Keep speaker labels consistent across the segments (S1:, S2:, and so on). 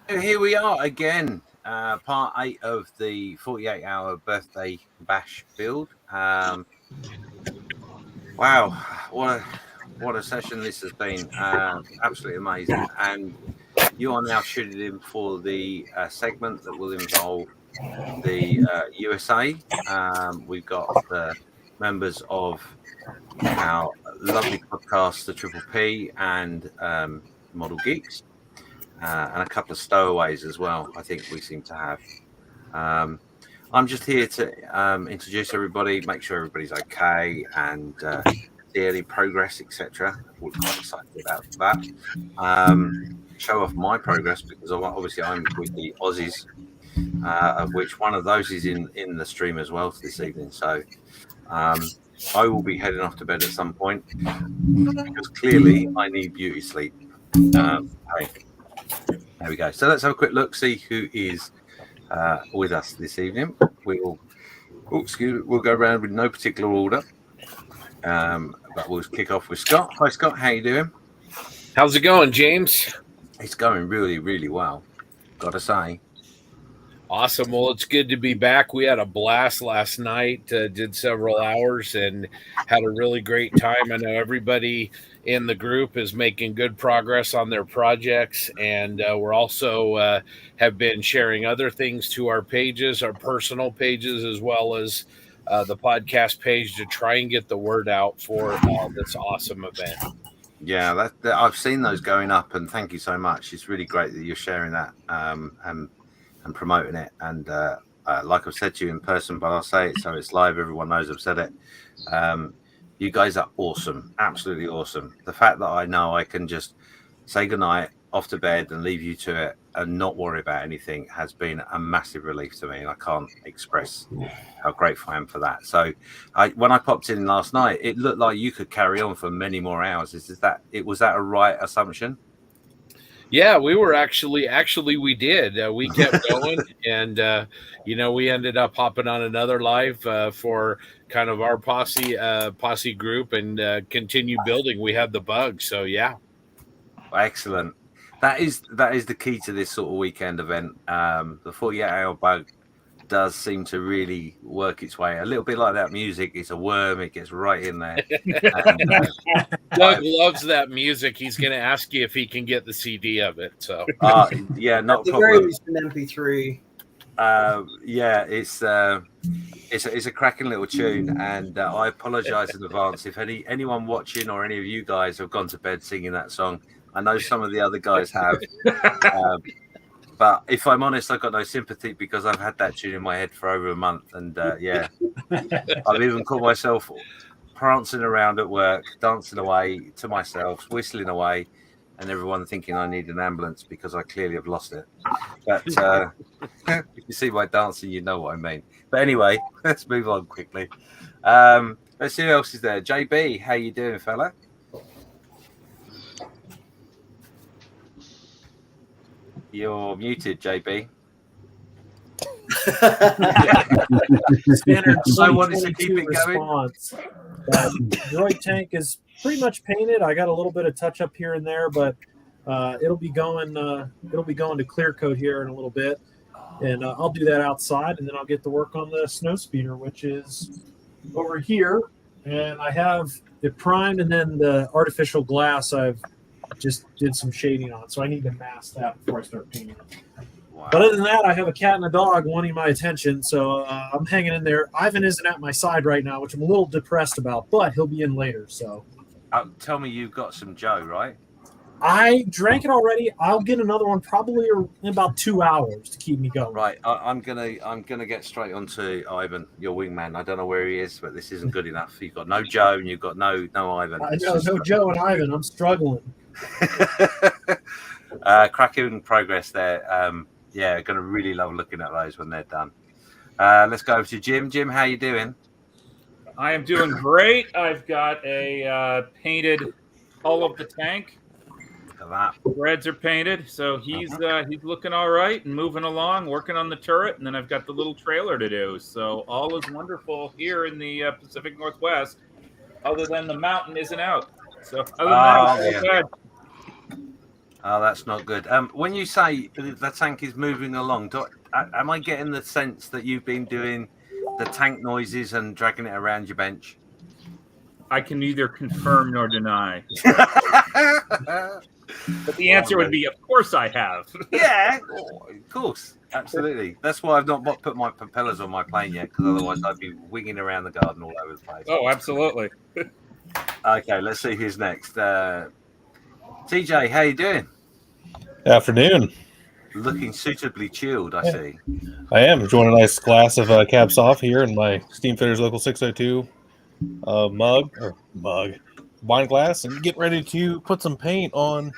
S1: Here we are again, part 8 of the 48-hour birthday bash build. Wow, what a session this has been! Absolutely amazing. And you are now tuning in for the segment that will involve the USA. We've got the members of our lovely podcast, the Triple P and Model Geeks. And a couple of stowaways as well, I think we seem to have. I'm just here to introduce everybody, make sure everybody's okay, and see any progress, etc. We're quite excited about that. Show off my progress because obviously I'm with the Aussies, of which one of those is in the stream as well this evening. So I will be heading off to bed at some point because clearly I need beauty sleep. There we go. So let's have a quick look, see who is with us this evening. We'll go around with no particular order, but we'll kick off with Scott. Hi, Scott. How you doing?
S2: How's it going, James?
S1: It's going really, really well, gotta say.
S2: Awesome. Well, it's good to be back. We had a blast last night, did several hours and had a really great time. I know everybody in the group is making good progress on their projects, and we're also have been sharing other things to our pages, our personal pages, as well as the podcast page to try and get the word out for this awesome event.
S1: Yeah, I've seen those going up, and thank you so much. It's really great that you're sharing that and promoting it. And like I've said to you in person, but I'll say it so it's live. Everyone knows I've said it. You guys are awesome, absolutely awesome. The fact that I know I can just say goodnight, off to bed, and leave you to it and not worry about anything has been a massive relief to me, and I can't express how grateful I am for that. So when I popped in last night, it looked like you could carry on for many more hours. Was that a right assumption?
S2: Yeah, we were actually we did. We kept going, and we ended up hopping on another live for kind of our posse group and continue building. We had the bug, so yeah.
S1: Excellent. That is the key to this sort of weekend event. The 48-hour bug does seem to really work its way a little bit like that music. It's a worm, it gets right in there. And,
S2: Doug loves that music. He's going to ask you if he can get the CD of it. So
S1: yeah, not
S3: a problem. Very least an MP3.
S1: Yeah, it's a cracking little tune, and I apologize in advance if anyone watching or any of you guys have gone to bed singing that song. I know some of the other guys have. But if I'm honest, I've got no sympathy because I've had that tune in my head for over a month. And yeah, I've even caught myself prancing around at work, dancing away to myself, whistling away, and everyone thinking I need an ambulance because I clearly have lost it. But if you see my dancing, you know what I mean. But anyway, let's move on quickly. Let's see who else is there. JB, how you doing, fella? You're muted, JB.
S4: Standard
S1: I wanted to keep it
S4: response. Droid tank is pretty much painted. I got a little bit of touch up here and there, but it'll be going to clear coat here in a little bit, and I'll do that outside, and then I'll get to work on the snow speeder, which is over here, and I have it primed, and then the artificial glass I've just did some shading on, so I need to mask that before I start painting it. Wow. But other than that, I have a cat and a dog wanting my attention, so I'm hanging in there. Ivan isn't at my side right now, which I'm a little depressed about, but he'll be in later. So,
S1: tell me you've got some Joe, right?
S4: I drank it already. I'll get another one probably in about 2 hours to keep me going.
S1: Right, I'm gonna get straight onto Ivan, your wingman. I don't know where he is, but this isn't good enough. You've got no Joe and you've got no Ivan.
S4: I know, no Joe and Ivan. I'm struggling.
S1: Cracking progress there. Yeah, gonna really love looking at those when they're done. Let's go over to Jim. Jim, how you doing?
S5: I am doing great. I've got a painted hull of the tank.
S1: Look at that.
S5: Reds are painted, so he's looking all right and moving along, working on the turret, and then I've got the little trailer to do. So all is wonderful here in the Pacific Northwest, other than the mountain isn't out. So other than that, it's good.
S1: Oh, that's not good. When you say the tank is moving along, am I getting the sense that you've been doing the tank noises and dragging it around your bench?
S5: I can neither confirm nor deny. But the answer would be, of course I have.
S1: Yeah, of course. Absolutely. That's why I've not put my propellers on my plane yet, because otherwise I'd be winging around the garden all over the place.
S5: Oh, absolutely.
S1: Okay, let's see who's next. TJ, how you doing?
S6: Afternoon.
S1: Looking suitably chilled, I see.
S6: I am enjoying a nice glass of Cab Soft here in my Steam Fitters Local 602 wine glass, and getting ready to put some paint on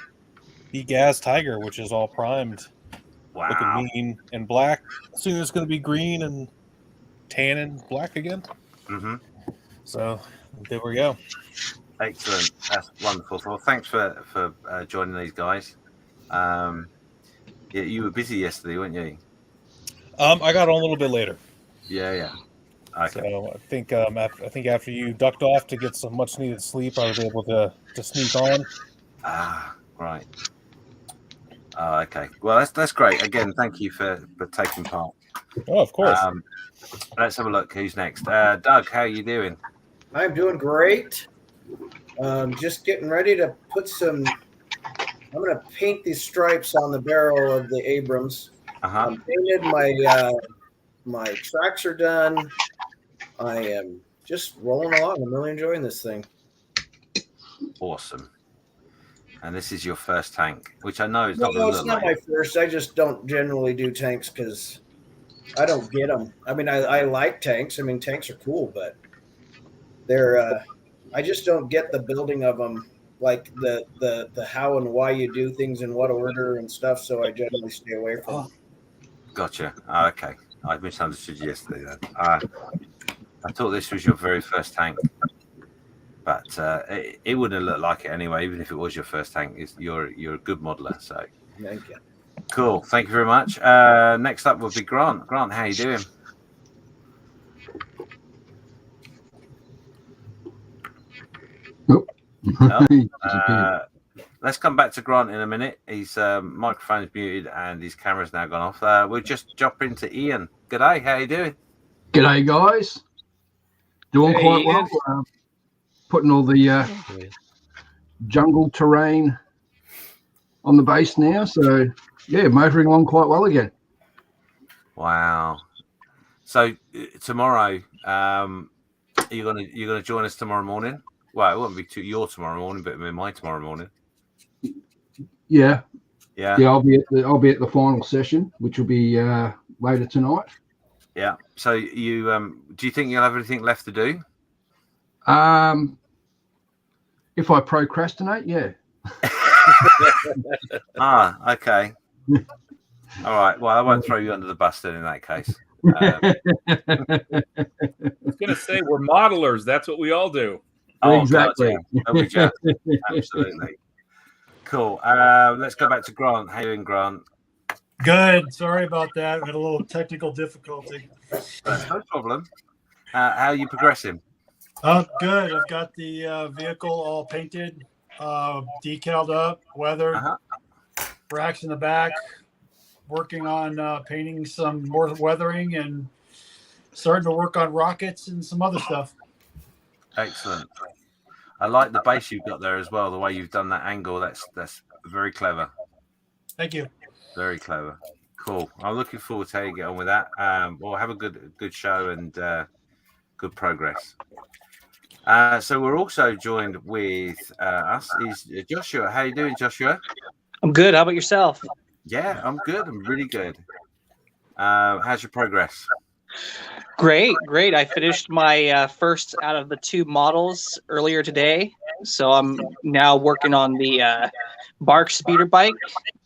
S6: the Gaz Tiger, which is all primed.
S1: Wow.
S6: Looking mean and black. Soon it's going to be green and tan and black again.
S1: Mm-hmm.
S6: So there we go.
S1: Excellent. That's wonderful. Well, thanks for joining these guys. Yeah, you were busy yesterday, weren't you?
S6: I got on a little bit later.
S1: Yeah. Okay.
S6: So I think after you ducked off to get some much needed sleep, I was able to sneak on.
S1: Ah, right. Okay. Well, that's great. Again, thank you for taking part.
S6: Oh, of course.
S1: Let's have a look. Who's next? Doug, how are you doing?
S3: I'm doing great. Just getting ready to put some. I'm going to paint these stripes on the barrel of the Abrams.
S1: Uh-huh.
S3: I'm painted. My tracks are done. I am just rolling along. I'm really enjoying this thing.
S1: Awesome. And this is your first tank, which I know is not
S3: No, it's not my first. I just don't generally do tanks because I don't get them. I mean, I like tanks. I mean, tanks are cool, but they're I just don't get the building of them, like the how and why you do things in what order and stuff. So I generally stay away from them.
S1: Gotcha. Okay. I misunderstood you yesterday then. I thought this was your very first tank, but it wouldn't look like it anyway. Even if it was your first tank, you're a good modeler. So
S3: Thank you.
S1: cool. Thank you very much. Next up will be Grant. Grant, how you doing? Let's come back to Grant in a minute. His microphone's muted and his camera's now gone off. We'll just jump into Ian. G'day, how you doing?
S7: G'day, guys. Doing quite well. Putting all the jungle terrain on the base now. So, yeah, motoring along quite well again.
S1: Wow. So tomorrow, you're gonna join us tomorrow morning. Well, it won't be your tomorrow morning, but it'll be my tomorrow morning.
S7: Yeah.
S1: Yeah.
S7: Yeah, I'll be at the final session, which will be later tonight.
S1: Yeah. So you do you think you'll have anything left to do?
S7: If I procrastinate, yeah.
S1: Okay. All right. Well, I won't throw you under the bus then in that case.
S5: I was going to say, we're modelers. That's what we all do.
S1: Oh,
S7: Exactly.
S1: God, yeah. Absolutely. Cool. Let's go back to Grant. How you doing, Grant?
S4: Good. Sorry about that. I had a little technical difficulty.
S1: No problem. How are you progressing?
S4: Good. I've got the vehicle all painted, decaled up, weathered, racks in the back, working on painting some more weathering and starting to work on rockets and some other stuff.
S1: Excellent. I like the base you've got there as well. The way you've done that angle, that's very clever.
S4: Thank you.
S1: Very clever. Cool. I'm looking forward to how you get on with that. We'll have a good show and good progress. So we're also joined with us is Joshua. How you doing, Joshua?
S8: I'm good. How about yourself?
S1: Yeah, I'm good. I'm really good. How's your progress?
S8: Great. I finished my first out of the two models earlier today. So I'm now working on the Bark speeder bike.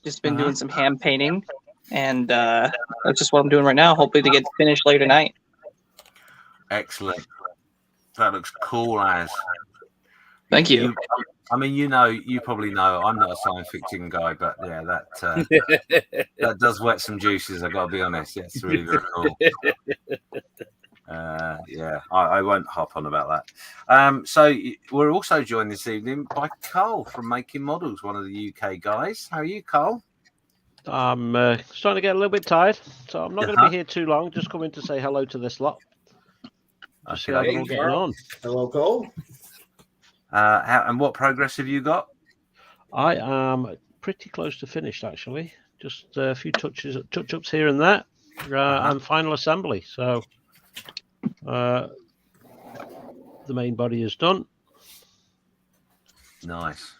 S8: Just been doing some hand painting. And that's just what I'm doing right now. Hopefully to get finished later tonight.
S1: Excellent. That looks cool as.
S8: Thank you.
S1: I mean, you probably know I'm not a science fiction guy, but yeah, that does wet some juices. I got to be honest. Yeah, it's really very cool. Yeah, I won't hop on about that. So we're also joined this evening by Carl from Making Models, one of the UK guys. How are you, Carl?
S9: I'm starting to get a little bit tired, so I'm not going to be here too long. Just coming to say hello to this lot. Just see how they're all getting on.
S3: Hello, Cole.
S1: And what progress have you got?
S9: I am pretty close to finished, actually. Just a few touch-ups here and there, and final assembly. So the main body is done.
S1: Nice.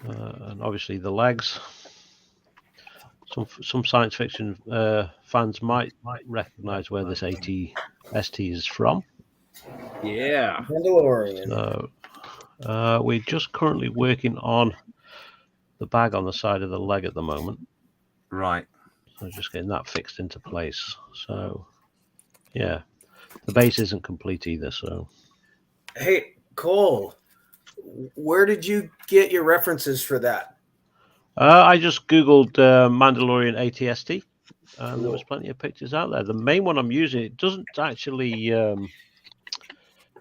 S9: And obviously the legs. Some science fiction fans might recognize where this AT-ST is from.
S5: Yeah.
S3: Mandalorian.
S9: So we're just currently working on the bag on the side of the leg at the moment.
S1: Right.
S9: So just getting that fixed into place. So, yeah. The base isn't complete either, so.
S3: Hey, Cole, where did you get your references for that?
S9: I just Googled Mandalorian AT-ST, and there was plenty of pictures out there. The main one I'm using, it doesn't actually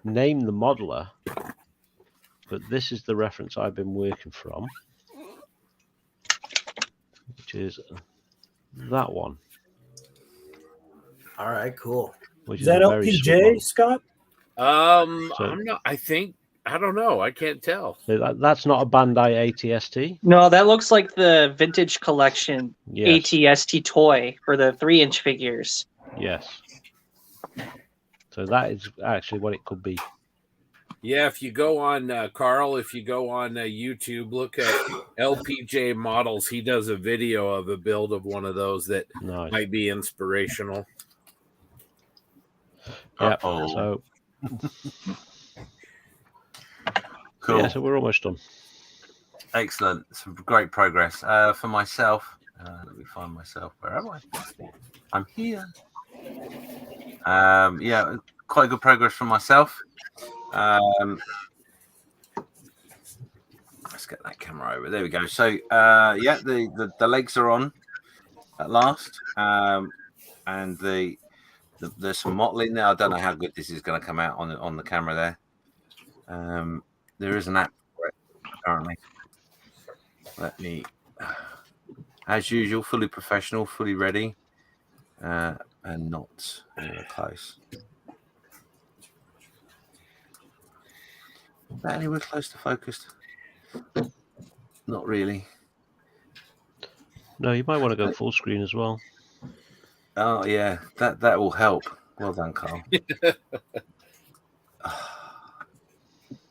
S9: name the modeler, but this is the reference I've been working from, which is that one.
S3: All right, cool.
S4: Is that LPJ, Scott?
S2: I'm not. I don't know. I can't tell.
S9: So that's not a Bandai AT-ST.
S8: No, that looks like the vintage collection
S9: Yes.
S8: AT-ST toy for the 3-inch figures.
S9: Yes. So that is actually what it could be.
S2: Yeah, if you go on Carl, if you go on YouTube, look at LPJ Models. He does a video of a build of one of those that might be inspirational.
S9: Yeah. So.
S1: Cool.
S9: Yeah, so we're almost done.
S1: Excellent. Some great progress. For myself, let me find myself. Where am I? I'm here. Yeah, quite good progress from myself. Let's get that camera over. There we go. So, yeah, the legs are on at last. And there's some mottling there. I don't know how good this is going to come out on the camera there. There is an app for it currently. Let me, as usual, fully professional, fully ready, and not anywhere close. Anywhere close to focused? Not really.
S9: No, you might want to go full screen as well.
S1: Oh yeah, that will help. Well done, Carl.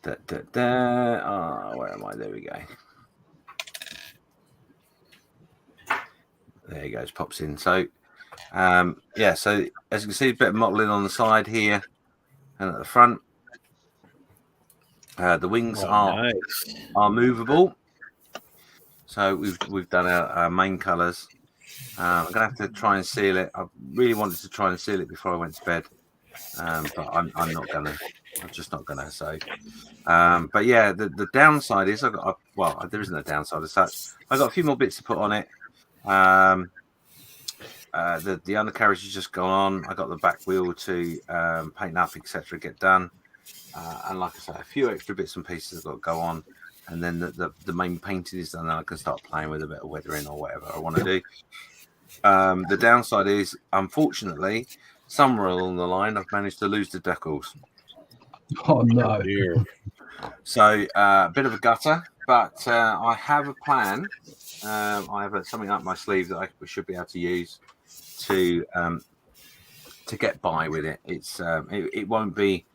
S1: Where am I? There we go. There he goes, pops in. So, yeah, so as you can see, a bit of mottling on the side here and at the front. The wings are movable. So we've done our main colours. I'm gonna have to try and seal it. I really wanted to try and seal it before I went to bed, but I'm not gonna. I'm just not gonna. So, but yeah, the downside is there isn't a downside as such. I've got a few more bits to put on it. The undercarriage has just gone on. I got the back wheel to paint up, etc. Get done, and like I say, a few extra bits and pieces have got to go on, and then the main painting is done. Then I can start playing with a bit of weathering or whatever I want to do. The downside is, unfortunately, somewhere along the line, I've managed to lose the decals.
S7: Oh no!
S1: So a bit of a gutter, but I have a plan. I have something up my sleeve that I should be able to use to get by with it. It's it won't be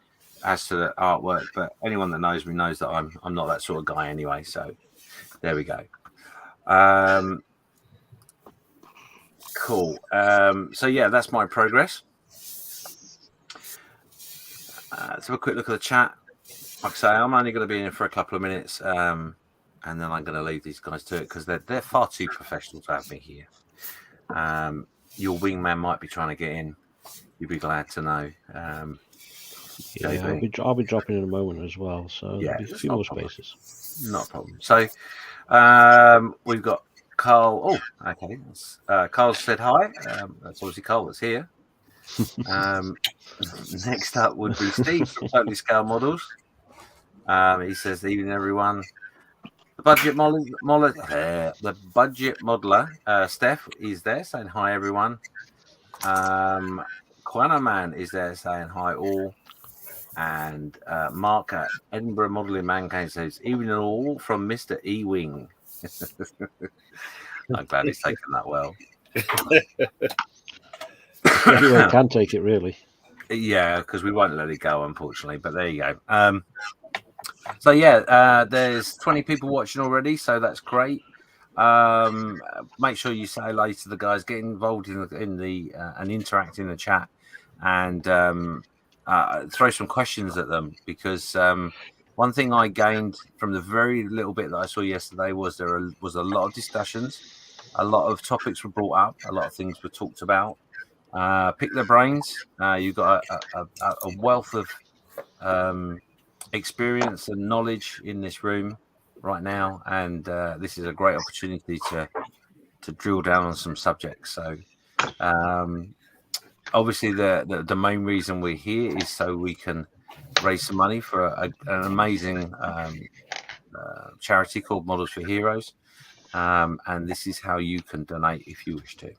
S1: as to the artwork, but anyone that knows me knows that I'm not that sort of guy anyway. So there we go. Cool. So yeah, that's my progress. Let's have a quick look at the chat. Like I say, I'm only going to be in for a couple of minutes, and then I'm going to leave these guys to it because they're far too professional to have me here. Your wingman might be trying to get in. You'd be glad to know.
S9: Yeah, I'll be dropping in a moment as well, so
S1: yeah,
S9: there'll be a few more spaces.
S1: Not a problem. So we've got Carl. Oh, okay. Carl said hi. That's obviously Carl that's here. Next up would be Steve from Totally Scale Models. He says, "Evening, everyone. The budget modeler, Steph, is there saying hi, everyone. Quana Man is there saying hi, all. And Mark at Edinburgh Modelling Mankind says, evening all from Mr. E-Wing." I'm glad he's taken that well.
S9: Everyone can take it, really.
S1: Yeah, because we won't let it go, unfortunately. But there you go. So yeah, there's 20 people watching already, so that's great. Make sure you say hello to the guys, get involved in the and interact in the chat, and throw some questions at them, because one thing I gained from the very little bit that I saw yesterday was there was a lot of discussions, a lot of topics were brought up, a lot of things were talked about. Pick their brains. You've got a wealth of experience and knowledge in this room right now, and this is a great opportunity to drill down on some subjects. So obviously the main reason we're here is so we can raise some money for an amazing charity called Models for Heroes, and this is how you can donate if you wish to.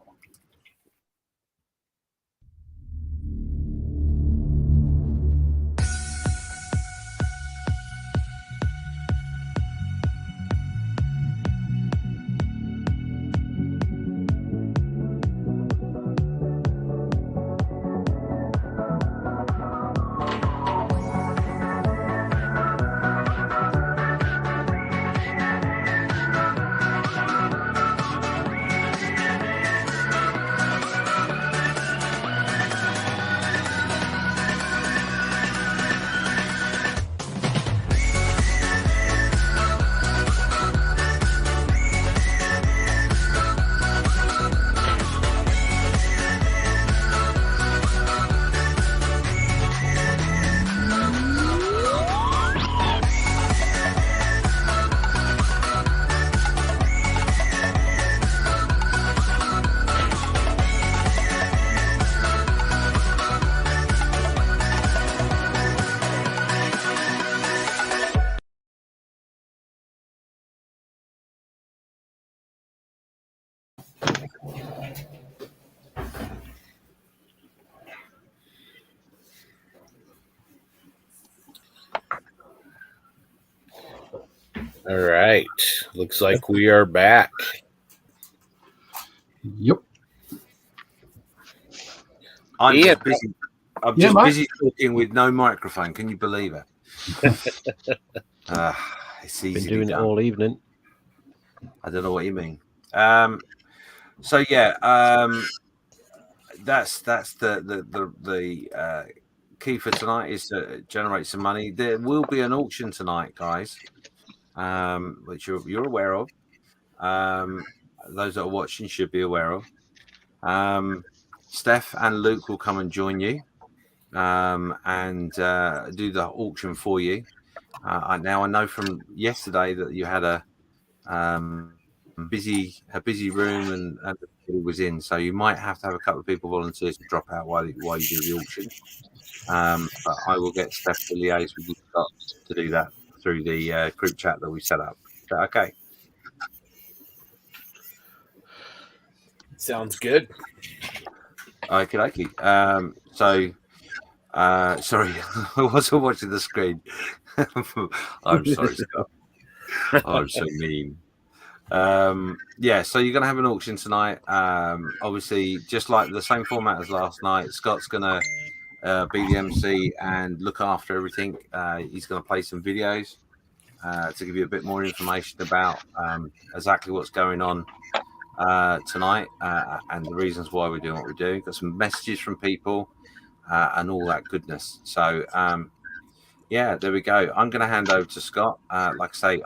S2: All right. Looks like we are back.
S7: Yep.
S1: I'm
S2: Ian.
S1: just busy. I'm just busy talking with no microphone. Can you believe it? It's easy.
S9: Been doing it all evening.
S1: I don't know what you mean. So yeah, that's the key for tonight, is to generate some money. There will be an auction tonight, guys, which you're aware of. Those that are watching should be aware of. Steph and Luke will come and join you and do the auction for you. Now I know from yesterday that you had a busy room and it was in, so you might have to have a couple of people volunteers to drop out while you do the auction. But I will get Steph to liaise with you to do that through the group chat that we set up. Is that okay?
S2: Sounds good.
S1: Okay. Sorry, I wasn't watching the screen. I'm sorry, Scott. I'm so mean. Yeah, so you're gonna have an auction tonight. Obviously, just like the same format as last night. Scott's gonna be the MC and look after everything. He's gonna play some videos to give you a bit more information about exactly what's going on tonight and the reasons why we're doing what we're doing. Got some messages from people and all that goodness. So yeah, there we go. I'm going to hand over to Scott. Like I say,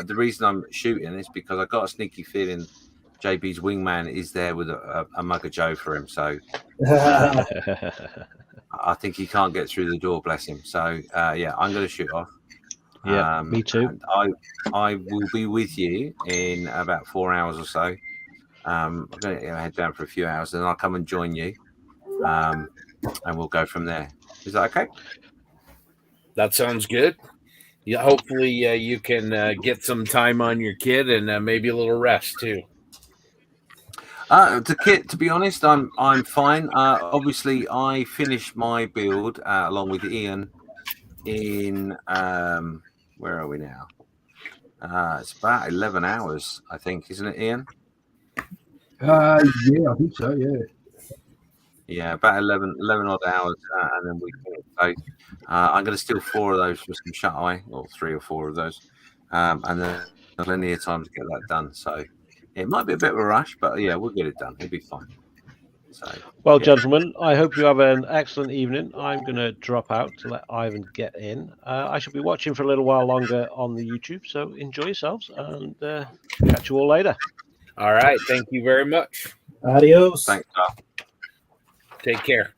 S1: the reason I'm shooting is because I got a sneaky feeling JB's wingman is there with a mug of Joe for him. So I think he can't get through the door, bless him. So yeah, I'm going to shoot off.
S9: Yeah, me too.
S1: I will be with you in about 4 hours or so. I'm going to head down for a few hours, and I'll come and join you. and we'll go from there. Is that okay?
S2: That sounds good. Yeah, hopefully you can get some time on your kid and maybe a little rest too.
S1: To be honest, I'm fine. Obviously, I finished my build along with Ian in where are we now? It's about 11 hours, I think, isn't it, Ian?
S7: Yeah, I think so. Yeah.
S1: Yeah, about 11 odd hours, and then we finished. So I'm going to steal 4 of those for some shut eye, or 3 or 4 of those, and then plenty of time to get that done. So it might be a bit of a rush, but yeah, we'll get it done. It'll be fine. So,
S9: Well,
S1: yeah.
S9: gentlemen, I hope you have an excellent evening. I'm going to drop out to let Ivan get in. I shall be watching for a little while longer on the YouTube, so enjoy yourselves and catch you all later.
S2: All right. Thank you very much.
S4: Adios.
S1: Thanks, Carl.
S2: Take care.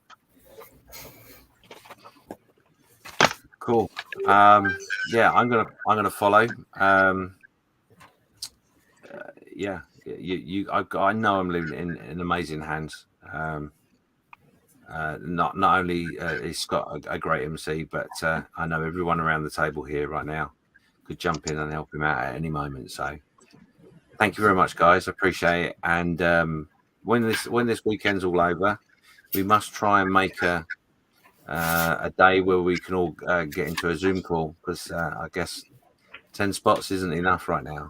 S1: Cool. Yeah, I'm gonna follow. Yeah, I know I'm living in amazing hands. Not only is Scott a great MC, but I know everyone around the table here right now could jump in and help him out at any moment. So thank you very much, guys. I appreciate it. And when this weekend's all over, we must try and make a day where we can all get into a Zoom call, because I guess 10 spots isn't enough right now.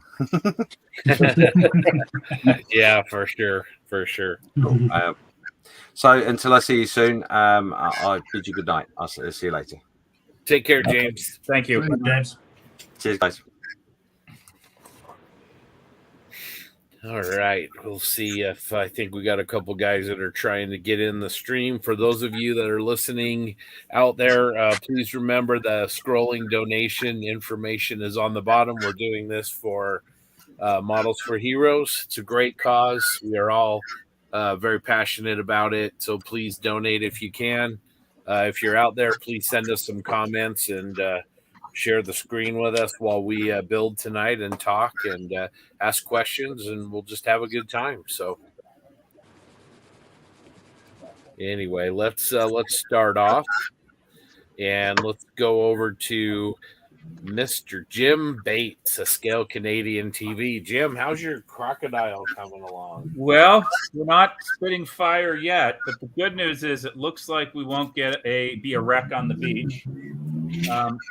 S2: Yeah, for sure.
S1: Cool. So until I see you soon, I bid you good night. I'll see you later.
S2: Take care, James.
S5: Thank you,
S3: James.
S1: Cheers, guys.
S2: All right. We'll see if I think we got a couple guys that are trying to get in the stream. For those of you that are listening out there, please remember the scrolling donation information is on the bottom. We're doing this for Models for Heroes. It's a great cause. We are all very passionate about it. So please donate if you can. If you're out there, please send us some comments and share the screen with us while we build tonight and talk and ask questions, and we'll just have a good time. So anyway, let's start off, and let's go over to Mr. Jim Bates, a Scale Canadian TV. Jim, how's your crocodile coming along?
S5: Well, we're not spitting fire yet, but the good news is it looks like we won't be a wreck on the beach.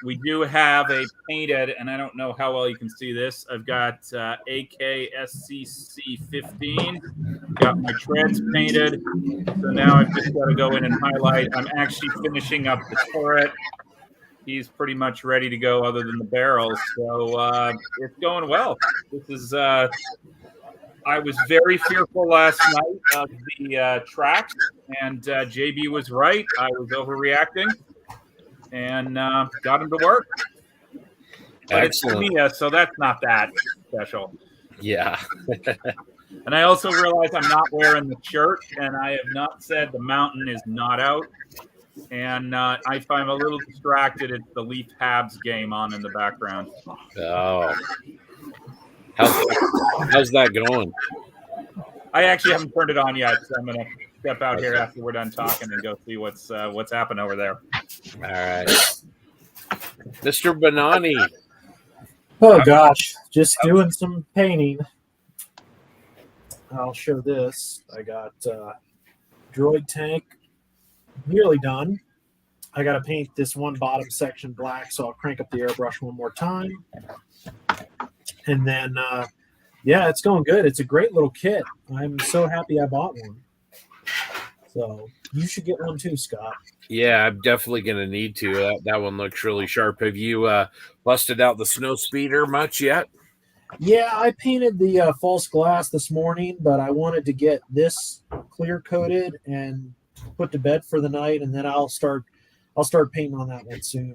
S5: We do have a painted, and I don't know how well you can see this. I've got AKSCC 15. Got my treads painted. So now I've just got to go in and highlight. I'm actually finishing up the turret. He's pretty much ready to go other than the barrels. So it's going well. This is I was very fearful last night of the tracks, and JB was right. I was overreacting and got him to work. But it's Tamiya, so that's not that special.
S2: Yeah.
S5: And I also realize I'm not wearing the shirt, and I have not said the mountain is not out. And if I'm a little distracted, it's the Leaf Habs game on in the background.
S2: Oh. How's that going?
S5: I actually haven't turned it on yet, so I'm going to step out here after we're done talking and go see what's happening over there.
S2: All right. Mr. Bonani.
S4: Oh, gosh. Just doing some painting. I'll show this. I got droid tank nearly done. I got to paint this one bottom section black, so I'll crank up the airbrush one more time. And then, yeah, it's going good. It's a great little kit. I'm so happy I bought one. So you should get one too, Scott.
S2: Yeah, I'm definitely going to need to. That one looks really sharp. Have you busted out the snow speeder much yet?
S4: Yeah, I painted the false glass this morning, but I wanted to get this clear coated and put to bed for the night, and then I'll start painting on that one soon.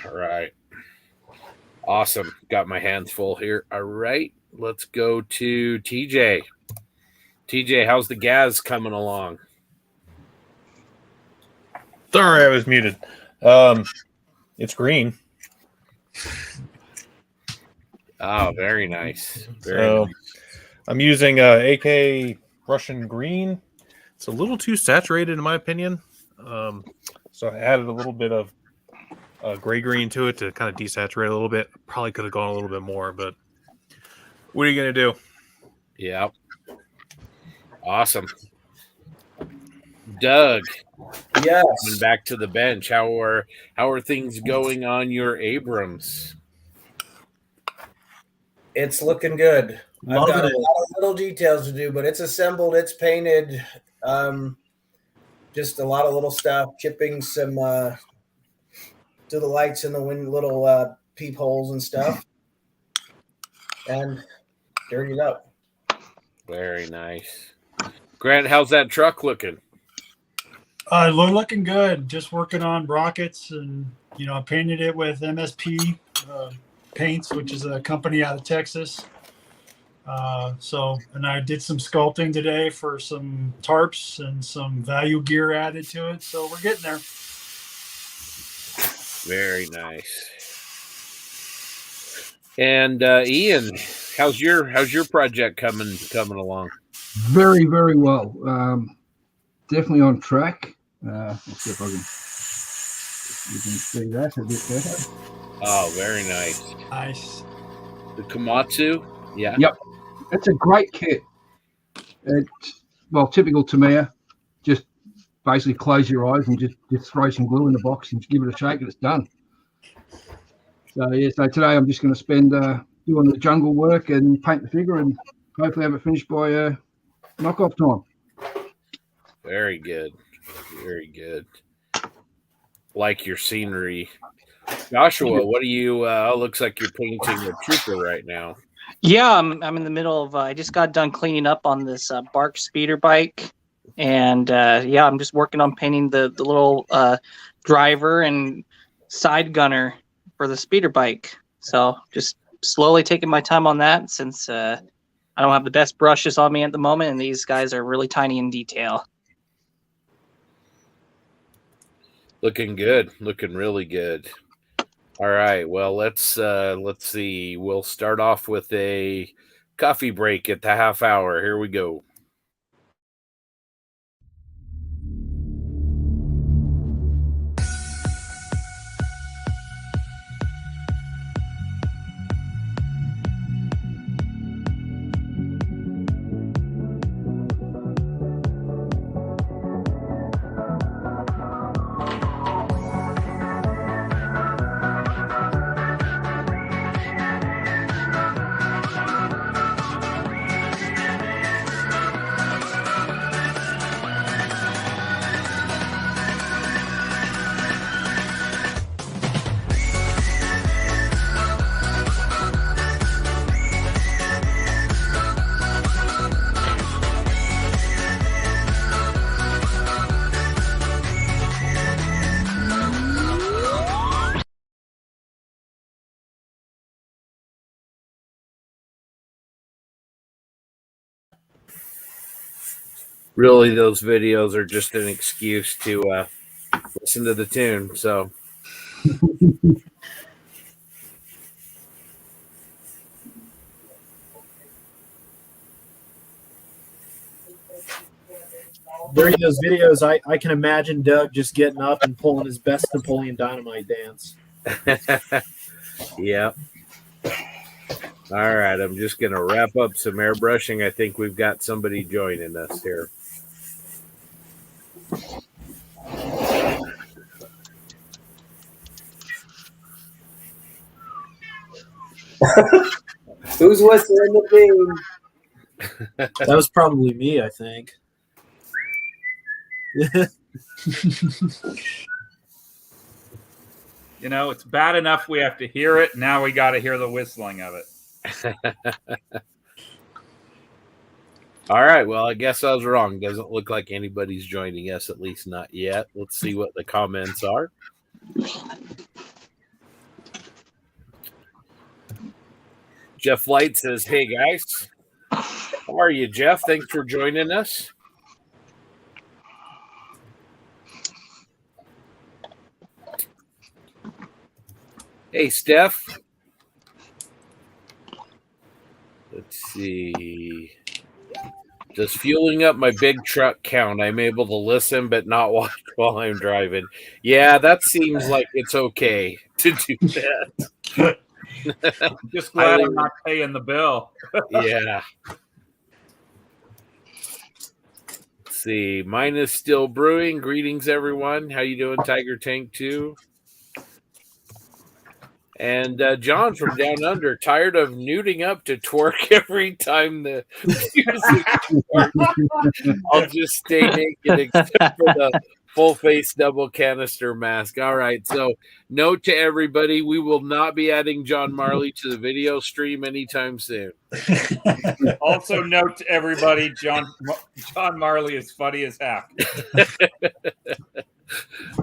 S2: All right. Awesome. Got my hands full here. All right. Let's go to TJ. TJ, how's the gas coming along?
S6: Sorry, I was muted. It's green.
S2: Oh, very nice.
S6: Very nice. I'm using AK Russian green. It's a little too saturated, in my opinion. So I added a little bit of gray green to it to kind of desaturate a little bit. Probably could have gone a little bit more, but what are you going to do?
S2: Yeah. Awesome. Doug.
S3: Yes.
S2: Coming back to the bench. How are things going on your Abrams?
S3: It's looking good. I've
S4: Loving
S3: got a
S4: it.
S3: lot of little details to do, but it's assembled, it's painted. Just a lot of little stuff, chipping some to the lights in the little peepholes and stuff, and dirtied up.
S2: Very nice. Grant, how's that truck looking?
S10: Looking good. Just working on rockets, and I painted it with MSP Paints, which is a company out of Texas. And I did some sculpting today for some tarps and some value gear added to it. So we're getting there.
S2: Very nice. And Ian, how's your project coming along?
S7: Very, very well. Definitely on track. Let's see if you can see that a bit better.
S2: Oh, very nice.
S10: Nice.
S2: The Komatsu? Yeah.
S7: Yep. It's a great kit. It's, typical Tamiya. Just basically close your eyes and just throw some glue in the box and just give it a shake and it's done. So today I'm just going to spend doing the jungle work and paint the figure and hopefully have it finished by knockoff time.
S2: Very good. Very good. Like your scenery. Joshua, what do you looks like you're painting a trooper right now.
S8: Yeah, I'm in the middle of I just got done cleaning up on this Bark speeder bike, and I'm just working on painting the little driver and side gunner for the speeder bike. So just slowly taking my time on that since I don't have the best brushes on me at the moment, and these guys are really tiny in detail.
S2: Looking good. Looking really good. All right. Well, let's see. We'll start off with a coffee break at the half hour. Here we go. Really, those videos are just an excuse to listen to the tune. So,
S4: During those videos, I can imagine Doug just getting up and pulling his best Napoleon Dynamite dance.
S2: yeah. All right, I'm just going to wrap up some airbrushing. I think we've got somebody joining us here.
S3: Who's whistling the theme?
S4: That was probably me, I think.
S5: It's bad enough we have to hear it. Now we got to hear the whistling of it.
S2: All right. Well, I guess I was wrong. Doesn't look like anybody's joining us, at least not yet. Let's see what the comments are. Jeff Light says, "Hey guys, how are you, Jeff? Thanks for joining us." Hey, Steph. Let's see. Does fueling up my big truck count? I'm able to listen but not watch while I'm driving. Yeah, that seems like it's okay to do that.
S5: Just glad I'm not paying the bill.
S2: Yeah. Let's see. Mine is still brewing. Greetings, everyone. How you doing, Tiger Tank 2? And John from Down Under, tired of nuding up to twerk every time the music starts. I'll just stay naked except for the full face double canister mask. All right. So, note to everybody, we will not be adding John Marley to the video stream anytime soon.
S5: Also, note to everybody, John Marley is funny as heck.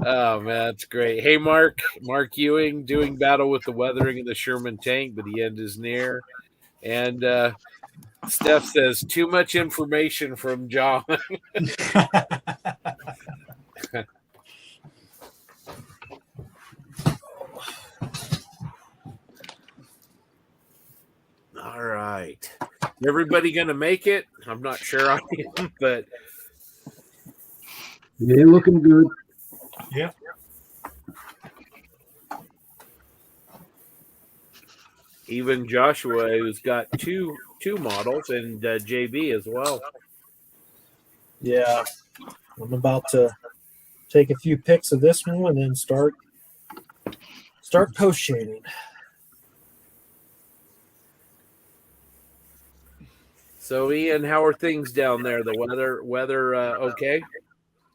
S2: Oh man, that's great. Hey, Mark Ewing doing battle with the weathering of the Sherman tank, but the end is near. And Steph says too much information from John. All right, everybody gonna make it? I'm not sure I am, but
S7: Yeah, looking good.
S10: Yeah.
S2: even Joshua, who's got two models, and JB as well.
S4: Yeah, I'm about to take a few pics of this one and then start post shading.
S2: So, Ian, how are things down there? The weather okay?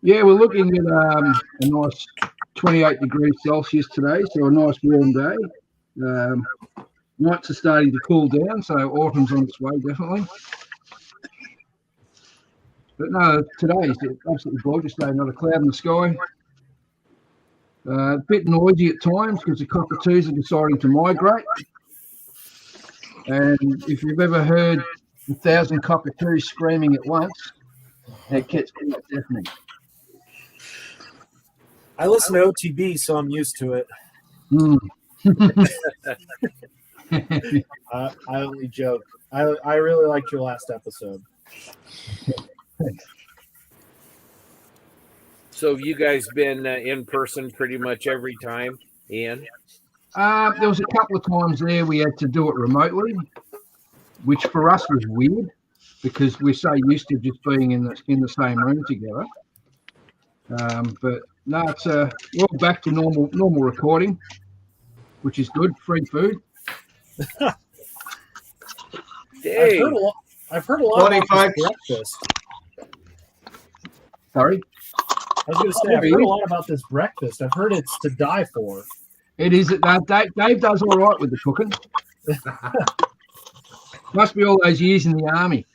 S7: Yeah, we're looking at a nice 28 degrees Celsius today, so a nice warm day. Nights are starting to cool down, so autumn's on its way, definitely. But no, today is absolutely gorgeous day, not a cloud in the sky. A bit noisy at times because the cockatoos are deciding to migrate. And if you've ever heard 1,000 cockatoos screaming at once, it gets quite deafening.
S4: I listen to OTB, so I'm used to it. I only joke. I really liked your last episode.
S2: So have you guys been in person pretty much every time, Ian?
S7: There was a couple of times there we had to do it remotely, which for us was weird because we're so used to just being in the same room together. But no, it's we're all back to normal recording, which is good. Free food.
S4: I've heard a lot about this breakfast.
S7: Sorry?
S4: I was going to say, I've heard a lot about this breakfast. I've heard it's to die for.
S7: It is. Dave does all right with the cooking. Must be all those years in the army.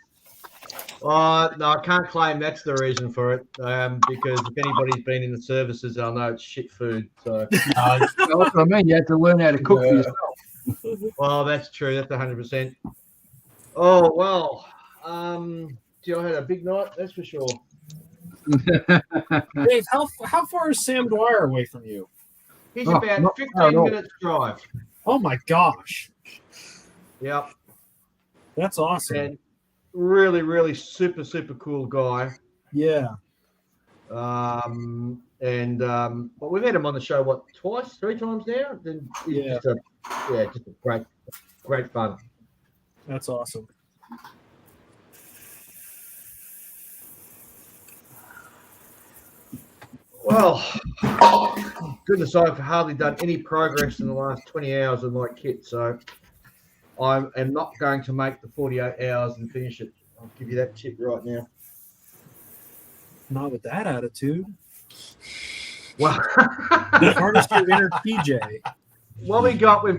S11: No, I can't claim that's the reason for it. Because if anybody's been in the services, they'll know it's shit food. So
S7: that's what I mean. You have to learn how to cook for yourself.
S11: Well, that's true. That's 100%. Oh well. I had a big night. That's for sure.
S4: Dave, how far is Sam Dwyer away from you?
S11: He's about 15 minutes drive.
S4: Oh my gosh.
S11: Yep.
S4: That's awesome.
S11: And really, really super, super cool guy.
S4: Yeah.
S11: But we've had him on the show, twice, 3 times now? Then
S4: yeah.
S11: Just a great fun.
S4: That's awesome.
S11: Well, goodness, I've hardly done any progress in the last 20 hours with my kit, so I am not going to make the 48 hours and finish it. I'll give you that tip right now.
S4: Not with that attitude.
S11: Well,
S4: harness your inner PJ.
S11: Well, we've got. Let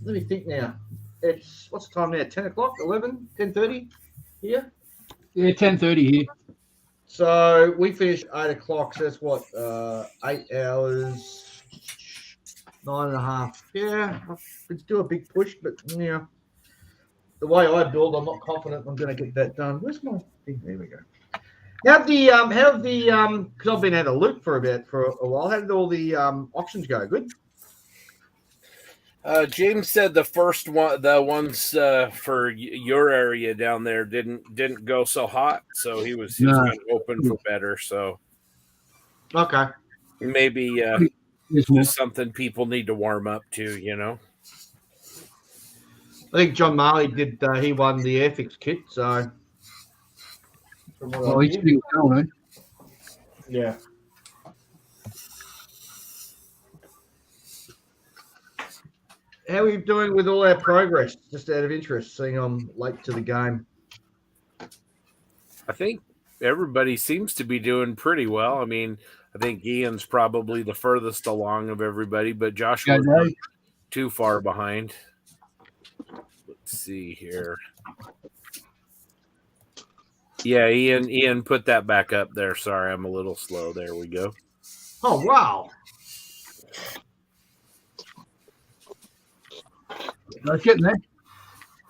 S11: me think now. It's what's the time now? 10 o'clock, 11, 10:30 here.
S7: Yeah, 10:30 here.
S11: So we finished 8 o'clock. So that's what 8 hours, 9.5. Yeah, it's still a big push, but yeah. The way I build, I'm not confident I'm going to get that done. Where's my thing? There we go. Because I've been out of loop for a while. How did all the auctions go? Good.
S2: James said the first one, the ones for your area down there didn't go so hot, so he was kind of hoping for better. So
S11: Okay.
S2: maybe just something people need to warm up to, you know.
S11: I think John Marley did. He won the Airfix kit, so.
S7: Well, he's still going, eh?
S11: Yeah. How are you doing with all our progress? Just out of interest, seeing I'm late to the game.
S2: I think everybody seems to be doing pretty well. I mean, I think Ian's probably the furthest along of everybody, but Joshua's not too far behind. Let's see here. Yeah, Ian, put that back up there. Sorry, I'm a little slow. There we go.
S11: Oh, wow.
S7: No, getting there.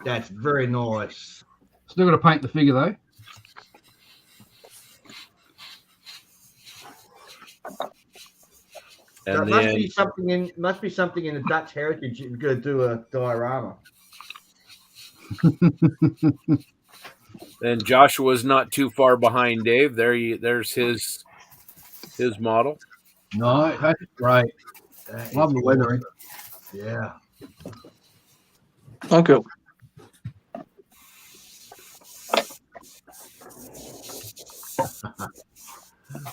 S11: That's very nice.
S7: Still got to paint the figure though.
S11: And so must be something in the Dutch heritage. You're going to do a diorama.
S2: And Joshua's not too far behind Dave. There's his model.
S7: No, that's great. Love the weathering.
S11: Yeah.
S8: Okay.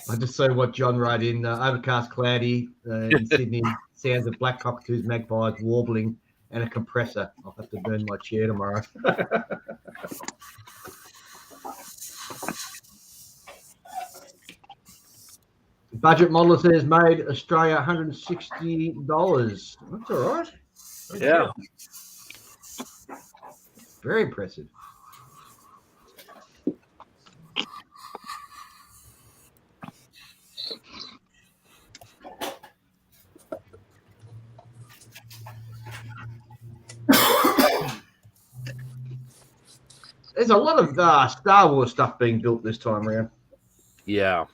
S11: I just saw what John wrote in overcast, cloudy in Sydney. Sounds of black cockatoos, magpies warbling, and a compressor. I'll have to burn my chair tomorrow. Budget model says made Australia $160. That's all right.
S2: Yeah.
S11: Very impressive. There's a lot of Star Wars stuff being built this time around.
S2: Yeah.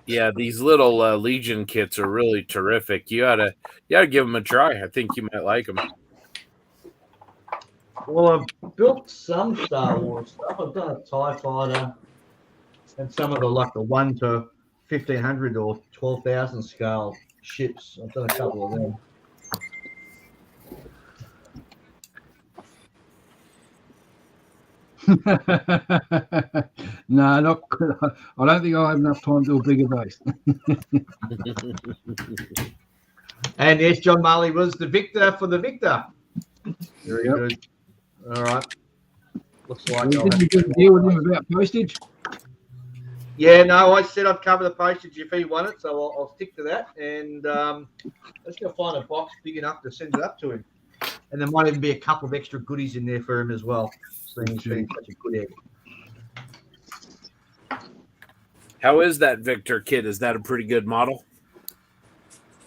S2: Yeah, these little Legion kits are really terrific. You gotta give them a try. I think you might like them.
S11: Well, I've built some Star Wars stuff. I've done a TIE fighter and some of the 1 to 1,500 or 12,000 scale ships. I've done a couple of them.
S7: No, not good. I don't think I have enough time to do a bigger base.
S11: And yes, John Marley was the victor for the victor. Very good. All right. Looks like
S7: Did you get a deal with him about postage?
S11: Yeah, no, I said I'd cover the postage if he won it, so I'll stick to that. And let's go find a box big enough to send it up to him. And there might even be a couple of extra goodies in there for him as well. Seeing he's being such a good egg.
S2: How is that Victor kit? Is that a pretty good model?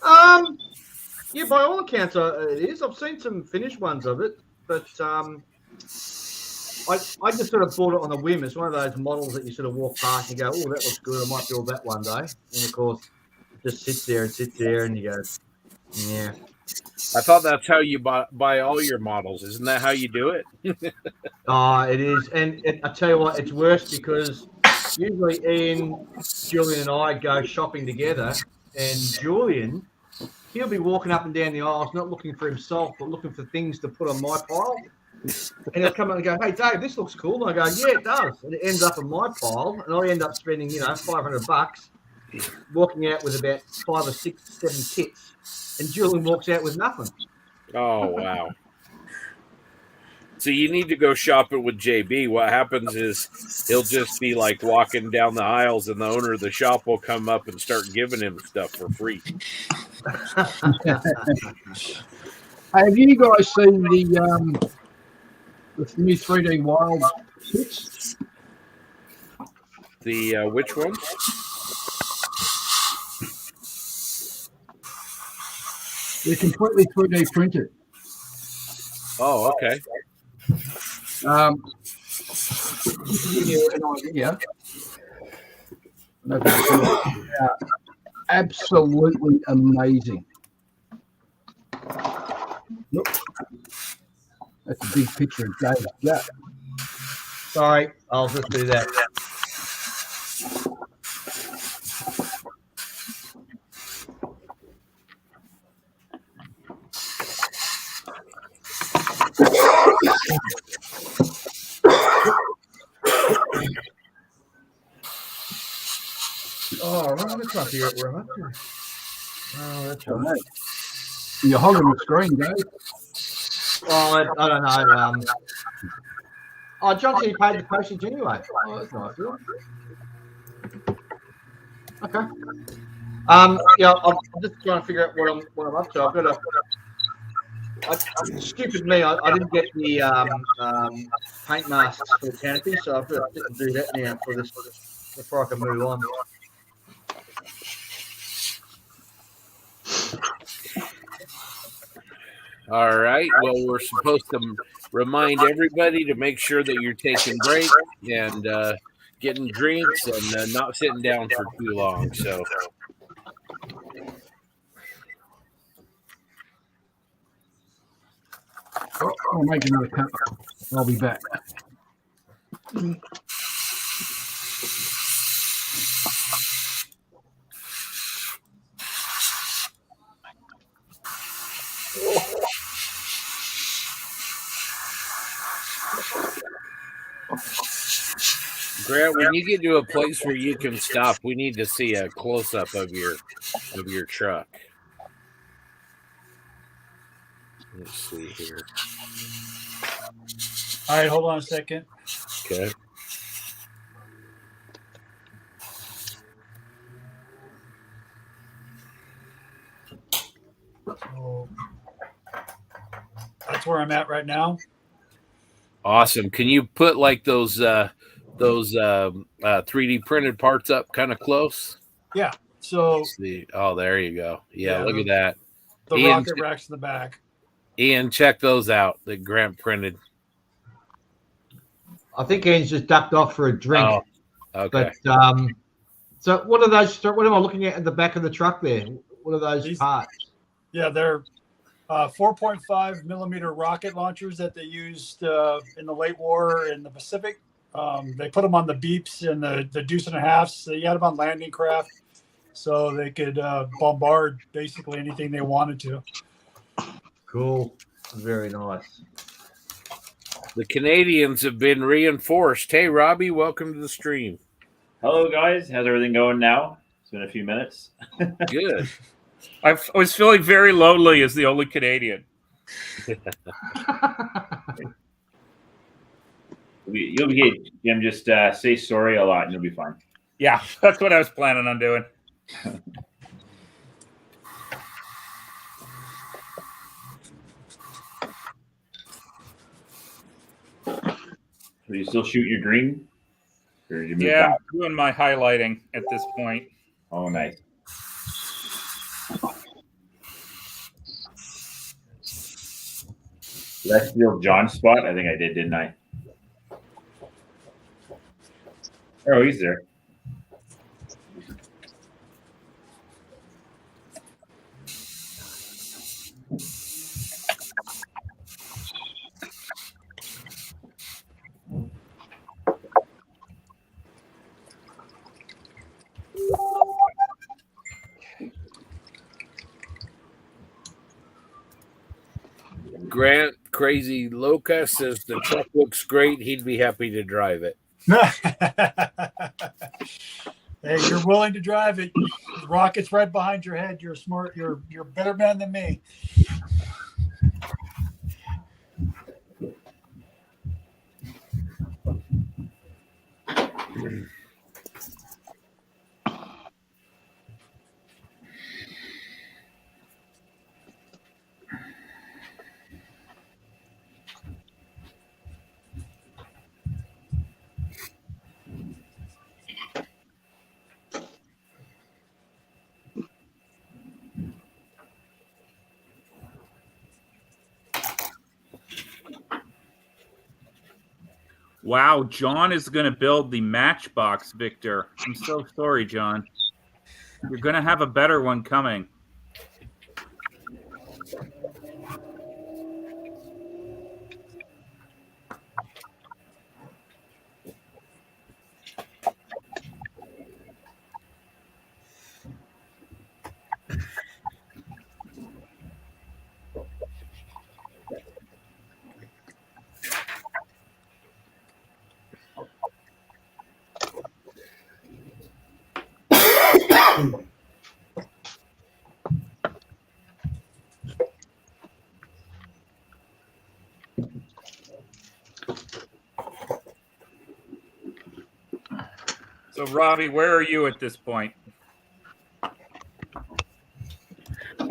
S11: Yeah, by all accounts, it is. I've seen some finished ones of it, but I just sort of bought it on a whim. It's one of those models that you sort of walk past and you go, "Oh, that looks good. I might build that one day." And of course, it just sits there, and you go, "Yeah."
S2: I thought that's how you buy all your models. Isn't that how you do it?
S11: It is. And I tell you what, it's worse because usually Ian, Julian, and I go shopping together, and Julian, he'll be walking up and down the aisles, not looking for himself, but looking for things to put on my pile. And he'll come up and go, "Hey, Dave, this looks cool." And I go, "Yeah, it does." And it ends up in my pile, and I end up spending, $500, walking out with about 5 or 6, 7 kits. And Julian walks out with nothing.
S2: Oh, wow. So you need to go shopping with JB. What happens is he'll just be like walking down the aisles and the owner of the shop will come up and start giving him stuff for free.
S7: Have you guys seen the new 3D Wild kits?
S2: The which one?
S7: They're completely 3D printed.
S2: Oh, okay.
S7: Just to give you an idea, absolutely amazing. Look, that's a big picture of Dave's gut.
S11: Sorry, I'll just do that. Oh, that's not the right one. Oh, that's all right.
S7: You're hogging the screen, Dave.
S11: Oh, I don't know. Oh, John said he paid the postage anyway. Oh, that's nice. Okay. Yeah, I'm just trying to figure out what I'm up to. I've got stupid me. I didn't get the paint masks for the canopy, so I've got to do that now for this before I can move on.
S2: All right. Well, we're supposed to remind everybody to make sure that you're taking breaks and getting drinks and not sitting down for too long. So.
S7: Oh, I'll make another cup. I'll be back.
S2: Grant, when you get to a place where you can stop, we need to see a close-up of your truck. Let's see here.
S10: All right, hold on a second.
S2: Okay.
S10: So that's where I'm at right now.
S2: Awesome. Can you put like those 3D printed parts up kind of close?
S10: Yeah. So
S2: oh, there you go. Yeah, look at that.
S10: The rocket racks in the back.
S2: Ian, check those out that Grant printed.
S11: I think Ian's just ducked off for a drink.
S2: Oh, okay.
S11: But so what are those? What am I looking at the back of the truck there? What are those parts?
S10: Yeah, they're 4.5 millimeter rocket launchers that they used in the late war in the Pacific. They put them on the beeps and the deuce and a halves. They had them on landing craft, so they could bombard basically anything they wanted to.
S11: Cool, very nice.
S2: The Canadians have been reinforced. Hey, Robbie, welcome to the stream.
S12: Hello, guys. How's everything going now? It's been a few minutes.
S2: Good.
S5: I was feeling very lonely as the only Canadian.
S12: You'll be good, Jim. Just say sorry a lot and you'll be fine.
S5: Yeah, that's what I was planning on doing.
S12: Are you still shooting your green? Or did you move
S5: Yeah,
S12: back?
S5: I'm doing my highlighting at this point.
S12: Oh, nice. Did I steal John's spot? I think I did, didn't I? Oh, he's there.
S2: Grant Crazy Loca says the truck looks great. He'd be happy to drive it.
S10: Hey, you're willing to drive it. The rocket's right behind your head. You're smart. You're a better man than me.
S5: Wow, John is going to build the Matchbox, Victor. I'm so sorry, John. You're going to have a better one coming. So, Robbie, where are you at this point?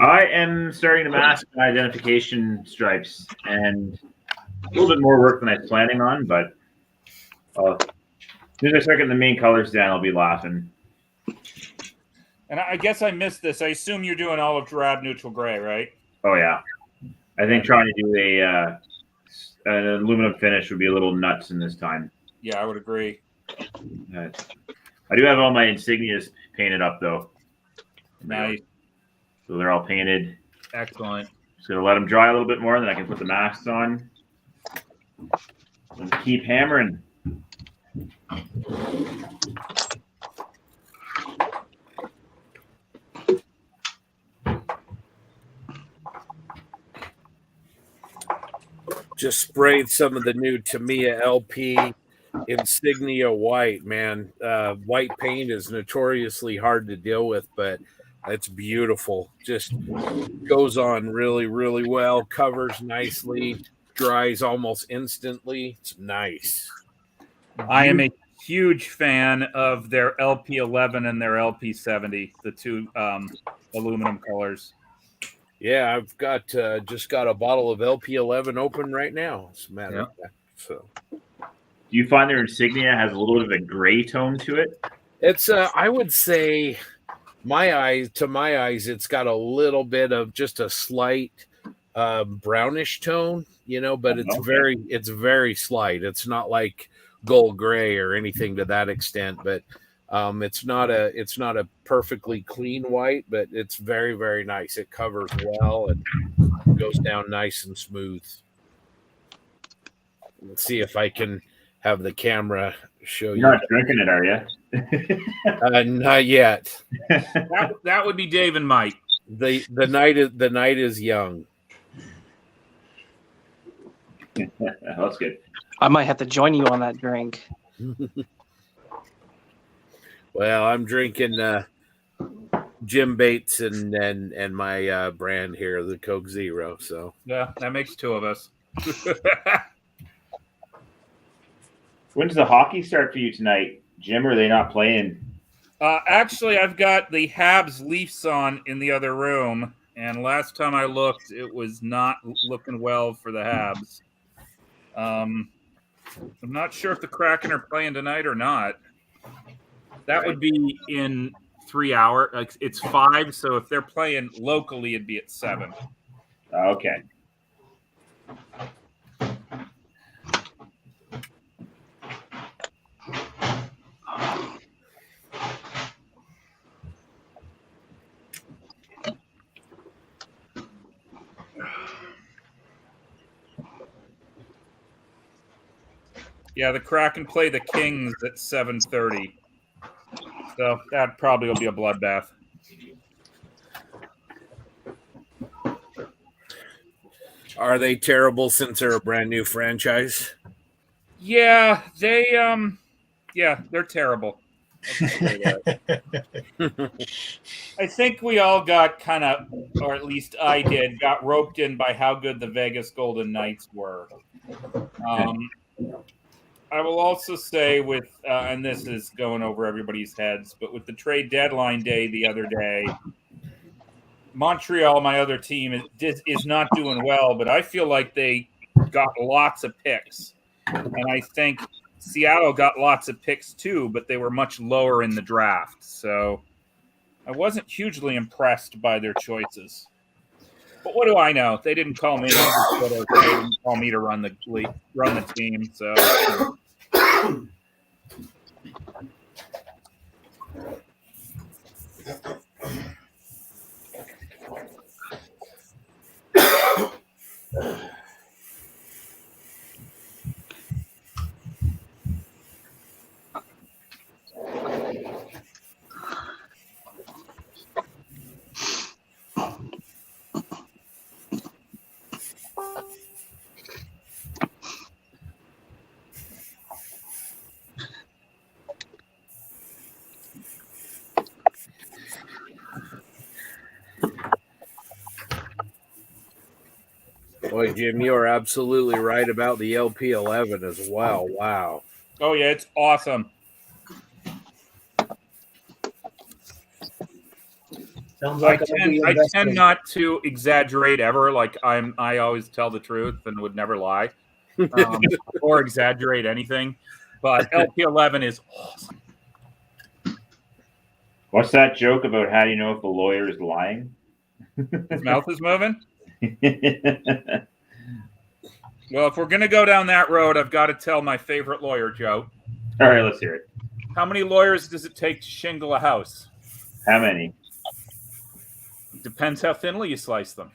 S12: I am starting to mask my identification stripes, and a little bit more work than I was planning on, but as soon as I start getting the main colors down, I'll be laughing.
S5: And I guess I missed this. I assume you're doing olive drab neutral gray, right?
S12: Oh yeah, I think trying to do an aluminum finish would be a little nuts in this time.
S5: Yeah, I would agree.
S12: I do have all my insignias painted up though.
S5: Nice.
S12: So they're all painted.
S5: Excellent.
S12: Just gonna let them dry a little bit more, then I can put the masks on and keep hammering.
S2: Just sprayed some of the new Tamiya LP Insignia white, man. White paint is notoriously hard to deal with, but it's beautiful. Just goes on really, really well. Covers nicely. Dries almost instantly. It's nice.
S5: I am a huge fan of their LP11 and their LP70, the two aluminum colors.
S2: Yeah, I've got just got a bottle of LP11 open right now. As a matter of fact. So,
S12: do you find their insignia has a little bit of a gray tone to it?
S2: It's I would say, to my eyes, it's got a little bit of just a slight brownish tone, but it's very slight. It's not like gold gray or anything to that extent, but it's not a perfectly clean white, but it's very, very nice. It covers well and goes down nice and smooth. Let's see if I can have the camera show you.
S12: You're not drinking it, are you?
S2: Not yet.
S5: That would be Dave and Mike.
S2: The night is young.
S12: That's good.
S8: I might have to join you on that drink.
S2: Well, I'm drinking Jim Bates and my brand here, the Coke Zero. So
S5: yeah, that makes two of us.
S12: When does the hockey start for you tonight, Jim? Or are they not playing?
S5: Actually, I've got the Habs Leafs on in the other room, and last time I looked, it was not looking well for the Habs. I'm not sure if the Kraken are playing tonight or not. That would be in 3 hours. Like, it's 5, so if they're playing locally, it'd be at 7.
S12: Okay.
S5: Yeah, the Kraken play the Kings at 7:30. So that probably will be a bloodbath.
S2: Are they terrible since they're a brand new franchise?
S5: Yeah, they're terrible. I think we all got kind of, or at least I did, got roped in by how good the Vegas Golden Knights were. I will also say with, and this is going over everybody's heads, but with the trade deadline day the other day, Montreal, my other team, is not doing well, but I feel like they got lots of picks. And I think Seattle got lots of picks too, but they were much lower in the draft. So I wasn't hugely impressed by their choices. But what do I know? They didn't call me. They didn't call me to run the team. So
S2: Boy, Jim, you are absolutely right about the LP11 as well. Wow.
S5: Oh yeah, it's awesome.
S3: Sounds
S5: I
S3: like I'll be
S5: tend
S3: investing.
S5: not to exaggerate ever. Like I always tell the truth and would never lie, or exaggerate anything. But LP11 is awesome.
S12: What's that joke about how do you know if the lawyer is lying?
S5: His mouth is moving. Well, if we're gonna go down that road, I've got to tell my favorite lawyer joke.
S12: All right, let's hear it.
S5: How many lawyers does it take to shingle a house?
S12: How many?
S5: Depends how thinly you slice them.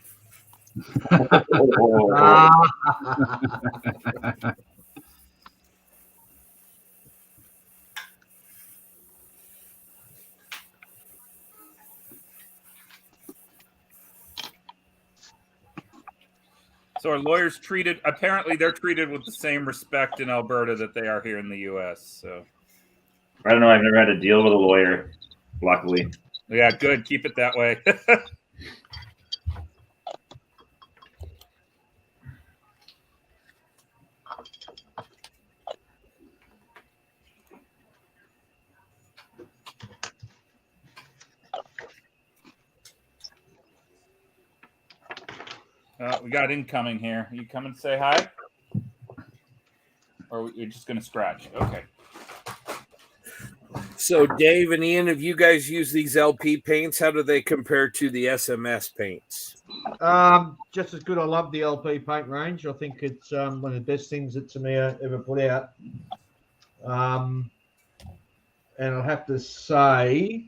S5: So are lawyers treated? Apparently, they're treated with the same respect in Alberta that they are here in the U.S. So
S12: I don't know. I've never had to deal with a lawyer, luckily.
S5: yeah, good. Keep it that way. We got incoming here. You come and say hi? Or you're just going to scratch? Okay.
S2: So, Dave and Ian, have you guys used these LP paints? How do they compare to the SMS paints?
S11: Just as good. I love the LP paint range. I think it's one of the best things that Tamiya ever put out. And I'll have to say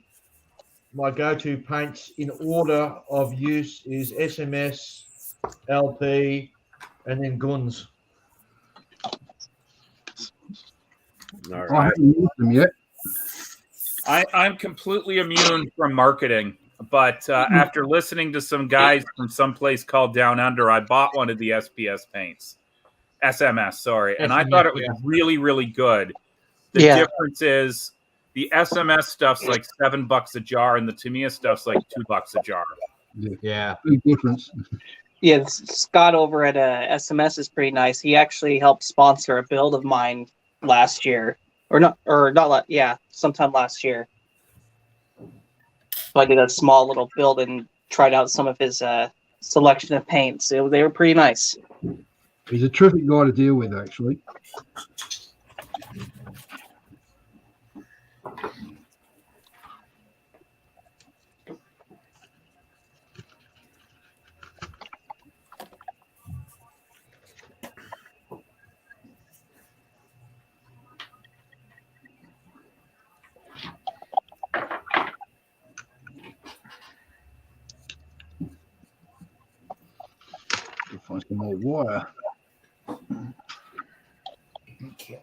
S11: my go-to paints in order of use is SMS, LP, and then guns.
S2: All
S7: I
S2: right.
S7: haven't used them yet.
S5: I'm completely immune from marketing, but after listening to some guys from some place called Down Under, I bought one of the SMS, sorry, and I thought it was really, really good. The difference is the SMS stuff's like $7 a jar, and the Tamiya stuff's like $2 a jar.
S11: Yeah,
S7: Big difference.
S8: Yeah, Scott over at SMS is pretty nice. He actually helped sponsor a build of mine last year, sometime last year. So I did a small little build and tried out some of his selection of paints. They were pretty nice.
S7: He's a terrific guy to deal with, actually. Find some more wire.
S5: Okay.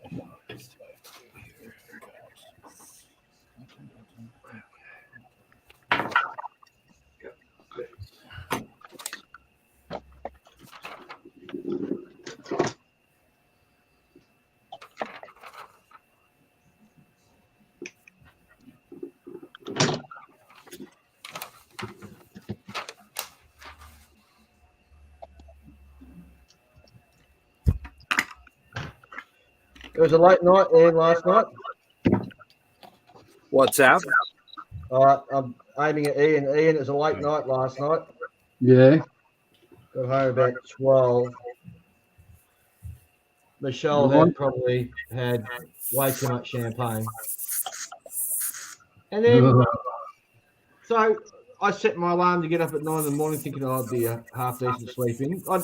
S11: It was a late night there last night.
S2: What's that?
S11: All right, I'm aiming at Ian. Ian, it was a late night last night.
S7: Yeah.
S11: Got home about 12. Michelle had probably had way too much champagne. And then, so I set my alarm to get up at 9 in the morning, thinking I'd be a half decent sleeping. I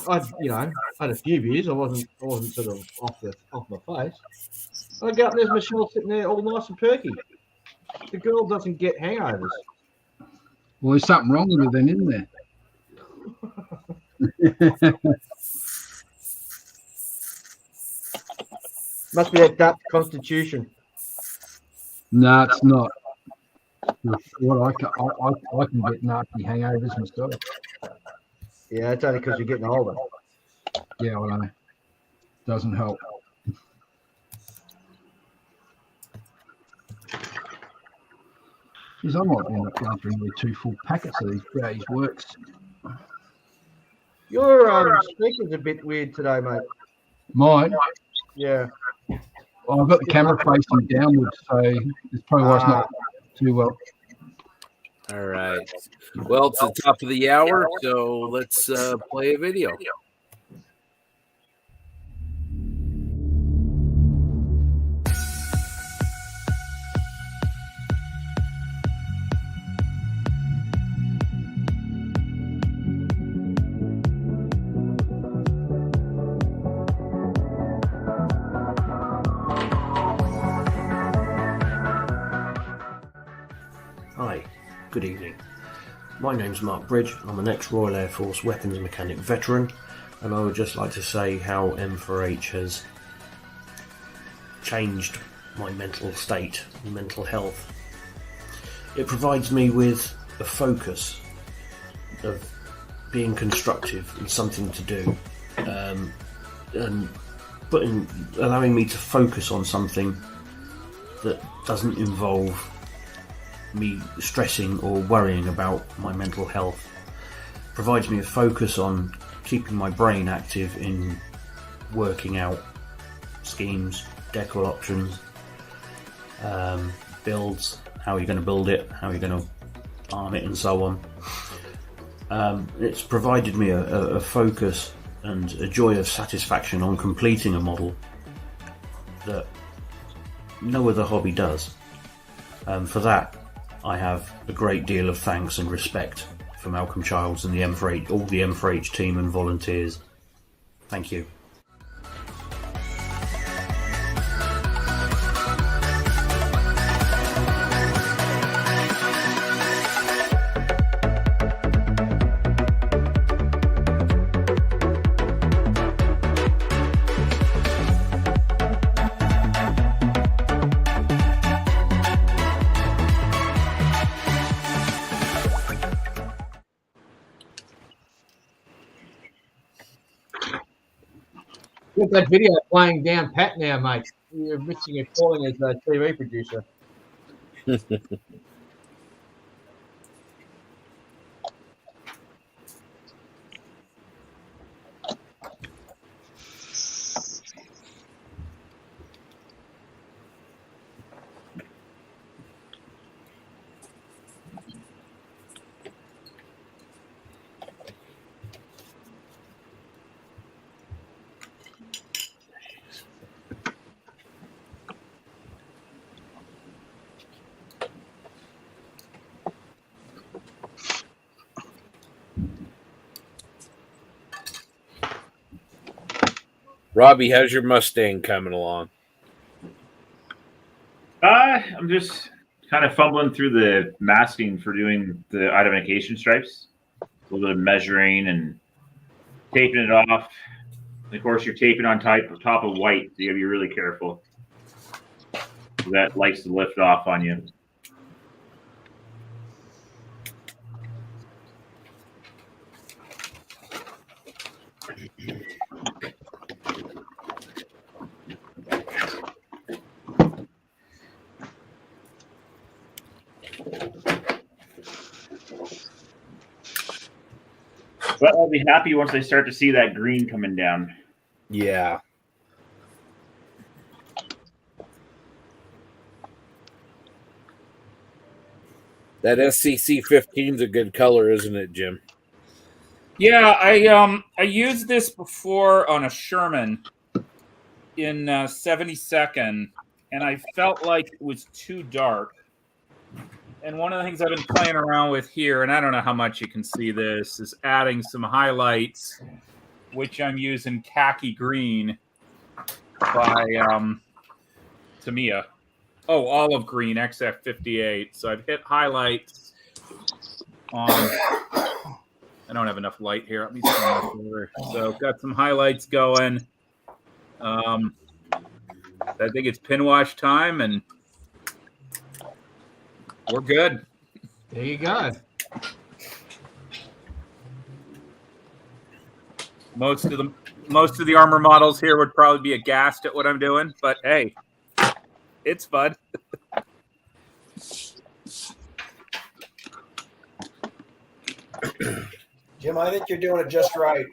S11: had a few beers. I wasn't sort of off my face. I go up and there's Michelle sitting there, all nice and perky. The girl doesn't get hangovers.
S7: Well, there's something wrong with it then, isn't there?
S11: Must be a Dutch constitution.
S7: No, it's not. What I can get nasty hangovers myself.
S11: Yeah, it's only because you're getting older.
S7: Yeah, I know. Doesn't help. Geez, I might end up going through nearly 2 full packets of these Browdy's Works.
S11: Your speaker's a bit weird today, mate.
S7: Mine.
S11: Yeah.
S7: Well, I've got the camera facing downwards, so it's probably why it's not too well.
S2: All right. Well, it's the top of the hour, so let's play a video.
S13: Hi, good evening. My name's Mark Bridge. I'm an ex-Royal Air Force weapons mechanic veteran, and I would just like to say how M4H has changed my mental state and mental health. It provides me with a focus of being constructive and something to do, and allowing me to focus on something that doesn't involve me stressing or worrying about my mental health. Provides me a focus on keeping my brain active in working out schemes, decal options, builds, how you're going to build it, how you're going to arm it, and so on. It's provided me a focus and a joy of satisfaction on completing a model that no other hobby does. For that, I have a great deal of thanks and respect for Malcolm Childs and all the M4H team and volunteers. Thank you.
S11: Get that video playing down pat now, mate. You're missing your calling as a TV producer.
S2: Robbie, how's your Mustang coming along?
S12: I'm just kind of fumbling through the masking for doing the identification stripes. A little bit of measuring and taping it off. And of course, you're taping on top of white, so you gotta be really careful. That likes to lift off on you. But I'll be happy once I start to see that green coming down.
S2: Yeah. That SCC 15 is a good color, isn't it, Jim?
S5: Yeah, I used this before on a Sherman in 72nd, and I felt like it was too dark. And one of the things I've been playing around with here, and I don't know how much you can see this, is adding some highlights, which I'm using khaki green by Tamiya. Oh, olive green XF58. So I've hit highlights on. I don't have enough light here. Let me turn this over. So got some highlights going. I think it's pin wash time, and we're good.
S11: There you go.
S5: Most of the armor models here would probably be aghast at what I'm doing, but hey, it's fun.
S3: Jim, I think you're doing it just right.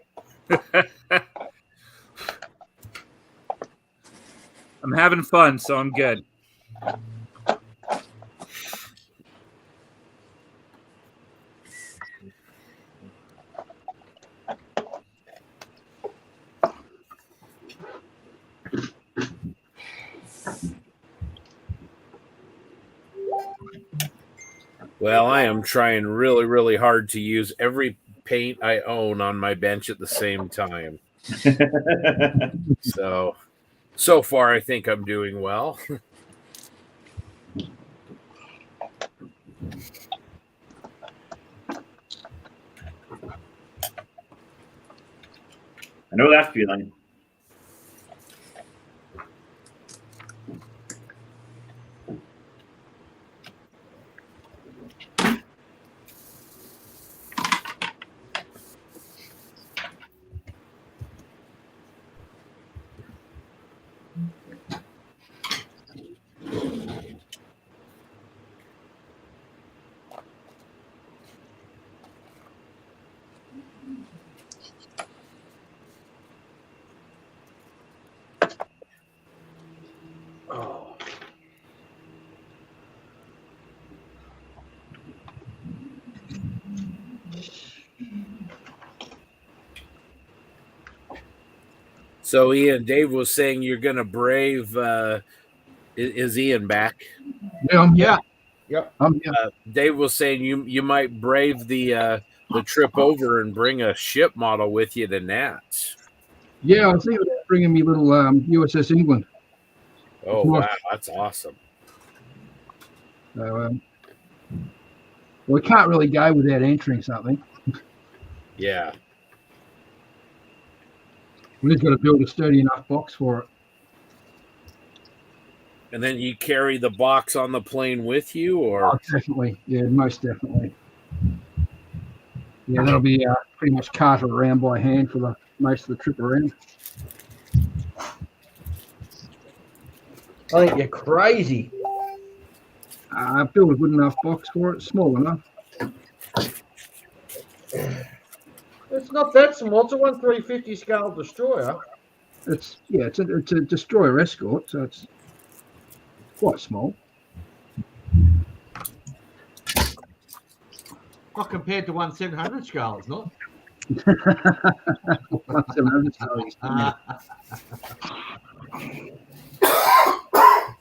S5: I'm having fun, so I'm good.
S2: Well, I am trying really, really hard to use every paint I own on my bench at the same time. So far, I think I'm doing well.
S12: I know that feeling.
S2: So, Ian, Dave was saying you're going to brave. Is Ian back?
S7: Yeah.
S11: Yep.
S2: Dave was saying you might brave the trip over and bring a ship model with you to Nats.
S7: Yeah, I was thinking about bringing me little USS England.
S2: Oh, wow, that's awesome.
S7: So, we can't really go without entering something.
S2: Yeah.
S7: We just got to build a sturdy enough box for it.
S2: And then you carry the box on the plane with you, or?
S7: Oh, definitely. Yeah, most definitely. Yeah, that'll be pretty much carted around by hand for most of the trip around.
S11: I think you're crazy.
S7: Build a good enough box for it, small enough.
S11: It's not that small. It's a 1/350 scale destroyer.
S7: It's a destroyer escort, so it's quite small.
S11: Not compared to 1/700 scale, it's not.
S7: 1/700 scale.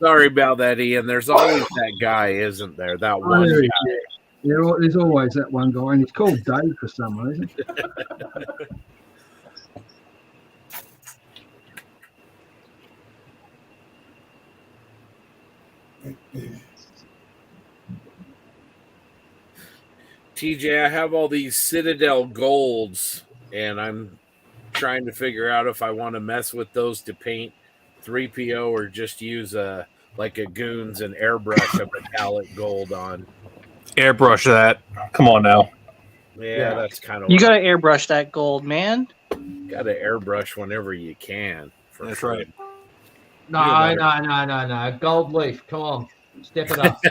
S2: Sorry about that, Ian. There's always that guy, isn't there? That one guy.
S7: Yeah, there's always that one guy, and he's called Dave for some reason.
S2: TJ, I have all these Citadel golds, and I'm trying to figure out if I want to mess with those to paint 3PO or just use a Goons and airbrush a metallic gold on.
S6: Airbrush that. Come on now.
S2: Yeah, that's kind of.
S8: You gotta airbrush that gold, man.
S2: Got to airbrush whenever you can.
S6: That's sure. Right.
S11: No. Gold leaf. Come on. Step it up.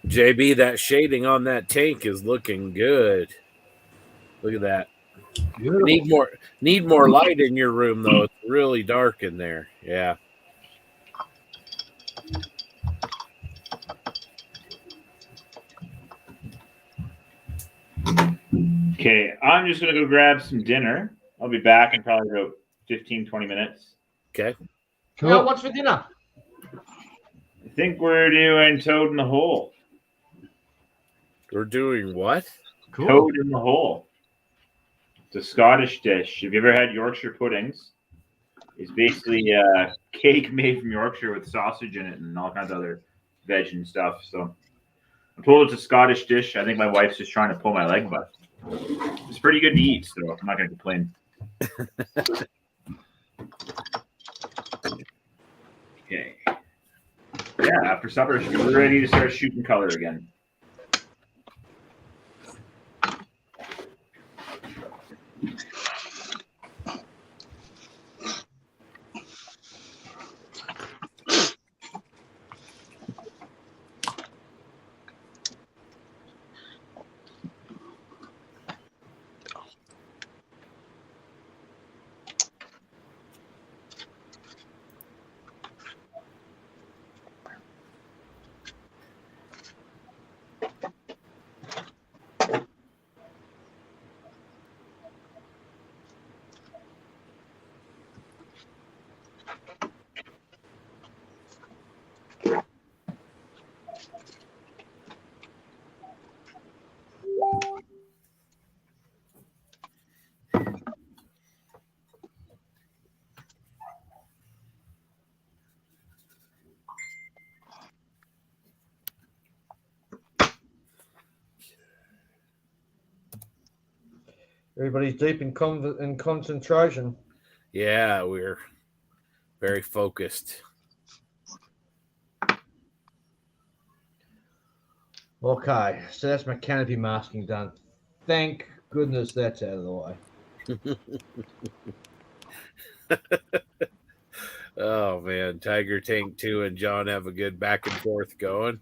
S2: JB, that shading on that tank is looking good. Look at that. Beautiful. Need more light in your room though. It's really dark in there. Yeah.
S12: Okay, I'm just going to go grab some dinner. I'll be back in probably about 15, 20 minutes.
S2: Okay.
S11: Cool. Now, what's for dinner?
S12: I think we're doing Toad in the Hole.
S2: We're doing what?
S12: Cool. Toad in the Hole. It's a Scottish dish. Have you ever had Yorkshire puddings? It's basically a cake made from Yorkshire with sausage in it and all kinds of other veg and stuff. So I'm told it's a Scottish dish. I think my wife's just trying to pull my leg, but it's pretty good to eat, so I'm not going to complain. Okay. Yeah, after supper, we're ready to start shooting color again.
S11: Everybody's deep in concentration.
S2: Yeah, we're very focused.
S11: Okay, so that's my canopy masking done. Thank goodness that's out of the way.
S2: Oh man, Tiger Tank 2 and John have a good back and forth going.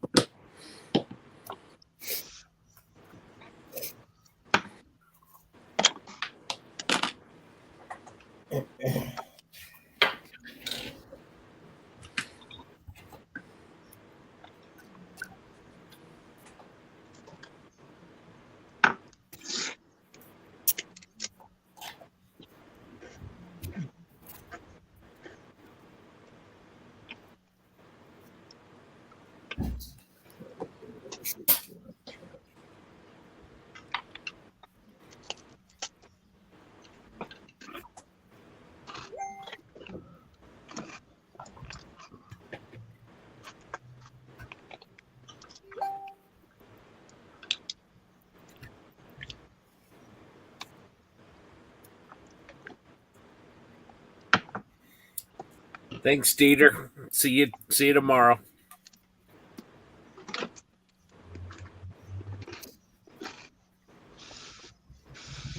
S2: Thanks, Dieter. See you tomorrow.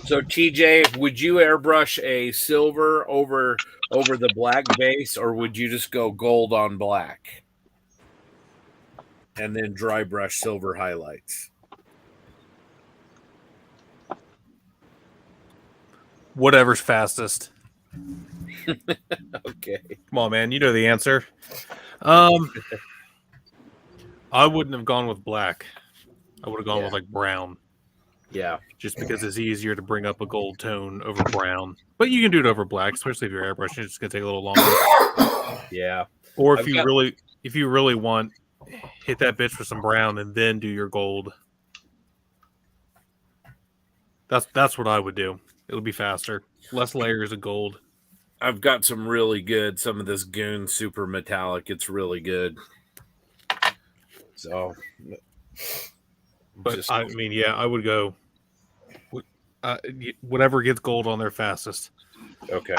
S2: So TJ, would you airbrush a silver over the black base, or would you just go gold on black and then dry brush silver highlights?
S6: Whatever's fastest.
S2: Okay.
S6: Come on, man. You know the answer. I wouldn't have gone with black. I would have gone with like brown.
S2: Yeah.
S6: Just because it's easier to bring up a gold tone over brown. But you can do it over black, especially if you're airbrushing. It's gonna take a little longer.
S2: Yeah.
S6: Or if you really want, hit that bitch with some brown and then do your gold. That's what I would do. It'll be faster. Less layers of gold.
S2: I've got some of this Goon super metallic. It's really good. So,
S6: but I mean, yeah, I would go whatever gets gold on there fastest.
S2: Okay.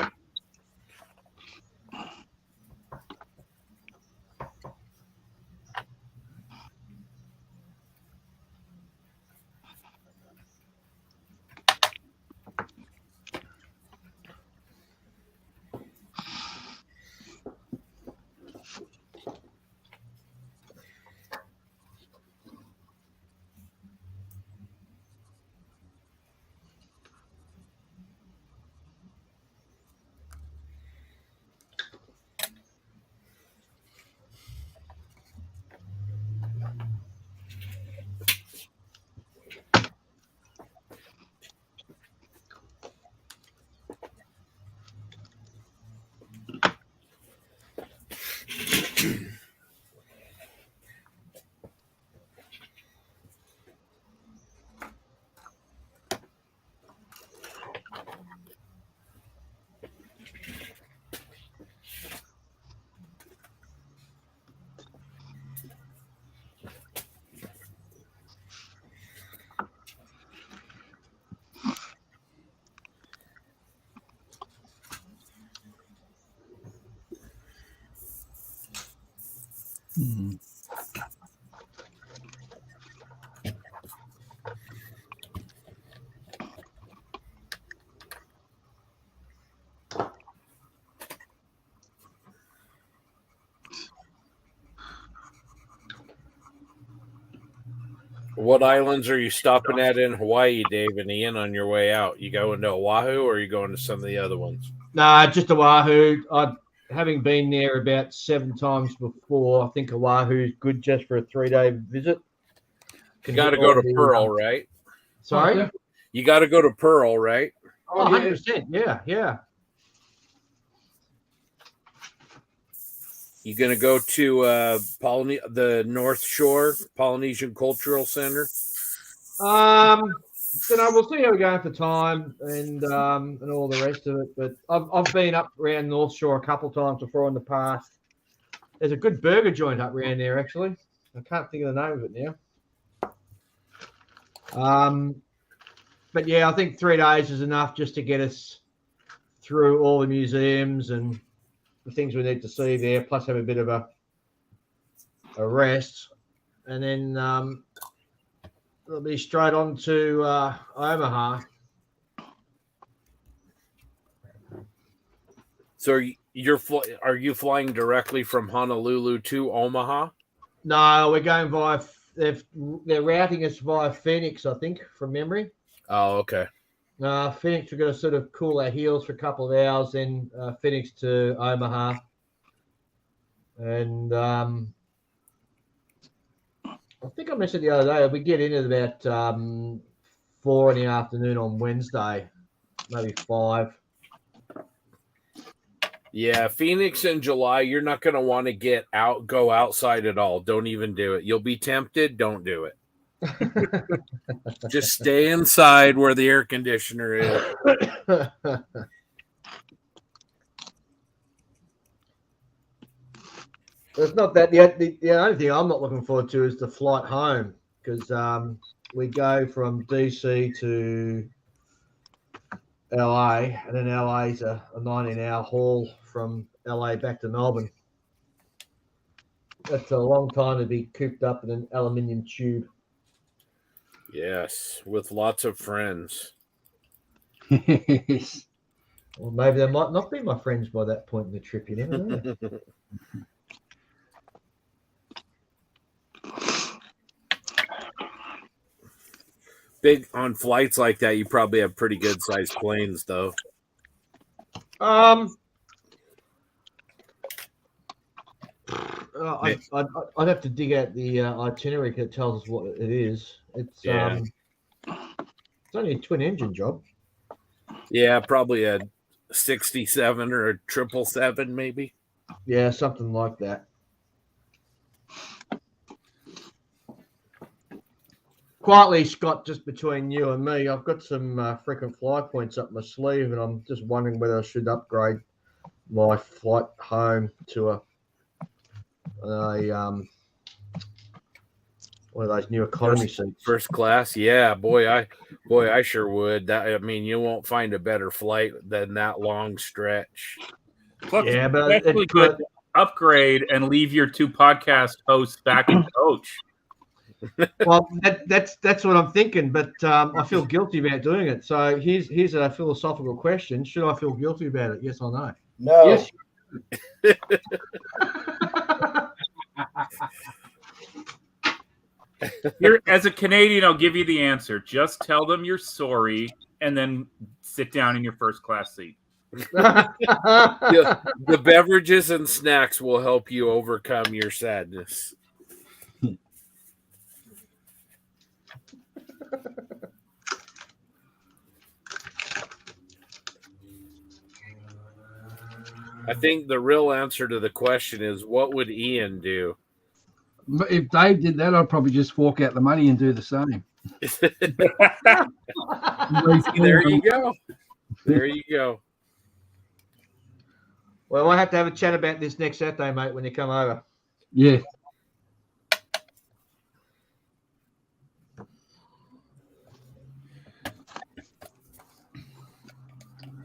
S2: What islands are you stopping at in Hawaii, Dave and Ian, on your way out? You going to Oahu or are you going to some of the other ones?
S11: Nah, just Oahu. Having been there about 7 times before, I think Oahu is good just for a 3-day visit.
S2: You got to go to Pearl, right?
S11: Sorry?
S2: You got to go to Pearl, right?
S11: Oh, 100%. Yeah.
S2: You going to go to the North Shore Polynesian Cultural Center?
S11: We'll see how we go at the time and all the rest of it. But I've been up around North Shore a couple of times before in the past. There's a good burger joint up around there, actually. I can't think of the name of it now. but yeah, I think 3 days is enough just to get us through all the museums and the things we need to see there, plus have a bit of a rest. And then we'll be straight on to Omaha.
S2: So are you flying directly from Honolulu to Omaha?
S11: No, we're going via. They're routing us via Phoenix, I think, from memory.
S2: Oh, okay.
S11: Phoenix, we're going to sort of cool our heels for a couple of hours, then Phoenix to Omaha, and I think I mentioned the other day we get in at about 4 in the afternoon on Wednesday, maybe 5.
S2: Yeah, Phoenix in July, you're not going to want to go outside at all. Don't even do it. You'll be tempted. Don't do it. Just stay inside where the air conditioner is.
S11: It's not that the only thing I'm not looking forward to is the flight home, because we go from DC to LA, and then LA is a 19-hour haul from LA back to Melbourne. That's a long time to be cooped up in an aluminium tube.
S2: Yes, with lots of friends.
S7: Yes.
S11: Or maybe they might not be my friends by that point in the trip. You never know.
S2: Big on flights like that, you probably have pretty good sized planes, though.
S11: I'd have to dig out the itinerary that tells us what it is. It's only a twin engine job.
S2: Yeah, probably a 67 or a 777, maybe.
S11: Yeah, something like that. Quietly, Scott, just between you and me, I've got some frequent fly points up my sleeve, and I'm just wondering whether I should upgrade my flight home to a one of those new economy seats.
S2: First class, yeah, boy, I sure would. You won't find a better flight than that long stretch.
S5: Look,
S11: Yeah, but
S5: it's actually good to upgrade and leave your 2 podcast hosts back in coach.
S11: Well, that's what I'm thinking, but I feel guilty about doing it. So here's a philosophical question: should I feel guilty about it? Yes or no?
S3: No.
S11: Yes.
S5: As a Canadian, I'll give you the answer. Just tell them you're sorry, and then sit down in your first class seat.
S2: The beverages and snacks will help you overcome your sadness. I think the real answer to the question is, what would Ian do?
S7: If Dave did that, I'd probably just fork out the money and do the same.
S2: There you go. There you go.
S11: Well, I have to have a chat about this next Saturday, mate, when you come over.
S7: Yeah.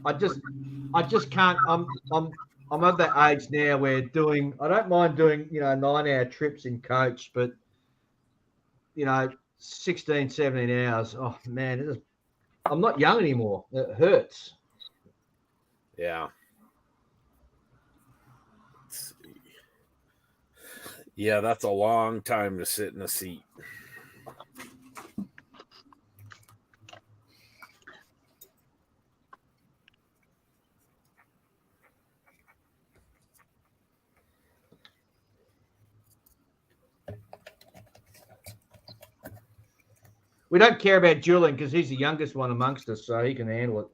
S11: I just can't. I'm at that age now where I don't mind doing 9-hour trips in coach, but 16, 17 hours. Oh man, I'm not young anymore. It hurts.
S2: Yeah. Let's see. Yeah, that's a long time to sit in a seat.
S11: We don't care about Julian because he's the youngest one amongst us, so he can handle it.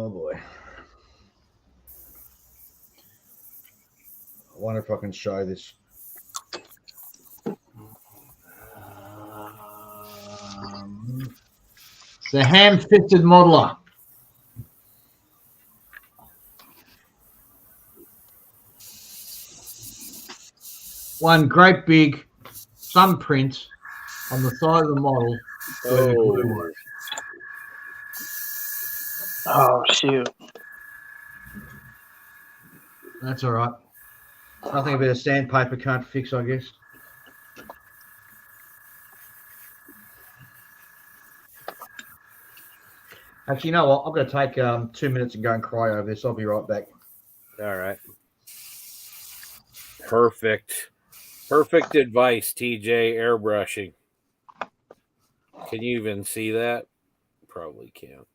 S11: Oh boy. I wonder if I can show this. It's a ham-fisted modeler. One great big thumbprint on the side of the model.
S8: Oh, shoot.
S11: That's all right. Nothing a bit of sandpaper can't fix, I guess. Actually, you know what? I'm going to take 2 minutes and go and cry over this. I'll be right back.
S2: All right. Perfect advice, TJ. Airbrushing. Can you even see that? Probably can't.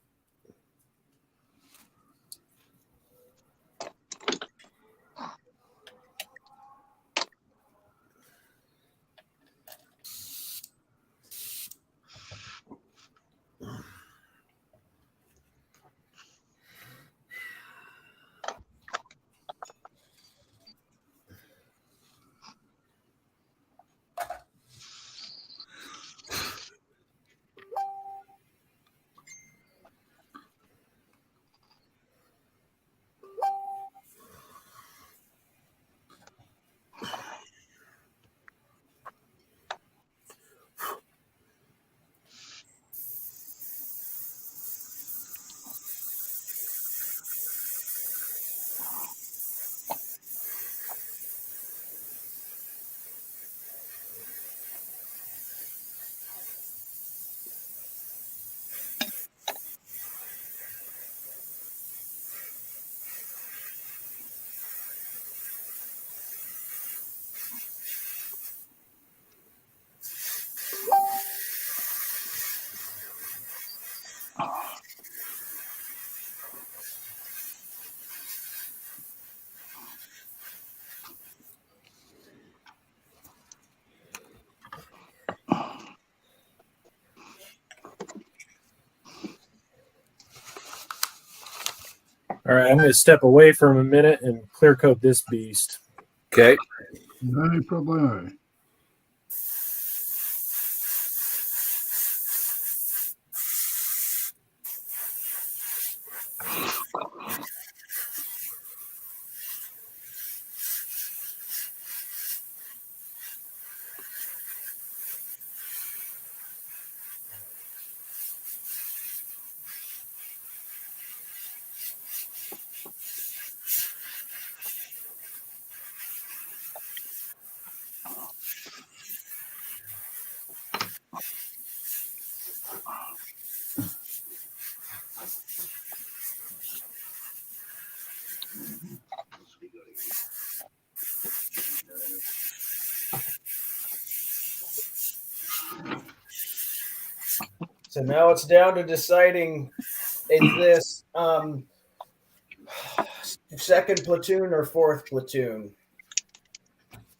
S4: All right, I'm going to step away for a minute and clear coat this beast.
S2: Okay.
S7: No problem.
S3: So now it's down to deciding, is this second platoon or fourth platoon?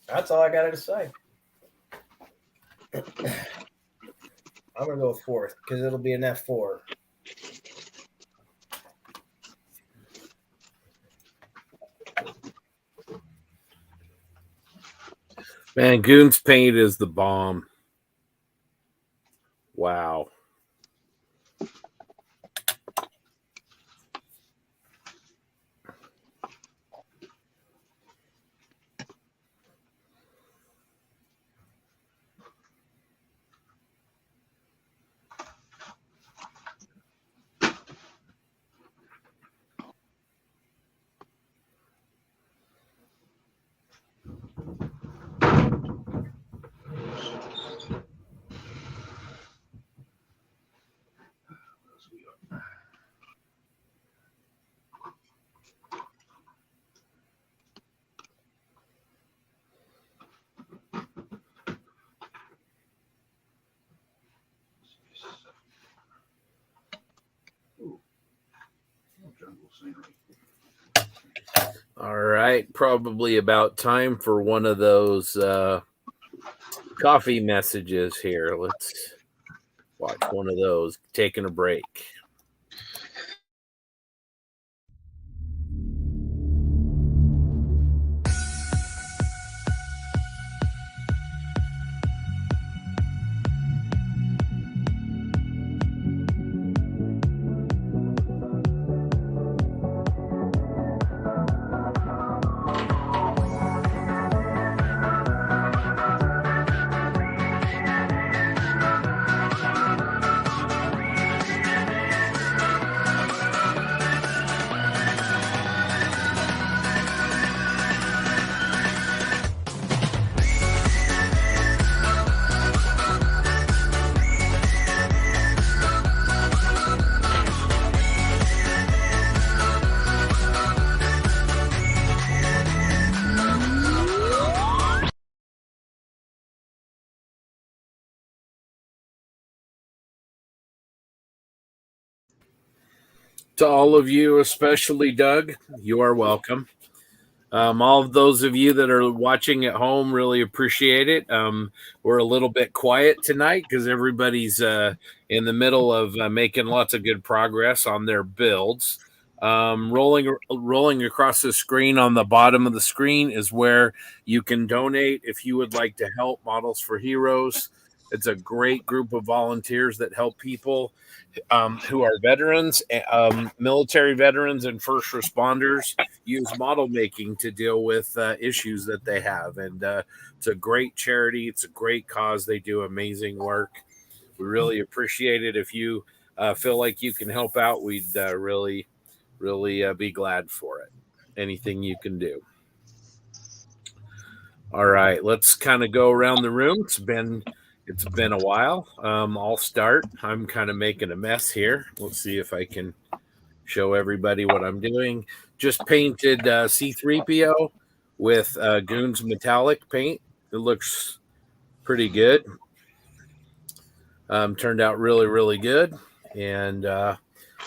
S3: That's all I got to decide. I'm going to go with fourth because it'll be an F4.
S2: Man, Goon's paint is the bomb. Wow. All right, probably about time for one of those coffee messages here. Let's watch one of those, taking a break. To all of you, especially Doug, you are welcome. All of those of you that are watching at home really appreciate it. We're a little bit quiet tonight because everybody's in the middle of making lots of good progress on their builds. Rolling across the screen on the bottom of the screen is where you can donate if you would like to help Models for Heroes. It's a great group of volunteers that help people who are veterans, military veterans, and first responders use model making to deal with issues that they have. And it's a great charity. It's a great cause. They do amazing work. We really appreciate it. If you feel like you can help out, we'd really be glad for it. Anything you can do. All right, let's kind of go around the room. It's been a while. I'll start. I'm kind of making a mess here. Let's see if I can show everybody what I'm doing. Just painted C-3PO with Goons metallic paint. It looks pretty good. Turned out really good. And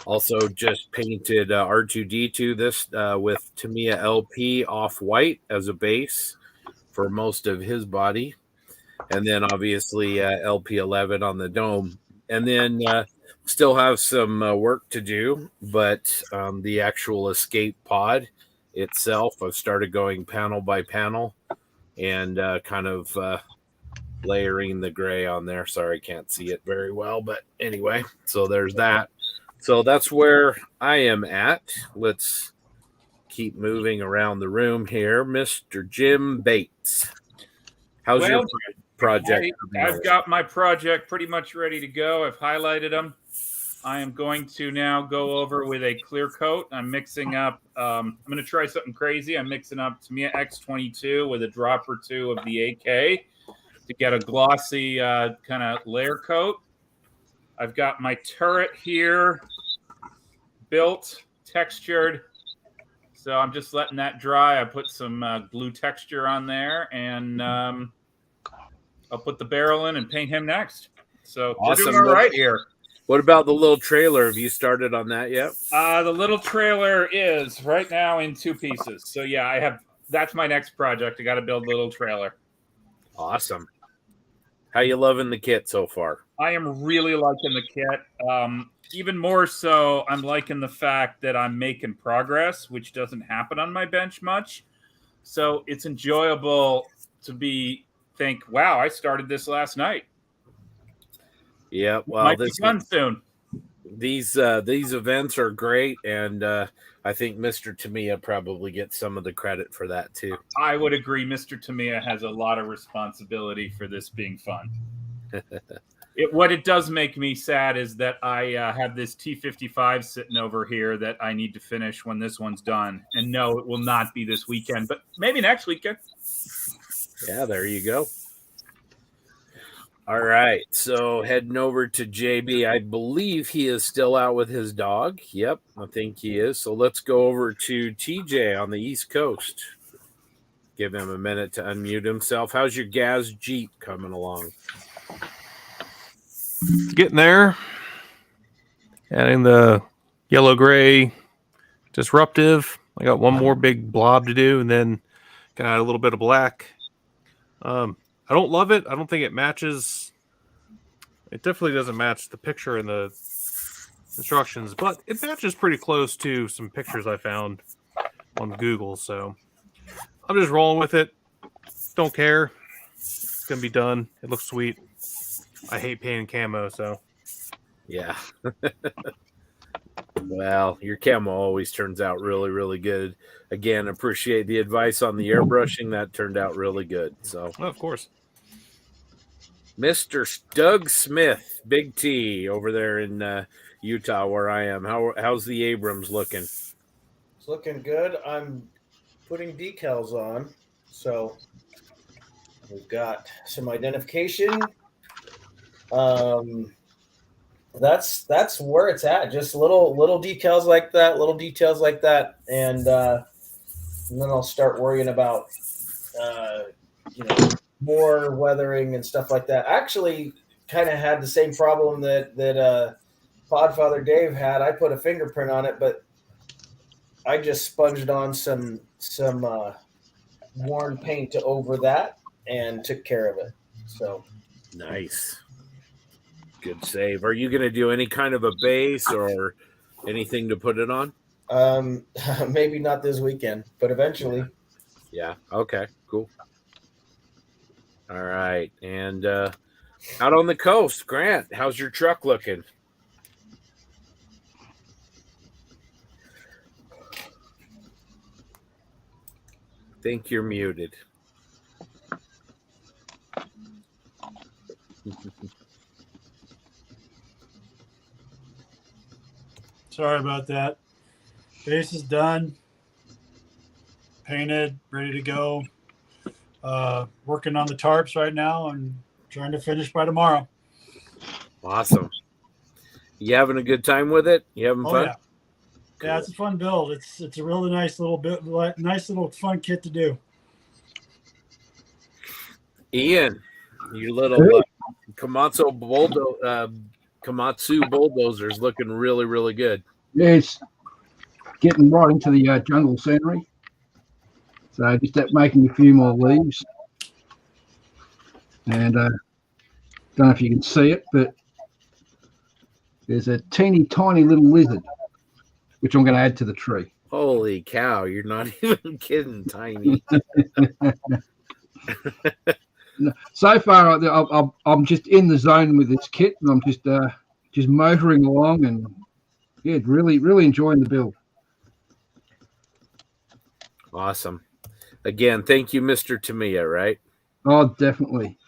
S2: also just painted R2-D2 this with Tamiya LP off-white as a base for most of his body. And then obviously LP11 on the dome. And then still have some work to do, but the actual escape pod itself, I've started going panel by panel and kind of layering the gray on there. Sorry, I can't see it very well, but anyway, so there's that. So that's where I am at. Let's keep moving around the room here. Mr. Jim Bates, how's your project?
S5: I've got my project pretty much ready to go. I've highlighted them. I am going to now go over with a clear coat. I'm mixing up, I'm going to try something crazy. I'm mixing up Tamiya X22 with a drop or two of the AK to get a glossy kind of layer coat. I've got my turret here built, textured. So I'm just letting that dry. I put some glue texture on there, and I'll put the barrel in and paint him next. So
S2: awesome.
S5: We're doing all right here.
S2: What about the little trailer? Have you started on that yet?
S5: The little trailer is right now in 2 pieces. So yeah, that's my next project. I got to build a little trailer.
S2: Awesome. How you loving the kit so far?
S5: I am really liking the kit. Even more so, I'm liking the fact that I'm making progress, which doesn't happen on my bench much. So it's enjoyable to think, wow, I started this last night.
S2: Yeah, well,
S5: might be done soon.
S2: These events are great, and I think Mr. Tamiya probably gets some of the credit for that too.
S5: I would agree. Mr. Tamiya has a lot of responsibility for this being fun. What it does make me sad is that I have this T55 sitting over here that I need to finish when this one's done. And no, it will not be this weekend, but maybe next weekend.
S2: Yeah, there you go. All right, so heading over to JB. I believe he is still out with his dog. Yep, I think he is. So let's go over to TJ on the East Coast. Give him a minute to unmute himself. How's your Gaz Jeep coming along?
S6: Getting there. Adding the yellow-gray disruptive. I got one more big blob to do, and then got a little bit of black. I don't love it. I don't think it matches. It definitely doesn't match the picture in the instructions, but it matches pretty close to some pictures I found on Google. So I'm just rolling with it. Don't care. It's going to be done. It looks sweet. I hate painting camo, so.
S2: Yeah. Well, your camo always turns out really good. Again, appreciate the advice on the airbrushing. That turned out really good. So,
S6: of course.
S2: Mr. Doug Smith, Big T, over there in Utah, where I am. How's the Abrams looking?
S3: It's looking good. I'm putting decals on, so we've got some identification. That's where it's at. Just little decals like that, little details like that, and then I'll start worrying about more weathering and stuff like that. I actually kind of had the same problem that Podfather Dave had. I put a fingerprint on it, but I just sponged on some worn paint over that and took care of it. So
S2: nice. Good save. Are you going to do any kind of a base or anything to put it on?
S3: Maybe not this weekend, but eventually.
S2: Yeah. Okay, cool. All right. And out on the coast, Grant, how's your truck looking? I think you're muted.
S10: Sorry about that. Base is done, painted, ready to go. Working on the tarps right now and trying to finish by tomorrow.
S2: Awesome. You having a good time with it? You having fun?
S10: Yeah. Cool. Yeah, it's a fun build. It's a really nice little fun kit to do.
S2: Ian, your little Komatsu bulldozer's looking really, really good.
S7: Yeah, it's getting right into the jungle scenery. So just making a few more leaves. And don't know if you can see it, but there's a teeny tiny little lizard, which I'm going to add to the tree.
S2: Holy cow, you're not even kidding, tiny.
S7: So far, I'm just in the zone with this kit, and I'm just motoring along, and yeah, really, really enjoying the build.
S2: Awesome. Again, thank you, Mr. Tamiya, right?
S7: Oh, definitely.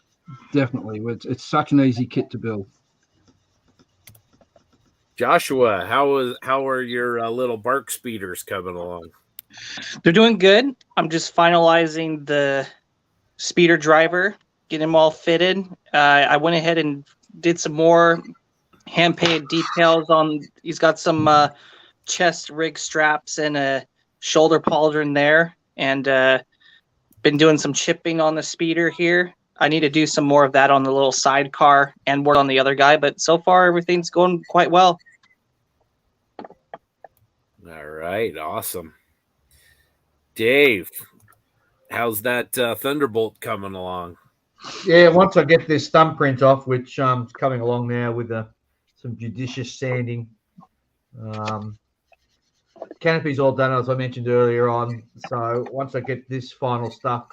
S7: It's such an easy kit to build.
S2: Joshua, how are your little bark speeders coming along?
S8: They're doing good. I'm just finalizing the speeder driver, getting them all fitted. I went ahead and did some more hand-painted details on. He's got some chest rig straps and a shoulder pauldron there, and been doing some chipping on the speeder here. I need to do some more of that on the little sidecar and work on the other guy, but so far everything's going quite well.
S2: All right, awesome. Dave, how's that Thunderbolt coming along?
S11: Yeah, once I get this thumbprint off, which is coming along now with some judicious sanding. Canopy's all done, as I mentioned earlier on. So once I get this final stuff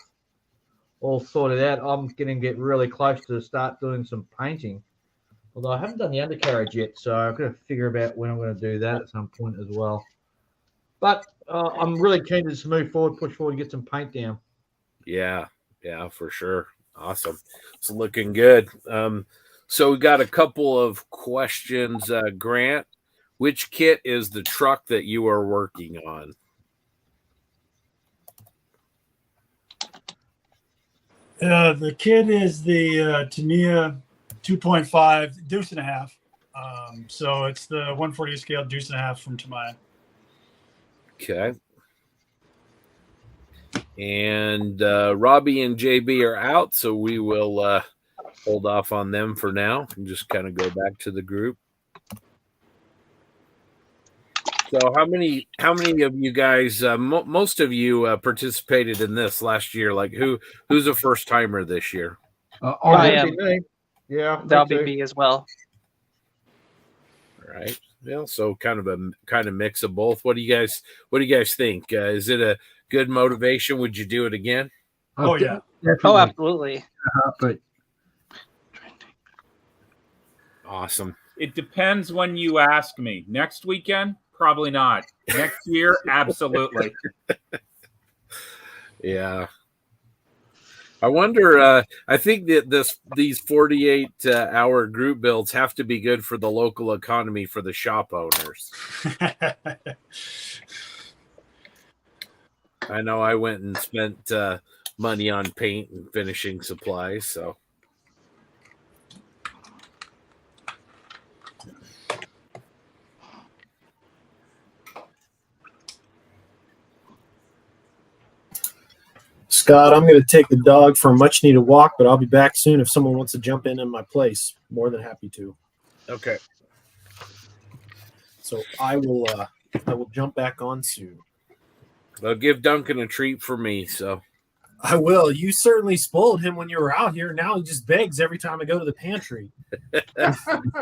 S11: all sorted out, I'm going to get really close to start doing some painting. Although I haven't done the undercarriage yet, so I've got to figure out when I'm going to do that at some point as well. But I'm really keen to just move forward, push forward, and get some paint down.
S2: Yeah, for sure. Awesome. It's looking good. So we got a couple of questions. Grant, which kit is the truck that you are working on?
S10: The kit is the Tamiya 2.5 deuce and a half. So it's the 140 scale deuce and a half from Tamiya.
S2: Okay. And Robbie and JB are out, so we will hold off on them for now and just kind of go back to the group. So how many of you guys, most of you participated in this last year? Like who's a first timer this year?
S8: I am.
S11: Yeah,
S8: that'll be me as well.
S2: All right. Yeah, so kind of mix of both. What do you guys think? Is it a good motivation? Would you do it again?
S10: Oh yeah.
S8: Definitely. Oh, absolutely.
S7: But
S2: awesome.
S5: It depends when you ask me. Next weekend, probably not. Next year, absolutely.
S2: Yeah. I wonder. I think that these 48-hour group builds have to be good for the local economy for the shop owners. I know I went and spent money on paint and finishing supplies. So.
S4: Scott, I'm going to take the dog for a much needed walk, but I'll be back soon if someone wants to jump in my place. More than happy to.
S2: Okay.
S4: So I will jump back on soon.
S2: They'll give Duncan a treat for me. So
S4: I will. You certainly spoiled him when you were out here. Now he just begs every time I go to the pantry.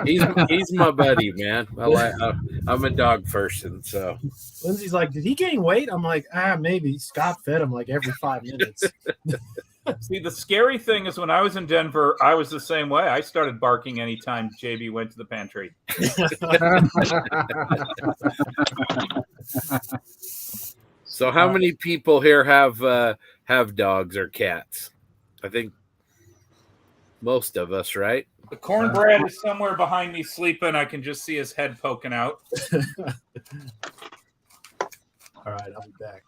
S2: he's my buddy, man. I'm a dog person. So
S4: Lindsay's like, did he gain weight? I'm like, maybe. Scott fed him like every 5 minutes.
S5: See, the scary thing is when I was in Denver, I was the same way. I started barking anytime JB went to the pantry.
S2: So how many people here have dogs or cats? I think most of us, right?
S5: The cornbread is somewhere behind me sleeping. I can just see his head poking out.
S4: All right, I'll be back.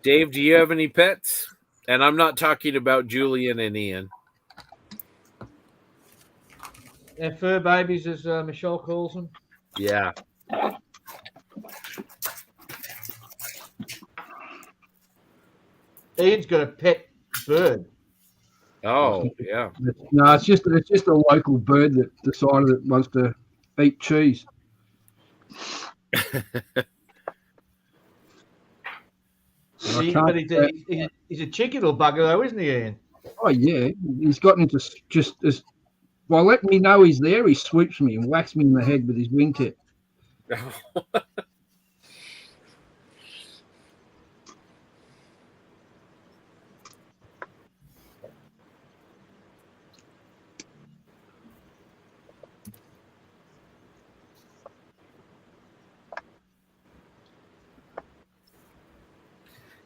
S2: Dave, do you have any pets? And I'm not talking about Julian and Ian.
S11: And fur babies, as Michelle calls them.
S2: Yeah.
S11: Ian's got a pet bird.
S2: Oh, yeah.
S7: No, it's just a local bird that decided it wants to eat cheese.
S11: But he's a cheeky little bugger, though, isn't he, Ian?
S7: Oh yeah, he's gotten into just as well. Let me know he's there. He swoops me and whacks me in the head with his wingtip.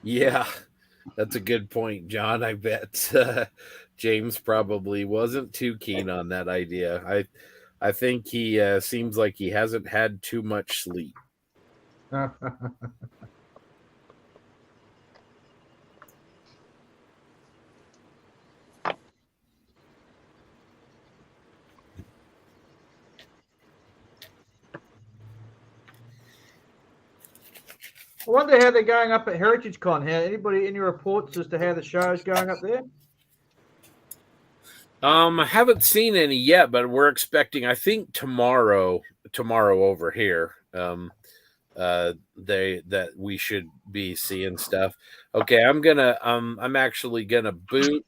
S2: Yeah, that's a good point, John. I bet James probably wasn't too keen on that idea. I think he seems like he hasn't had too much sleep.
S11: I wonder how they're going up at Heritage Con. Anybody any reports as to how the show's going up there?
S2: I haven't seen any yet, but we're expecting, I think tomorrow over here, that we should be seeing stuff. Okay, I'm actually gonna boot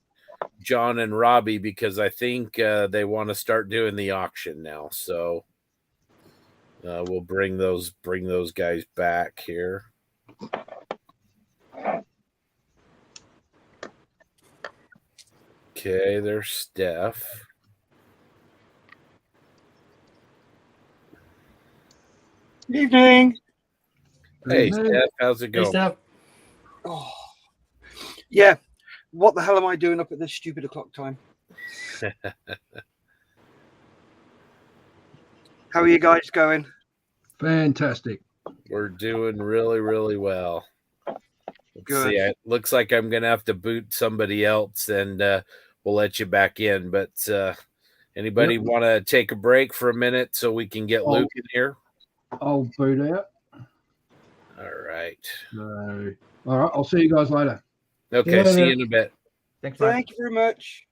S2: John and Robbie because I think they want to start doing the auction now. So we'll bring those guys back here. Okay, there's Steph.
S14: Evening.
S2: Hey, Steph, how's it going?
S4: Hey, Steph.
S14: Oh, yeah. What the hell am I doing up at this stupid o'clock time? How are you guys going?
S7: Fantastic.
S2: We're doing really, really well.
S14: Good.
S2: See, it looks like I'm going to have to boot somebody else, and we'll let you back in. But anybody want to take a break for a minute so we can get Luke in here?
S7: I'll boot out.
S2: All right.
S7: All right. I'll see you guys later.
S2: Okay. See you in a bit.
S11: Thanks, mate.
S14: Thank you very much.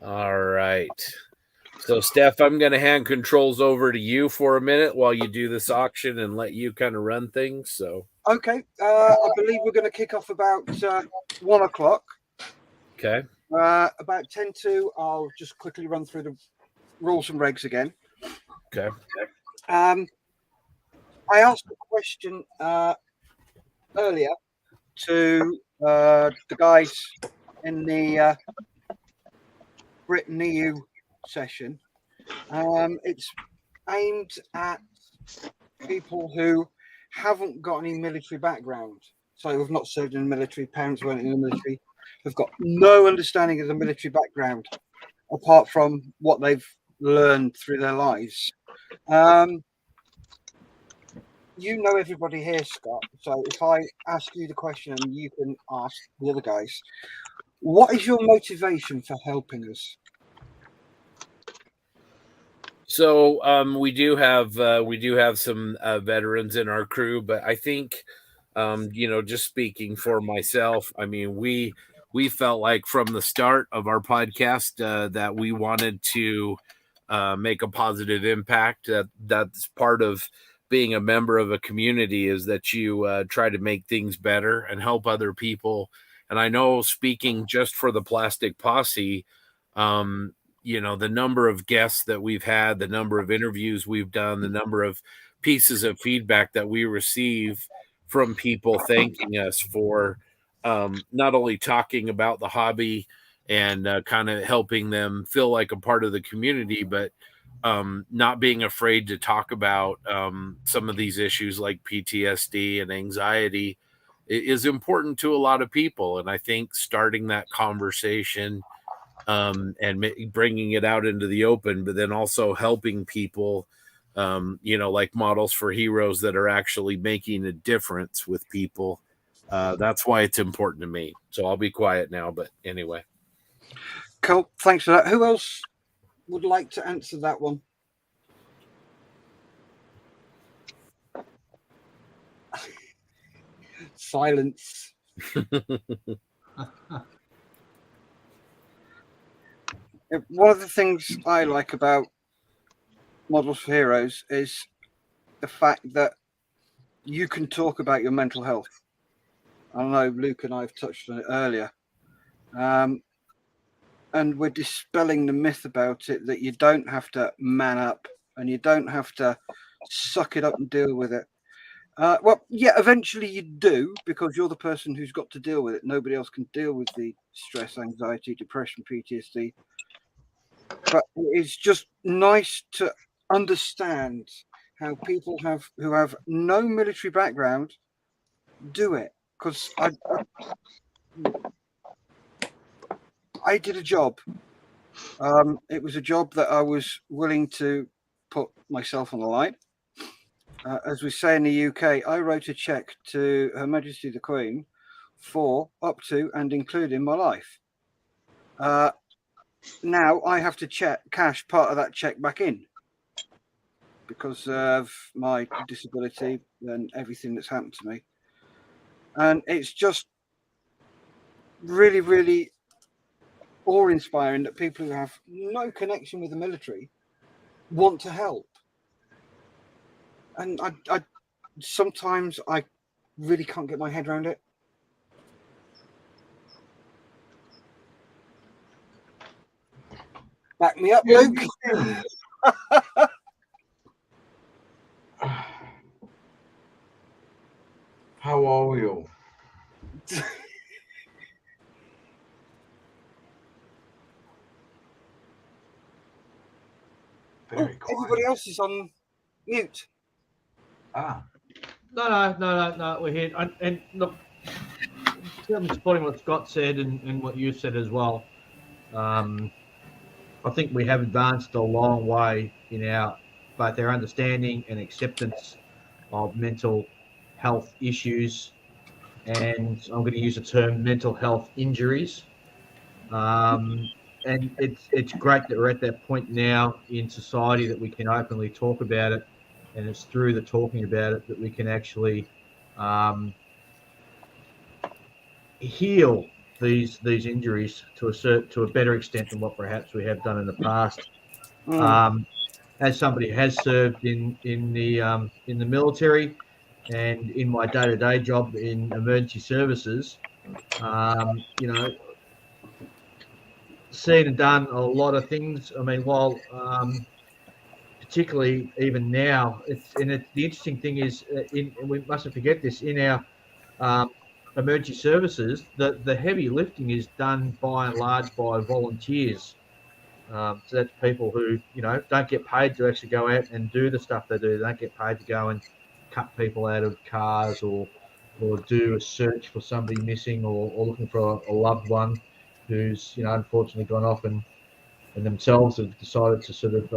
S2: All right. So, Steph, I'm going to hand controls over to you for a minute while you do this auction and let you kind of run things. So,
S14: okay. I believe we're going to kick off about 1 o'clock.
S2: Okay.
S14: About 10 to, I'll just quickly run through the rules and regs again.
S2: Okay.
S14: I asked a question earlier to the guys in the Britain EU session. It's aimed at people who haven't got any military background, so who've not served in the military, parents weren't in the military, have got no understanding of the military background apart from what they've learned through their lives. You know everybody here, Scott, so if I ask you the question and you can ask the other guys, what is your motivation for helping us?
S2: So we do have some veterans in our crew, but I think just speaking for myself, I mean we felt like from the start of our podcast that we wanted to make a positive impact. That's part of being a member of a community, is that you try to make things better and help other people. And I know, speaking just for the Plastic Posse, the number of guests that we've had, the number of interviews we've done, the number of pieces of feedback that we receive from people thanking us for not only talking about the hobby and kind of helping them feel like a part of the community, but not being afraid to talk about some of these issues like PTSD and anxiety is important to a lot of people. And I think starting that conversation and bringing it out into the open, but then also helping people, like Models for Heroes that are actually making a difference with people. That's why it's important to me. So I'll be quiet now, but anyway.
S14: Cool. Thanks for that. Who else would like to answer that one? Silence. One of the things I like about Models for Heroes is the fact that you can talk about your mental health. I know Luke and I have touched on it earlier. And we're dispelling the myth about it, that you don't have to man up and you don't have to suck it up and deal with it. Well, yeah, eventually you do, because you're the person who's got to deal with it. Nobody else can deal with the stress, anxiety, depression, PTSD. But it's just nice to understand how people who have no military background do it. Because I did a job. It was a job that I was willing to put myself on the line. As we say in the UK, I wrote a check to Her Majesty the Queen for up to and including my life. Now I have to cash part of that check back in because of my disability and everything that's happened to me. And it's just really, really awe-inspiring that people who have no connection with the military want to help. And I sometimes I really can't get my head around it. Back me up, Luke.
S11: How are you?
S14: Very quiet. Everybody else is on mute.
S11: No, we're here. And look, certainly supporting what Scott said and what you said as well. I think we have advanced a long way in both our understanding and acceptance of mental health issues, and I'm going to use the term mental health injuries. And it's great that we're at that point now in society that we can openly talk about it, and it's through the talking about it that we can actually heal these injuries to a better extent than what perhaps we have done in the past. As somebody who has served in the military and in my day-to-day job in emergency services, seen and done a lot of things. I mean, while particularly even now, the interesting thing is, we mustn't forget this, in our emergency services, the heavy lifting is done by and large by volunteers. So that's people who don't get paid to actually go out and do the stuff they do. They don't get paid to go and cut people out of cars or do a search for somebody missing or looking for a loved one who's unfortunately gone off and themselves have decided to sort of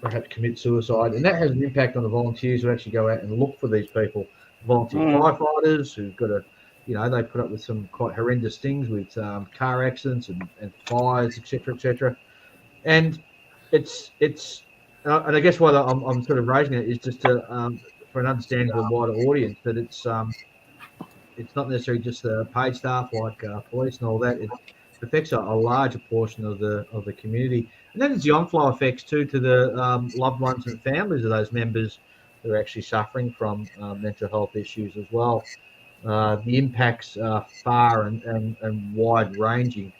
S11: perhaps commit suicide. And that has an impact on the volunteers who actually go out and look for these people. Volunteer firefighters who've got they put up with some quite horrendous things with car accidents and fires, etc. And it's and I guess why I'm sort of raising it is just to for an understanding of a wider audience that it's not necessarily just the paid staff like police and all that. It affects a larger portion of the community. And then there's the on-flow effects too to the loved ones and families of those members that are actually suffering from mental health issues as well. The impacts are far and wide-ranging.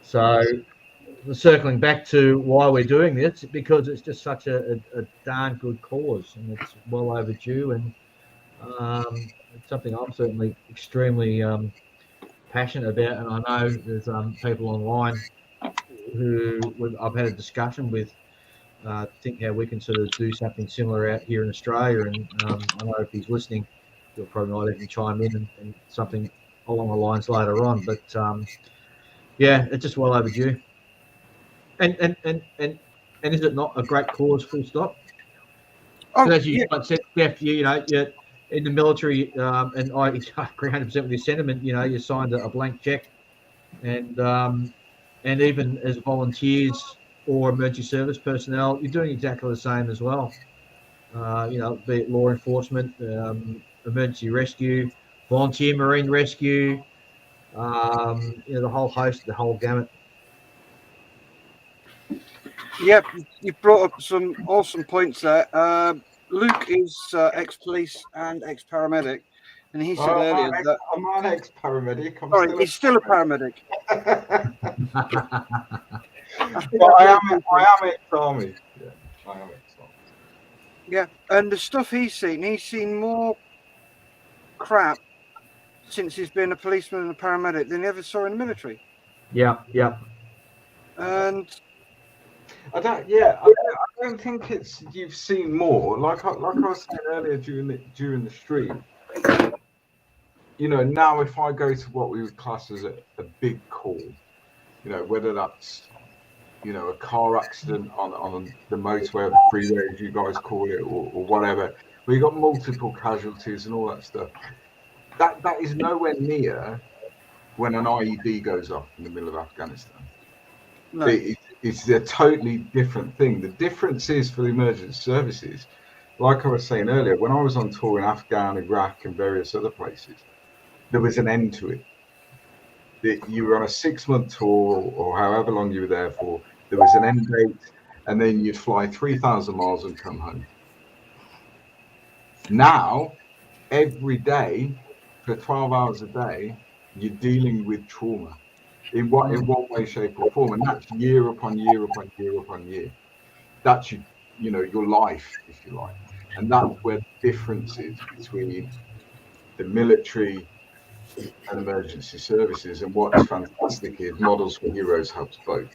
S11: So circling back to why we're doing this, because it's just such a darn good cause, and it's well overdue, and it's something I'm certainly extremely passionate about. And I know there's people online who I've had a discussion with, think how we can sort of do something similar out here in Australia. And I know if he's listening, he'll probably not even chime in and something along the lines later on. But yeah, it's just well overdue. And is it not a great cause? Full stop.
S14: Oh,
S11: as you said, Jeff, you're in the military, and I agree 100% with your sentiment. You signed a blank check, and even as volunteers or emergency service personnel, you're doing exactly the same as well. Be it law enforcement, emergency rescue, volunteer marine rescue, the whole host, the whole gamut.
S14: Yep, you brought up some awesome points there. Luke is ex-police and ex-paramedic, and he said earlier that
S15: I'm an ex-paramedic.
S14: Sorry, he's still a paramedic.
S15: But I am ex-army. Yeah, I am ex-army.
S14: Yeah, and the stuff he's seen more crap since he's been a policeman and a paramedic than he ever saw in the military.
S11: Yeah.
S14: And
S15: I don't think it's you've seen more. Like I was saying earlier during the stream. Now if I go to what we would class as a big call, whether that's a car accident on the motorway or the freeway, as you guys call it, or whatever, where you got multiple casualties and all that stuff. That is nowhere near when an IED goes off in the middle of Afghanistan. No. It's a totally different thing. The difference is for the emergency services, like I was saying earlier, when I was on tour in Afghan, Iraq, and various other places, there was an end to it. You were on a 6-month tour or however long you were there for, there was an end date, and then you'd fly 3,000 miles and come home. Now, every day, for 12 hours a day, you're dealing with trauma in one way, shape, or form, and that's year upon year upon year upon year. That's your life, if you like, and that's where the difference is between the military and emergency services. And what's fantastic is Models for Heroes helps both.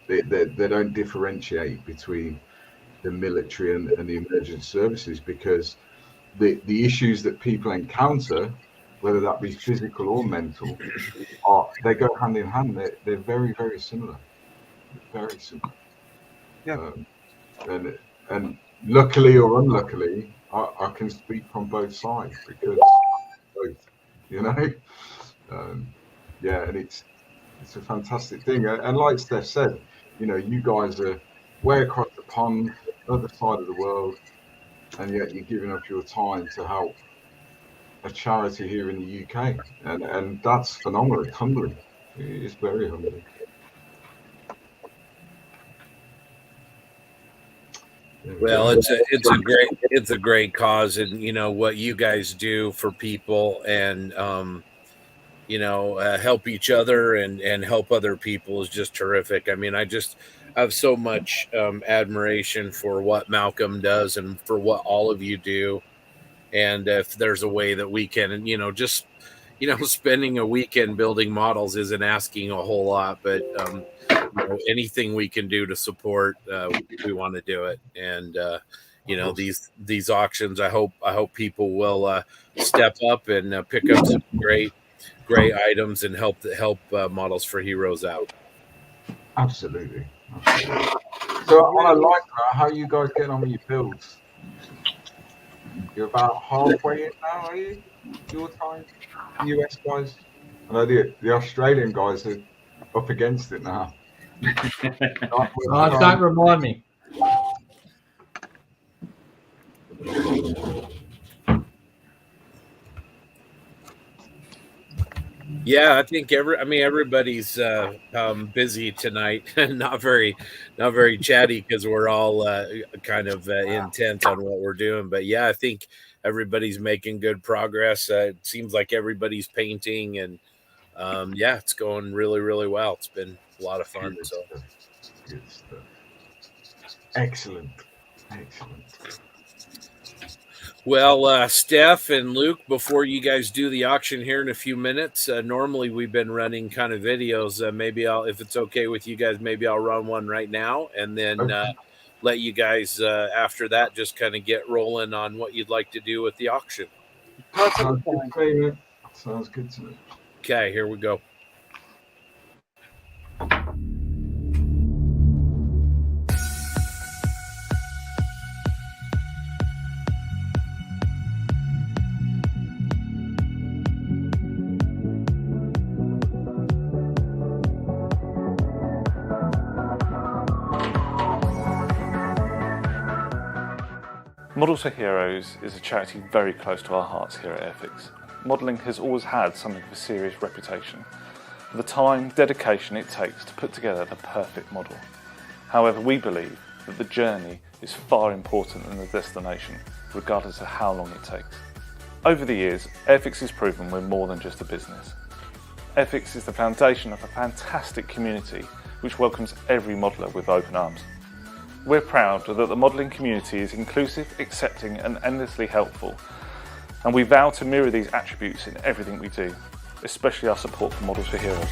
S15: They don't differentiate between the military and the emergency services, because the issues that people encounter, whether that be physical or mental, they go hand in hand. They're very, very similar. Very similar.
S14: Yeah.
S15: And luckily or unluckily, I can speak from both sides, because both, and it's a fantastic thing. And like Steph said, you guys are way across the pond, other side of the world, and yet you're giving up your time to help a charity here in the UK, and that's phenomenal. It's humbling. It's very humbling.
S2: Well, it's a great cause, and what you guys do for people, and help each other and help other people is just terrific. I mean, I have so much admiration for what Malcolm does and for what all of you do. And if there's a way that we can, spending a weekend building models isn't asking a whole lot, but anything we can do to support, we want to do it. And these auctions, I hope people will step up and pick up some great items and help Models for Heroes out.
S15: Absolutely. So on a light note, how are you guys getting on with your builds? You're about halfway in now, are you? Your time, US guys. I know the Australian guys are up against it now.
S11: Don't remind me.
S2: Yeah, I think everybody's busy tonight and not very chatty because we're all kind of intent on what we're doing. But yeah, I think everybody's making good progress. It seems like everybody's painting, and yeah, it's going really, really well. It's been a lot of fun.
S15: Good
S2: So
S15: stuff. Good stuff. Excellent.
S2: well, Steph and Luke, before you guys do the auction here in a few minutes, normally we've been running kind of videos. Maybe if it's okay with you guys, maybe I'll run one right now, and then let you guys after that just kind of get rolling on what you'd like to do with the auction.
S15: Sounds good to me, man. Sounds good to me.
S2: Okay, here we go.
S16: Models for Heroes is a charity very close to our hearts here at Airfix. Modelling has always had something of a serious reputation for the time, dedication it takes to put together the perfect model. However, we believe that the journey is far important than the destination, regardless of how long it takes. Over the years, Airfix has proven we're more than just a business. Airfix is the foundation of a fantastic community which welcomes every modeller with open arms. We're proud that the modelling community is inclusive, accepting and endlessly helpful, and we vow to mirror these attributes in everything we do, especially our support for Models for Heroes.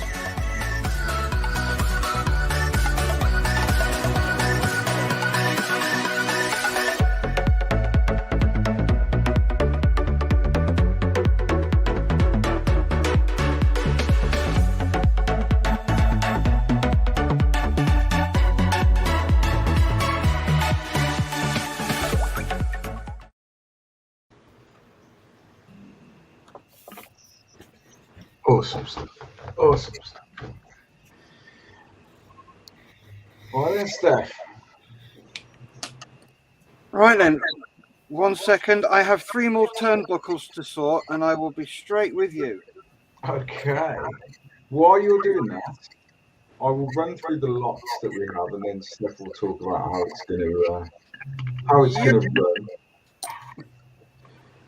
S15: Awesome stuff. Well then, Steph.
S14: Right then, 1 second. I have 3 more turnbuckles to sort, and I will be straight with you.
S15: Okay. While you're doing that, I will run through the lots that we have, and then Steph will talk about how it's going to run.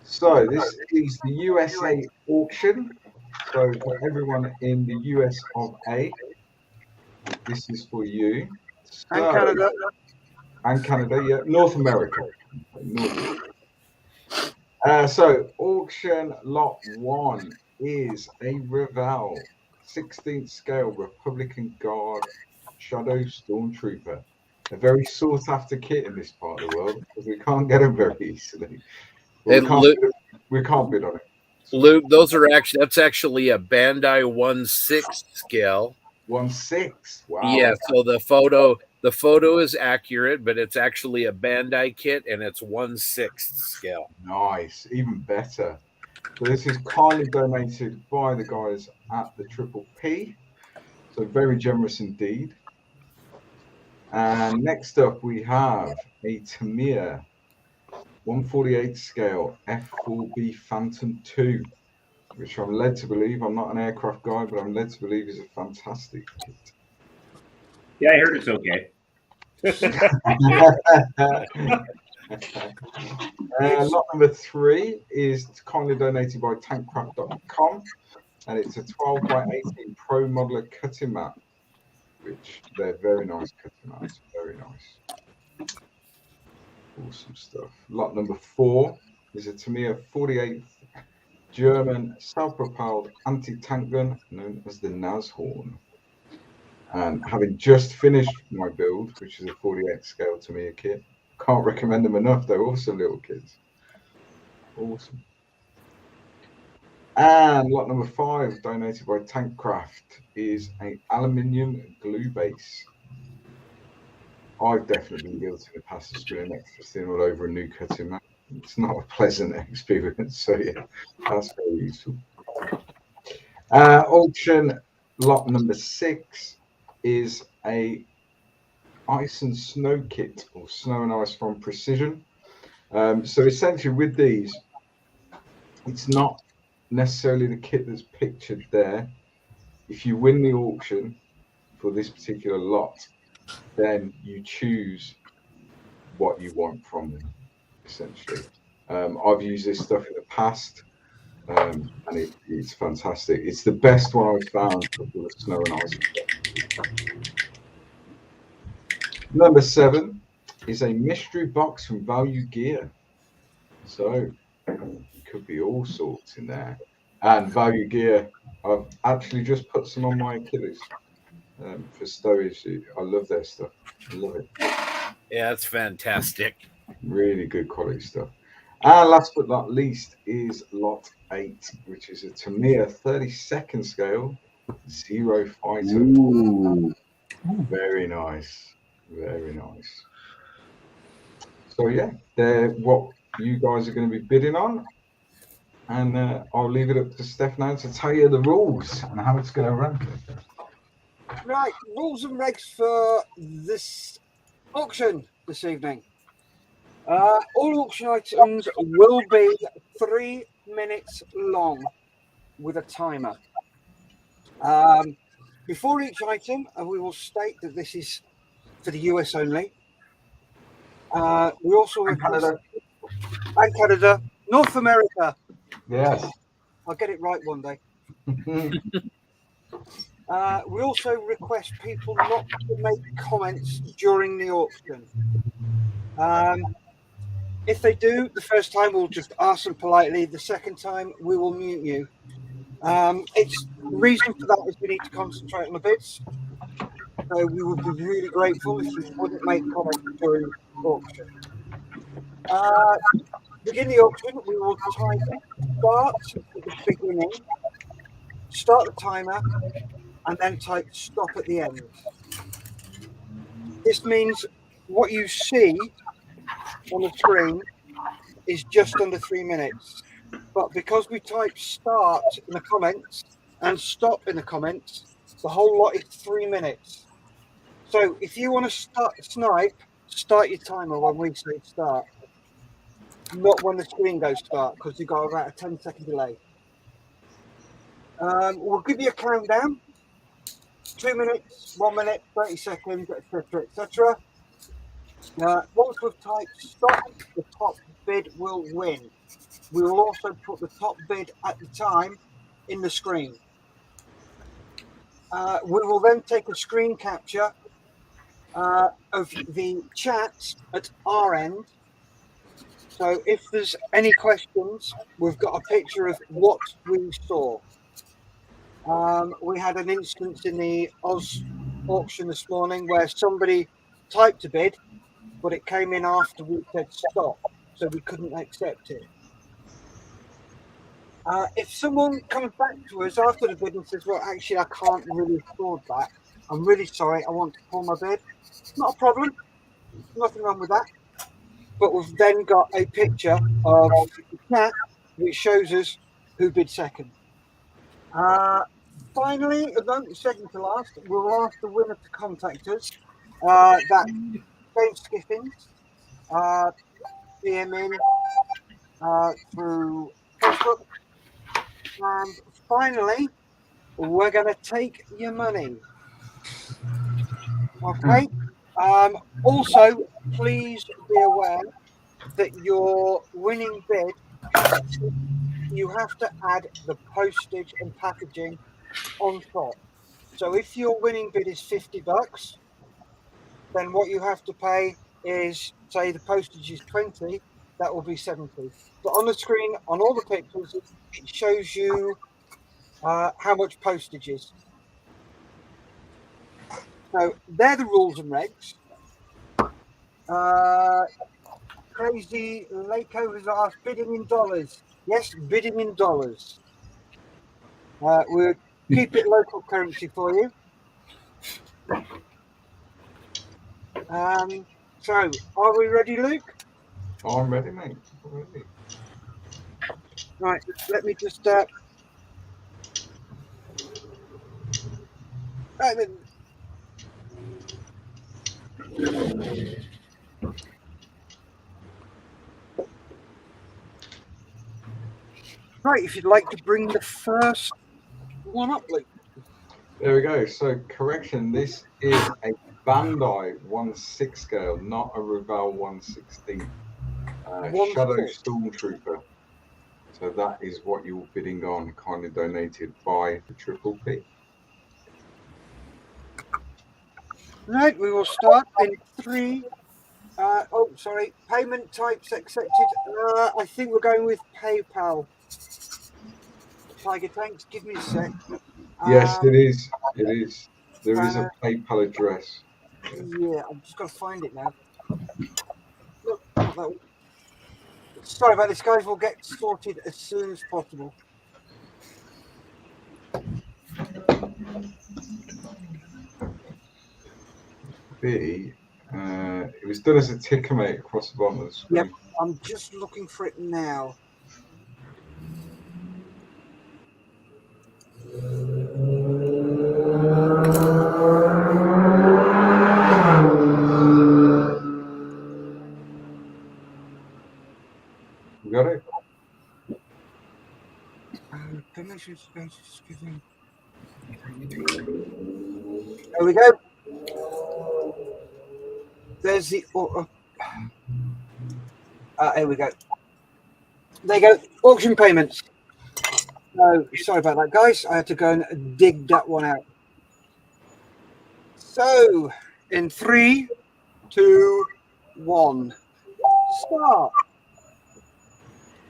S15: So this is the USA auction. So for everyone in the US of A, this is for you.
S14: And Canada.
S15: And Canada, yeah. North America. So auction lot 1 is a Revell 16th scale Republican Guard Shadow Stormtrooper. A very sought after kit in this part of the world because we can't get them very easily. We can't bid on it.
S2: Luke, that's actually a Bandai 1/6 scale.
S15: 1/6. Wow.
S2: Yeah, so the photo is accurate, but it's actually a Bandai kit and it's 1/6 scale.
S15: Nice, even better. So this is kindly donated by the guys at the Triple P. So very generous indeed. And next up we have a Tamiya 148 scale F4B Phantom 2, which I'm led to believe, I'm not an aircraft guy, but I'm led to believe is a fantastic kit.
S12: Yeah, I heard it's okay.
S15: Lot number 3 is kindly donated by tankcraft.com, and it's a 12x18 Pro Modeler cutting mat, which they're very nice cutting mats, very nice. Awesome stuff. Lot number 4 is a Tamiya 48th German self-propelled anti-tank gun known as the Nashorn. And having just finished my build, which is a 48th scale Tamiya kit, can't recommend them enough. They're also little kids. Awesome. And lot number 5, donated by Tankcraft, is an aluminium glue base. I've definitely been guilty in the past of spilling extra thin all over a new cutting mat. It's not a pleasant experience, so yeah, that's very useful. Auction lot number 6 is a ice and snow kit, or snow and ice from Precision. So essentially with these, it's not necessarily the kit that's pictured there. If you win the auction for this particular lot, then you choose what you want from them, essentially. I've used this stuff in the past, and it's fantastic. It's the best one I've found for the snow and ice. Number 7 is a mystery box from Value Gear. So it could be all sorts in there. And Value Gear, I've actually just put some on my Achilles for stowage. I love their stuff. I love it.
S2: Yeah, that's fantastic.
S15: Really good quality stuff. And last but not least is lot 8, which is a Tamiya 32nd scale Zero Fighter.
S7: Ooh.
S15: Very nice. Very nice. So yeah, they're what you guys are going to be bidding on. And I'll leave it up to Steph now to tell you the rules and how it's going to run.
S14: Right, rules and regs for this auction this evening. All auction items will be 3 minutes long with a timer. Before each item, we will state that this is for the US only. We also request and Canada, North America.
S15: Yes.
S14: I'll get it right one day. We also request people not to make comments during the auction. If they do, the first time we'll just ask them politely. The second time we will mute you. The reason for that is we need to concentrate on the bids. So we would be really grateful if you wouldn't make comments during the auction. Begin the auction, we will time start at the beginning, start the timer, and then type stop at the end. This means what you see on the screen is just under 3 minutes. But because we type start in the comments and stop in the comments, the whole lot is 3 minutes. So if you want to snipe, start your timer when we say start. Not when the screen goes start, because you've got about a 10-second delay. We'll give you a countdown. 2 minutes, 1 minute, 30 seconds, etc., etc. Once we've typed stop, the top bid will win. We will also put the top bid at the time in the screen. We will then take a screen capture of the chat at our end. So if there's any questions, we've got a picture of what we saw. We had an instance in the Oz auction this morning where somebody typed a bid, but it came in after we said stop, so we couldn't accept it. If someone comes back to us after the bid and says, well, actually, I can't really afford that. I'm really sorry. I want to pull my bid. Not a problem. Nothing wrong with that. But we've then got a picture of the cat which shows us who bid second. Finally, second to last, we'll ask the winner to contact us. That's James Skiffins, DM in through Facebook. And finally, we're going to take your money. Okay? Also, please be aware that your winning bid, you have to add the postage and packaging on top. So if your winning bid is $50, then what you have to pay is, say the postage is 20, that will be 70. But on the screen, on all the pictures, it shows you how much postage is. So they're the rules and regs. Crazy Lako has asked, bidding in dollars. Yes, bidding in dollars. We'll keep it local currency for you. So, are we ready, Luke?
S15: I'm ready, mate. I'm ready.
S14: Right, let me just... Right, if you'd like to bring the first one up, Luke.
S15: There we go. So, correction, this is a Bandai 1/6 scale, not a Revell 1/16. Shadow Stormtrooper. So that is what you're bidding on, kindly donated by the Triple P.
S14: Right, we will start in 3. Payment types accepted. I think we're going with PayPal. Tiger Tanks, give me a sec.
S15: Yes, it is. It is. There is a PayPal address.
S14: Yeah, I'm just got to find it now. Look, not that one. Sorry about this, guys. We'll get sorted as soon as possible.
S15: B. It was done as a ticker, mate, across the bottom of the screen.
S14: Yep, I'm just looking for it now.
S15: You got it?
S14: Permissions. There we go. There's the. Here we go. There you go. Auction payments. No, sorry about that, guys. I had to go and dig that one out. So, in 3, 2, 1, start.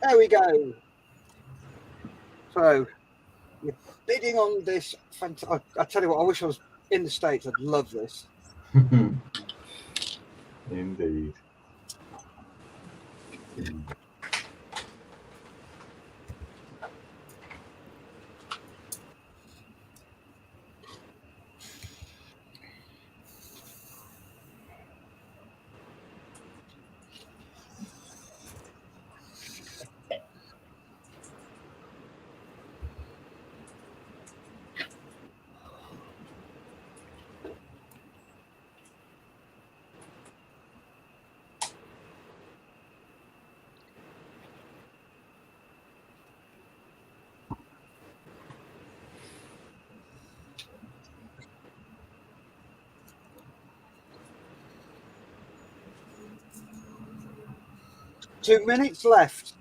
S14: There we go. So, you're bidding on this. I tell you what, I wish I was in the States. I'd love this.
S15: Indeed.
S14: Two minutes left.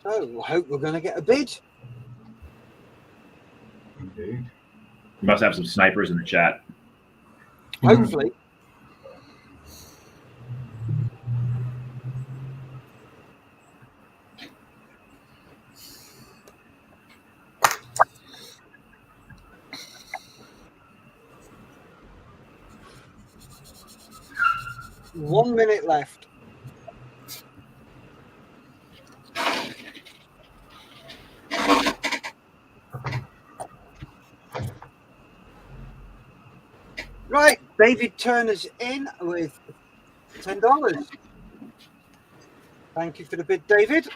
S14: So, I hope we're going to get a bid.
S15: Indeed.
S12: You must have some snipers in the chat.
S14: Hopefully. One minute left. Right, David Turner's in with $10. Thank you for the bid, David.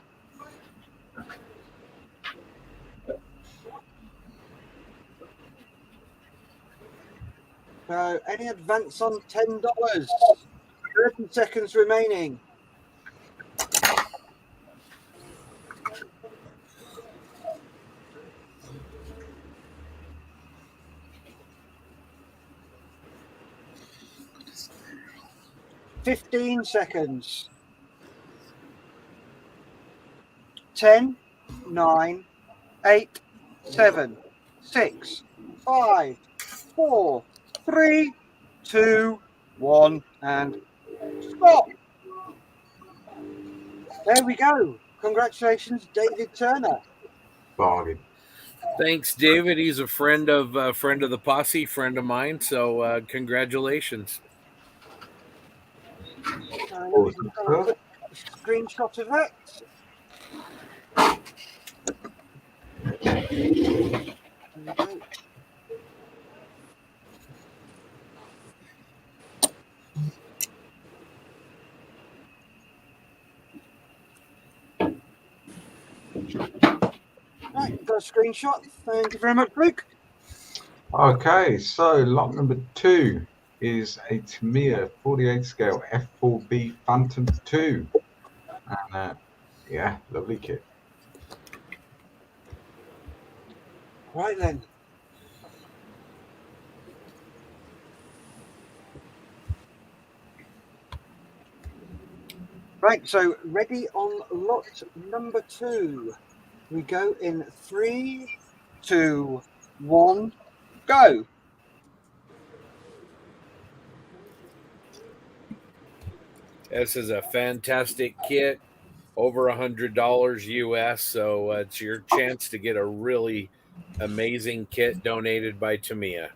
S14: So, any advance on $10? 30 seconds remaining. $15 seconds. 10, 9, 8, 7, 6, 5, 4, 3, 2, 1, and stop. There we go. Congratulations, David Turner.
S15: Bargain.
S2: Thanks, David. He's a friend of the posse, friend of mine. So congratulations.
S14: screenshot of that. There we go. Right, got a screenshot. Thank you very much, Luke.
S15: Okay, so lot number 2 is a Tamiya 48 scale F4B Phantom 2. And yeah, lovely kit.
S14: Right then. Right, so ready on lot number 2. We go in 3, 2, 1, go.
S2: This is a fantastic kit, over $100 US. So it's your chance to get a really amazing kit donated by Tamiya.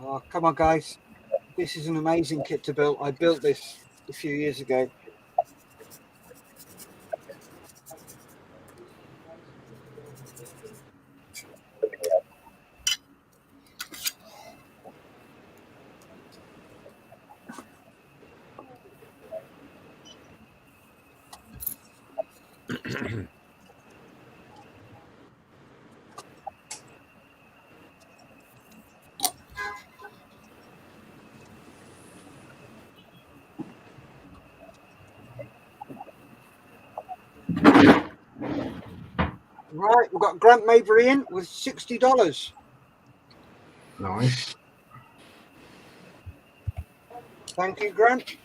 S14: Oh, come on, guys. This is an amazing kit to build. I built this a few years ago. Right, we've got Grant Mabry in with $60.
S15: Nice.
S14: Thank you, Grant.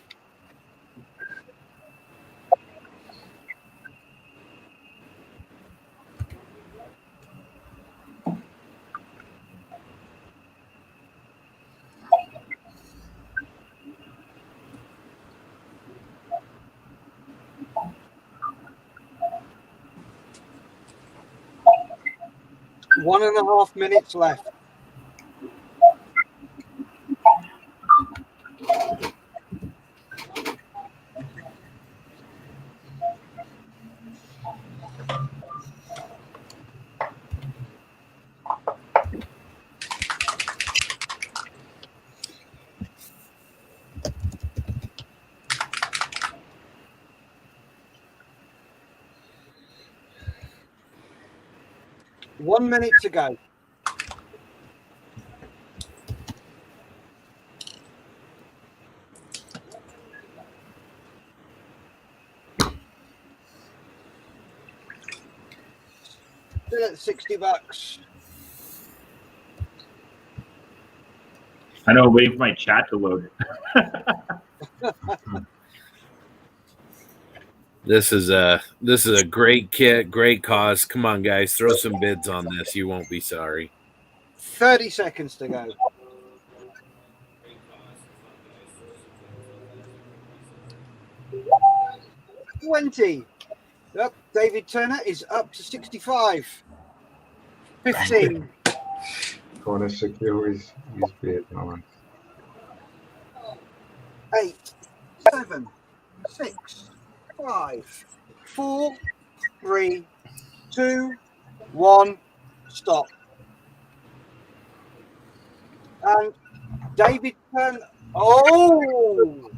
S14: One and a half minutes left. One minute to go. Still at $60.
S12: I know, waiting for my chat to load.
S2: This is a great kit, great cause. Come on, guys, throw some bids on this. You won't be sorry.
S14: 30 seconds to go. $20. Yep, David Turner is up to 65. 15.
S15: Trying to secure his beard.
S14: 8, 7, 6, 5, 4, 3, 2, 1. Stop. And David Turner. Oh,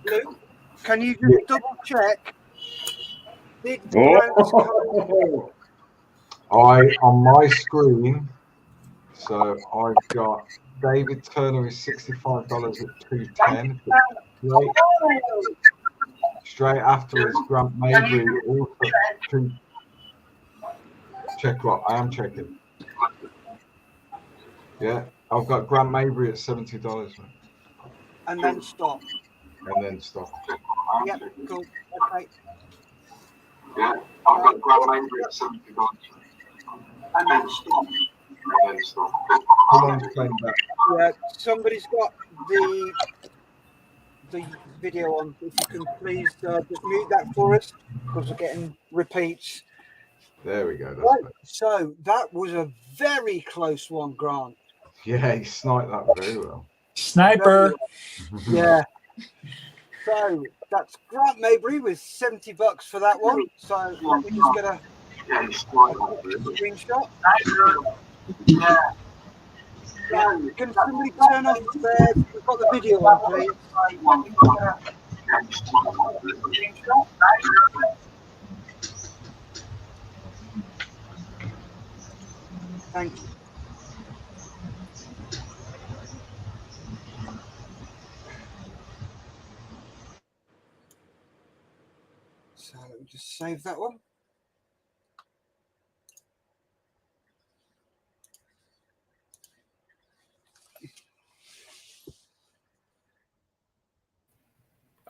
S14: Luke, can you just double check? Did
S15: Oh. On my screen, so I've got David Turner is $65 at 210. Straight after is Grant Mabry also check what I am checking. Yeah, I've got Grant Mabry at $70.
S14: And then stop.
S15: And then stop.
S14: Yep, cool. Okay.
S15: Yeah, I've got Grant Mabry at $70.
S14: And then stop.
S15: And then stop. How long's playing back?
S14: Yeah, somebody's got the video on. If you can please just mute that for us, because we're getting repeats.
S15: There we go. That's
S14: Right,
S15: better.
S14: so that was a very close one, Grant.
S15: Yeah, he sniped that very well.
S10: Sniper.
S14: Yeah. So that's Grant Mabry with $70 for that one. So let me just get a screenshot. Yeah. Can somebody turn off we've got the video on, please? Thank you. So let me just save that one.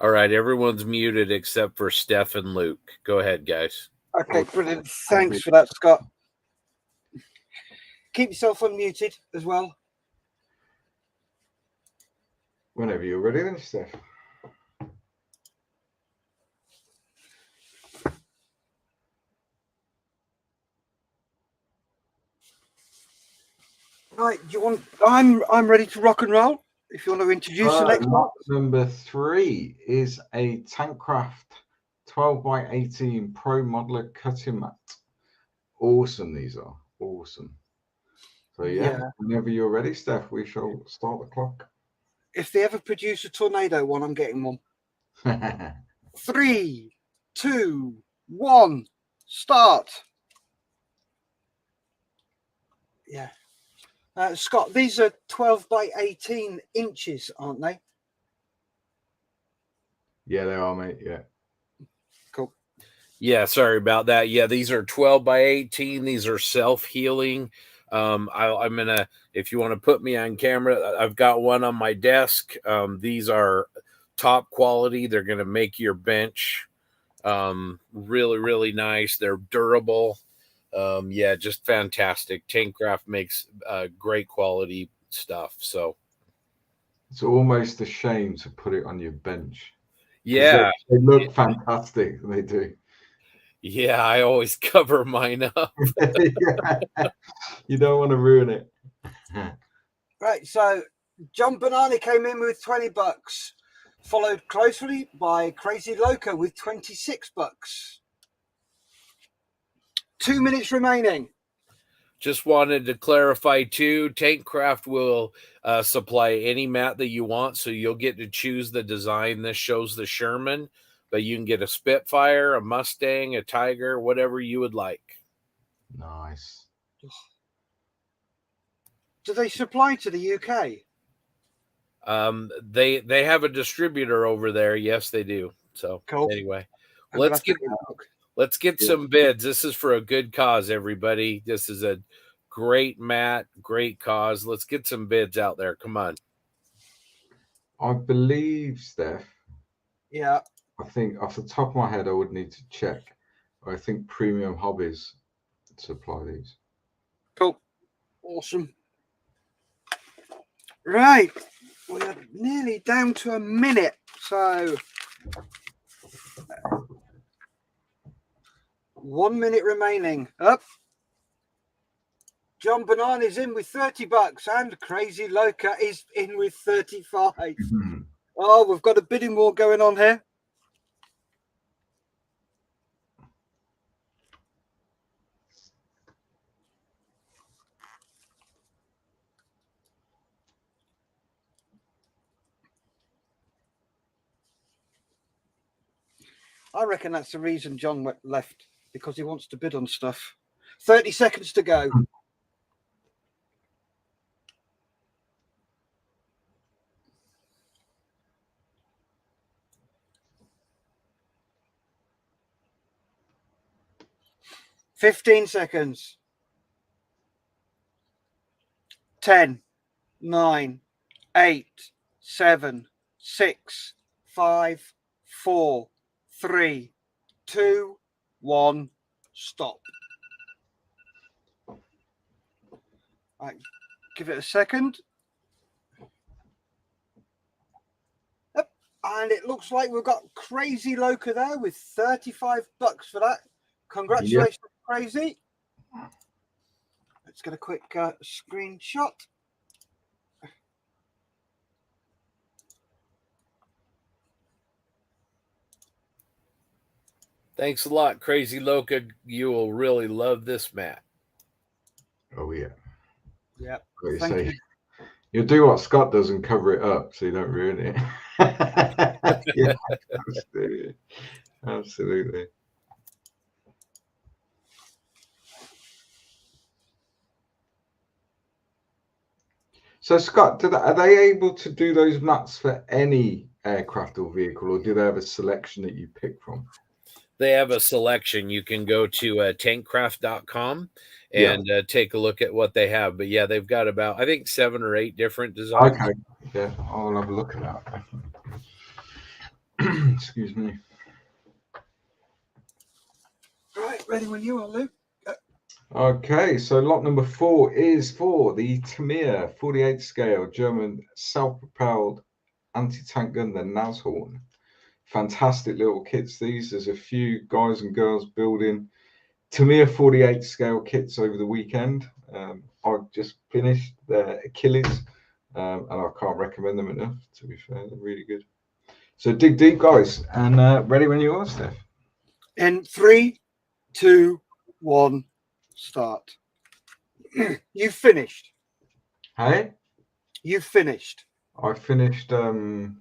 S2: All right, everyone's muted except for Steph and Luke. Go ahead, guys.
S14: Okay, brilliant. Thanks for that, Scott. Keep yourself unmuted as well.
S15: Whenever you're ready, then, Steph.
S14: Right, do you want? I'm ready to rock and roll. If you want to introduce the next one.
S15: Number 3 is a Tankcraft 12x18 Pro Modeler cutting mat. Awesome, these are awesome. So yeah, whenever you're ready, Steph, we shall start the clock.
S14: If they ever produce a tornado one, I'm getting one. 3, 2, 1, start. Yeah. Scott, these are 12x18 inches, aren't they?
S15: Yeah, they are, mate. Yeah.
S14: Cool.
S2: Yeah, sorry about that. Yeah, these are 12x18. These are self-healing. I'm gonna, if you want to put me on camera, I've got one on my desk. These are top quality. They're gonna make your bench really, really nice. They're durable. Yeah, just fantastic. Tankcraft makes great quality stuff. So
S15: it's almost a shame to put it on your bench.
S2: Yeah,
S15: they look fantastic. They do.
S2: Yeah, I always cover mine up.
S15: Yeah. You don't want to ruin it.
S14: Right, so John Banani came in with $20, followed closely by Crazy Loco with $26. 2 minutes remaining.
S2: Just wanted to clarify too, Tankcraft will supply any mat that you want, so you'll get to choose the design. This shows the Sherman, but you can get a Spitfire, a Mustang, a Tiger, whatever you would like.
S15: Nice.
S14: Do they supply to the UK?
S2: They have a distributor over there. Yes, they do. So
S14: cool.
S2: Anyway, let's get some bids. This is for a good cause, everybody. This is a great mat, great cause. Let's get some bids out there. Come on.
S15: I believe, Steph.
S14: Yeah.
S15: I think off the top of my head, I would need to check. I think Premium Hobbies supply these.
S14: Cool. Awesome. Right. We're nearly down to a minute. So 1 minute remaining. Up. John Banana's in with $30 and Crazy Loca is in with 35. Oh, we've got a bidding war going on here. I reckon that's the reason John left, because he wants to bid on stuff. 30 seconds to go. $15 seconds. 10, 9, 8, 7, 6, 5, 4, 3, 2, 1, stop. Right, give it a second. Yep. And it looks like we've got Crazy Loca there with $35 for that. Congratulations, Crazy. Let's get a quick screenshot.
S2: Thanks a lot, Crazy Loca. You will really love this mat.
S15: Oh yeah.
S14: Yeah.
S15: Like
S14: Thank you.
S15: You'll do what Scott does and cover it up so you don't ruin it. Yeah, absolutely. Absolutely. So Scott, are they able to do those mats for any aircraft or vehicle, or do they have a selection that you pick from?
S2: They have a selection. You can go to tankcraft.com and take a look at what they have. But yeah, they've got about, I think, 7 or 8 different designs.
S15: Okay, yeah, I'll have a look at that. Excuse me.
S14: Right, ready when you are, Luke.
S15: Okay, so lot number 4 is for the Tamiya 48 scale German self-propelled anti-tank gun, the Nashorn. Fantastic little kits these. There's a few guys and girls building Tamiya 48 scale kits over the weekend. I've just finished their Achilles, and I can't recommend them enough, to be fair. They're really good. So dig deep, guys, and ready when you are, Steph.
S14: In 3, 2, 1, start. You've finished.
S15: Hey?
S14: You've finished.
S15: I finished, 10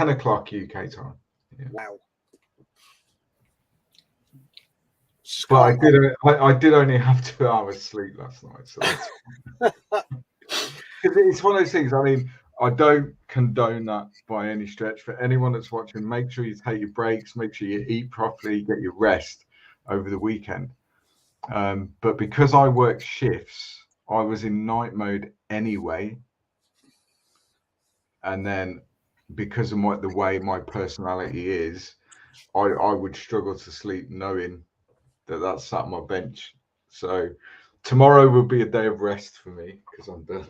S15: o'clock UK time. Yeah.
S14: Wow.
S15: But I did only have 2 hours sleep last night. So it's one of those things. I mean, I don't condone that by any stretch. For anyone that's watching, make sure you take your breaks, make sure you eat properly, get your rest over the weekend. But because I work shifts, I was in night mode anyway. And then because of the way my personality is, I would struggle to sleep knowing that that's sat on my bench. So tomorrow will be a day of rest for me because I'm done.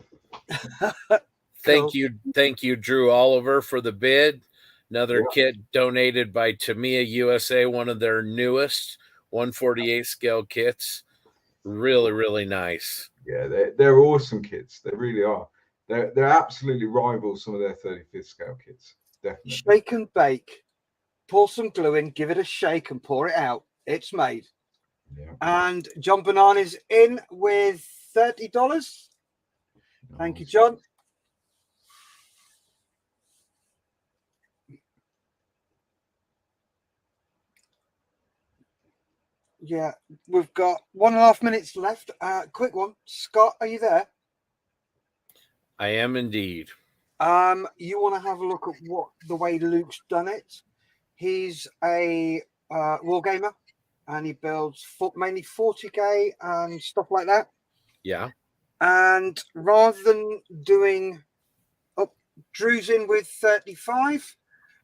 S2: Thank you, Drew Oliver, for the bid. Another kit donated by Tamiya USA, one of their newest 148 scale kits. Really, really nice.
S15: Yeah, they're awesome kits. They really are. They're absolutely rival some of their 35th scale kits. Definitely.
S14: Shake and bake. Pour some glue in, give it a shake and pour it out. It's made.
S15: Yeah.
S14: And John Banana's in with $30. Thank you, John. Yeah, we've got 1.5 minutes left. Quick one. Scott, are you there?
S2: I am indeed.
S14: You want to have a look at the way Luke's done it. He's a war gamer, and he builds mainly 40k and stuff like that.
S2: Yeah.
S14: And rather than doing, Drew's in with 35,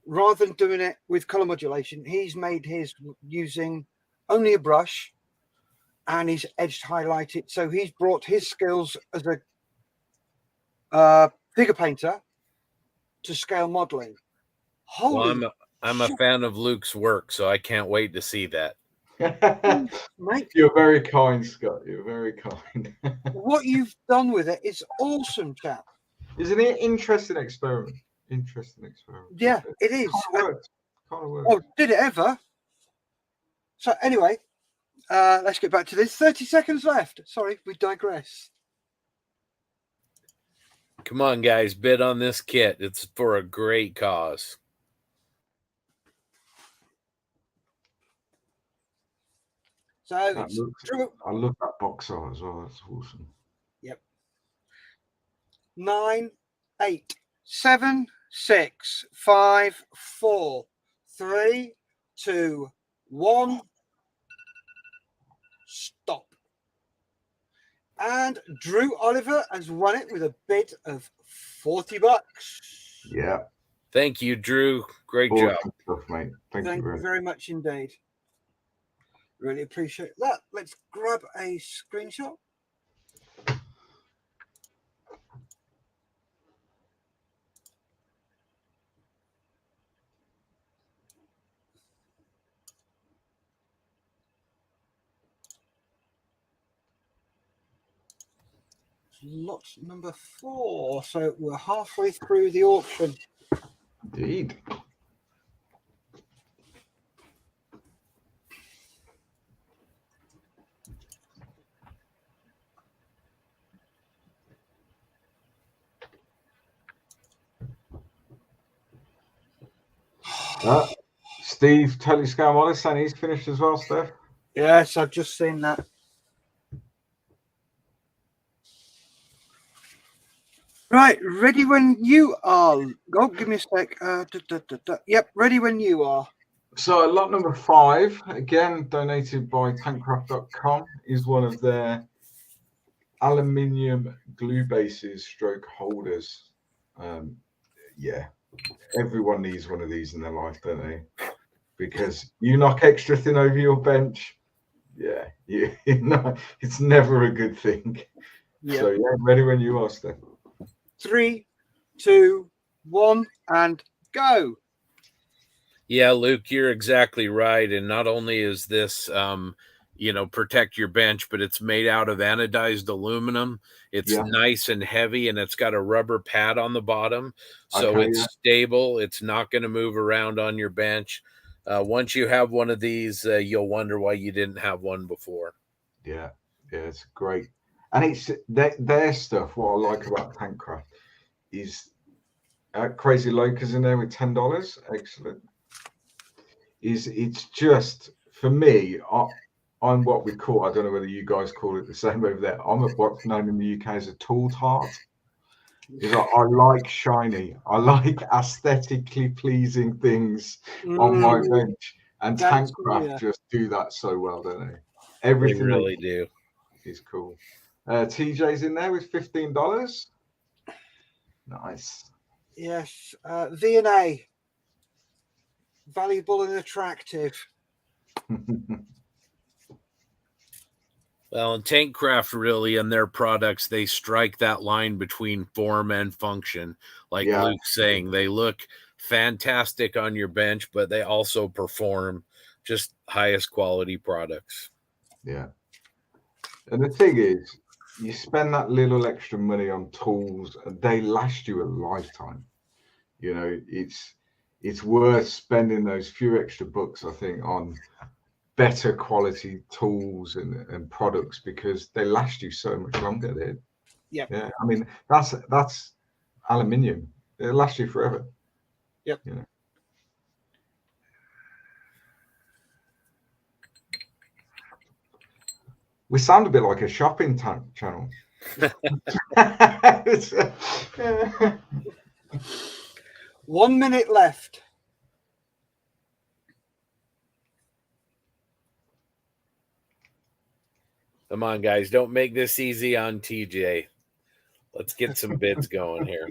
S14: rather than doing it with color modulation, he's made his using only a brush, and he's edged highlighted. So he's brought his skills as a figure painter to scale modeling.
S2: Well, I'm a fan of Luke's work, so I can't wait to see that.
S15: You're very kind, Scott. You're very kind.
S14: What you've done with it is awesome, chap.
S15: Isn't it interesting experiment? Interesting experiment.
S14: Yeah, it is.
S15: Kind of worked.
S14: Oh, did it ever? So anyway, let's get back to this. 30 seconds left. Sorry, we digress.
S2: Come on, guys, bid on this kit. It's for a great cause.
S14: So
S15: I love that box art as well. That's awesome.
S14: Yep. 9, 8, 7, 6, 5, 4, 3, 2, 1. Stop. And Drew Oliver has won it with a bid of $40.
S15: Yeah.
S2: Thank you, Drew. Great
S15: Awesome
S2: job.
S15: stuff, mate. Thank you
S14: very much indeed. Really appreciate that. Let's grab a screenshot. Lot number 4. So we're halfway through the auction.
S15: Indeed. Steve, totally scale model, saying he's finished as well, Steph.
S14: Yes, I've just seen that. Right, ready when you are. Oh, give me a sec. Yep, ready when you are.
S15: So lot number 5, again donated by tankcraft.com, is one of their aluminium glue bases stroke holders. Yeah, everyone needs one of these in their life, don't they? Because you knock extra thin over your bench, yeah, it's never a good thing.
S14: Yep.
S15: So yeah, ready when you are, Steph.
S14: 3, 2, 1, and go.
S2: Yeah, Luke, you're exactly right. And not only is this, protect your bench, but it's made out of anodized aluminum. It's nice and heavy, and it's got a rubber pad on the bottom. So it's stable. It's not going to move around on your bench. Once you have one of these, you'll wonder why you didn't have one before.
S15: Yeah, it's great. And it's their stuff. What I like about Tankcraft is Crazy Locas in there with $10. Excellent. It's just, for me, I'm what we call, I don't know whether you guys call it the same over there, I'm what's known in the UK as a tool tart. I like shiny, I like aesthetically pleasing things on my bench, and Tankcraft just do that so well, don't they? Everything
S2: they really do.
S15: Is cool. TJ's in there with $15. Nice.
S14: Yes, V&A. Valuable and attractive.
S2: Well, and Tankcraft really, in their products, they strike that line between form and function. Like Luke's saying, they look fantastic on your bench, but they also perform just highest quality products.
S15: Yeah. And the thing is, you spend that little extra money on tools, and they last you a lifetime. You know, it's worth spending those few extra bucks, I think, on better quality tools and products, because they last you so much longer.
S14: Yeah.
S15: I mean, that's aluminium. It'll last you forever.
S14: Yep.
S15: You know. We sound a bit like a shopping channel.
S14: 1 minute left.
S2: Come on, guys. Don't make this easy on TJ. Let's get some bids going here.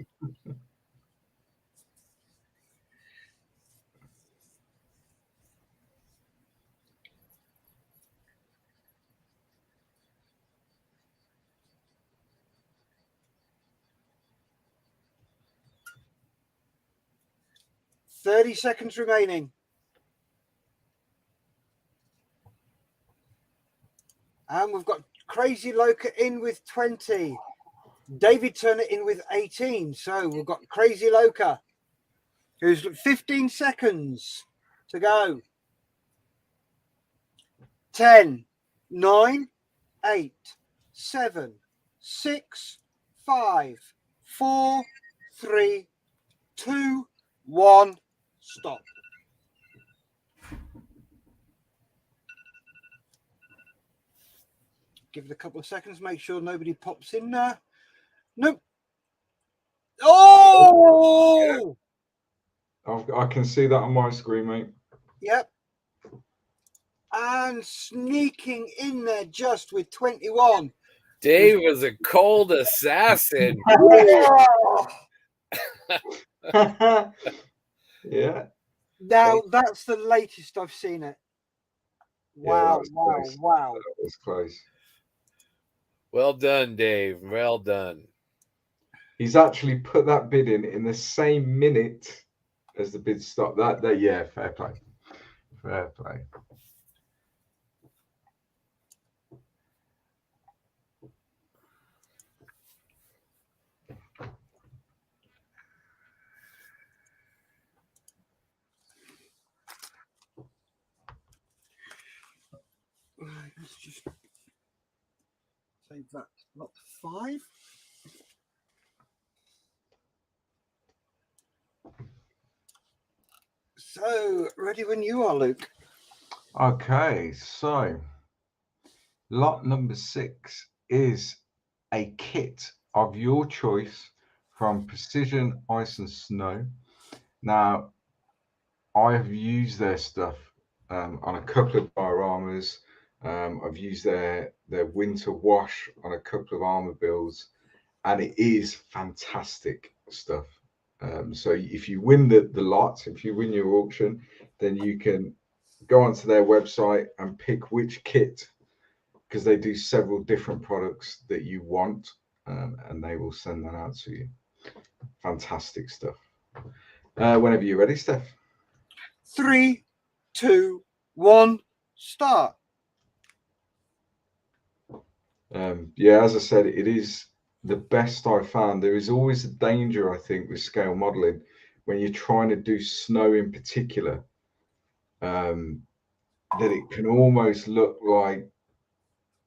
S14: $30 seconds remaining. And we've got Crazy Loca in with 20. David Turner in with 18. So we've got Crazy Loca, who's 15 seconds to go. 10, 9, 8, 7, 6, 5, 4, 3, 2, 1. Stop. Give it a couple of seconds. Make sure nobody pops in there. Nope. Oh!
S15: I can see that on my screen, mate.
S14: Yep. And sneaking in there just with 21.
S2: Dave was a cold assassin.
S15: Yeah.
S14: Now that's the latest I've seen it. Wow, wow,
S15: close.
S14: wow.
S15: That was close.
S2: Well done, Dave. Well done.
S15: He's actually put that bid in the same minute as the bid stopped. That yeah, fair play. Fair play.
S14: Right, let's just save that. Not 5. So, ready when you are, Luke.
S15: Okay, so lot number 6 is a kit of your choice from Precision Ice and Snow. Now, I have used their stuff on a couple of dioramas. I've used their winter wash on a couple of armor builds, and it is fantastic stuff. So if you win the lot, if you win your auction, then you can go onto their website and pick which kit, because they do several different products that you want, and they will send that out to you. Fantastic stuff. Whenever you're ready, Steph.
S14: 3, 2, 1, start.
S15: Yeah, as I said, it is the best I've found. There is always a danger, I think, with scale modeling when you're trying to do snow in particular, that it can almost look like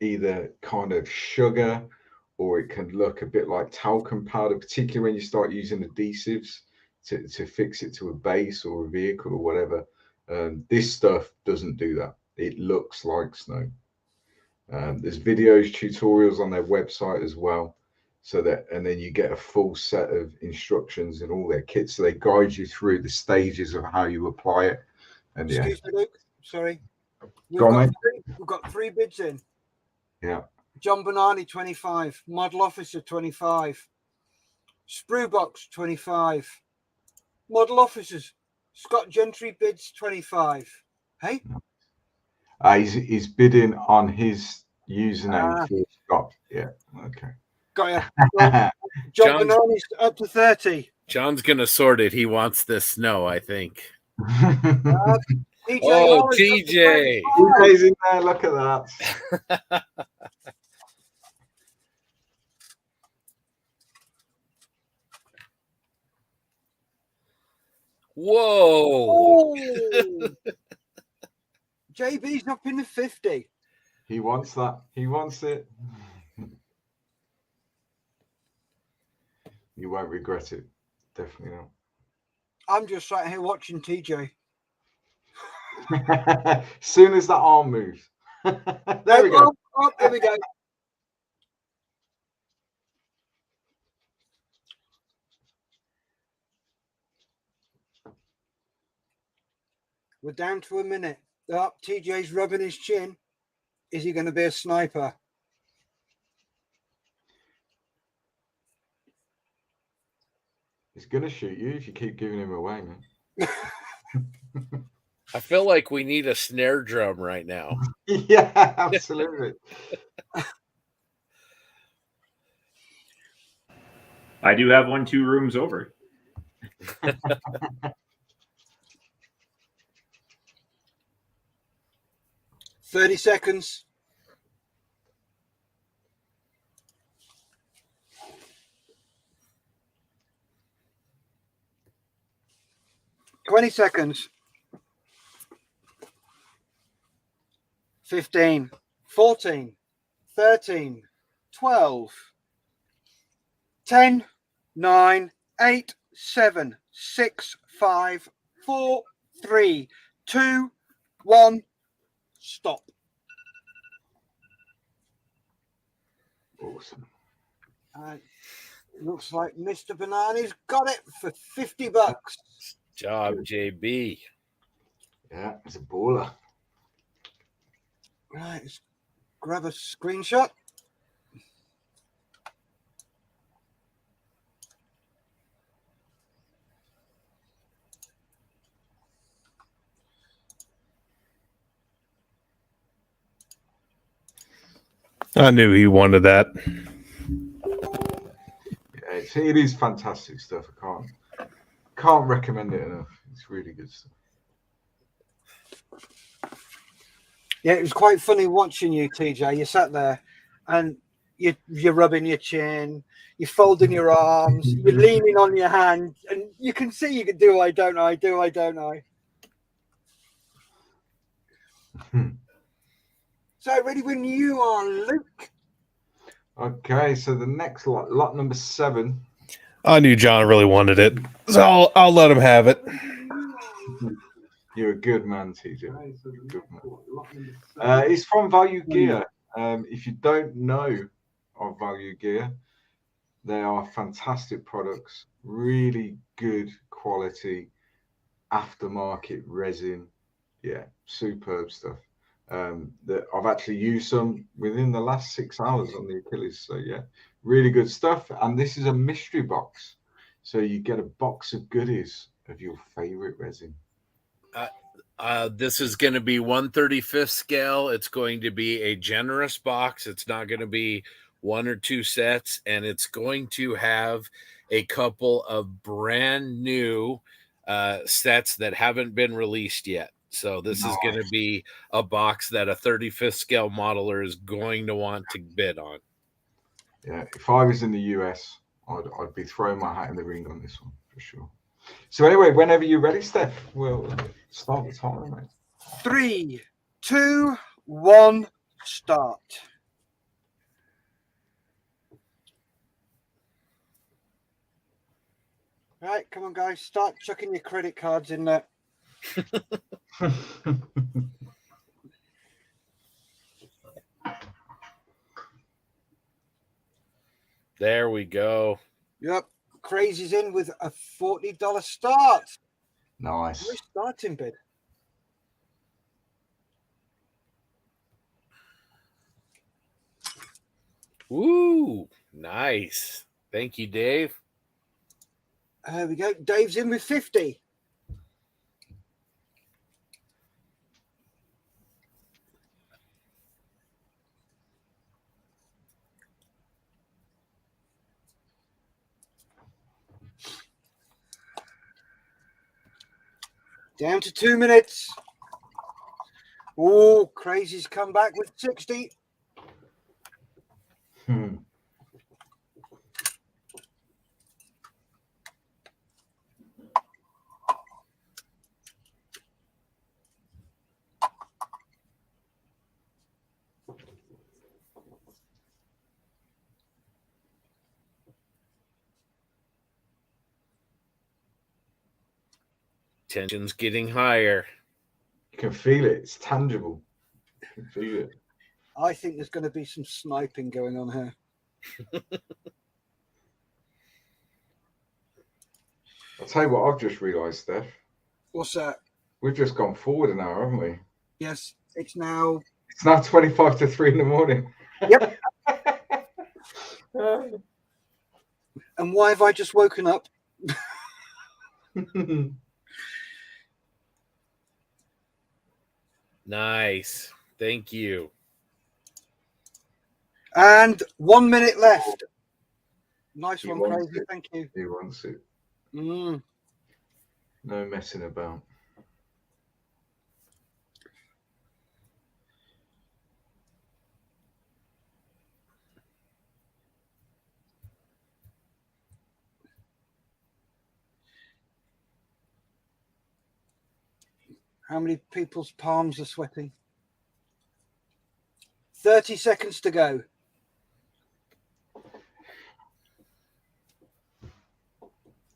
S15: either kind of sugar, or it can look a bit like talcum powder, particularly when you start using adhesives to fix it to a base or a vehicle or whatever. This stuff doesn't do that. It looks like snow. There's videos, tutorials on their website as well, and then you get a full set of instructions in all their kits. So they guide you through the stages of how you apply it. And
S14: Excuse me, Luke. Sorry. We've
S15: Go on,
S14: got 3 bids in.
S15: Yeah.
S14: John Bonani, 25. Model Officer, 25. Sprue Box, 25. Model Officers. Scott Gentry bids 25. Hey?
S15: He's bidding on his username for Scott. Yeah. Okay.
S14: Got ya. John Bonani's up to 30.
S2: John's going to sort it. He wants this snow, I think.
S14: TJ
S2: Oh, TJ.
S15: TJ's in there. Look at that.
S2: Whoa.
S14: Oh. JB's up in the 50.
S15: He wants that. He wants it. You won't regret it. Definitely not.
S14: I'm just sat here watching TJ.
S15: Soon as that arm moves. There we go.
S14: Oh, there we go. We're down to a minute. Oh, TJ's rubbing his chin. Is he going to be a sniper?
S15: He's going to shoot you if you keep giving him away, man.
S2: I feel like we need a snare drum right now.
S15: Yeah, absolutely.
S12: I do have 1 2 rooms over.
S14: 30 seconds. $20 seconds. 15, 14, 13, 12, 10, 9, 8, 7, 6, 5, 4, 3, 2, 1. Stop.
S15: Awesome.
S14: Looks like Mr. Banani's got it for $50.
S2: Job, JB.
S15: Yeah, it's a baller.
S14: Right, let's grab a screenshot.
S6: I knew he wanted that.
S15: Yeah, it is fantastic stuff. I can't recommend it enough. It's really good stuff.
S14: Yeah, it was quite funny watching you, TJ. You sat there and you're rubbing your chin, you're folding your arms, you're leaning on your hand, and you can see you can do I don't I, do I don't I. So ready when you are, Luke.
S15: Okay, so the next lot number 7.
S6: I knew John really wanted it, so I'll let him have it.
S15: You're a good man, TJ. You're a good man. It's from Value Gear. If you don't know of Value Gear, they are fantastic products, really good quality aftermarket resin. Yeah, superb stuff. That I've actually used some within the last 6 hours on the Achilles. So yeah, really good stuff. And this is a mystery box, so you get a box of goodies of your favorite resin.
S2: This is going to be 1/35th scale. It's going to be a generous box. It's not going to be 1 or 2 sets, and it's going to have a couple of brand new sets that haven't been released yet. So this is going to be a box that a 35th scale modeler is going to want to bid on.
S15: Yeah, if I was in the US, I'd be throwing my hat in the ring on this one for sure. So anyway, whenever you're ready, Steph, we'll start the timer, mate.
S14: 3, 2, 1, start. Right, come on, guys, start chucking your credit cards in there.
S2: There we go.
S14: Yep, Crazy's in with a $40 start.
S15: Nice.
S14: Nice starting bid.
S2: Woo, nice. Thank you, Dave.
S14: There we go. Dave's in with 50. Down to 2 minutes. Oh, Crazy's come back with 60.
S2: Tension's getting higher.
S15: You can feel it. It's tangible. You can feel it.
S14: I think there's going to be some sniping going on here.
S15: I'll tell you what I've just realised, Steph.
S14: What's that?
S15: We've just gone forward an hour, haven't we?
S14: Yes, it's now
S15: 25 to 3 in the morning.
S14: Yep. And why have I just woken up?
S2: Nice. Thank you.
S14: And 1 minute left. Nice
S15: He
S14: one,
S15: wants
S14: Crazy.
S15: it.
S14: Thank you.
S15: He wants it.
S14: Mm.
S15: No messing about.
S14: How many people's palms are sweating? 30 seconds to go.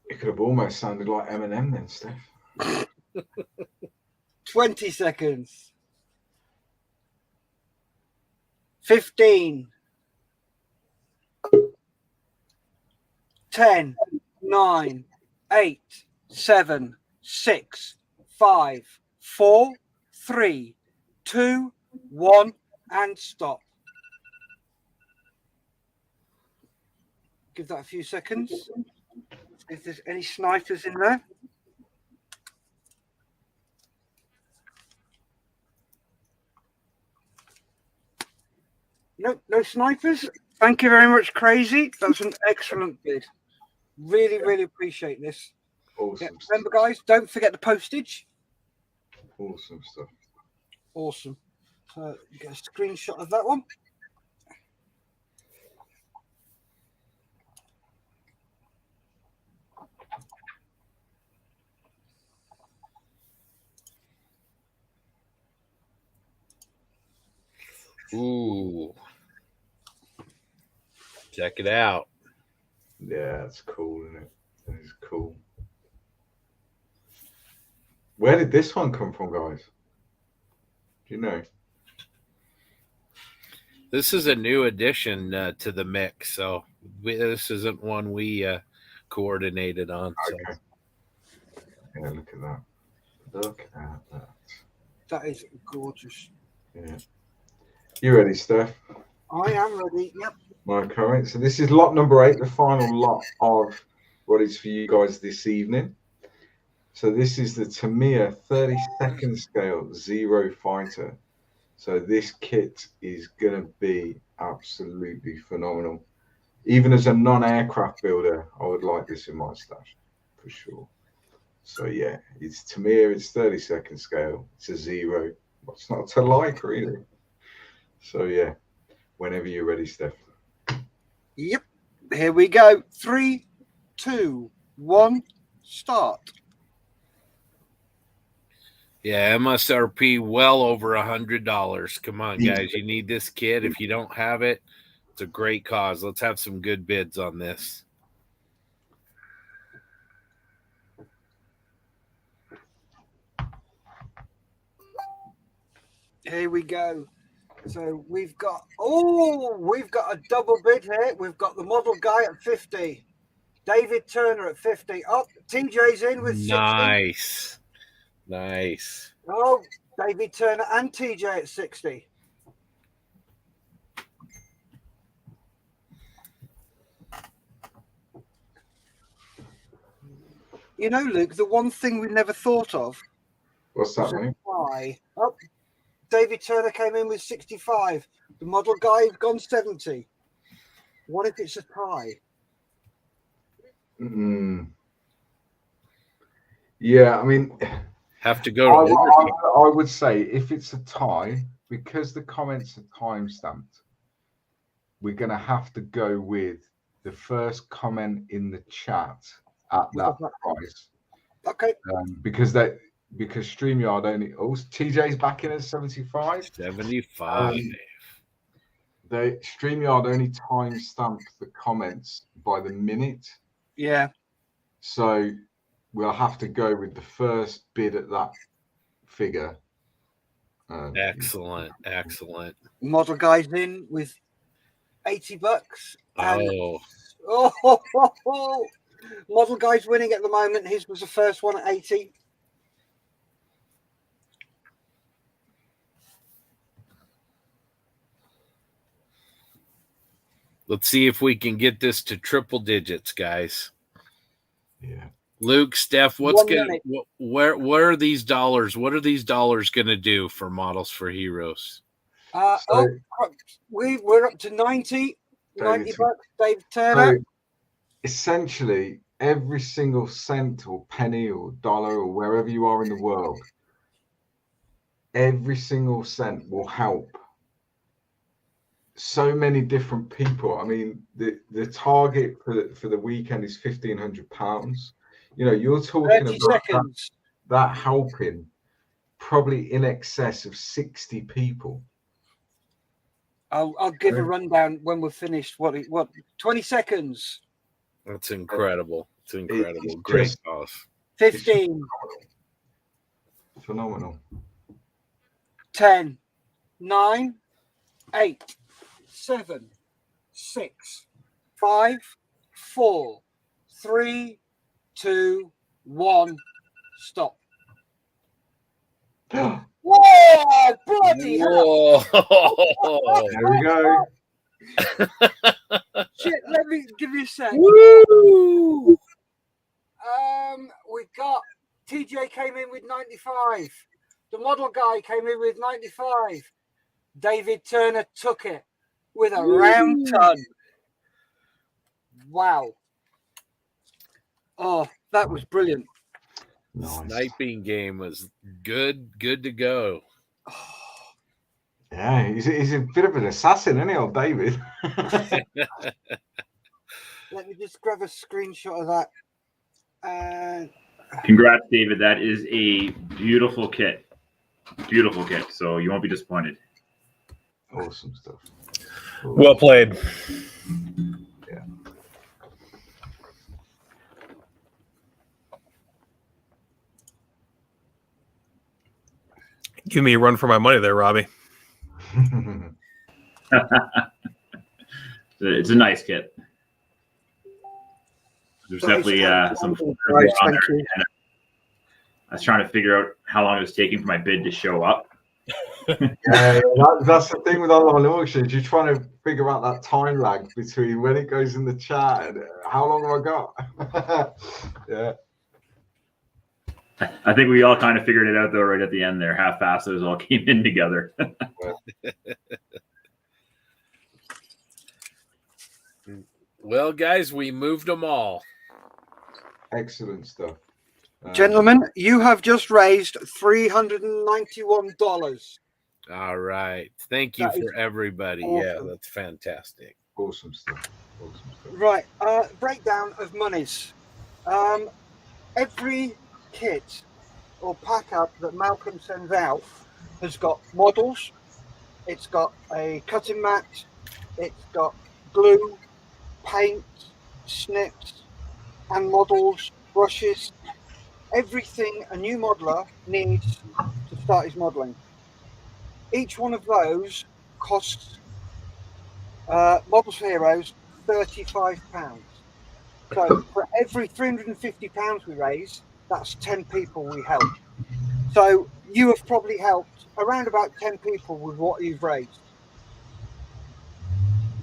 S15: It could have almost sounded like Eminem then, Steph.
S14: 20 seconds. 15. 10, 9, 8, 7, 6, 5, 4, 3, 2, 1, and stop. Give that a few seconds. See if there's any snipers in there. No, no snipers. Thank you very much, Crazy. That's an excellent bid. Really, really appreciate this.
S15: Awesome.
S14: Yeah, remember, guys, don't forget the postage.
S15: Awesome stuff.
S14: Awesome. Get a screenshot of that one.
S2: Ooh. Check it out.
S15: Yeah, that's cool, isn't it? That is cool. Where did this one come from, guys? Do you know?
S2: This is a new addition to the mix, so this isn't one we coordinated on.
S15: Okay. So. Yeah, look at that. Look at that.
S14: That is gorgeous.
S15: Yeah. You ready, Steph?
S14: I am ready. Yep.
S15: Okay. So this is lot number 8, the final lot of what is for you guys this evening. So this is the Tamiya 32nd scale Zero Fighter. So this kit is going to be absolutely phenomenal. Even as a non-aircraft builder, I would like this in my stash for sure. So yeah, it's Tamiya, it's 32nd scale, it's a Zero. What's not to like, really? So yeah, whenever you're ready, Steph.
S14: Yep. Here we go. 3, 2, 1, start.
S2: Yeah, MSRP well over $100. Come on, guys. You need this kit. If you don't have it, it's a great cause. Let's have some good bids on this.
S14: Here we go. So we've got a double bid here. We've got the model guy at 50. David Turner at 50. Oh, TJ's in with 60.
S2: Nice.
S14: Oh, David Turner and TJ at 60. You know, Luke, the one thing we never thought of.
S15: What's that, mate?
S14: Oh, David Turner came in with 65. The model guy has gone 70. What if it's a tie?
S15: Yeah, I mean,
S2: have to go.
S15: I would say if it's a tie, because the comments are time stamped, we're going to have to go with the first comment in the chat at that price.
S14: Okay.
S15: Because StreamYard only. Oh, TJ's back in at 75.
S2: 75.
S15: The StreamYard only time stamped the comments by the minute.
S14: Yeah.
S15: So we'll have to go with the first bid at that figure.
S2: Excellent.
S14: Model guy's in with $80. Model guy's winning at the moment. His was the first one at 80.
S2: Let's see if we can get this to triple digits, guys.
S15: Yeah.
S2: Luke, Steph, where are these dollars? What are these dollars going to do for Models for Heroes?
S14: We're up to 90 $90. Dave Turner.
S15: So essentially, every single cent or penny or dollar or wherever you are in the world, every single cent will help so many different people. I mean, the target for the weekend is £1,500. You know, you're talking about that helping probably in excess of 60 people.
S14: I'll give a rundown when we're finished. What 20 seconds.
S2: That's incredible. It's incredible. Great cause.
S14: 15.
S15: Phenomenal.
S14: 10, 9, 8, 7, 6, 5, 4, 3, 2, 1. Stop. Whoa! Bloody hell!
S15: There we go.
S14: Shit, let me give you a sec.
S2: Woo!
S14: We got TJ came in with 95. The model guy came in with 95. David Turner took it with a round ton. Wow. Oh, that was brilliant.
S15: Nice.
S2: Sniping game was good to go.
S15: Yeah, he's a bit of an assassin, isn't he, old David?
S14: Let me just grab a screenshot of that.
S12: Congrats, David. That is a beautiful kit. Beautiful kit. So you won't be disappointed.
S15: Awesome stuff.
S6: Well played.
S15: Yeah.
S6: Give me a run for my money there, Robbie.
S12: It's a nice kit. There's definitely some.
S14: Right, thank you.
S12: I was trying to figure out how long it was taking for my bid to show up.
S15: That's the thing with online auctions. You're trying to figure out that time lag between when it goes in the chat and how long have I got. Yeah.
S12: I think we all kind of figured it out though right at the end there, how fast those all came in together.
S2: Well, guys, we moved them all.
S15: Excellent stuff.
S14: Gentlemen, you have just raised $391.
S2: All right. Thank you
S14: That is
S2: for everybody.
S14: awesome.
S2: Yeah, that's fantastic.
S15: Awesome stuff. Awesome stuff.
S14: Right, breakdown of monies. Every kit or pack up that Malcolm sends out has got models, it's got a cutting mat, it's got glue, paint, snips, and models, brushes, everything a new modeler needs to start his modelling. Each one of those costs Models for Heroes £35. So for every £350 we raise, that's 10 people we help. So you have probably helped around about 10 people with what you've raised.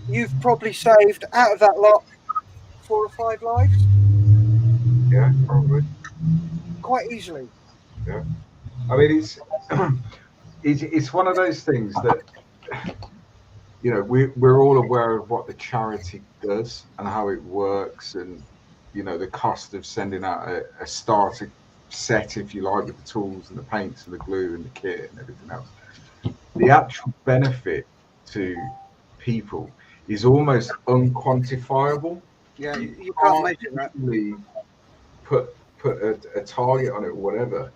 S14: You've probably saved out of that lot 4 or 5 lives.
S15: Yeah, probably.
S14: Quite easily.
S15: Yeah. I mean, it's one of those things that, you know, we're all aware of what the charity does and how it works, and you know the cost of sending out a starter set, if you like, with the tools and the paints and the glue and the kit and everything else. The actual benefit to people is almost unquantifiable.
S14: Yeah, you can't measure that.
S15: Put a target on it or whatever.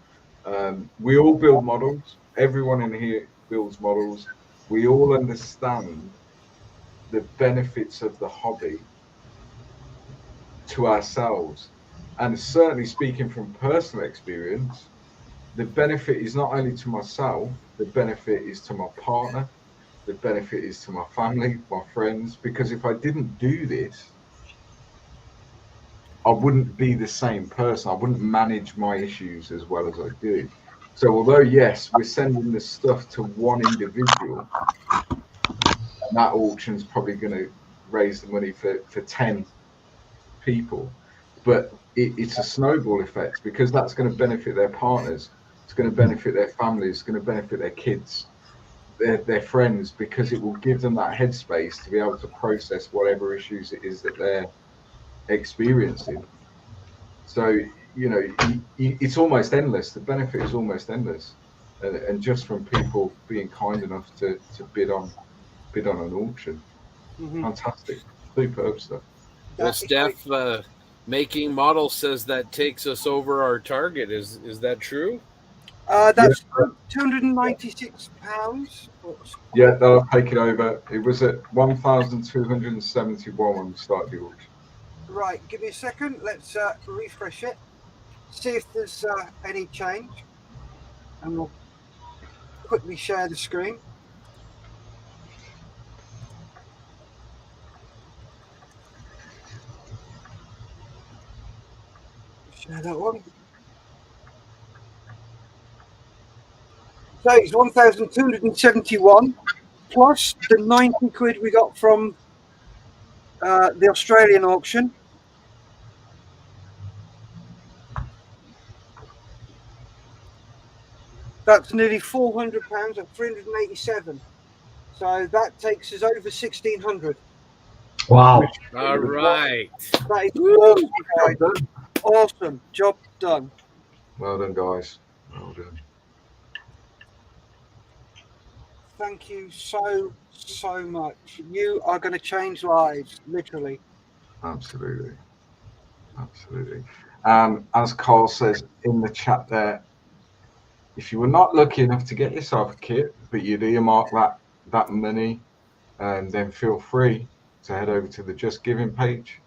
S15: We all build models. Everyone in here builds models. We all understand the benefits of the hobby to ourselves. And certainly speaking from personal experience, the benefit is not only to myself, the benefit is to my partner, the benefit is to my family, my friends, because if I didn't do this, I wouldn't be the same person. I wouldn't manage my issues as well as I do. So although, yes, we're sending the stuff to one individual, and that auction's probably going to raise the money for 10 people, but it's a snowball effect, because that's going to benefit their partners, it's going to benefit their families, it's going to benefit their kids, their friends, because it will give them that headspace to be able to process whatever issues it is that they're experiencing. So, you know, it's almost endless. The benefit is almost endless, and just from people being kind enough to bid on an auction. Fantastic, superb stuff.
S2: Well, Steph, making models says that takes us over our target. Is that true?
S14: That's £296.
S15: Yeah, that'll take it over. It was at 1,271 when we started the auction.
S14: Right, give me a second. Let's refresh it. See if there's any change. And we'll quickly share the screen. Share that one. So it's 1,271 plus the 90 quid we got from the Australian auction. That's nearly £400 at 387. So that takes us over 1,600.
S7: Wow.
S2: All right.
S14: That is awesome, guys. Awesome. Job done.
S15: Well done, guys. Well done.
S14: Thank you so much. You are going to change lives, literally.
S15: Absolutely. Absolutely. As Carl says in the chat there, if you were not lucky enough to get yourself a kit, but you'd earmark that money, then feel free to head over to the Just Giving page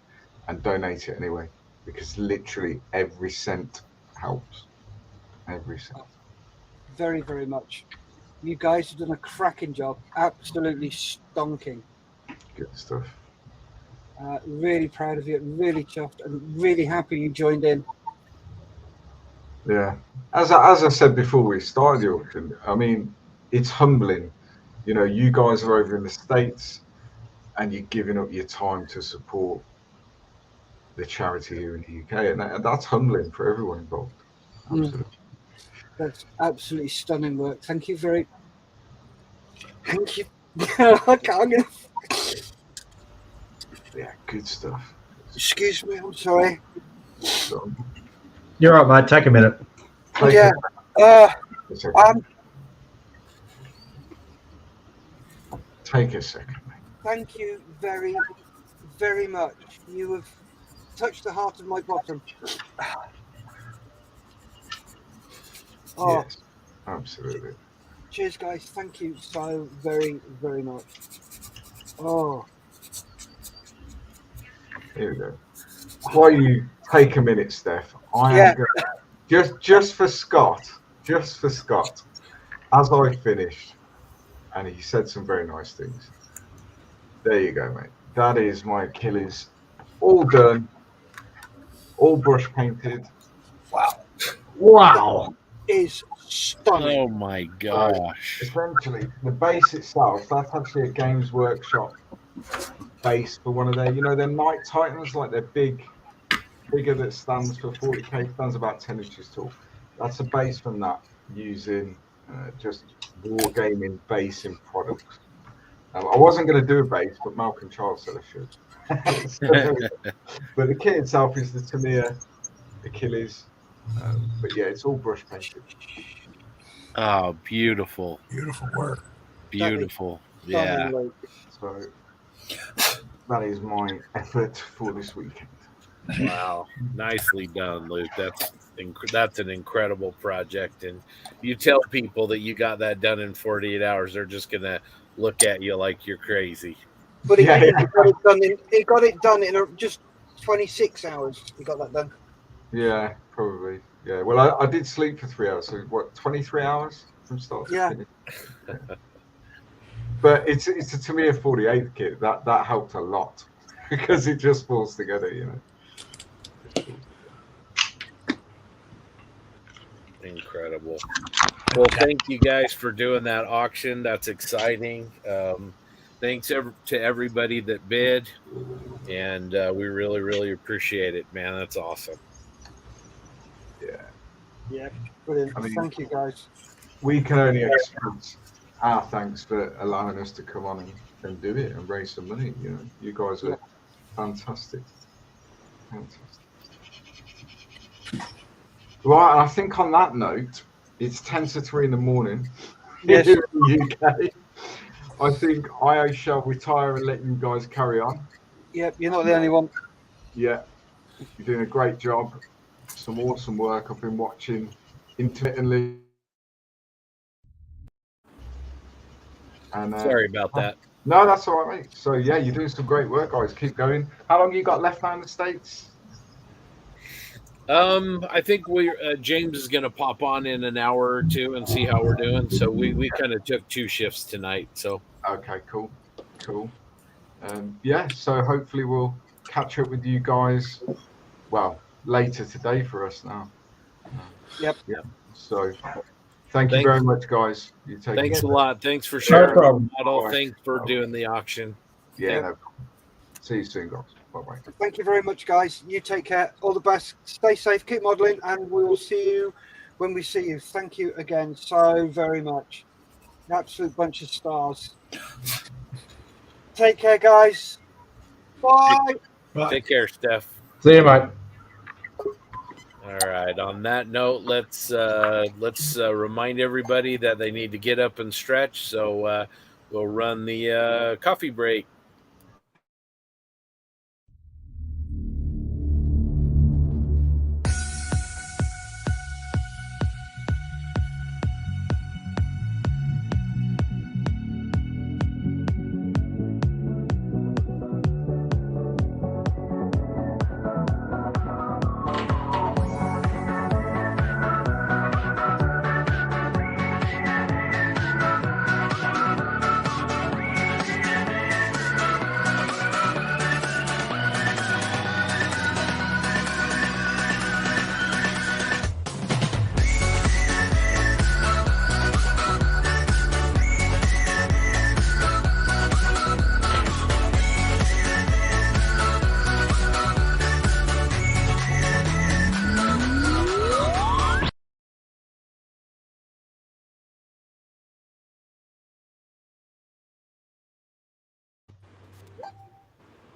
S15: and donate it anyway, because literally every cent helps. Every cent.
S14: very, very much. You guys have done a cracking job. Absolutely stonking.
S15: Good stuff.
S14: Really proud of you. Really chuffed and really happy you joined in.
S15: Yeah. As I said before we started the auction, I mean, it's humbling. You know, you guys are over in the States and you're giving up your time to support the charity here in the UK. And that's humbling for everyone involved. Absolutely.
S14: That's absolutely stunning work. Thank you very... Thank you. I can't get...
S15: Yeah, good stuff.
S14: Excuse me, I'm sorry.
S17: You're all right, mate. Take a minute.
S14: Yeah.
S15: Take a second.
S14: Thank you very, very much. You have touched the heart of my bottom. Oh,
S15: Yes, absolutely.
S14: cheers, guys. Thank you so very, very much. Oh,
S15: Here we go. While you take a minute, Steph, I am going just for Scott, as I finished, and he said some very nice things. There you go, mate. That is my Achilles, all done, all brush painted.
S17: Wow.
S14: Is stunning.
S2: Oh my gosh.
S15: Essentially, the base itself, that's actually a Games Workshop base for one of their, you know, their Night Titans, like their bigger that stands for 40k, stands about 10 inches tall. That's a base from that using just wargaming basing products. I wasn't going to do a base, but Malcolm Charles said I should. But the kit itself is the Tamiya Achilles. But yeah, it's all brush painted.
S2: Oh, beautiful.
S10: Beautiful work.
S2: Beautiful. Yeah.
S15: So that is my effort for this weekend.
S2: Wow. Nicely done, Luke. That's an incredible project. And you tell people that you got that done in 48 hours, they're just going to look at you like you're crazy.
S14: But he got it done in just 26 hours. He got that done.
S15: Yeah, probably. Yeah. Well, I did sleep for 3 hours. So what, 23 hours from start to finish? But it's a Tamiya 48 kit. That helped a lot because it just falls together, you know.
S2: Incredible. Well, thank you guys for doing that auction. That's exciting. Thanks to everybody that bid, and we really, really appreciate it, man. That's awesome.
S14: Yeah, brilliant.
S15: I mean,
S14: thank you, guys.
S15: We can only express our thanks for allowing us to come on and do it and raise some money. You know, you guys are fantastic. Right, and I think on that note, it's 10 to 3 in the morning here in the UK. I think I shall retire and let you guys carry on.
S14: Yep, you're not the only one.
S15: Yeah, you're doing a great job. Some awesome work. I've been watching intermittently. And,
S2: Sorry about that.
S15: No, that's all right, mate. So, yeah, you're doing some great work, guys. Keep going. How long you got left now in the States?
S2: I think James is going to pop on in an hour or two and see how we're doing. So we kind of took 2 shifts tonight. So
S15: okay, cool. Yeah, so hopefully we'll catch up with you guys. Well, later today for us now.
S14: Yep.
S15: Yeah. So thank you very much, guys. You take
S2: Thanks
S15: care.
S2: a lot. Thanks for sharing.
S17: No problem.
S2: Model. Thanks for doing the auction.
S15: Yeah.
S14: Yep.
S15: No problem. See you soon, guys. Bye-bye.
S14: Thank you very much, guys. You take care. All the best. Stay safe. Keep modeling, and we will see you when we see you. Thank you again so very much. An absolute bunch of stars. Take care, guys. Bye.
S2: Take care, Steph.
S17: See you, mate.
S2: All right. On that note, let's remind everybody that they need to get up and stretch. So we'll run the coffee break.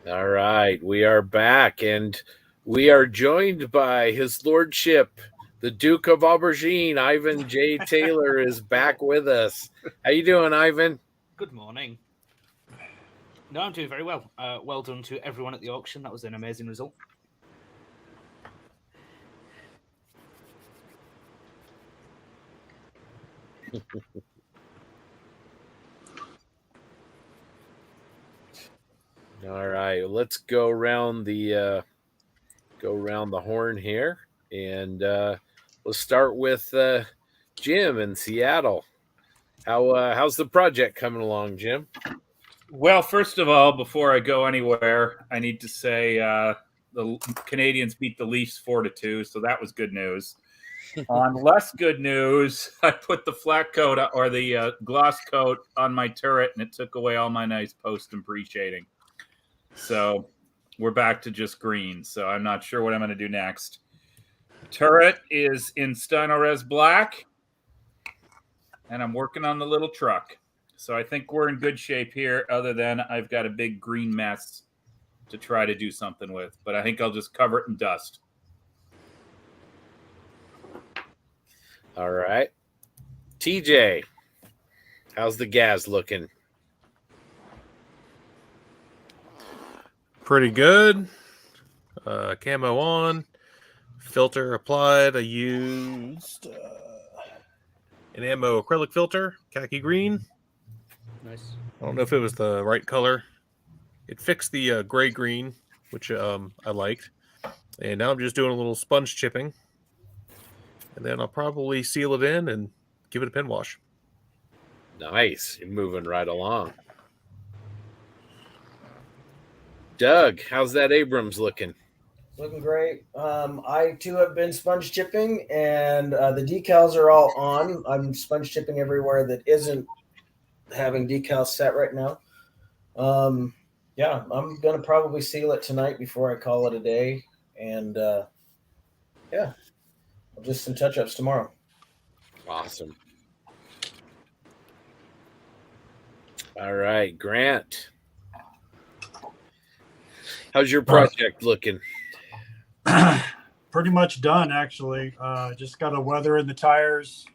S2: All right, we are back, and we are joined by His Lordship, the Duke of Aubergine, Ivan J. Taylor, is back with us. How you doing, Ivan?
S17: Good morning. No, I'm doing very well. Well done to everyone at the auction. That was an amazing result.
S2: All right, let's go around the horn here, and let's start with Jim in Seattle. How's the project coming along, Jim?
S5: Well, first of all, before I go anywhere, I need to say the Canadians beat the Leafs 4-2, so that was good news. On less good news, I put the flat coat or the gloss coat on my turret, and it took away all my nice post and pre-shading. So we're back to just green. So I'm not sure what I'm going to do next. Turret is in Stynylrez black, and I'm working on the little truck. So I think we're in good shape here, other than I've got a big green mess to try to do something with. But I think I'll just cover it in dust.
S2: All right. TJ, how's the gas looking?
S6: Pretty good. Camo on. Filter applied. I used an ammo acrylic filter, khaki green.
S17: Nice.
S6: I don't know if it was the right color. It fixed the gray green, which I liked. And now I'm just doing a little sponge chipping. And then I'll probably seal it in and give it a pin wash.
S2: Nice. You're moving right along. Doug, how's that Abrams looking?
S3: Looking great. I too have been sponge chipping, and the decals are all on. I'm sponge chipping everywhere that isn't having decals set right now. Yeah, I'm gonna probably seal it tonight before I call it a day, and yeah, I'll just some touch-ups tomorrow.
S2: Awesome. All right, Grant. How's your project looking?
S10: Pretty much done, actually. Just got to weather in the tires,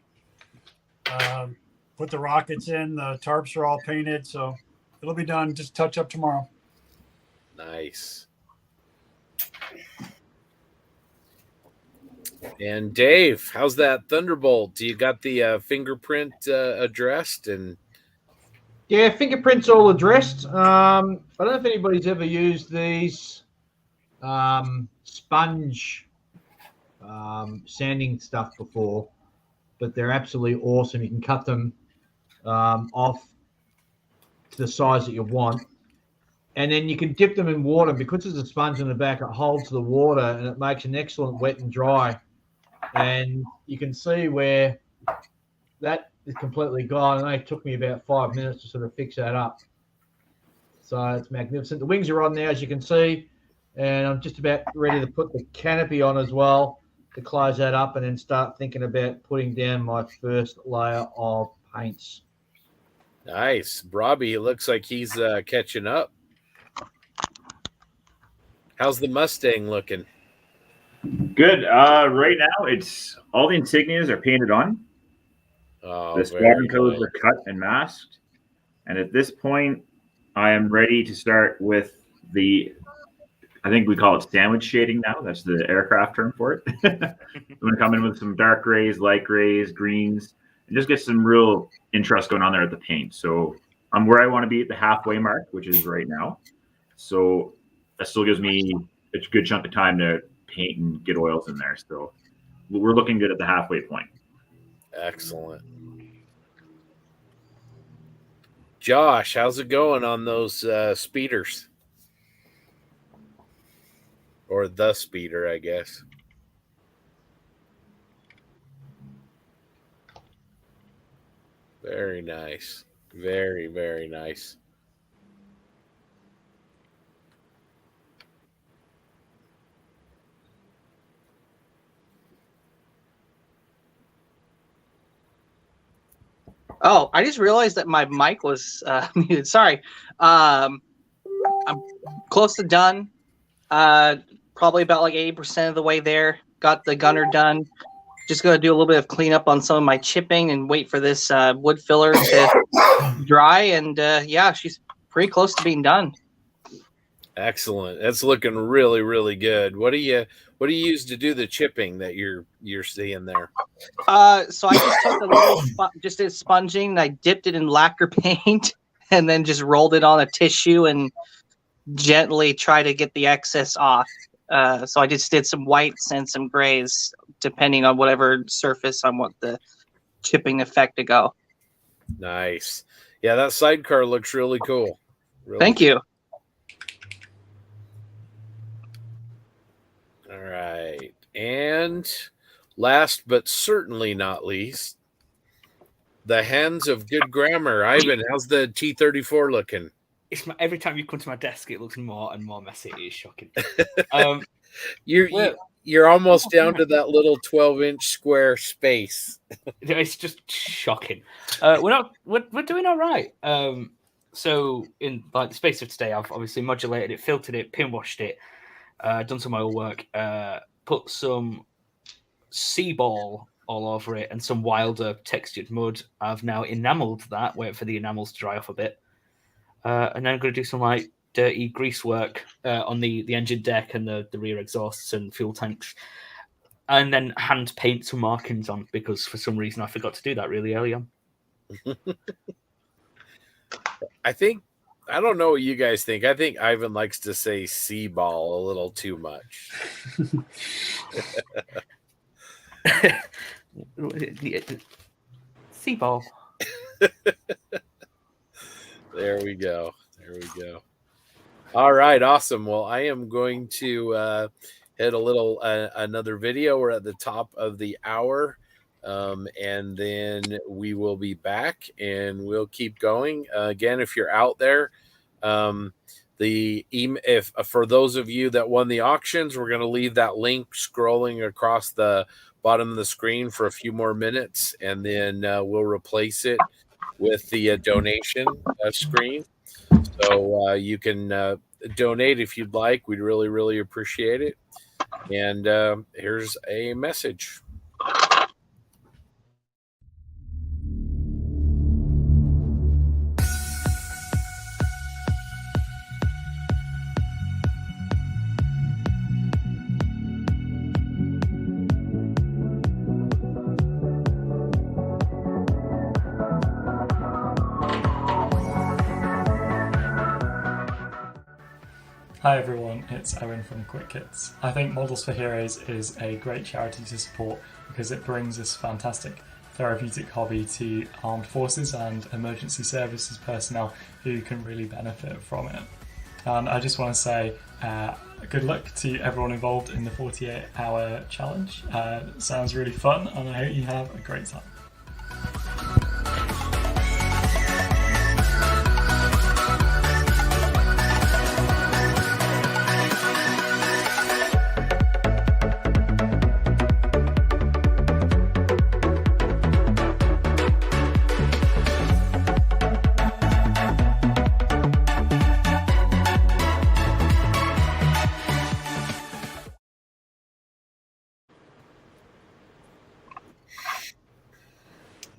S10: put the rockets in. The tarps are all painted, so it'll be done. Just touch up tomorrow.
S2: Nice. And Dave, how's that Thunderbolt? You got the fingerprint addressed? And
S11: Yeah, fingerprints all addressed. I don't know if anybody's ever used these sponge sanding stuff before, but they're absolutely awesome. You can cut them off to the size that you want, and then you can dip them in water. Because there's a sponge in the back, it holds the water and it makes an excellent wet and dry. And you can see where that is completely gone. It only took me about 5 minutes to sort of fix that up. So it's magnificent. The wings are on now, as you can see, and I'm just about ready to put the canopy on as well to close that up and then start thinking about putting down my first layer of paints.
S2: nice. Robbie, it looks like he's catching up. How's the Mustang looking?
S12: Good. Right now, it's all the insignias are painted on.
S2: Oh,
S12: The squadron codes are cut and masked. And at this point, I am ready to start with I think we call it sandwich shading now. That's the aircraft term for it. I'm going to come in with some dark grays, light grays, greens, and just get some real interest going on there at the paint. So I'm where I want to be at the halfway mark, which is right now. So that still gives me a good chunk of time to paint and get oils in there. So we're looking good at the halfway point.
S2: Excellent. Josh, how's it going on those speeders? Or the speeder, I guess. Very nice. Very, very nice.
S8: Oh, I just realized that my mic was muted. Sorry. I'm close to done. Probably about like 80% of the way there. Got the gunner done. Just going to do a little bit of cleanup on some of my chipping and wait for this wood filler to dry. And yeah, she's pretty close to being done.
S2: Excellent. That's looking really, really good. What do you use to do the chipping that you're seeing there?
S8: So I just took a little, just did sponging, and I dipped it in lacquer paint, and then just rolled it on a tissue and gently try to get the excess off. So I just did some whites and some grays, depending on whatever surface I want the chipping effect to go.
S2: Nice. Yeah, that sidecar looks really cool. Really
S8: Thank you.
S2: All right. And last but certainly not least, the hands of good grammar. Ivan, how's the T-34 looking?
S17: Every time you come to my desk, it looks more and more messy. It is shocking.
S2: You're almost down to that little 12-inch square space.
S17: It's just shocking. We're doing all right. So in like the space of today, I've obviously modulated it, filtered it, pin washed it, done some oil work, put some sea ball all over it and some wilder textured mud. I've now enameled that, wait for the enamels to dry off a bit. And then I'm going to do some like dirty grease work on the engine deck and the rear exhausts and fuel tanks. And then hand paint some markings on, because for some reason I forgot to do that really early on.
S2: I don't know what you guys think. I think Ivan likes to say sea ball a little too much.
S17: Sea ball.
S2: There we go. All right, awesome. Well, I am going to hit a little another video. We're at the top of the hour, and then we will be back and we'll keep going. Again, if you're out there, if for those of you that won the auctions, we're going to leave that link scrolling across the bottom of the screen for a few more minutes, and then we'll replace it with the donation screen. So you can donate if you'd like. We'd really, really appreciate it. And here's a message.
S18: Hi everyone, it's Owen from Quick Kits. I think Models for Heroes is a great charity to support because it brings this fantastic therapeutic hobby to armed forces and emergency services personnel who can really benefit from it. And I just want to say good luck to everyone involved in the 48-hour challenge. It sounds really fun and I hope you have a great time.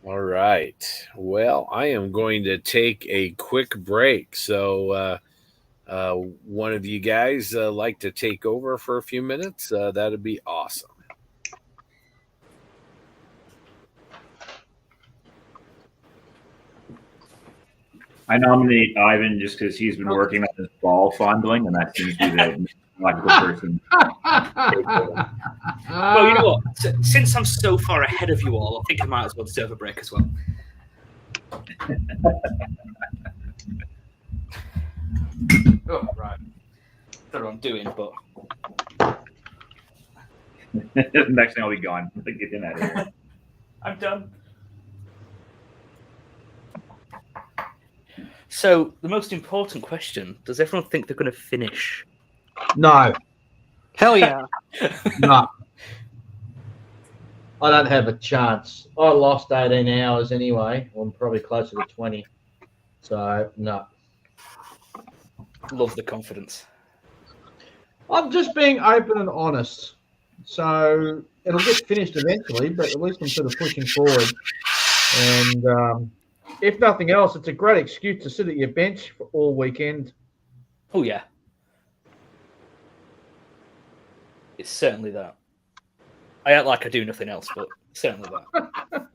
S2: All right. Well, I am going to take a quick break. So one of you guys like to take over for a few minutes? That'd be awesome.
S12: I nominate Ivan just because he's been working on his ball fondling, and that seems to be the logical person.
S17: Well, you know what? Since I'm so far ahead of you all, I think I might as well deserve a break as well. Oh, right. Don't know what I'm doing, but...
S12: Next thing I'll be gone. Get him out of here.
S17: I'm done. So, the most important question, does everyone think they're going to finish?
S11: No.
S8: Hell yeah.
S11: No. I don't have a chance. I lost 18 hours anyway. I'm probably closer to 20. So, no.
S17: Love the confidence.
S11: I'm just being open and honest. So it'll get finished eventually, but at least I'm sort of pushing forward. And if nothing else, it's a great excuse to sit at your bench for all weekend.
S17: Oh, yeah. It's certainly that. I act like I do nothing else, but certainly that.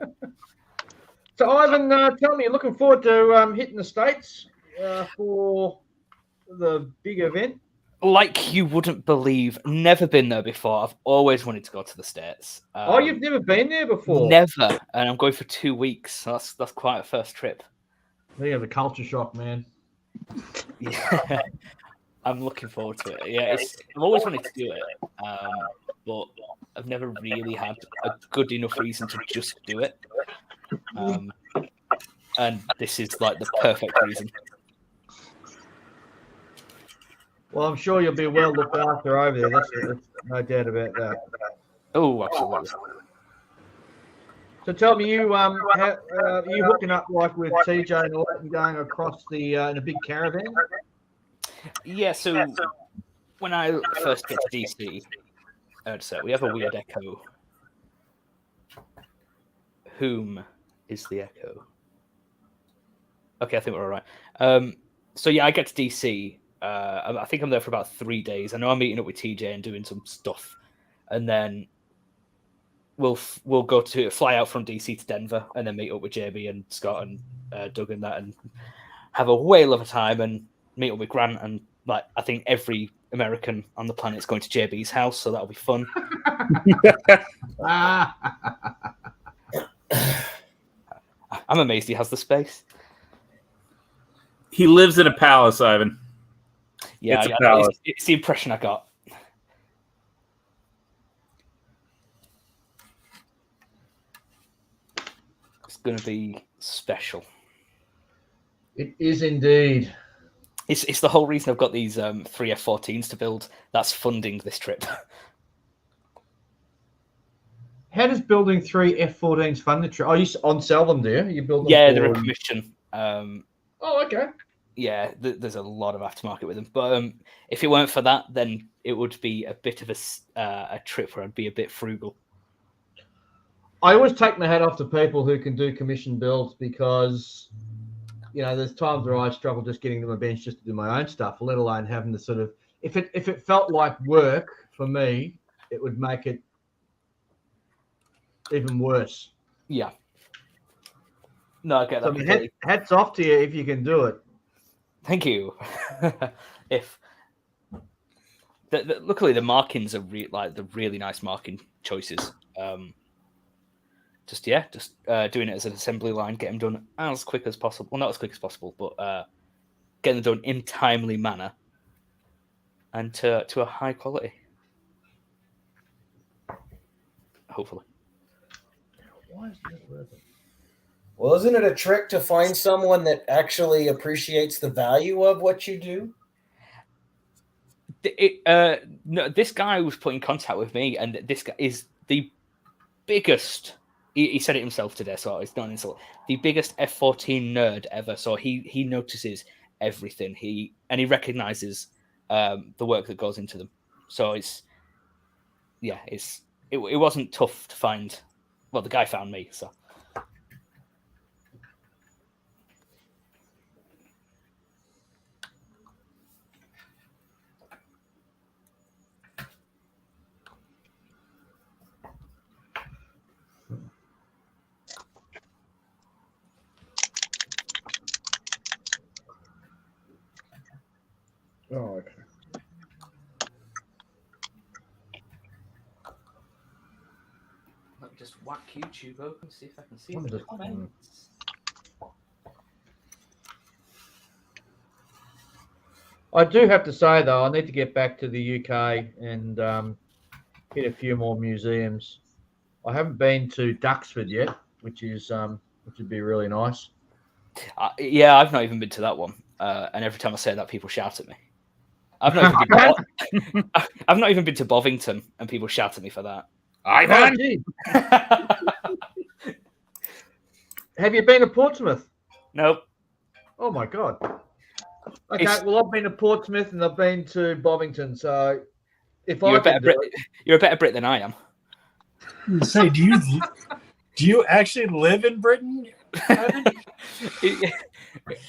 S11: So, Ivan, tell me, you're looking forward to hitting the States for the big event?
S17: Like you wouldn't believe, never been there before. I've always wanted to go to the States.
S11: You've never been there before?
S17: Never, and I'm going for 2 weeks. So that's quite a first trip.
S11: You have a culture shock, man.
S17: Yeah, I'm looking forward to it. Yeah, I've always wanted to do it, but I've never really had a good enough reason to just do it. And this is like the perfect reason.
S11: Well, I'm sure you'll be well looked after over there. That's no doubt about that.
S17: Oh, absolutely.
S11: So tell me, you hooking up like with TJ and all that and going across the in a big caravan?
S17: Yeah. So when I first get to DC, we have a weird echo. Whom is the echo? Okay, I think we're all right. So yeah, I get to DC. I think I'm there for about 3 days. I know I'm meeting up with TJ and doing some stuff, and then we'll fly out from DC to Denver, and then meet up with JB and Scott and Doug and that, and have a whale of a time, and meet up with Grant, and like I think every American on the planet is going to JB's house, so that'll be fun. I'm amazed he has the space.
S5: He lives in a palace, Ivan.
S17: Yeah,
S5: it's a palace.
S17: It's the impression I got. It's going to be special.
S11: It is indeed.
S17: It's the whole reason I've got these 3 F-14s to build. That's funding this trip.
S11: How does building 3 F-14s fund the trip? Oh, you on sell them, do you? You build them?
S17: Yeah, they're a commission.
S11: Oh, okay.
S17: Yeah, there's a lot of aftermarket with them. But if it weren't for that, then it would be a bit of a trip where I'd be a bit frugal.
S11: I always take my hat off to people who can do commission builds because, you know, there's times where I struggle just getting them a bench just to do my own stuff, let alone having to sort of, if it felt like work for me, it would make it even worse.
S17: Yeah. No, I get that.
S11: So I mean, hats off to you if you can do it.
S17: Thank you. Luckily the markings are the really nice marking choices. Just doing it as an assembly line, get them done as quick as possible. Well, not as quick as possible, but getting them done in timely manner and to a high quality. Hopefully.
S11: Why is this working?
S3: Well, isn't it a trick to find someone that actually appreciates the value of what you do?
S17: No, this guy was put in contact with me, and this guy is the biggest. He said it himself today, so it's not an insult. The biggest F-14 nerd ever. So he notices everything. He recognizes the work that goes into them. So it wasn't tough to find. Well, the guy found me, so.
S11: Oh, okay.
S17: Let me just whack YouTube open, see if I can see
S11: I'm
S17: the
S11: just-
S17: comments.
S11: I do have to say though, I need to get back to the UK and hit a few more museums. I haven't been to Duxford yet, which would be really nice.
S17: Yeah, I've not even been to that one, and every time I say that, people shout at me. I've not even been to Bovington, and people shout at me for that.
S11: Ivan! Have you been to Portsmouth?
S17: Nope.
S11: Oh my God. Okay, well I've been to Portsmouth and I've been to Bovington, so If
S17: You're
S11: I
S17: a better
S11: could do
S17: Brit. You're a better Brit than I am.
S10: Say, do you actually live in Britain?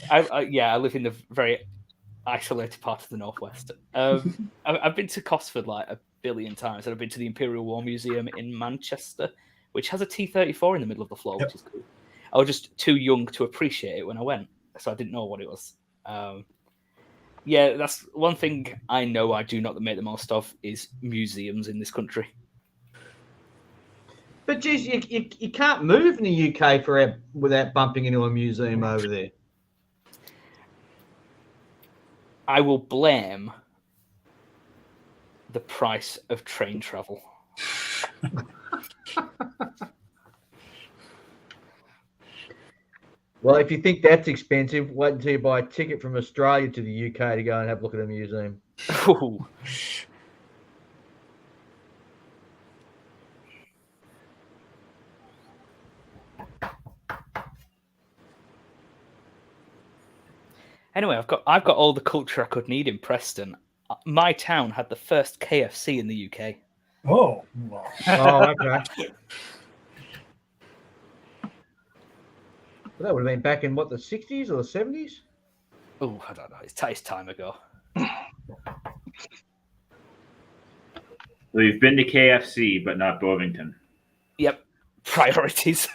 S17: I live in the very isolated part of the northwest. I've been to Cosford like a billion times, and I've been to the Imperial War Museum in Manchester, which has a T-34 in the middle of the floor, which is cool. I was just too young to appreciate it when I went, so I didn't know what it was. Yeah, that's one thing I know I do not make the most of is museums in this country.
S11: But geez, you can't move in the UK without bumping into a museum over there.
S17: I will blame the price of train travel.
S11: Well, if you think that's expensive, wait until you buy a ticket from Australia to the UK to go and have a look at a museum.
S17: Ooh. Anyway, I've got all the culture I could need in Preston. My town had the first KFC in the UK.
S10: Oh.
S11: Oh, okay. Well, that would have been back in what, the 60s or the 70s?
S17: Oh, I don't know. It's time ago.
S12: So you've been to KFC, but not Bovington.
S17: Yep. Priorities.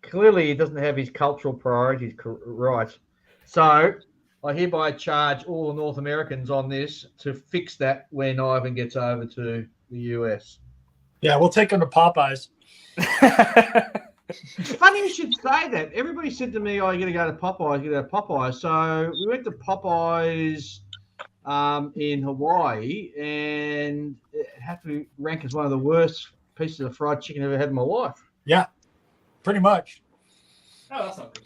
S11: Clearly, he doesn't have his cultural priorities right. So, I hereby charge all the North Americans on this to fix that when Ivan gets over to the US.
S10: Yeah, we'll take him to Popeyes.
S11: It's funny you should say that. Everybody said to me, "Oh, you got to go to Popeyes. You got to go to Popeyes." So we went to Popeyes in Hawaii, and it had to rank as one of the worst pieces of fried chicken I've ever had in my life.
S10: Yeah, pretty much.
S17: Oh, that's not good.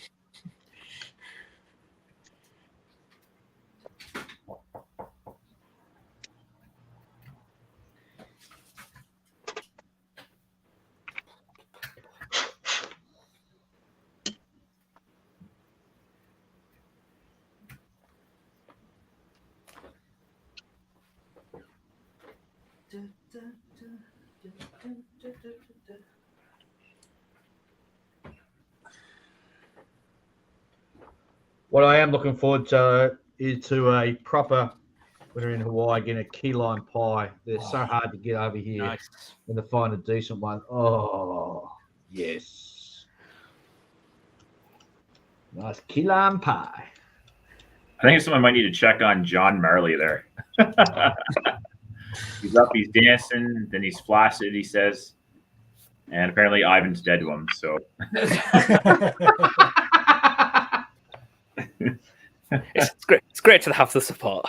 S11: What I am looking forward to is to a proper, when we're in Hawaii, getting a key lime pie. They're so hard to get over here.
S17: Nice.
S11: And to find a decent one. Oh, yes. Nice key lime pie.
S12: I think someone might need to check on John Marley there. He's up, he's dancing, then he's flaccid, he says. And apparently Ivan's dead to him, so.
S17: It's great. It's great to have the support.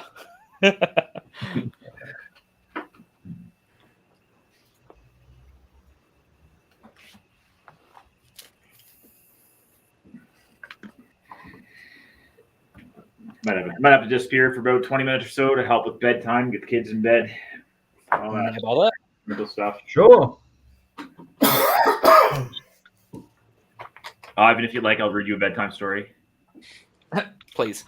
S12: Might have to disappear for about 20 minutes or so to help with bedtime, get the kids in bed. All that mental stuff.
S11: Sure.
S12: Ivan, if you'd like, I'll read you a bedtime story.
S17: Please.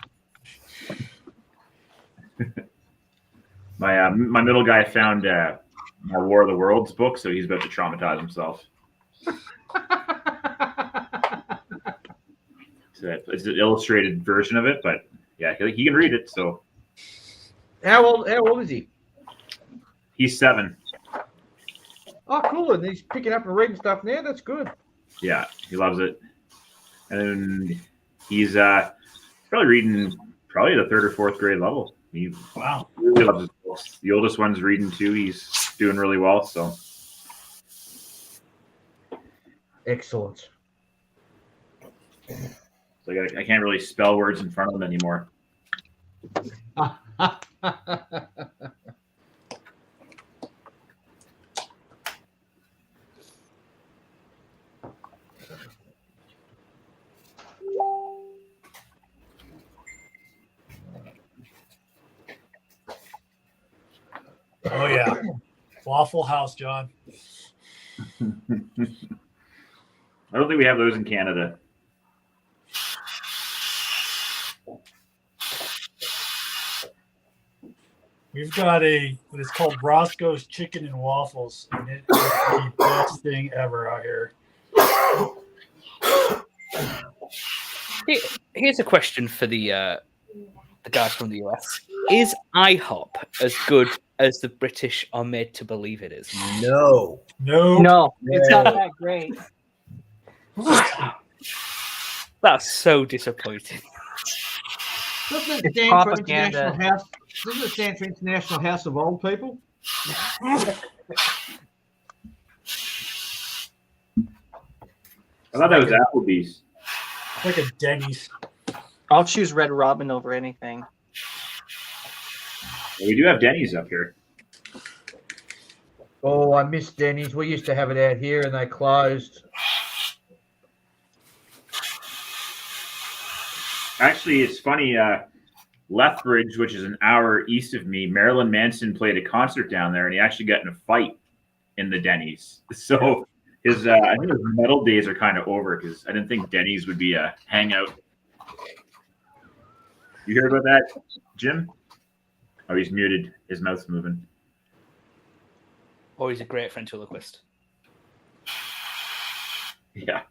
S12: My middle guy found my War of the Worlds book, so he's about to traumatize himself. It's an illustrated version of it, but yeah, he can read it. So,
S11: How old is he?
S12: He's 7.
S11: Oh, cool. And he's picking up and reading stuff now. That's good.
S12: Yeah, he loves it. And he's probably reading the 3rd or 4th grade level. He really loves his books. The oldest one's reading too. He's doing really well. So
S11: excellent.
S12: So I can't really spell words in front of him anymore.
S10: Oh yeah, Waffle House, John.
S12: I don't think we have those in Canada.
S10: We've got what is called Roscoe's Chicken and Waffles, and it is the best thing ever out here.
S17: Here's a question for the guys from the US. Is IHOP as good as the British are made to believe it is?
S3: No.
S8: No, it's not that great.
S17: That's so disappointing.
S11: Doesn't it
S8: It's
S11: stand for
S8: propaganda.
S11: International House? Doesn't it stand for International House of Old People?
S12: I thought that was Applebee's.
S10: Like a Denny's.
S8: I'll choose Red Robin over anything.
S12: Well, we do have Denny's up here.
S11: Oh, I miss Denny's. We used to have it out here, and they closed.
S12: Actually, it's funny. Lethbridge, which is an hour east of me, Marilyn Manson played a concert down there, and he actually got in a fight in the Denny's. So his, I think his metal days are kind of over because I didn't think Denny's would be a hangout. You hear about that, Jim? Oh, he's muted. His mouth's moving.
S17: Or he's a great ventriloquist.
S12: Yeah.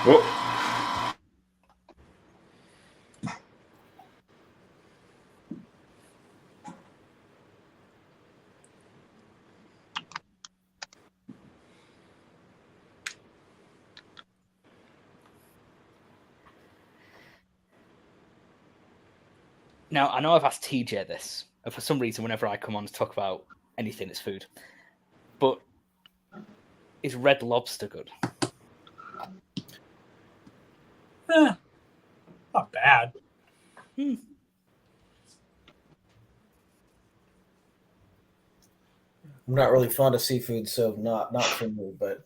S12: Oh.
S17: Now, I know I've asked TJ this, and for some reason, whenever I come on to talk about anything, it's food. But is Red Lobster good?
S10: Not bad.
S3: I'm not really fond of seafood, so not for me, but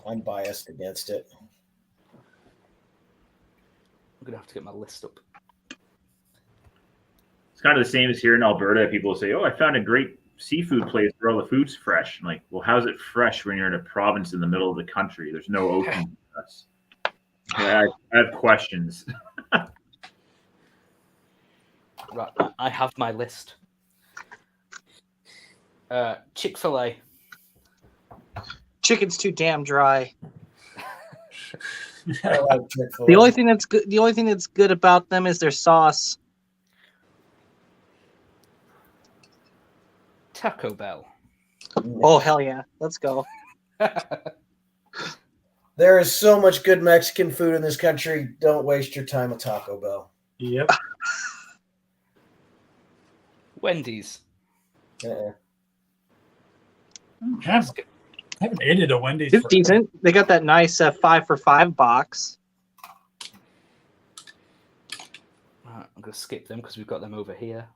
S3: I'm biased against it.
S17: I'm going to have to get my list up.
S12: It's kind of the same as here in Alberta. People say, oh, I found a great seafood place where all the food's fresh. I'm like, well, how's it fresh when you're in a province in the middle of the country? There's no ocean for us. Yeah, I have questions.
S17: Right, I have my list. Chick-fil-A.
S8: Chicken's too damn dry.
S3: I like Chick-fil-A.
S8: The only thing that's good about them is their sauce.
S17: Taco Bell.
S8: Oh hell yeah, let's go.
S3: There is so much good Mexican food in this country. Don't waste your time at Taco Bell.
S10: Yep.
S17: Wendy's.
S3: Uh-uh.
S10: I haven't ate at a Wendy's.
S8: It's decent. They got that nice 5 for $5 box.
S17: Right, I'm going to skip them because we've got them over here.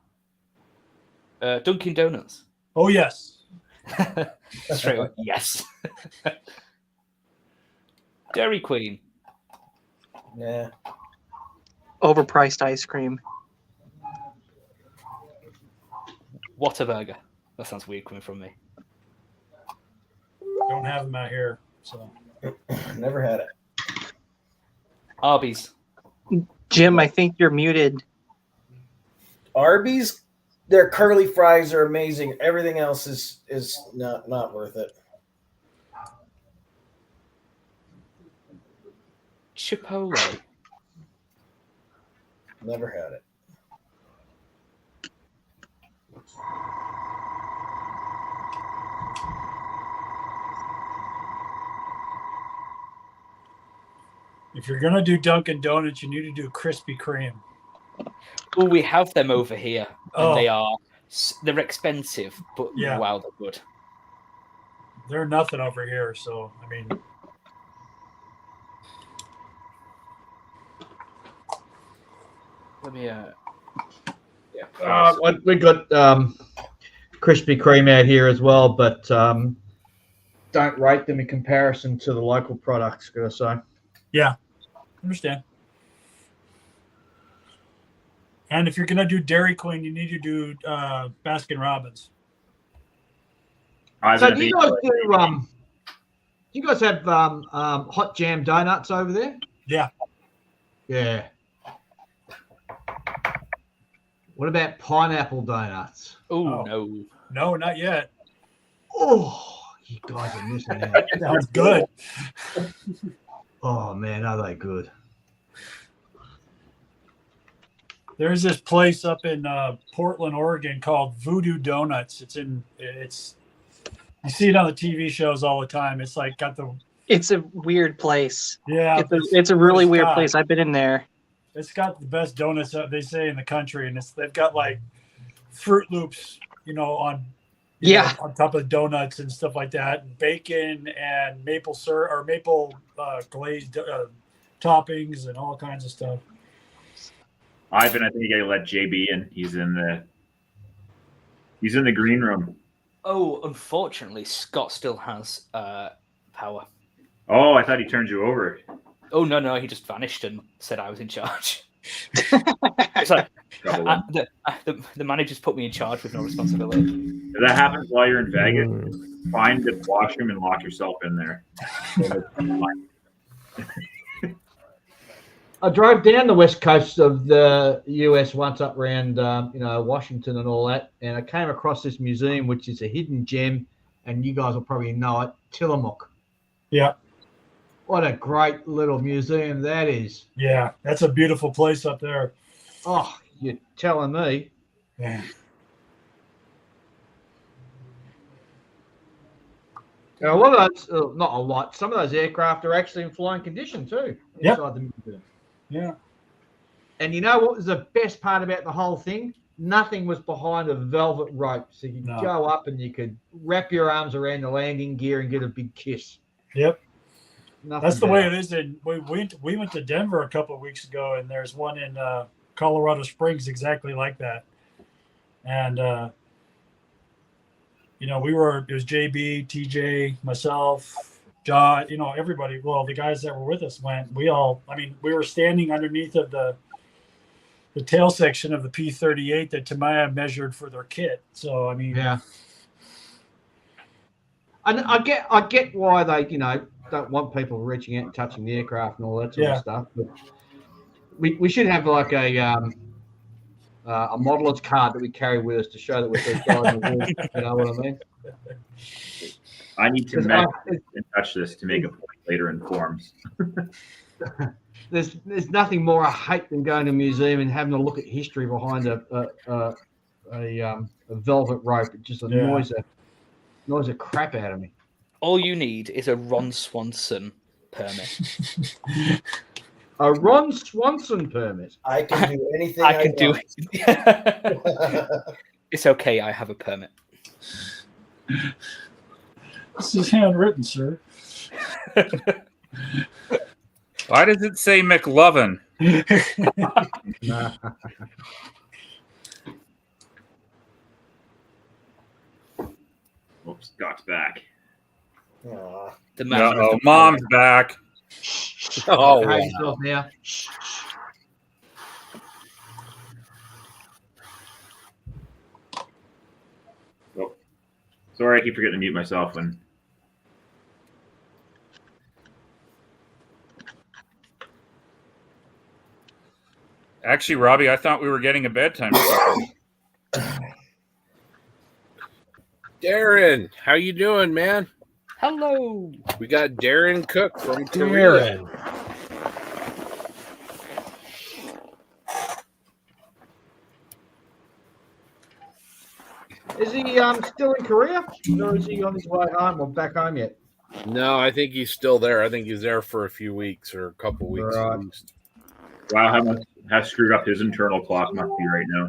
S17: Dunkin' Donuts.
S10: Oh, yes.
S17: Straight away, yes. Dairy Queen.
S3: Yeah.
S8: Overpriced ice cream.
S17: Whataburger. That sounds weird coming from me.
S10: Don't have them out here, so
S3: never had it.
S17: Arby's.
S8: Jim, I think you're muted.
S3: Arby's, their curly fries are amazing. Everything else is not worth it.
S17: Chipotle.
S3: Never had it.
S10: if you're gonna do Dunkin' Donuts, you need to do Krispy Kreme.
S17: Oh, we have them over here, and
S10: Oh.
S17: they're expensive, but
S10: Yeah.
S17: wow, they're good.
S10: They're nothing over here, so I mean,
S17: Let me.
S11: We got Krispy Kreme out here as well, but don't rate them in comparison to the local products, gotta say.
S10: yeah, understand. And if you're gonna do Dairy Queen, you need to do Baskin Robbins.
S11: So do you guys have hot jam donuts over there?
S10: Yeah.
S11: Yeah. What about pineapple donuts?
S17: Oh, no.
S10: No, not yet.
S11: Oh, you guys are missing out.
S10: Sounds good.
S11: Oh man, are they good?
S10: There's this place up in Portland, Oregon called Voodoo Donuts. You see it on the TV shows all the time. It's like got the.
S8: It's a weird place.
S10: Yeah,
S8: it's a really weird place. I've been in there.
S10: It's got the best donuts they say in the country, and they've got like Fruit Loops, on top of donuts and stuff like that, and bacon and maple syrup or maple glazed toppings and all kinds of stuff.
S12: Ivan, I think you gotta let JB in. He's in the green room.
S17: Oh, unfortunately, Scott still has power.
S12: Oh, I thought he turned you over.
S17: Oh, no, he just vanished and said I was in charge. It's like, the manager's put me in charge with no responsibility.
S12: If that happens while you're in Vegas, find the washroom and lock yourself in there.
S11: I drove down the west coast of the US once up around, Washington and all that, and I came across this museum, which is a hidden gem, and you guys will probably know it, Tillamook.
S10: Yeah.
S11: What a great little museum that is.
S10: Yeah, that's a beautiful place up there.
S11: Oh, you're telling me.
S10: Yeah.
S11: Now, a lot of those, not a lot, some of those aircraft are actually in flying condition too inside the museum.
S10: Yeah.
S11: And you know what was the best part about the whole thing? Nothing was behind a velvet rope. So you could go up and you could wrap your arms around the landing gear and get a big kiss.
S10: Yep.
S11: Nothing
S10: That's the
S11: better.
S10: way it is. We went to Denver a couple of weeks ago, and there's one in Colorado Springs exactly like that. And it was JB, TJ, myself, John, everybody. Well, the guys that were with us went. We were standing underneath of the tail section of the P-38 that Tamiya measured for their kit. So
S11: yeah. And I get why they don't want people reaching out and touching the aircraft and all that sort of stuff. But we should have like a modeler's card that we carry with us to show that we're guys in the wall. You know what I mean?
S12: I need to measure and touch this to make a point later in forms.
S11: There's nothing more I hate than going to a museum and having a look at history behind a velvet rope. It just annoys the crap out of me.
S17: All you need is a Ron Swanson permit.
S11: A Ron Swanson permit.
S3: I can do anything
S17: I can do
S3: want.
S17: it. It's okay. I have a permit.
S10: This is handwritten, sir.
S5: Why does it say McLovin?
S12: Oops, Scott's back.
S5: Mom's back.
S11: Oh, wow. Now.
S12: Oh, sorry, I keep forgetting to mute myself when.
S5: Actually, Robbie, I thought we were getting a bedtime story.
S2: Darren, how you doing, man?
S17: Hello.
S2: We got Darren Cook from Korea.
S11: Is he still in Korea, or is he on his way home or back home yet?
S2: No, I think he's still there. I think he's there for a few weeks or a couple weeks.
S11: Right.
S2: At least.
S12: Wow, how screwed up his internal clock must be right now.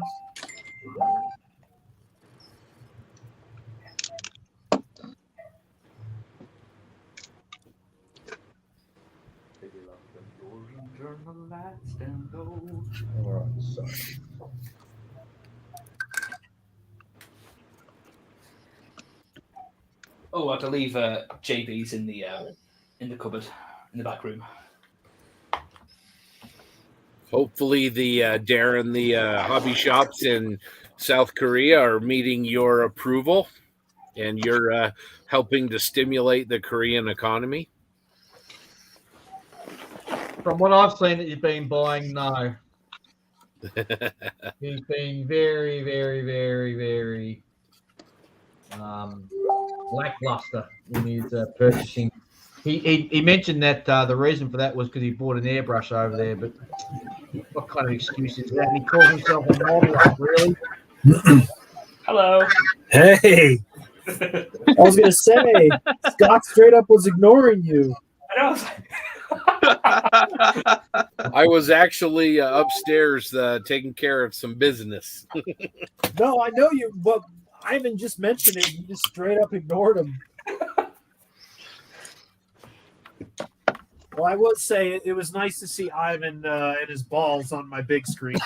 S17: Oh, I believe JB's in the cupboard in the back room.
S2: Hopefully, the Darren, the hobby shops in South Korea are meeting your approval, and you're helping to stimulate the Korean economy.
S11: From what I've seen that you've been buying, no. He's been very, very, very, very lackluster in his purchasing. He mentioned that the reason for that was because he bought an airbrush over there, but what kind of excuse is that? And he calls himself a modeler, really?
S17: Hello.
S4: Hey. I was going to say, Scott straight up was ignoring you.
S2: I was actually upstairs taking care of some business.
S4: No, I know you, but Ivan just mentioned it. You just straight up ignored him. Well, I would say it was nice to see Ivan and his balls on my big screen.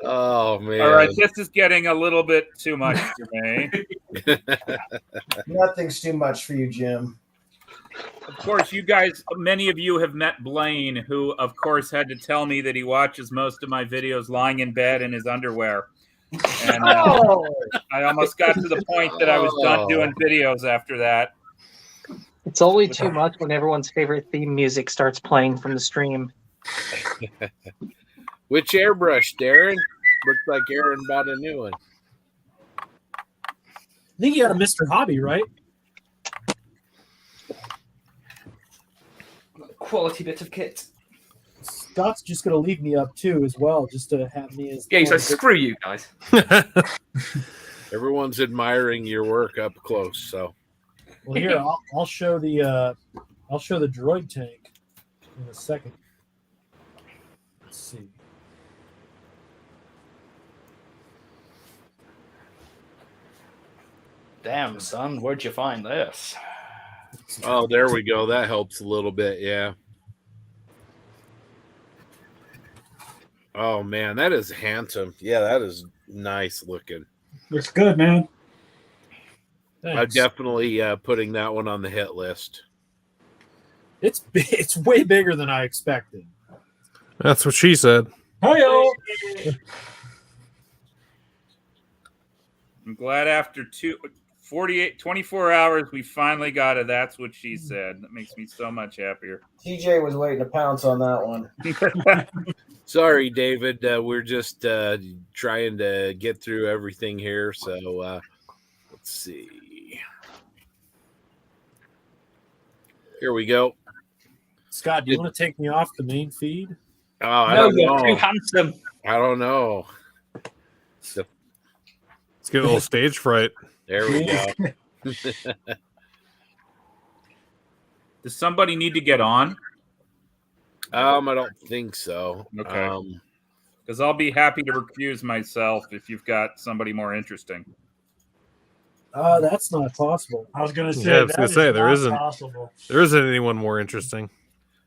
S2: Oh, man.
S5: All right, this is getting a little bit too much for me.
S3: Nothing's too much for you, Jim.
S5: Of course, you guys, many of you have met Blaine, who, of course, had to tell me that he watches most of my videos lying in bed in his underwear. And I almost got to the point that I was done doing videos after that.
S8: It's only too much when everyone's favorite theme music starts playing from the stream.
S2: Which airbrush, Darren? Looks like Aaron bought a new one.
S4: I think you got a Mr. Hobby, right?
S17: Quality bit of kit.
S4: Scott's just going to leave me up too, as well, just to have me as.
S17: Yeah, he's like, screw you guys.
S2: Everyone's admiring your work up close, so.
S4: Well, here I'll show the droid tank in a second. Let's see.
S17: Damn, son, where'd you find this?
S2: Oh, there we go. That helps a little bit, yeah. Oh, man, that is handsome. Yeah, that is nice looking.
S10: Looks good, man.
S2: I'm definitely putting that one on the hit list.
S4: It's way bigger than I expected.
S6: That's what she said.
S10: Hi-yo.
S5: I'm glad after 24 hours, we finally got it. That's what she said. That makes me so much happier.
S3: TJ was waiting to pounce on that one.
S2: Sorry, David. We're just trying to get through everything here. So let's see. Here we go.
S4: Scott, do you want to take me off the main feed?
S2: Oh, I don't know.
S17: You're too handsome.
S2: I don't know.
S6: Let's get a little stage fright.
S2: There we go.
S5: Does somebody need to get on?
S2: I don't think so.
S5: Okay. Because I'll be happy to recuse myself if you've got somebody more interesting.
S4: That's not possible.
S10: I was going to say,
S6: there isn't
S10: possible.
S6: There isn't anyone more interesting.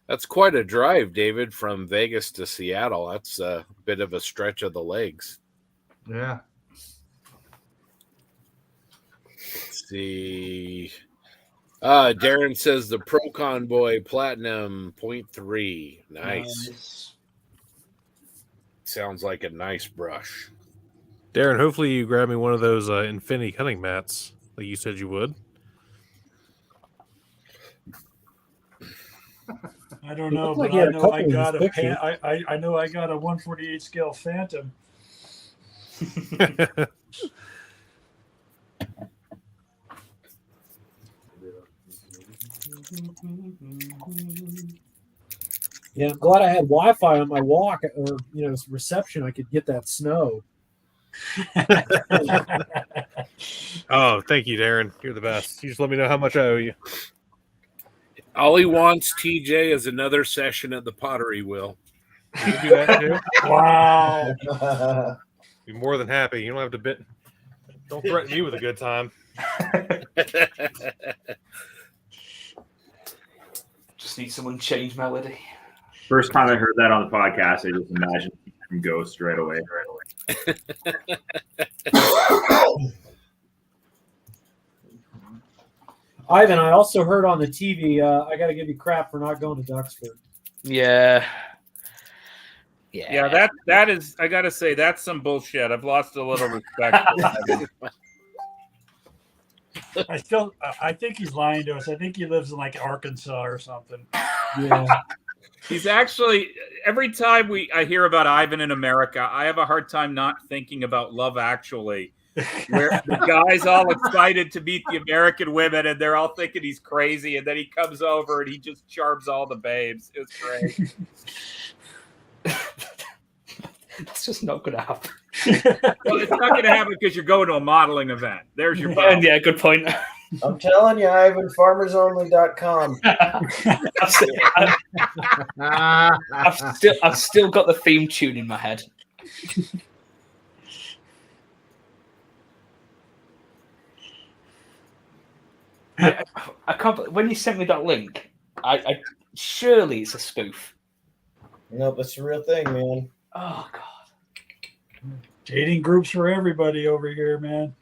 S2: That's quite a drive, David, from Vegas to Seattle. That's a bit of a stretch of the legs.
S11: Yeah.
S2: Let's see. Darren says the Pro Convoy Platinum 0.3. Nice. Sounds like a nice brush.
S6: Darren, hopefully you grab me one of those infinity cutting mats like you said you would.
S10: I don't know,
S4: Like
S10: but
S4: he
S10: I
S4: had a
S10: know
S4: couple
S10: I
S4: in
S10: got
S4: his
S10: a
S4: picture.
S10: I know I got a 148 scale Phantom.
S4: Yeah, I'm glad I had Wi-Fi on my walk or reception. I could get that snow.
S6: Oh, thank you, Darren. You're the best. You just let me know how much I owe you.
S2: All he wants, TJ, is another session at the pottery wheel.
S6: You do that too?
S10: Wow.
S6: Be more than happy. You don't have to bit. Don't threaten me with a good time.
S17: Just need someone to change melody.
S12: First time I heard that on the podcast, I just imagined from Ghost right away.
S4: Ivan, I also heard on the TV, I got to give you crap for not going to Duxford.
S17: Yeah.
S5: Yeah, that is, I got to say, that's some bullshit. I've lost a little respect for that.
S10: I think he's lying to us. I think he lives in like Arkansas or something.
S4: Yeah.
S5: He's actually, every time I hear about Ivan in America, I have a hard time not thinking about Love Actually, where the guy's all excited to meet the American women and they're all thinking he's crazy, and then he comes over and he just charms all the babes. It was great.
S17: That's just not going to happen.
S5: Well, it's not going to happen because you're going to a modeling event. There's your problem.
S17: Yeah, good point.
S3: I'm telling you, Ivan, farmersonly.com.
S17: I've still got the theme tune in my head. I can't. When you sent me that link, I surely it's a spoof.
S3: Nope, it's a real thing, man.
S17: Oh God!
S10: Dating groups for everybody over here, man.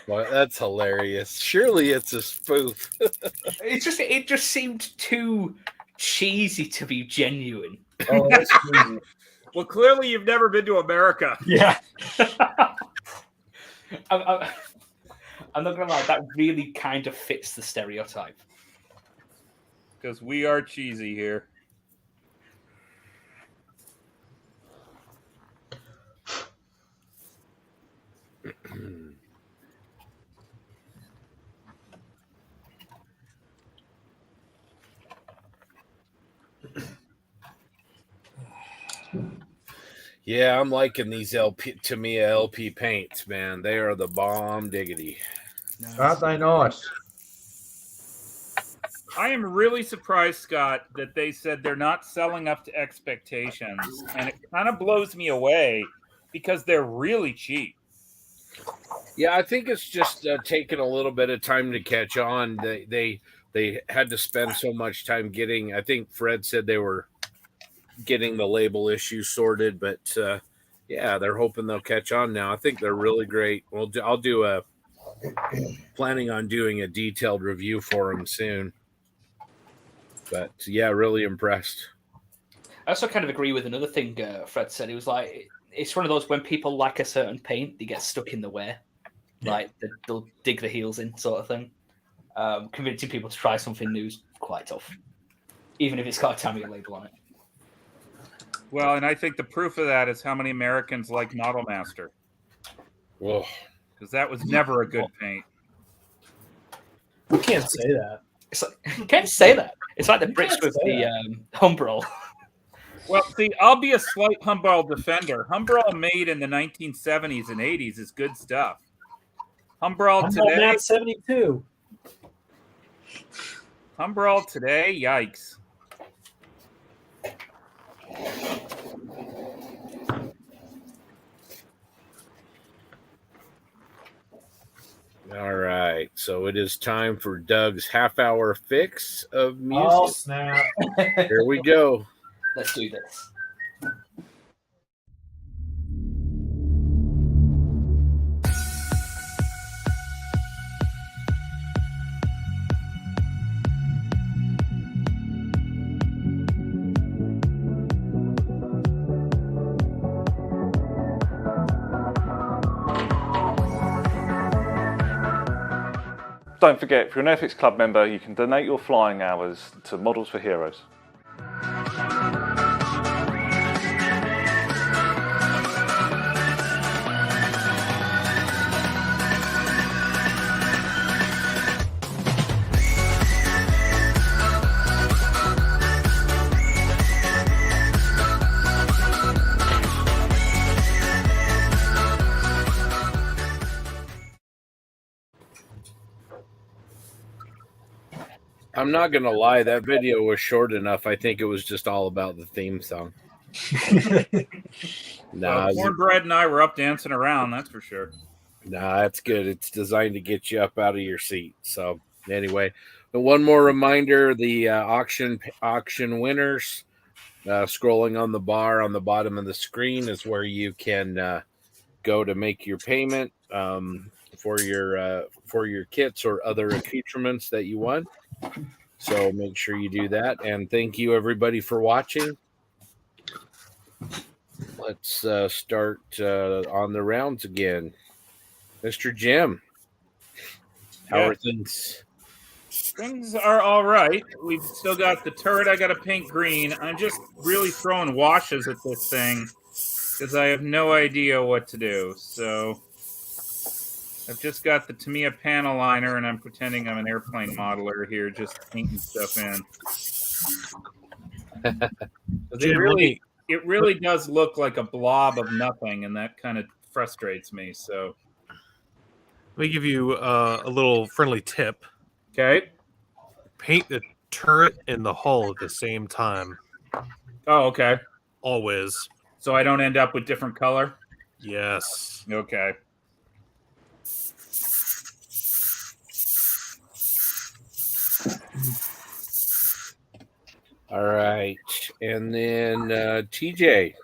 S2: Well, that's hilarious. Surely it's a spoof.
S17: It just seemed too cheesy to be genuine.
S3: Oh, that's cheesy.
S5: Well, clearly you've never been to America.
S10: Yeah.
S17: I'm not gonna lie, that really kind of fits the stereotype.
S5: Because we are cheesy here.
S2: Yeah, I'm liking these Tamiya LP paints, man. They are the bomb diggity.
S11: Aren't they nice?
S5: I am really surprised, Scott, that they said they're not selling up to expectations. And it kind of blows me away because they're really cheap.
S2: Yeah, I think it's just taking a little bit of time to catch on. They had to spend so much time getting. I think Fred said they were getting the label issues sorted, but yeah, they're hoping they'll catch on now. I think they're really great. Well, I'll do planning on doing a detailed review for them soon. But yeah, really impressed.
S17: I also kind of agree with another thing Fred said. He was like, it's one of those when people like a certain paint, they get stuck in the way. Like they'll dig the heels in, sort of thing. Convincing people to try something new is quite tough, even if it's got a Tamiya label on it.
S5: Well, and I think the proof of that is how many Americans like Model Master.
S2: Whoa.
S5: Because that was never a good paint.
S4: You can't say that.
S17: It's like, you can't say that. It's like the Brits with the Humbrol.
S5: Well, see, I'll be a slight Humbrol defender. Humbrol made in the 1970s and 80s is good stuff. Humbrol today.
S4: Nat 72.
S5: Humbrol today, yikes.
S2: All right, so it is time for Doug's half-hour fix of music.
S4: Oh, snap.
S2: Here we go.
S17: Let's do this.
S16: Don't forget, if you're an Airfix Club member, you can donate your flying hours to Models for Heroes.
S2: I'm not gonna lie, that video was short enough. I think it was just all about the theme song.
S5: Cornbread and I were up dancing around, that's for sure.
S2: Nah, that's good. It's designed to get you up out of your seat. So anyway, but one more reminder: the auction winners. Scrolling on the bar on the bottom of the screen is where you can go to make your payment for your kits or other accoutrements that you won. So make sure you do that. And thank you everybody for watching. let's start on the rounds again. Mr. Jim, how
S5: Yeah.
S2: are things?
S5: Things are all right. We've still got the turret I got to paint green. I'm just really throwing washes at this thing because I have no idea what to do. So I've just got the Tamiya panel liner, and I'm pretending I'm an airplane modeler here, just painting stuff in.
S6: Jim,
S5: It really does look like a blob of nothing, and that kind of frustrates me. So
S6: let me give you a little friendly tip.
S5: Okay.
S6: Paint the turret and the hull at the same time.
S5: Oh, okay.
S6: Always.
S5: So I don't end up with different color?
S6: Yes.
S5: Okay.
S2: All right. And then TJ.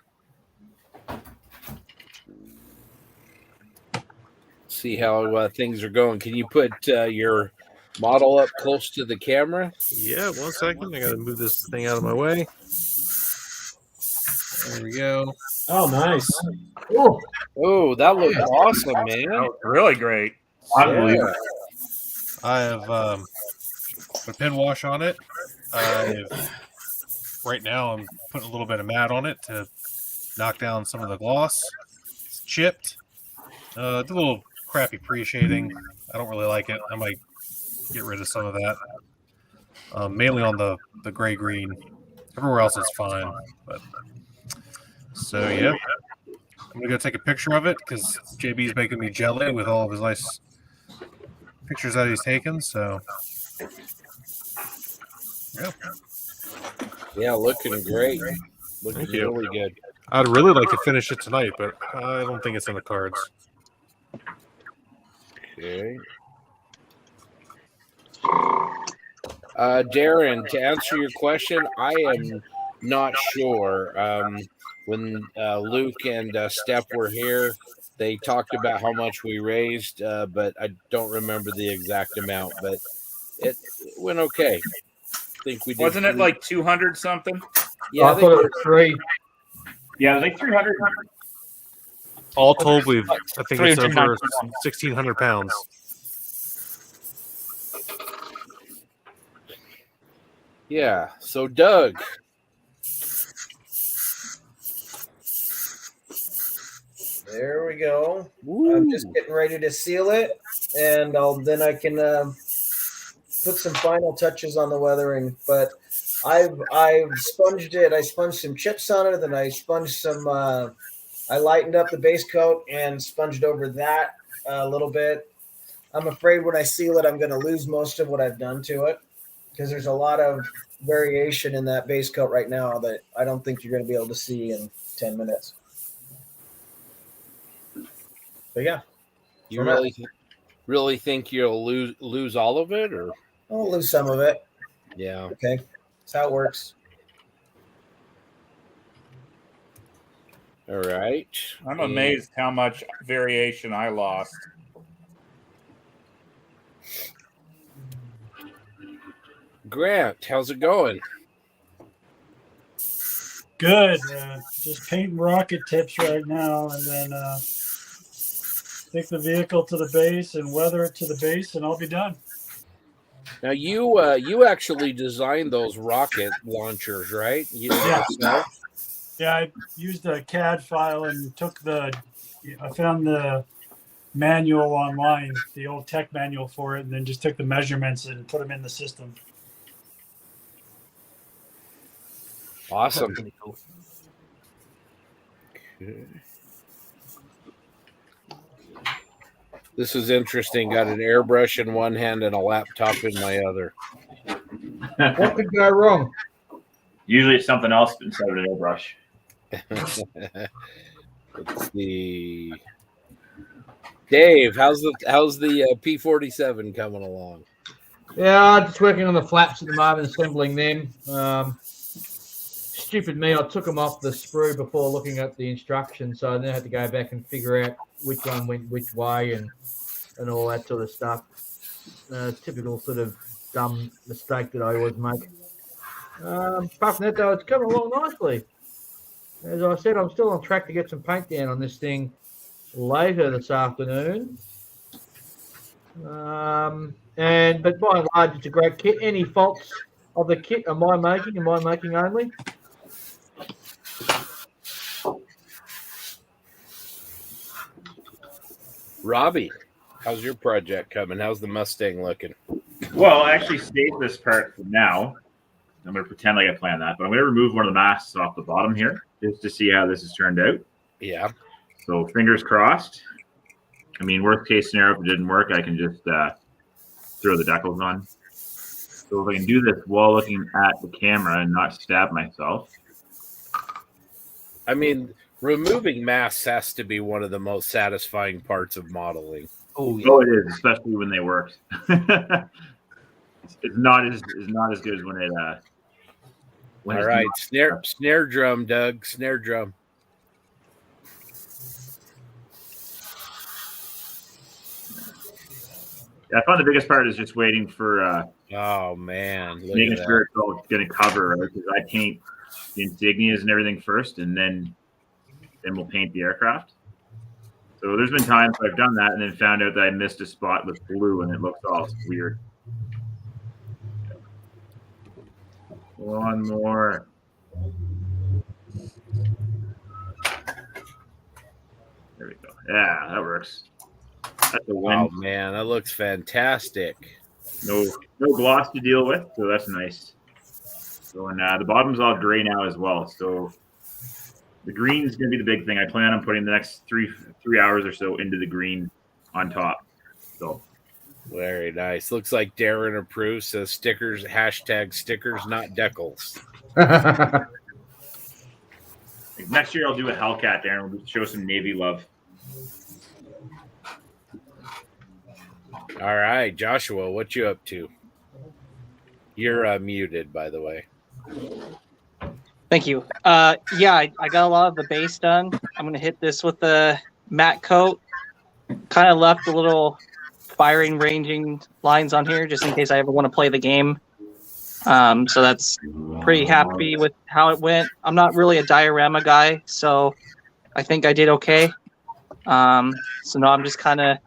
S2: See how things are going. Can you put your model up close to the camera?
S6: Yeah, 1 second. I got to move this thing out of my way. There we go.
S4: Oh, nice.
S2: Oh, that looked awesome, man.
S5: That was really great.
S2: Yeah.
S6: I have put pin wash on it. Right now, I'm putting a little bit of matte on it to knock down some of the gloss. It's chipped. It's a little crappy pre-shading. I don't really like it. I might get rid of some of that. Mainly on the gray-green. Everywhere else is fine. But so, yeah. I'm going to go take a picture of it because JB's making me jelly with all of his nice pictures that he's taken. So, yeah.
S2: Yeah, looking great. Looking
S6: Thank you.
S2: really good.
S6: I'd really like to finish it tonight, but I don't think it's in the cards.
S2: Okay. Darren, to answer your question, I am not sure. When Luke and Steph were here, they talked about how much we raised, but I don't remember the exact amount. But it went okay. I think we did.
S5: Wasn't it like 200 something?
S2: Yeah,
S11: I thought it was 3.
S12: Yeah, it was like 300.
S6: All told, I think it's over
S17: 391.
S6: 1,600 pounds.
S2: Yeah. So, Doug.
S3: There we go. I'm just getting ready to seal it, and then I can put some final touches on the weathering. But I've sponged it. I sponged some chips on it, then I sponged some. I lightened up the base coat and sponged over that a little bit. I'm afraid when I seal it, I'm going to lose most of what I've done to it because there's a lot of variation in that base coat right now that I don't think you're going to be able to see in 10 minutes. But yeah,
S2: You really think you'll lose all of it, or
S3: I'll lose some of it.
S2: yeah?
S3: Okay, that's how it works.
S2: All right.
S5: I'm amazed how much variation I lost.
S2: Grant, how's it going?
S10: Good. Just painting rocket tips right now, and then take the vehicle to the base and weather it to the base, and I'll be done.
S2: Now you actually designed those rocket launchers, right?
S10: Yeah.
S2: Yourself?
S10: Yeah, I used a CAD file and I found the manual online, the old tech manual for it, and then just took the measurements and put them in the system.
S2: Awesome.
S17: Pretty cool.
S2: Okay. This is interesting. Got an airbrush in one hand and a laptop in my other.
S11: What could go wrong?
S12: Usually it's something else instead of an airbrush.
S2: Let's see. Dave, how's the P47 coming along?
S11: Yeah, just working on the flaps at the moment, assembling them. Stupid me, I took them off the sprue before looking at the instructions, so I then had to go back and figure out which one went which way and all that sort of stuff. Typical sort of dumb mistake that I always make. Apart from that, though, it's coming along nicely. as I said, I'm still on track to get some paint down on this thing later this afternoon. But by and large, it's a great kit. Any faults of the kit are my making and my making only.
S2: Robbie, how's your project coming? How's the Mustang looking?
S12: Well, I actually saved this part for now. I'm going to pretend like I planned that, but I'm going to remove one of the masks off the bottom here just to see how this has turned out.
S2: Yeah.
S12: So fingers crossed. I mean, worst case scenario, if it didn't work, I can just throw the decals on. So if I can do this while looking at the camera and not stab myself.
S2: I mean, removing masks has to be one of the most satisfying parts of modeling.
S12: Oh, it is, especially when they work. It's not as good as when it.
S2: All right, snare drum, Doug, snare drum.
S12: I found the biggest part is just waiting for.
S2: Oh man,
S12: making sure it's all going to cover, right? Because I paint the insignias and everything first, and then we'll paint the aircraft. So there's been times I've done that and then found out that I missed a spot with blue, and it looks all weird. One more. There we go. Yeah, that works. That's a win.
S2: Oh man, that looks fantastic.
S12: No gloss to deal with, so that's nice. So and the bottom's all gray now as well. So the green's gonna be the big thing. I plan on putting the next three hours or so into the green on top. So
S2: very nice. Looks like Darren approves. Says stickers, hashtag stickers, not decals.
S12: Next year I'll do a Hellcat, Darren. We'll show some Navy love.
S2: All right, Joshua, what you up to? You're muted, by the way.
S8: Thank you. I got a lot of the base done. I'm going to hit this with the matte coat. Kind of left a little firing ranging lines on here just in case I ever want to play the game. So that's pretty happy with how it went. I'm not really a diorama guy, so I think I did okay. So now I'm just kind of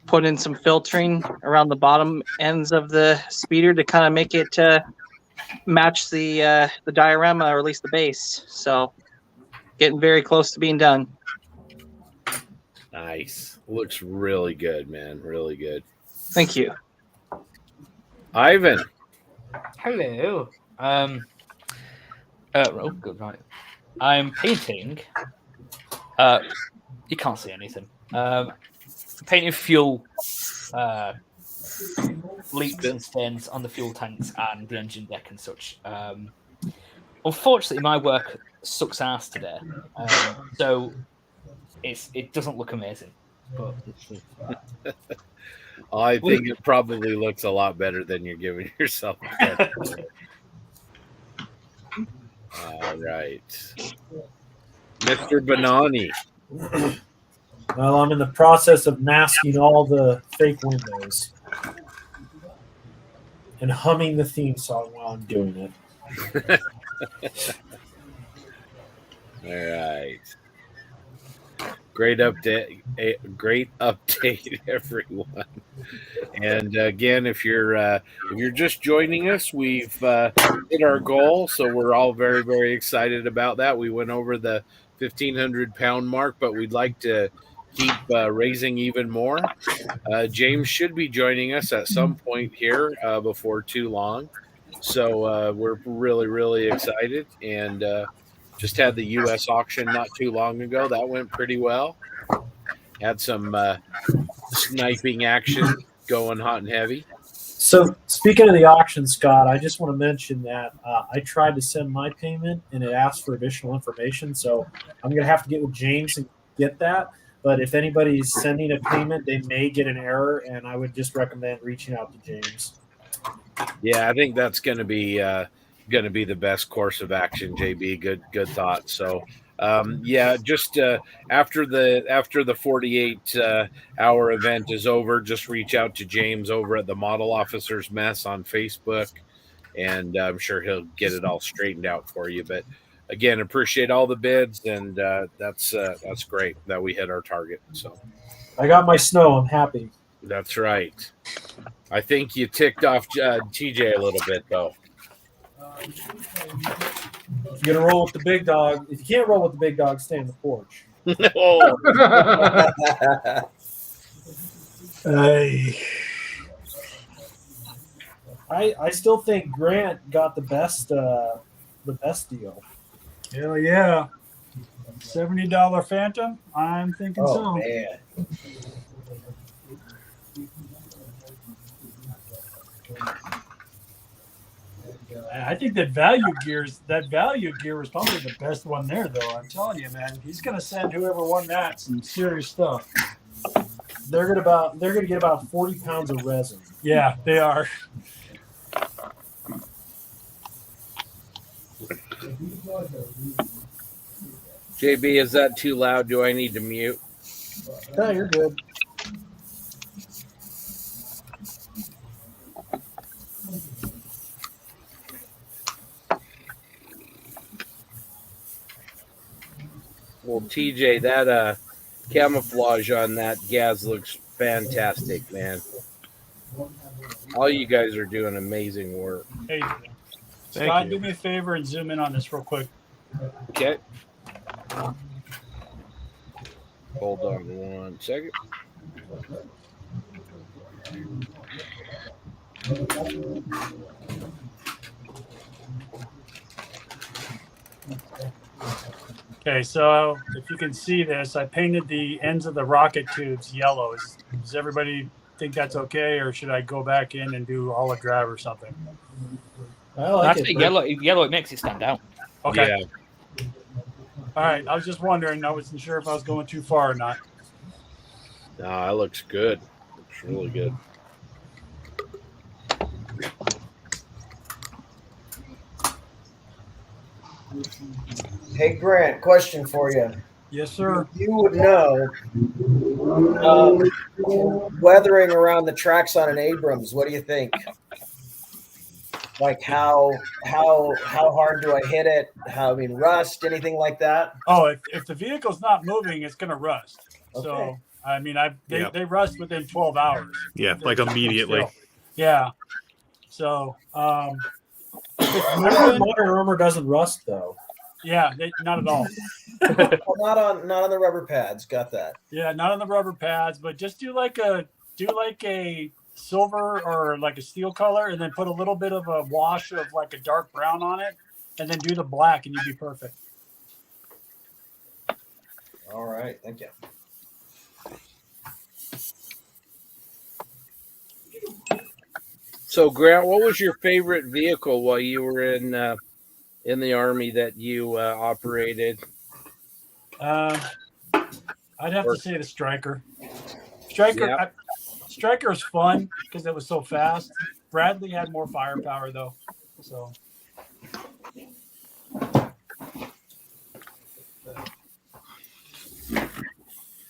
S8: put in some filtering around the bottom ends of the speeder to kind of make it match the diorama, or at least the base. So getting very close to being done.
S2: Nice. Looks really good, man. Really good.
S8: Thank you.
S2: Ivan.
S17: Hello. Good night. I'm painting. You can't see anything. Painting fuel leaks and stains on the fuel tanks and the engine deck and such. Unfortunately, my work sucks ass today, so it doesn't look amazing. But
S2: I think it probably looks a lot better than you're giving yourself credit for. All right, Mr. Bonani.
S4: Well, I'm in the process of masking all the fake windows and humming the theme song while I'm doing it.
S2: All right. Great update, everyone. And again, if you're just joining us, we've hit our goal, so we're all very, very excited about that. We went over the 1,500 pound mark, but we'd like to keep raising even more. James should be joining us at some point here before too long, so we're really, really excited. And just had the U.S. auction not too long ago. That went pretty well. Had some sniping action going hot and heavy.
S4: So speaking of the auction, Scott, I just want to mention that I tried to send my payment and it asked for additional information. So I'm going to have to get with James and get that. But if anybody's sending a payment, they may get an error, and I would just recommend reaching out to James.
S2: Yeah, I think that's going to be the best course of action, JB. Good thought. So, just after the 48 hour event is over, just reach out to James over at the Model Officers Mess on Facebook, and I'm sure he'll get it all straightened out for you. But again, appreciate all the bids, and that's great that we hit our target. So
S4: I got my snow. I'm happy.
S2: that's right. I think you ticked off TJ a little bit, though.
S4: If you're gonna roll with the big dog, if you can't roll with the big dog, stay on the porch. I still think Grant got the best deal.
S10: Hell yeah. $70 Phantom? I'm thinking so.
S3: Oh, man.
S10: I think that value gear was probably the best one there, though. I'm telling you, man, he's gonna send whoever won that some serious stuff.
S4: They're gonna get about 40 pounds of resin.
S10: Yeah, they are.
S2: JB, is that too loud? Do I need to mute?
S4: No, you're good.
S2: Well, TJ, that camouflage on that Gaz looks fantastic, man. All you guys are doing amazing work.
S10: Hey, Scott, do me a favor and zoom in on this real quick.
S2: Okay. Hold on 1 second.
S10: Okay, so if you can see this, I painted the ends of the rocket tubes yellow. Does everybody think that's okay, or should I go back in and do olive drab or something?
S4: I like
S17: it. Yellow, it makes it stand out.
S10: Okay.
S2: Yeah.
S10: All right. I was just wondering. I wasn't sure if I was going too far or not.
S2: No, that looks good. Looks really good.
S3: Hey, Grant, question for you.
S10: Yes, sir.
S3: You would know weathering around the tracks on an Abrams. What do you think? Like how hard do I hit it? Rust, anything like that?
S10: Oh, if the vehicle's not moving, it's going to rust. Okay. So, I mean, they rust within 12 hours.
S6: Yeah, like immediately.
S10: Yeah. So,
S4: modern armor doesn't rust though.
S10: Yeah, not at all.
S3: Well, not on the rubber pads. Got that.
S10: Yeah, not on the rubber pads, but just do like a silver or like a steel color, and then put a little bit of a wash of like a dark brown on it, and then do the black, and you'd be perfect.
S3: All right, thank you.
S2: So, Grant, what was your favorite vehicle while you were in the Army that you operated?
S10: I'd have to say the Striker. Striker is fun because it was so fast. Bradley had more firepower though, so.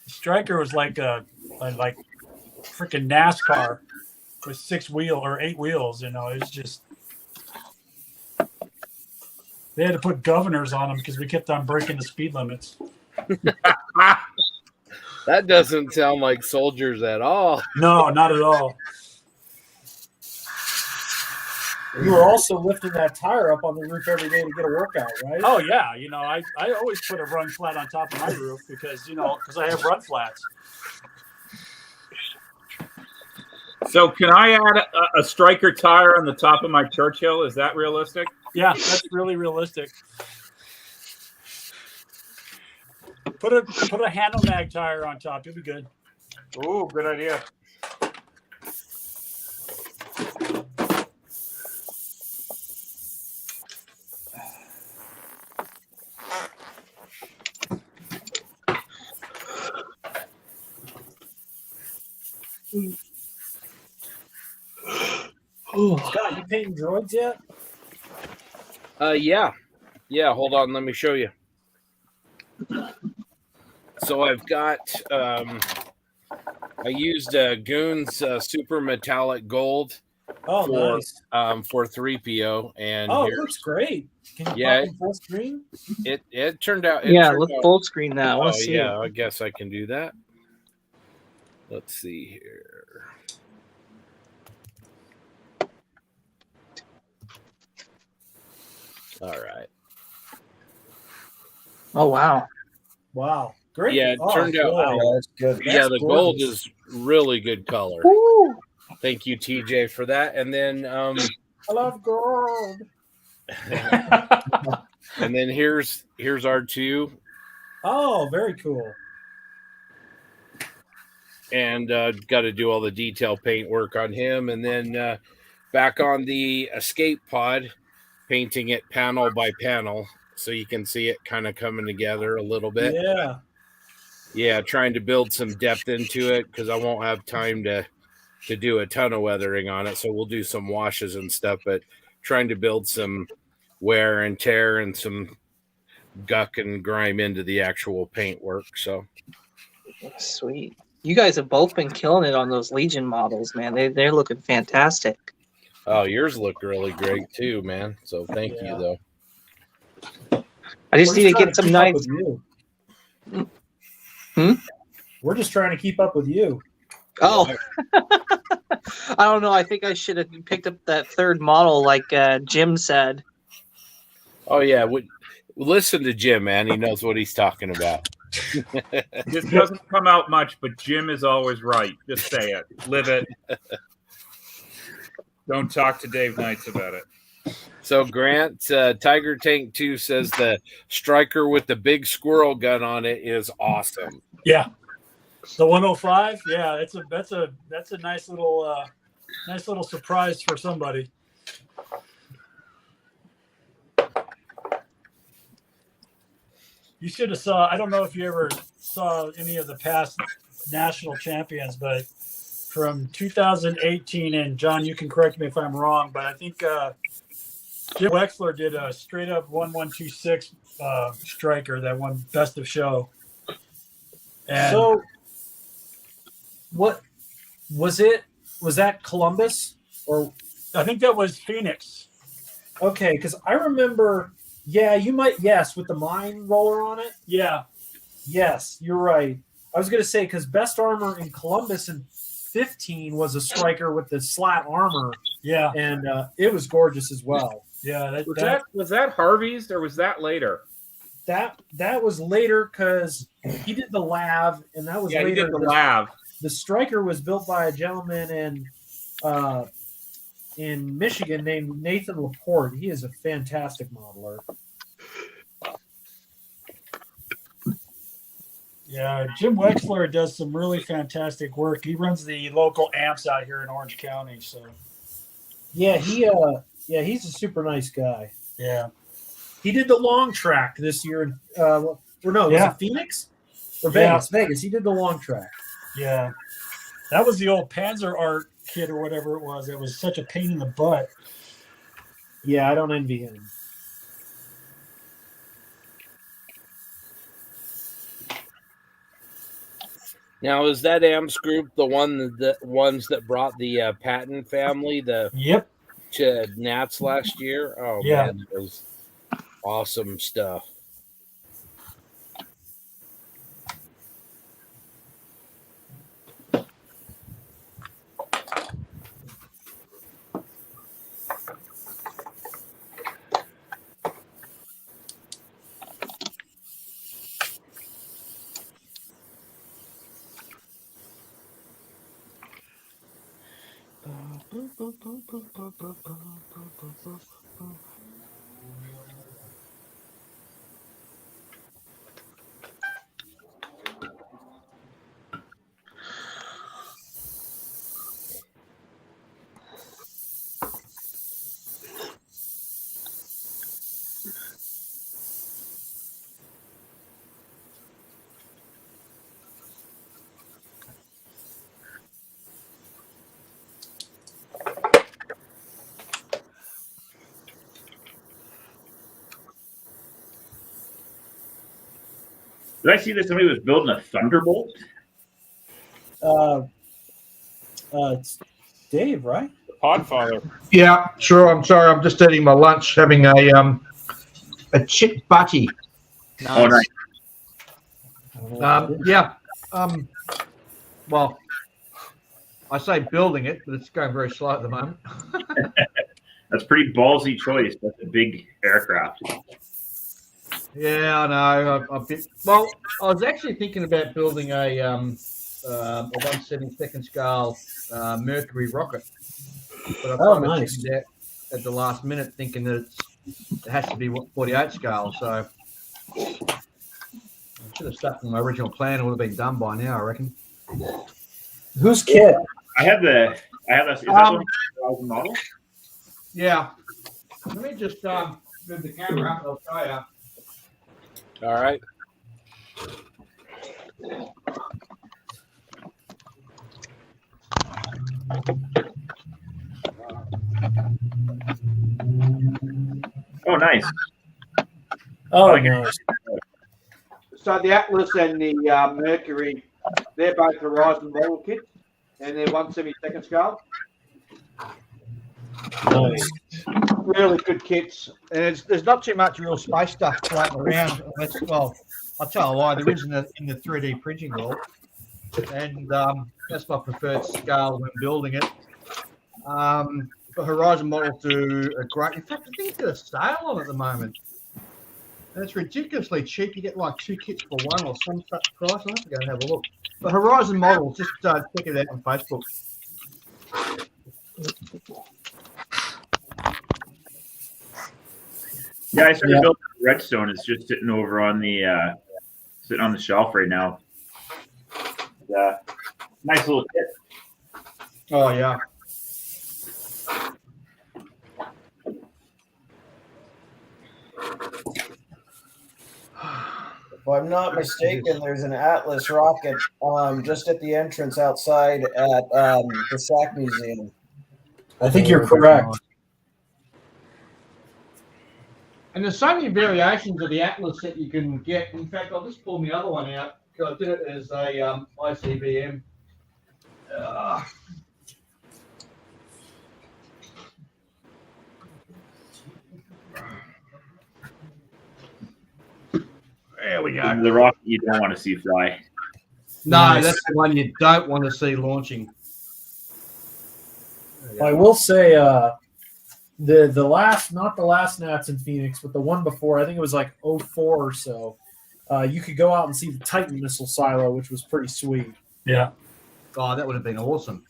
S10: Striker was like freaking NASCAR with 8 wheels. You know, it's just. They had to put governors on them because we kept on breaking the speed limits.
S2: That doesn't sound like soldiers at all.
S10: No, not at all.
S4: You were also lifting that tire up on the roof every day to get a workout, right?
S10: Oh, yeah. You know, I always put a run flat on top of my roof because I have run flats.
S5: So can I add a Striker tire on the top of my Churchill? Is that realistic?
S10: Yeah, that's really realistic. Put a handle mag tire on top. You'll be good.
S5: Oh, good idea.
S4: Scott, you painting droids yet?
S2: Yeah. Hold on, let me show you. So I've got. I used Goon's Super Metallic Gold
S4: Oh,
S2: for,
S4: nice.
S2: For 3PO, and
S4: it looks great. Can you pop in full screen?
S2: It turned out.
S8: Look full screen now. I want to see it.
S2: I guess I can do that. Let's see here. All right.
S8: Oh wow.
S4: Wow. Great.
S2: Yeah, it turned out.
S3: Yeah, that's good.
S2: Yeah,
S4: That's
S2: the gold
S4: gorgeous.
S2: is really good color.
S8: Woo!
S2: Thank you, TJ, for that. And then
S4: I love gold.
S2: and then here's R2.
S4: Oh, very cool.
S2: And got to do all the detail paint work on him. And then back on the escape pod, painting it panel by panel so you can see it kind of coming together a little bit. Yeah, trying to build some depth into it because I won't have time to do a ton of weathering on it. So we'll do some washes and stuff, but trying to build some wear and tear and some guck and grime into the actual paint work. So
S8: Sweet. You guys have both been killing it on those Legion models, man. They're looking fantastic.
S2: Oh, yours look really great too, man. So thank you, though.
S8: I just need to get some nice.
S4: We're just trying to keep up with you.
S8: Oh, I don't know. I think I should have picked up that third model, like Jim said.
S2: Oh yeah, listen to Jim, man. He knows what he's talking about.
S5: This doesn't come out much, but Jim is always right. Just say it. Live it. Don't talk to Dave Knights about it.
S2: So Grant, Tiger Tank 2 says the striker with the big squirrel gun on it is awesome.
S10: Yeah. The 105, yeah, that's a nice little surprise for somebody. You should have saw. I don't know if you ever saw any of the past national champions, but from 2018, and John, you can correct me if I'm wrong, but I think Jim Wexler did a straight up 1126 striker that won best of show. And
S4: so, what was it? Was that Columbus or?
S10: I think that was Phoenix.
S4: Okay, because I remember. Yeah, you might. Yes, with the mine roller on it.
S10: Yeah.
S4: Yes, you're right. I was going to say because best armor in Columbus in 15 was a striker with the slat armor.
S10: Yeah,
S4: and it was gorgeous as well.
S10: Yeah,
S5: was that Harvey's or was that later?
S4: That was later because he did the Lav, and that was later.
S5: He did the Lav.
S4: The striker was built by a gentleman in Michigan named Nathan Laporte. He is a fantastic modeler.
S10: Yeah, Jim Wexler does some really fantastic work. He runs the local amps out here in Orange County. So,
S4: yeah, he's a super nice guy.
S10: Yeah,
S4: he did the long track this year. Was it Phoenix or Vegas?
S10: Yeah.
S4: Vegas. He did the long track.
S10: Yeah, that was the old Panzer Art kit or whatever it was. It was such a pain in the butt.
S4: Yeah, I don't envy him.
S2: Now, is that AMS group the ones that brought the Patton family to Nats last year? Oh,
S10: yeah.
S2: Man, that was awesome stuff.
S12: Did I see that somebody was building a Thunderbolt?
S4: It's Dave, right?
S2: Podfather.
S11: Yeah, sure. I'm sorry. I'm just eating my lunch, having a chip butty.
S12: Oh, nice.
S11: Yeah. Well, I say building it, but it's going very slow at the moment.
S12: That's a pretty ballsy choice. That's a big aircraft.
S11: Yeah, I know. Well, I was actually thinking about building a 1/72nd scale Mercury rocket, but I kind of chickened out at the last minute, thinking that it has to be 48 scale. So I should have stuck with my original plan. It would have been done by now, I reckon.
S4: Whose kit?
S12: I have that. Is that the model?
S11: Yeah. Let me just move the camera up. I'll show you.
S2: All right.
S12: Oh, nice.
S4: Oh, nice.
S11: So the Atlas and the Mercury, they're both Horizon model kits, and they're 1/72nd scale.
S4: Nice.
S11: Really good kits, and there's not too much real space stuff floating around. Well, I'll tell you why. There is in the 3D printing world, and that's my preferred scale when building it. The Horizon models do a great. In fact, I think it's got a sale on at the moment. And it's ridiculously cheap. You get like 2 kits for 1 or some such price. I'll have to go and have a look. The Horizon models, just check it out on Facebook.
S12: Yeah, I started building Redstone. It's just sitting over on the shelf right now. Nice little kit.
S11: Oh yeah.
S3: If I'm not mistaken, there's an Atlas rocket just at the entrance outside at the SAC Museum.
S4: I think you're correct.
S11: And there's so many variations of the Atlas that you can get. In fact, I'll just pull my other one out because I did it as a ICBM. There we go.
S12: The rocket you don't want to see fly.
S11: No, that's the one you don't want to see launching.
S4: I will say the last, not the last Nats in Phoenix, but the one before, I think it was like 04 or so. You could go out and see the Titan missile silo, which was pretty sweet.
S10: Yeah.
S11: Oh, that would have been awesome.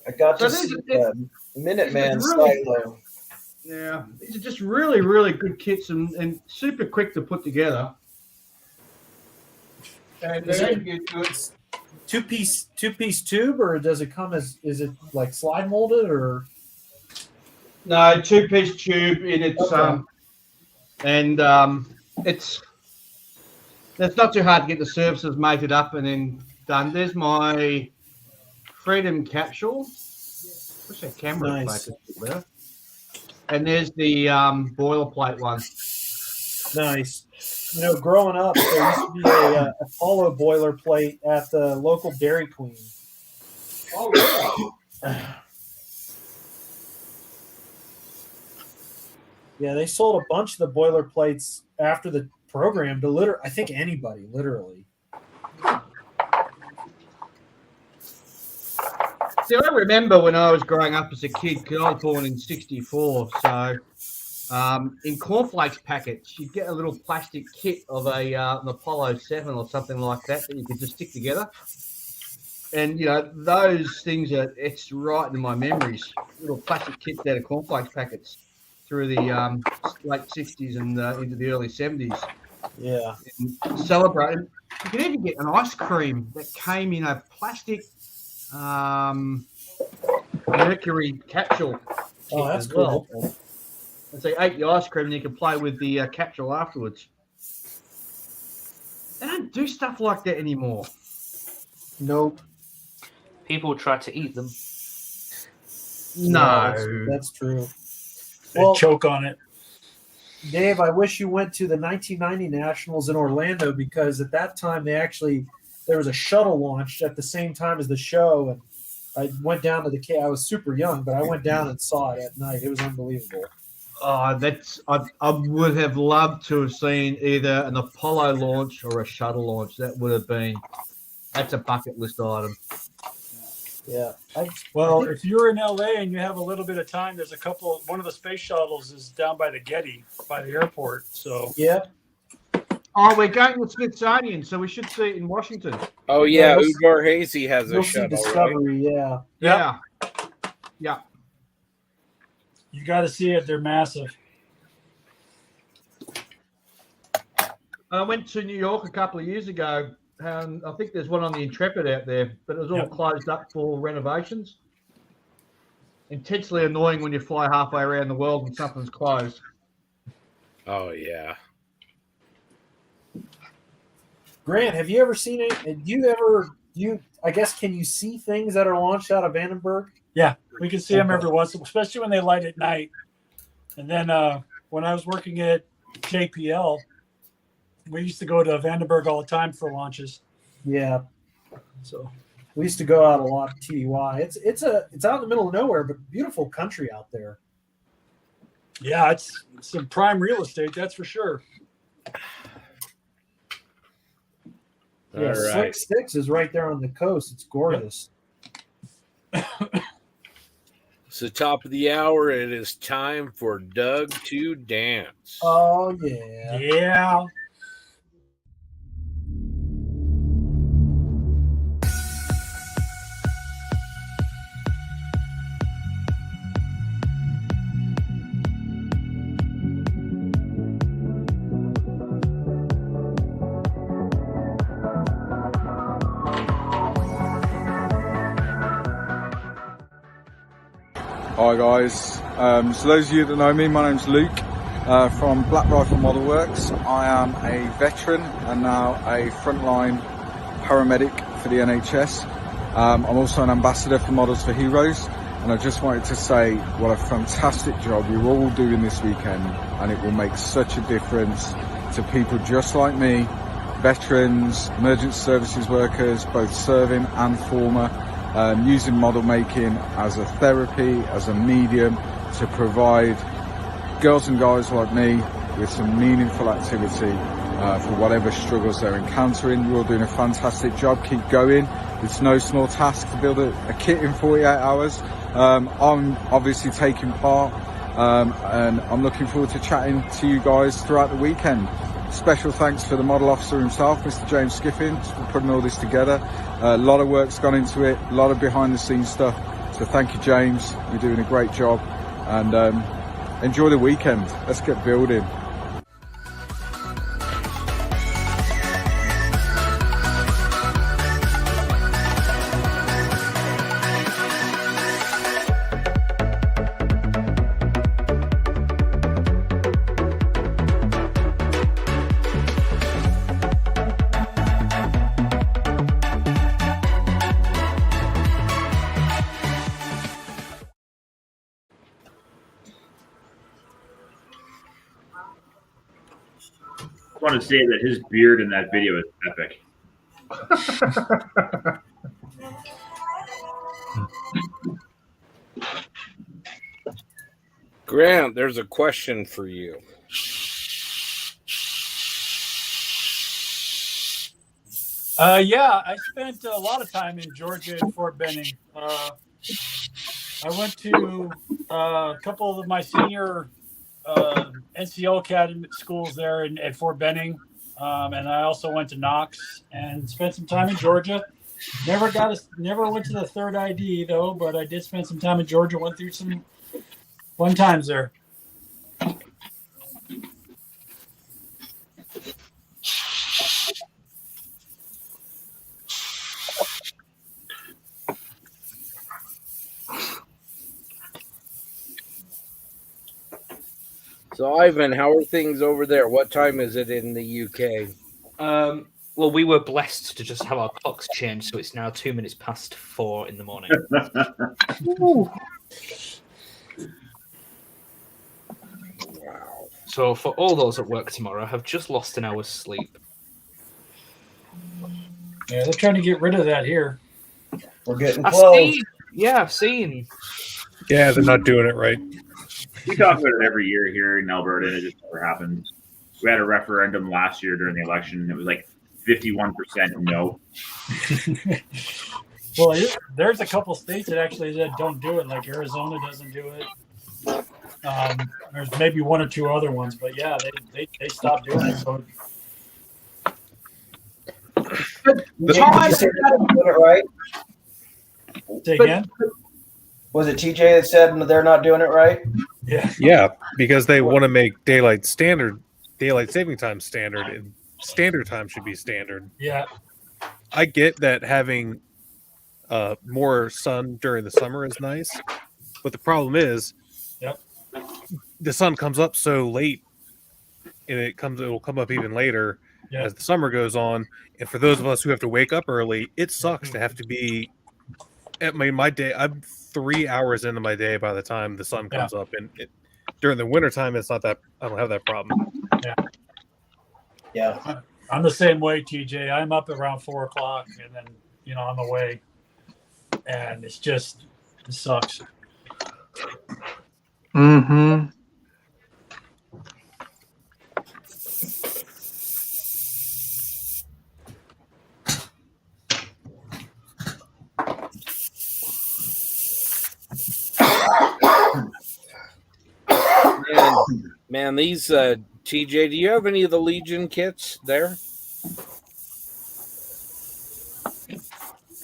S3: I got to see the Minuteman silo.
S11: Yeah, these are just really, really good kits and super quick to put together. And
S4: Is
S11: they
S4: it-
S11: get good.
S4: Two-piece tube, or does it come as, is it like slide molded, or?
S11: No, 2-piece tube in its
S4: Okay.
S11: it's not too hard to get the surfaces mated up and then done. There's my Freedom capsule. What's that camera?
S4: Nice.
S11: Better. And there's the boilerplate one.
S4: Nice. You know, growing up, there used to be a Apollo boilerplate at the local Dairy Queen.
S11: Oh, really?
S4: Yeah, they sold a bunch of the boilerplates after the program to I think anybody, literally.
S11: See, I remember when I was growing up as a kid, because I was born in '64. So, in cornflakes packets, you'd get a little plastic kit of an Apollo 7 or something like that you could just stick together. And you know, those things are etched right in my memories. Little plastic kits out of cornflakes packets through the late '60s and into the early '70s.
S4: Yeah.
S11: And celebrating. You could even get an ice cream that came in a plastic Mercury capsule.
S4: Oh, that's
S11: as
S4: cool.
S11: well. And so you ate the ice cream and you can play with the capsule afterwards. They don't do stuff like that anymore.
S4: Nope.
S17: People try to eat them.
S11: No.
S4: That's true.
S10: They
S4: Well,
S10: choke on it.
S4: Dave, I wish you went to the 1990 Nationals in Orlando, because at that time there was a shuttle launched at the same time as the show, and I went down to the cave. I was super young, but I went down and saw it at night. It was unbelievable.
S11: I would have loved to have seen either an Apollo launch or a shuttle launch. That's a bucket list item.
S4: Yeah.
S10: Well, if you're in LA and you have a little bit of time, there's one of the space shuttles is down by the Getty, by the airport. So
S4: yeah.
S11: Oh, we're going to Smithsonian, so we should see it in Washington.
S2: Oh yeah, Udvar Hazy has a
S4: You'll see
S2: shuttle,
S4: Discovery,
S2: right?
S11: Yeah.
S10: You got to see it. They're massive.
S11: I went to New York a couple of years ago. I think there's one on the Intrepid out there, but it was all closed up for renovations. Intensely annoying when you fly halfway around the world and something's closed.
S2: Oh yeah.
S4: Grant, have you ever seen it? I guess, can you see things that are launched out of Vandenberg?
S10: Yeah, we can see them every once, especially when they light at night. And then when I was working at JPL, we used to go to Vandenberg all the time for launches.
S4: Yeah. So we used to go out a lot to TDY. It's out in the middle of nowhere, but beautiful country out there.
S10: Yeah, it's some prime real estate, that's for sure.
S4: Yeah, Slick Sticks is right there on the coast. It's gorgeous.
S2: It's the top of the hour. It is time for Doug to dance.
S4: Oh yeah.
S10: Yeah.
S19: Hi guys, so those of you that know me, my name's Luke from Black Rifle Model Works. I am a veteran and now a frontline paramedic for the NHS. I'm also an ambassador for Models for Heroes, and I just wanted to say what a fantastic job you're all doing this weekend, and it will make such a difference to people just like me, veterans, emergency services workers, both serving and former. Using model making as a therapy, as a medium to provide girls and guys like me with some meaningful activity for whatever struggles they're encountering. You're all doing a fantastic job. Keep going. It's no small task to build a kit in 48 hours. I'm obviously taking part and I'm looking forward to chatting to you guys throughout the weekend. Special thanks for the model officer himself, Mr. James Skiffin, for putting all this together. A lot of work's gone into it, a lot of behind the scenes stuff. So thank you, James. You're doing a great job, and enjoy the weekend. Let's get building.
S12: I want to say that his beard in that video is epic.
S2: Grant, there's a question for you.
S10: Yeah, I spent a lot of time in Georgia and Fort Benning. I went to a couple of my senior NCO academy schools there at Fort Benning, and I also went to Knox and spent some time in Georgia. Never went to the third ID though, but I did spend some time in Georgia. Went through some fun times there.
S2: So, Ivan, how are things over there? What time is it in the UK?
S17: Well, we were blessed to just have our clocks changed, so it's now 2 minutes past 4 in the morning.
S2: Wow.
S17: So for all those at work tomorrow, I have just lost an hour's sleep.
S10: Yeah, they're trying to get rid of that here.
S3: We're getting
S17: I
S3: close.
S17: see Yeah, I've seen.
S6: Yeah, they're not doing it right.
S12: We talk about it every year here in Alberta, and it just never happened. We had a referendum last year during the election, and it was like 51% no.
S10: Well, there's a couple states that actually said don't do it, like Arizona doesn't do it. There's maybe one or two other ones, but yeah, they stopped doing it. So
S3: Right?
S10: Say again?
S3: Was it TJ that said they're not doing it right?
S6: Yeah, because they want to make daylight saving time standard, and standard time should be standard.
S10: Yeah.
S6: I get that having more sun during the summer is nice, but the problem is, the sun comes up so late, and it'll come up even later as the summer goes on. And for those of us who have to wake up early, it sucks to have to be. My day, I'm 3 hours into my day by the time the sun comes up, and during the wintertime, it's not that I don't have that problem.
S3: Yeah.
S10: I'm the same way, TJ. I'm up around 4 o'clock, and then on the way, and it sucks.
S7: Mm-hmm.
S2: Man, these TJ, do you have any of the Legion kits there?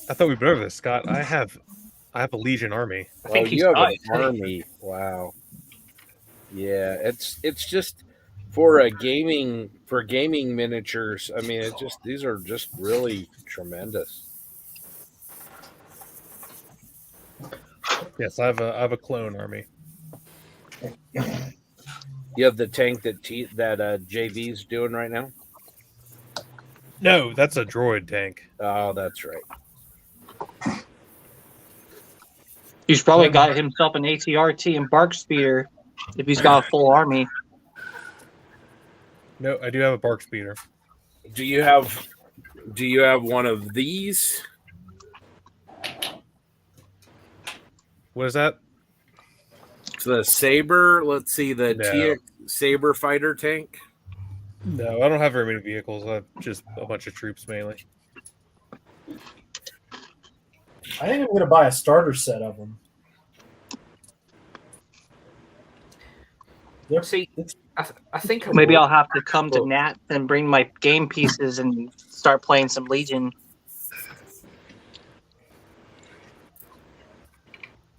S6: I thought we'd been over this, Scott. I have a Legion army.
S2: Oh, you have an army. Wow. Yeah, it's just for gaming miniatures. I mean, these are just really tremendous.
S6: Yes, I have a clone army.
S2: You have the tank that JV's doing right now?
S6: No, that's a droid tank.
S2: Oh, that's right.
S8: He's probably got himself an ATRT and Bark Speeder if he's got a full army.
S6: No, I do have a Bark Speeder.
S2: Do you have one of these?
S6: What is that?
S2: The Saber. Let's see, the TX Saber fighter tank.
S6: No, I don't have very many vehicles. I have just a bunch of troops mainly.
S10: I think I'm going to buy a starter set of them.
S17: See, I think
S8: maybe I'll have to come to Nat and bring my game pieces and start playing some Legion.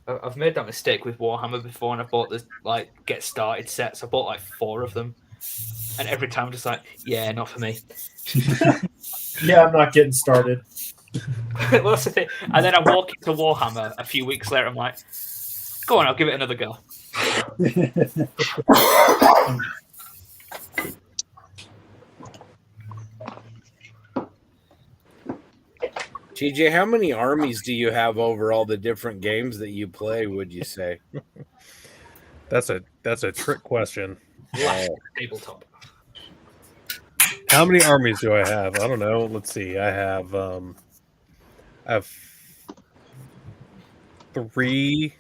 S17: I've made that mistake with Warhammer before, and I bought this get started sets. I bought 4 of them, and every time I'm just yeah, not for me.
S10: Yeah, I'm not getting started.
S17: Well, that's the thing. And then I walk into Warhammer a few weeks later. I'm like, go on, I'll give it another go.
S2: TJ, how many armies do you have over all the different games that you play, would you say?
S6: That's a trick question.
S17: Tabletop.
S6: How many armies do I have? I don't know. Let's see. I have 3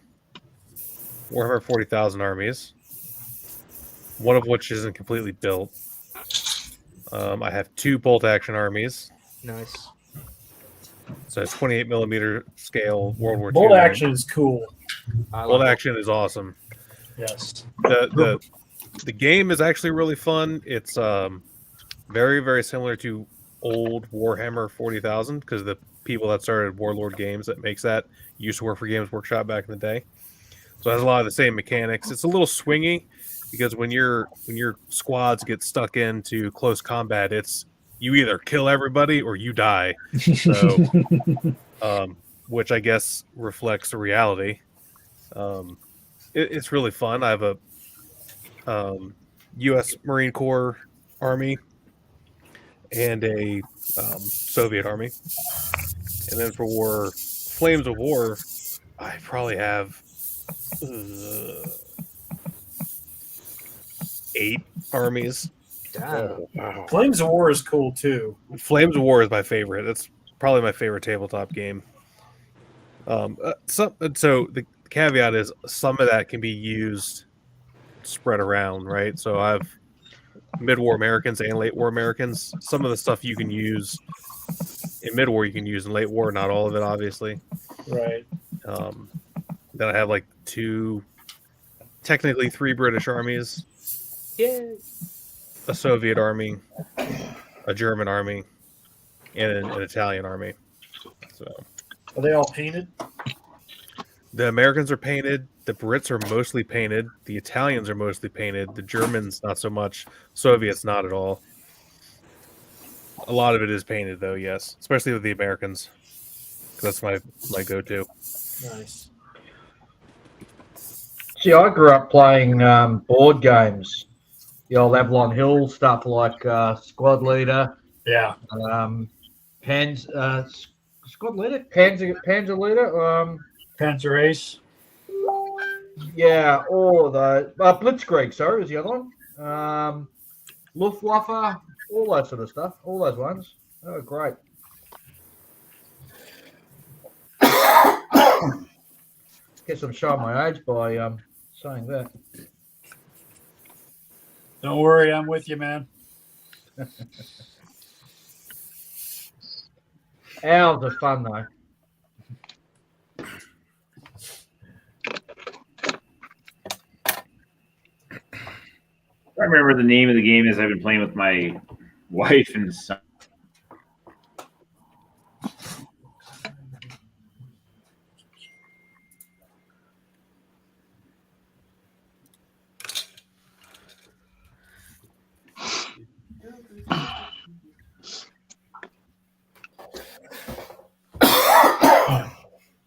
S6: Warhammer 40,000 armies, one of which isn't completely built. I have 2 bolt action armies.
S17: Nice.
S6: So it's 28 millimeter scale World War II.
S10: Bolt action is cool.
S6: Bolt action is awesome.
S10: Yes.
S6: The game is actually really fun. It's very, very similar to old Warhammer 40,000 because the people that started Warlord Games that makes that used to work for Games Workshop back in the day. So it has a lot of the same mechanics. It's a little swingy because when your squads get stuck into close combat, it's you either kill everybody or you die. So, which I guess reflects the reality. It's really fun. I have a U.S. Marine Corps Army and a Soviet Army. And then for Flames of War, I probably have 8 armies.
S10: Oh, wow. Flames of War is cool too.
S6: Flames of War is my favorite. That's probably my favorite tabletop game. So the caveat is some of that can be used spread around, right? So I have mid-war Americans and late-war Americans. Some of the stuff you can use in mid-war, you can use in late war. Not all of it, obviously.
S4: Right.
S6: Then I have like technically three British armies,
S17: Yeah.
S6: a Soviet army, a German army, and an Italian army. So,
S4: are they all painted?
S6: The Americans are painted. The Brits are mostly painted. The Italians are mostly painted. The Germans, not so much. Soviets, not at all. A lot of it is painted, though, yes. Especially with the Americans. That's my go-to.
S4: Nice.
S11: See, I grew up playing board games. The old Avalon Hill stuff like Squad Leader.
S4: Yeah.
S11: Squad Leader? Panzer Leader?
S10: Panzer Ace.
S11: Yeah, all of those. Blitzkrieg, sorry, was the other one. Luftwaffe, all that sort of stuff. All those ones. Oh, great. Guess I'm showing my age by saying that.
S10: Don't worry, I'm with you, man.
S11: Hours of fun, though.
S12: I remember the name of the game as I've been playing with my wife and son.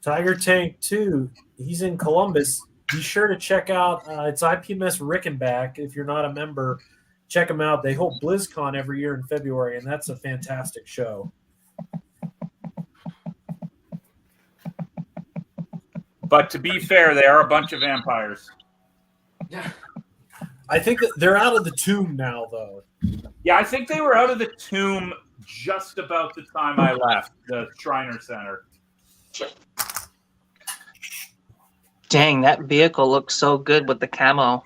S4: Tiger Tank 2, he's in Columbus. Be sure to check out it's IPMS Rickenback. If you're not a member, check them out. They hold BlizzCon every year in February, and that's a fantastic show.
S5: But to be fair, they are a bunch of vampires.
S4: Yeah. I think that they're out of the tomb now, though.
S5: Yeah, I think they were out of the tomb just about the time I left the Shriner Center.
S8: Dang, that vehicle looks so good with the camo.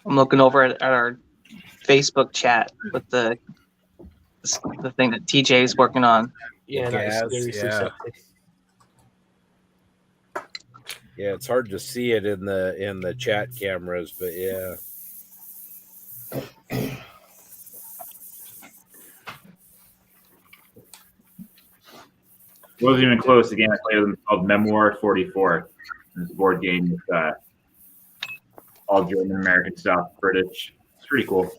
S8: I'm looking over at our Facebook chat with the thing that TJ is working on.
S2: Yeah, yeah, it's hard to see it in the chat cameras, but yeah.
S12: It wasn't even close. The game I played with them called Memoir 44. It's a board game with all German American stuff, British. It's pretty cool.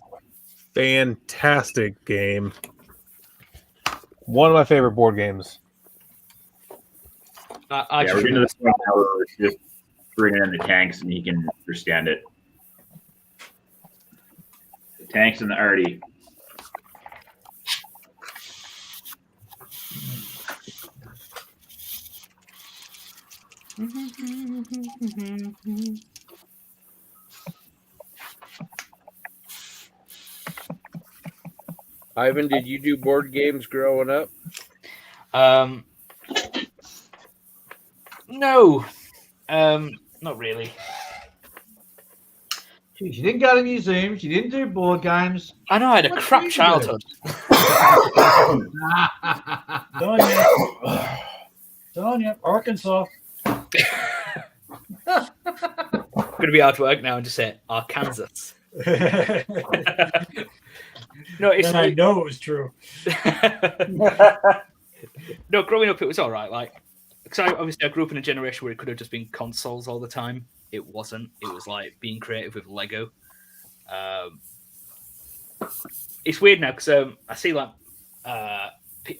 S6: Fantastic game. One of my favorite board games.
S12: Yeah, we're getting to this point now where we're just bringing in the tanks and he can understand it. The tanks and the arty.
S2: Ivan, did you do board games growing up?
S17: No, not really.
S11: Jeez, you didn't go to museums. You didn't do board games.
S17: I know I had a crap childhood.
S10: Sonia, Arkansas.
S17: Going to be hard to work now and just say Arkansas. No, it's
S10: then I know it was true.
S17: No, growing up it was all right. Like, because obviously I grew up in a generation where it could have just been consoles all the time. It wasn't. It was like being creative with Lego. It's weird now because I see like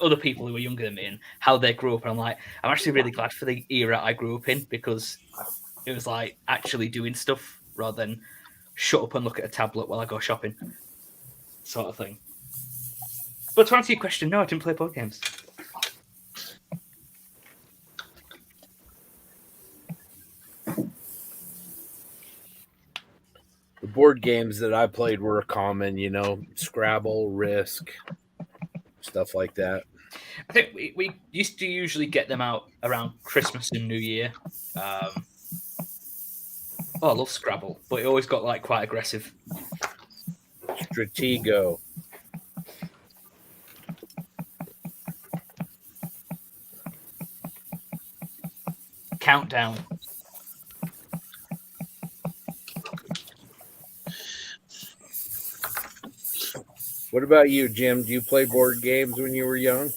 S17: other people who are younger than me and how they grew up, and I'm like, I'm actually really glad for the era I grew up in because it was like actually doing stuff rather than shut up and look at a tablet while I go shopping, sort of thing. But to answer your question, no, I didn't play board games.
S2: The board games that I played were common, Scrabble, Risk, stuff like that.
S17: I think we used to usually get them out around Christmas and New Year. I love Scrabble, but it always got like quite aggressive.
S2: Stratego.
S17: Countdown.
S2: What about you, Jim? Do you play board games when you were young?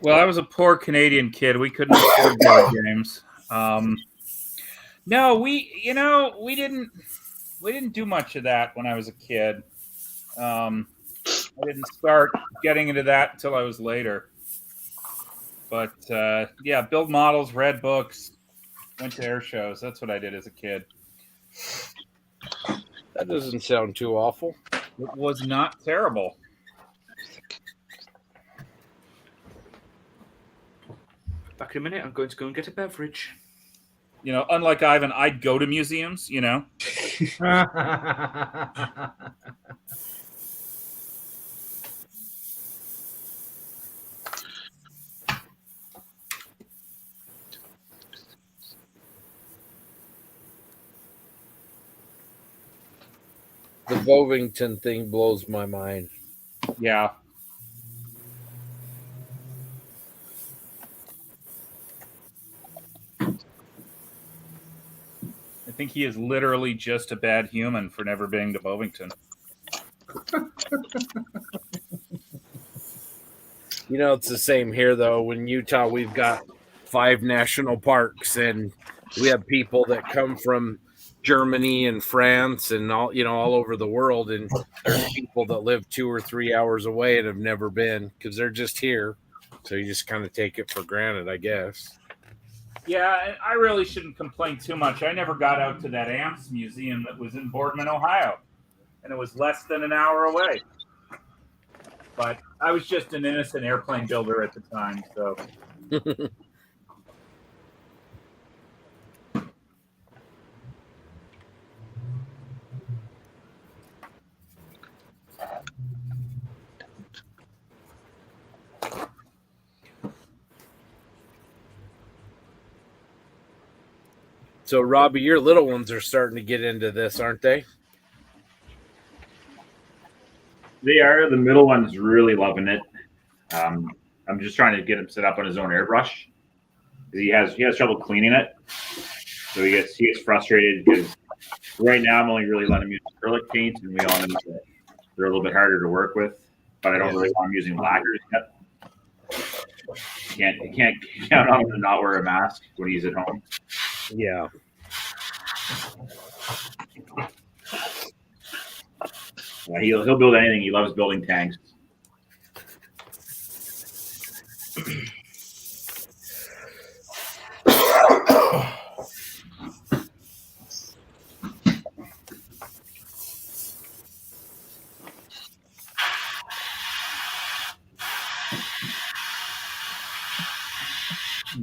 S5: Well, I was a poor Canadian kid. We couldn't afford board games. No, we didn't do much of that when I was a kid. I didn't start getting into that until I was later. But yeah, build models, read books, went to air shows. That's what I did as a kid.
S2: That doesn't sound too awful.
S5: It was not terrible.
S17: Back in a minute, I'm going to go and get a beverage.
S5: You know, unlike Ivan, I'd go to museums, you know.
S2: The Bovington thing blows my mind.
S5: Yeah. I think he is literally just a bad human for never being to Bovington.
S2: You know, it's the same here, though. In Utah, we've got 5 national parks, and we have people that come from Germany and France and all over the world, and there's people that live 2 or 3 hours away and have never been because they're just here. So you just kind of take it for granted, I guess.
S5: Yeah, and I really shouldn't complain too much. I never got out to that AMPS museum that was in Boardman, Ohio, and it was less than an hour away. But I was just an innocent airplane builder at the time, so.
S2: So, Robbie, your little ones are starting to get into this, aren't they?
S12: They are. The middle one's really loving it. I'm just trying to get him set up on his own airbrush. He has trouble cleaning it, so he gets frustrated because right now I'm only really letting him use acrylic paint, and we all know that they're a little bit harder to work with. But I don't really want him using lacquers yet. You can't count on him to not wear a mask when he's at home.
S2: Yeah.
S12: He'll build anything. He loves building tanks.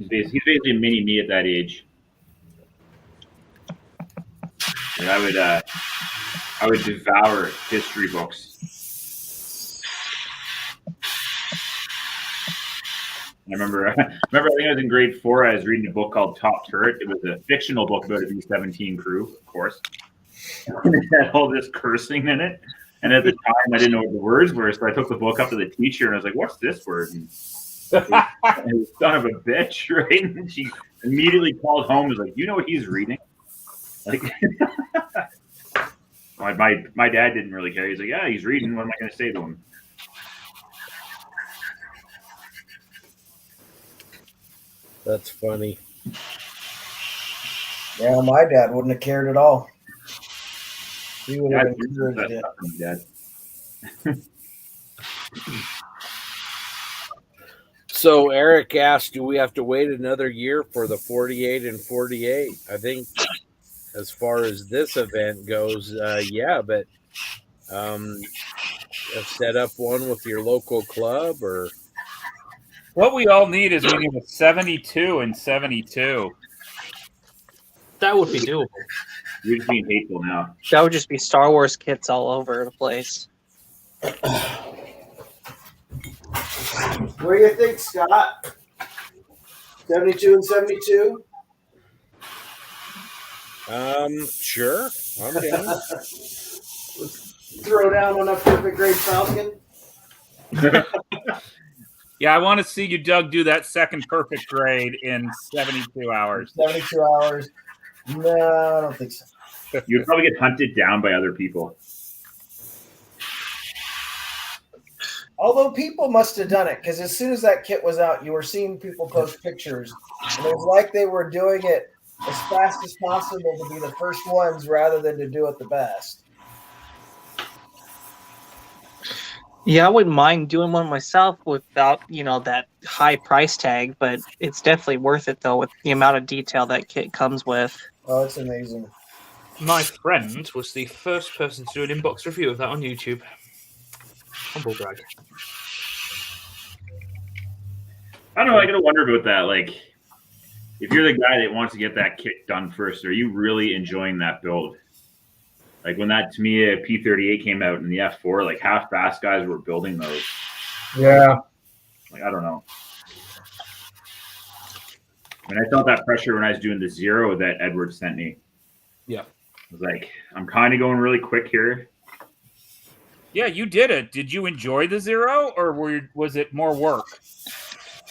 S12: He's basically a mini me at that age. And I would devour history books. I remember I think I was in grade 4. I was reading a book called Top Turret. It was a fictional book about a B-17 crew, of course. And it had all this cursing in it. And at the time, I didn't know what the words were, so I took the book up to the teacher, and I was like, "What's this word?" And it was son of a bitch, right? And she immediately called home and was like, "You know what he's reading?" Like, my dad didn't really care. He's like, "Yeah, he's reading. What am I going to say to him?"
S2: That's funny.
S3: Yeah, my dad wouldn't have cared at all. He would have encouraged it.
S2: So Eric asked, do we have to wait another year for the 48 and 48? I think as far as this event goes, yeah, but set up one with your local club or...
S5: What we all need is we need a 72 and 72.
S17: That would be doable.
S12: You're just being hateful now.
S8: That would just be Star Wars kits all over the place.
S3: What do you think, Scott? 72 and 72?
S2: Sure. I'm down.
S3: Let's throw down on a perfect grade Falcon.
S5: Yeah, I want to see you, Doug, do that second perfect grade in 72 hours.
S3: 72 hours. No, I don't think so.
S12: You'd probably get hunted down by other people.
S3: Although people must have done it, because as soon as that kit was out, you were seeing people post pictures. And it was like they were doing it as fast as possible to be the first ones rather than to do it the best.
S8: Yeah, I wouldn't mind doing one myself without, that high price tag, but it's definitely worth it, though, with the amount of detail that kit comes with.
S3: Oh, it's amazing.
S17: My friend was the first person to do an inbox review of that on YouTube. Humble brag.
S12: I don't know. I gotta wonder about that. Like, if you're the guy that wants to get that kit done first, are you really enjoying that build? Like when that Tamiya P38 came out in the F4, like half fast guys were building those.
S3: Yeah.
S12: Like, I don't know. And I felt that pressure when I was doing the Zero that Edward sent me.
S17: Yeah.
S12: I was like, I'm kind of going really quick here.
S5: Yeah, you did it. Did you enjoy the Zero, or was it more work?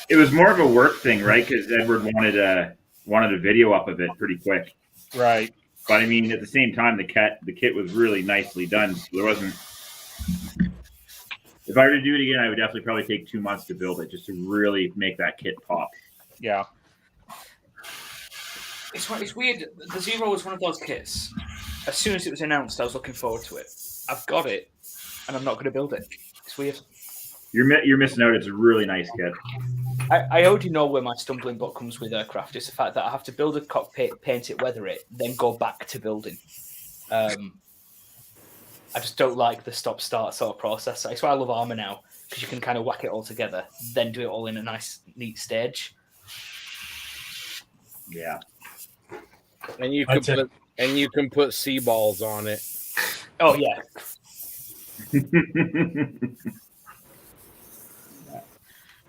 S12: It was more of a work thing, right? Because Edward wanted a video up of it pretty quick.
S5: Right.
S12: But I mean, at the same time, the kit was really nicely done. So there wasn't. If I were to do it again, I would definitely probably take 2 months to build it just to really make that kit pop.
S5: Yeah.
S17: It's weird. The Zero was one of those kits. As soon as it was announced, I was looking forward to it. I've got it, and I'm not going to build it. It's weird.
S12: You're missing out. It's a really nice kit.
S17: I already know where my stumbling block comes with aircraft. It's the fact that I have to build a cockpit, paint it, weather it, then go back to building. I just don't like the stop-start sort of process. That's why I love Armour now, because you can kind of whack it all together, then do it all in a nice, neat stage.
S12: Yeah.
S2: And you can put sea balls on it.
S17: Oh yeah.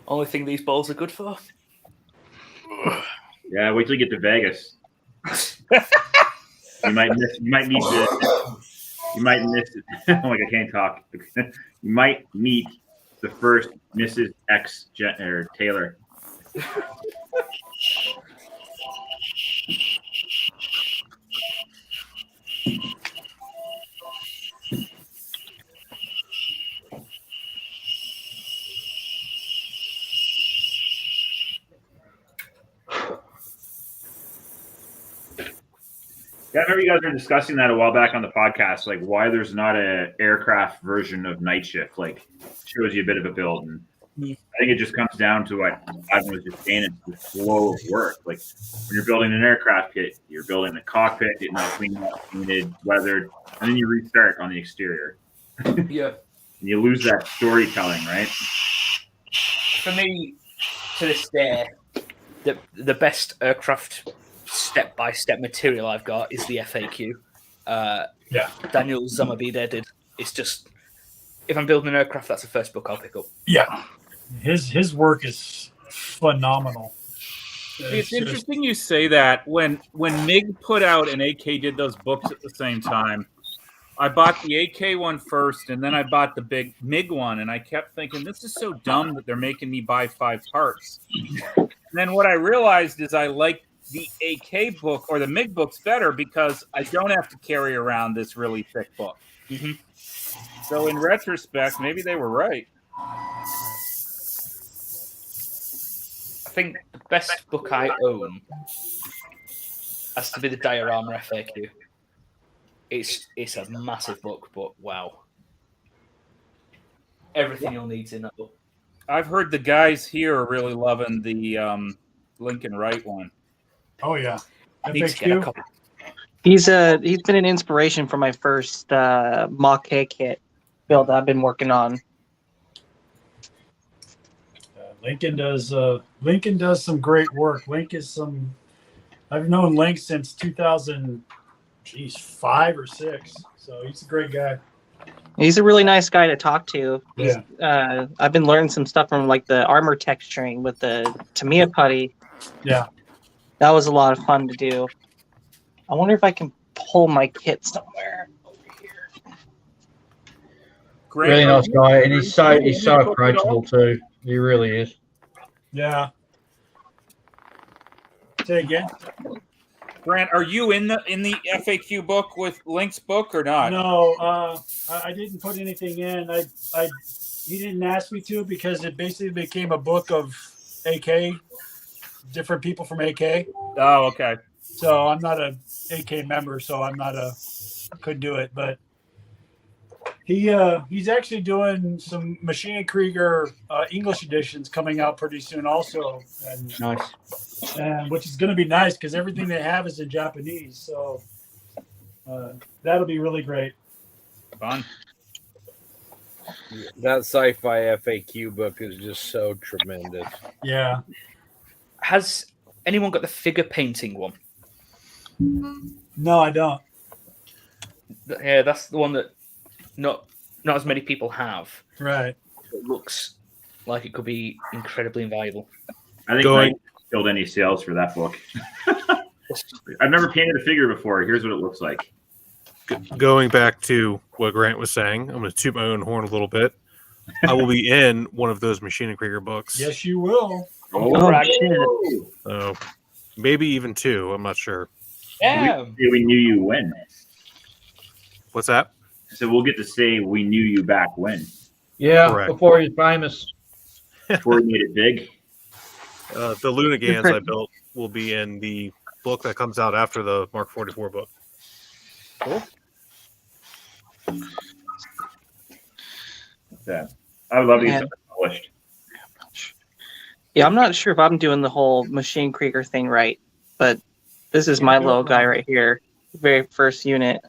S17: Only thing these balls are good for.
S12: Yeah, wait till you get to Vegas. You might miss like I can't talk. You might meet the first Mrs. X or Taylor. Yeah, I remember you guys were discussing that a while back on the podcast, like why there's not a aircraft version of Night Shift. Like, shows you a bit of a build, and I think it just comes down to what Ivan was just saying: it's the flow of work. Like when you're building an aircraft kit, you're building the cockpit, getting it cleaned up, painted, weathered, and then you restart on the exterior.
S17: Yeah,
S12: and you lose that storytelling, right?
S17: For me, to this day, the best aircraft step-by-step material I've got is the FAQ. Daniel Zamabide did. It's just, if I'm building an aircraft, that's the first book I'll pick up.
S10: Yeah, his work is phenomenal.
S5: It's interesting you say that. When MiG put out and AK did those books at the same time, I bought the AK one first, and then I bought the big MiG one, and I kept thinking, this is so dumb that they're making me buy 5 parts. And then what I realized is I like the AK book or the MiG books better because I don't have to carry around this really thick book.
S17: Mm-hmm.
S5: So in retrospect, maybe they were right.
S17: I think the best book I own has to be the Diorama FAQ. It's a massive book, but wow. Everything you'll need in that book.
S5: I've heard the guys here are really loving the Lincoln Wright one.
S10: Oh yeah.
S17: Need to get a couple.
S8: He's been an inspiration for my first Mach K kit build I've been working on.
S10: Lincoln does some great work. I've known Link since 2005 or 6, so he's a great guy.
S8: He's a really nice guy to talk to.
S10: Yeah.
S8: I've been learning some stuff from like the armor texturing with the Tamiya putty.
S10: Yeah.
S8: That was a lot of fun to do. I wonder if I can pull my kit somewhere.
S11: Really nice guy, and he's so approachable too. He really is.
S10: Yeah. Say again.
S5: Grant, are you in the FAQ book with Link's book or not?
S10: No, I didn't put anything in. He didn't ask me to because it basically became a book of AK, different people from AK.
S5: Oh, okay.
S10: So I'm not a AK member, so couldn't do it. But he's actually doing some Machine Krieger English editions coming out pretty soon, also. And,
S17: nice.
S10: And which is going to be nice because everything they have is in Japanese. So that'll be really great.
S5: Fun.
S2: That sci-fi FAQ book is just so tremendous.
S10: Yeah.
S17: Has anyone got the figure painting one?
S10: No, I don't.
S17: Yeah, that's the one that not as many people have.
S10: Right.
S17: It looks like it could be incredibly invaluable.
S12: I think Mike killed any sales for that book. I've never painted a figure before. Here's what it looks like.
S6: Going back to what Grant was saying, I'm going to toot my own horn a little bit. I will be in one of those Machine and Krieger books.
S10: Yes, you will.
S6: Maybe even two. I'm not sure.
S17: Yeah.
S12: We knew you when.
S6: What's that?
S12: So we'll get to say we knew you back when.
S11: Yeah,
S6: Correct.
S11: before he's famous.
S12: Before he made it big.
S6: The Lunagans I built will be in the book that comes out after the Mark 44 book.
S17: Cool.
S12: Yeah. I would love to get something published.
S8: Yeah, I'm not sure if I'm doing the whole Machine Krieger thing right, but this is my little guy right here. Very first unit.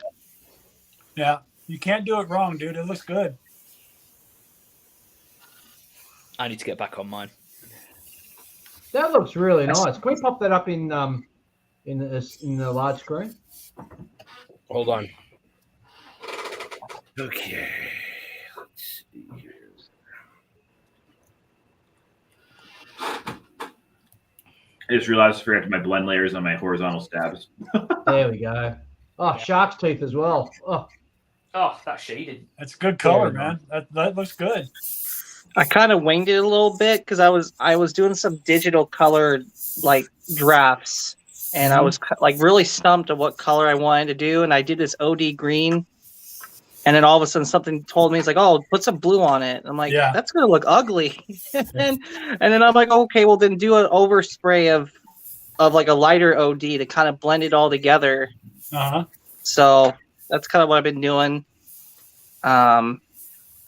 S10: Yeah. You can't do it wrong, dude. It looks good.
S17: I need to get back on mine.
S11: That looks really nice. Can we pop that up in the large screen?
S2: Hold on. Okay. Let's see here.
S12: I just realized I forgot my blend layers on my horizontal stabs.
S11: There we go. Oh, shark's teeth as well.
S17: Oh, that's shaded.
S10: That's good color, man. That looks good.
S8: I kind of winged it a little bit because I was doing some digital colored like drafts, and I was like really stumped at what color I wanted to do, and I did this OD green, and then all of a sudden something told me it's like, oh, put some blue on it. I'm like, that's gonna look ugly, and then I'm like, okay, well then do an overspray of like a lighter OD to kind of blend it all together. So that's kind of what I've been doing.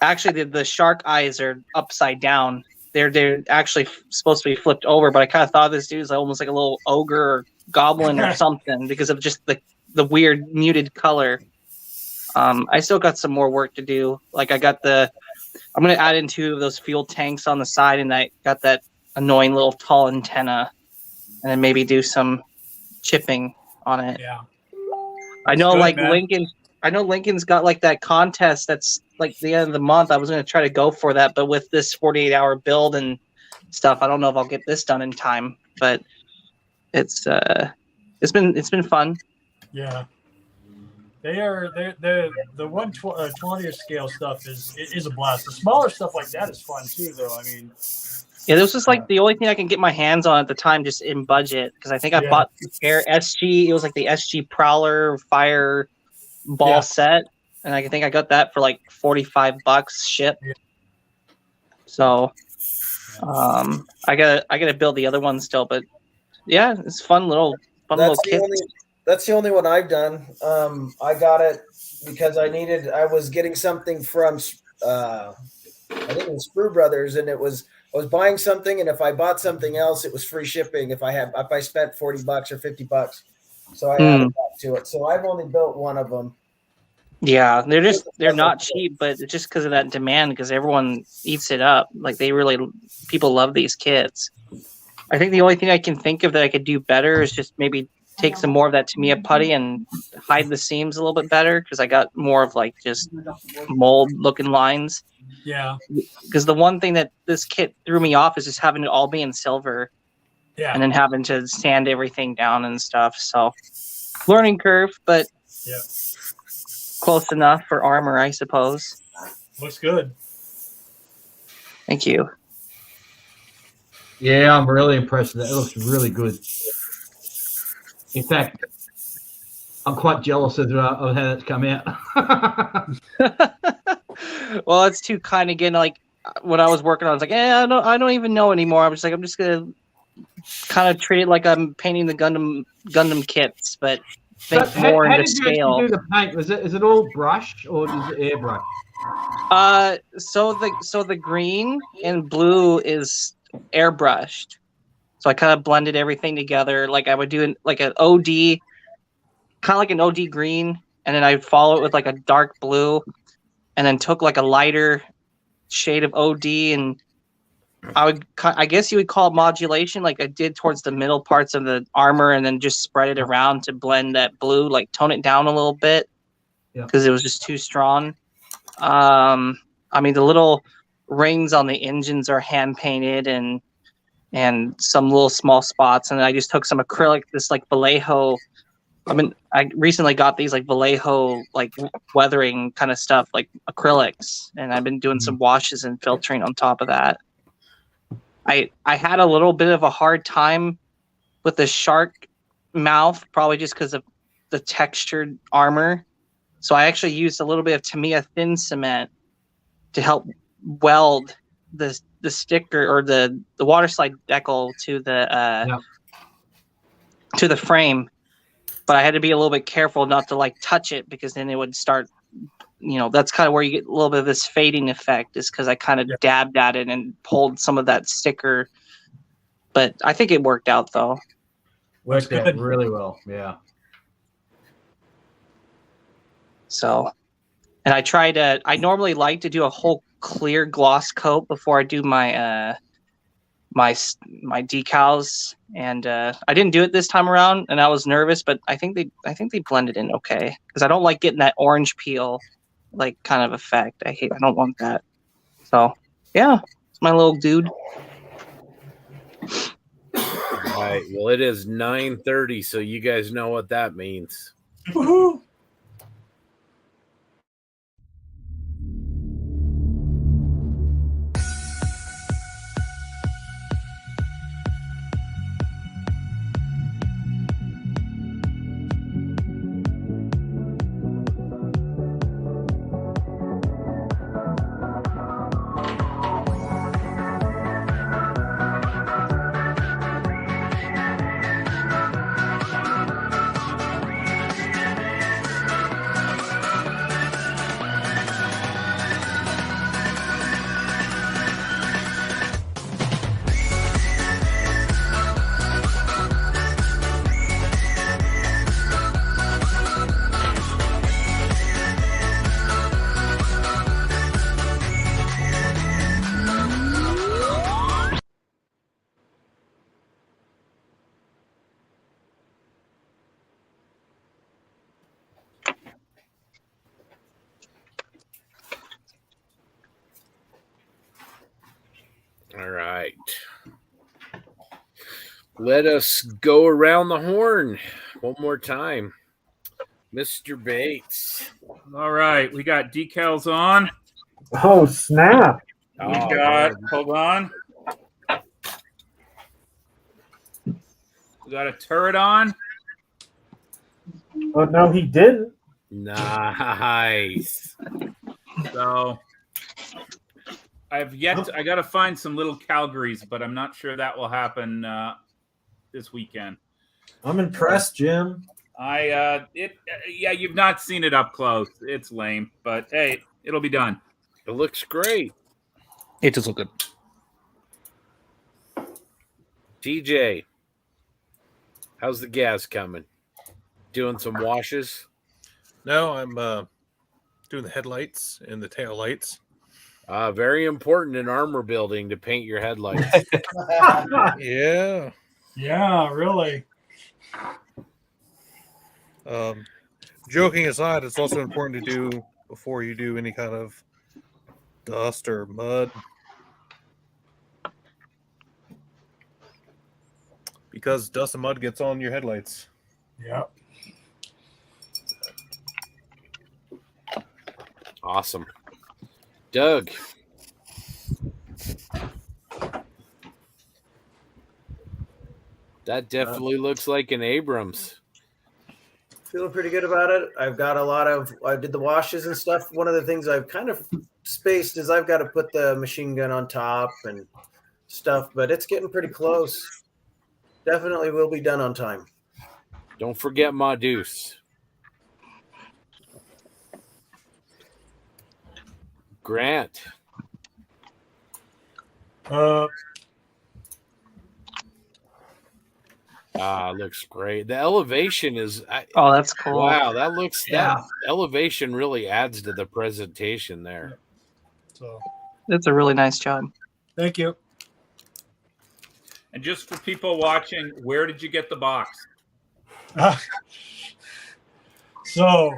S8: Actually, the shark eyes are upside down. They're actually supposed to be flipped over, but I kind of thought this dude's almost like a little ogre or goblin or something because of just the weird muted color. I still got some more work to do. Like I'm going to add in 2 of those fuel tanks on the side, and I got that annoying little tall antenna, and then maybe do some chipping on it.
S10: Yeah.
S8: I know,
S10: good,
S8: like
S10: man.
S8: Lincoln's got like that contest that's like the end of the month. I was going to try to go for that, but with this 48-hour build and stuff, I don't know if I'll get this done in time. But it's been fun.
S10: Yeah. The 1/20th scale stuff is a blast. The smaller stuff like that is fun too, though. I mean,
S8: yeah, this was like the only thing I can get my hands on at the time, just in budget, because I think I bought the Air SG. It was like the SG Prowler Fire Ball set, and I think I got that for like $45 ship.
S10: Yeah.
S8: So, I gotta build the other one still, but yeah, it's fun little kit.
S3: That's the only one I've done. I got it because I was getting something from I think it was Sprue Brothers, and I was buying something, and if I bought something else, it was free shipping if I spent $40 or $50. So I added that to it. So I've only built one of them.
S8: Yeah, they're not cheap, but it's just because of that demand, because everyone eats it up. Like people love these kits. I think the only thing I can think of that I could do better is just maybe take some more of that Tamiya putty and hide the seams a little bit better because I got more of like just mold looking lines.
S10: Yeah.
S8: Because the one thing that this kit threw me off is just having it all be in silver.
S10: Yeah.
S8: And then having to sand everything down and stuff. So learning curve, but
S10: yeah,
S8: close enough for armor, I suppose.
S10: Looks good.
S8: Thank you.
S11: Yeah, I'm really impressed with that. It looks really good. In fact, I'm quite jealous of how that's come out.
S8: Well, it's too kind of getting like when I was working on, I was like, I don't even know anymore. I'm just gonna kind of treat it like I'm painting the Gundam kits, but think
S11: So
S8: more
S11: how
S8: into
S11: did you
S8: scale.
S11: actually do the paint? Is it all brush or is it airbrush?
S8: So the green and blue is airbrushed. So I kind of blended everything together. Like I would do like an OD, kind of like an OD green, and then I'd follow it with like a dark blue, and then took like a lighter shade of OD, and I guess you would call it modulation, like I did towards the middle parts of the armor, and then just spread it around to blend that blue, like tone it down a little bit, because it was just too strong. I mean, the little rings on the engines are hand painted, and some little small spots, and I just took some acrylic, this like Vallejo. I recently got these like Vallejo like weathering kind of stuff, like acrylics, and I've been doing some washes and filtering on top of that. I had a little bit of a hard time with the shark mouth, probably just because of the textured armor. So I actually used a little bit of Tamiya thin cement to help weld the sticker or the water slide decal to the frame. But I had to be a little bit careful not to like touch it, because then it would start, that's kind of where you get a little bit of this fading effect, is because I kind of dabbed at it and pulled some of that sticker. But I think it worked out though.
S11: Worked out really well, yeah.
S8: So, and I normally like to do a whole clear gloss coat before I do my my decals, and I didn't do it this time around, and I was nervous, but I think they blended in okay, because I don't like getting that orange peel like kind of effect. I don't want that. So yeah, it's my little dude.
S2: All right. Well, it is 9:30, so you guys know what that means.
S10: Woohoo!
S2: All right. Let us go around the horn one more time. Mr. Bates.
S5: All right. We got decals on.
S4: Oh, snap.
S5: We got, hold on. We got a turret on.
S4: Oh, no, he didn't.
S2: Nice.
S5: So I got to find some little Calgarys, but I'm not sure that will happen this weekend.
S4: I'm impressed, Jim.
S5: You've not seen it up close. It's lame, but hey, it'll be done.
S2: It looks great.
S17: It does look good.
S2: TJ, how's the gas coming? Doing some washes?
S6: No, I'm doing the headlights and the tail lights.
S2: Very important in armor building to paint your headlights.
S6: Yeah.
S10: Yeah, really.
S6: Joking aside, it's also important to do before you do any kind of dust or mud, because dust and mud gets on your headlights.
S10: Yeah.
S2: Awesome. Doug. That definitely looks like an Abrams.
S3: Feeling pretty good about it. I've got I did the washes and stuff. One of the things I've kind of spaced is I've got to put the machine gun on top and stuff, but it's getting pretty close. Definitely will be done on time.
S2: Don't forget Ma Deuce. Grant. Looks great. The elevation is.
S8: Oh, that's cool.
S2: Wow, that elevation really adds to the presentation there.
S10: So
S8: that's a really nice job.
S10: Thank you.
S5: And just for people watching, where did you get the box?
S10: So,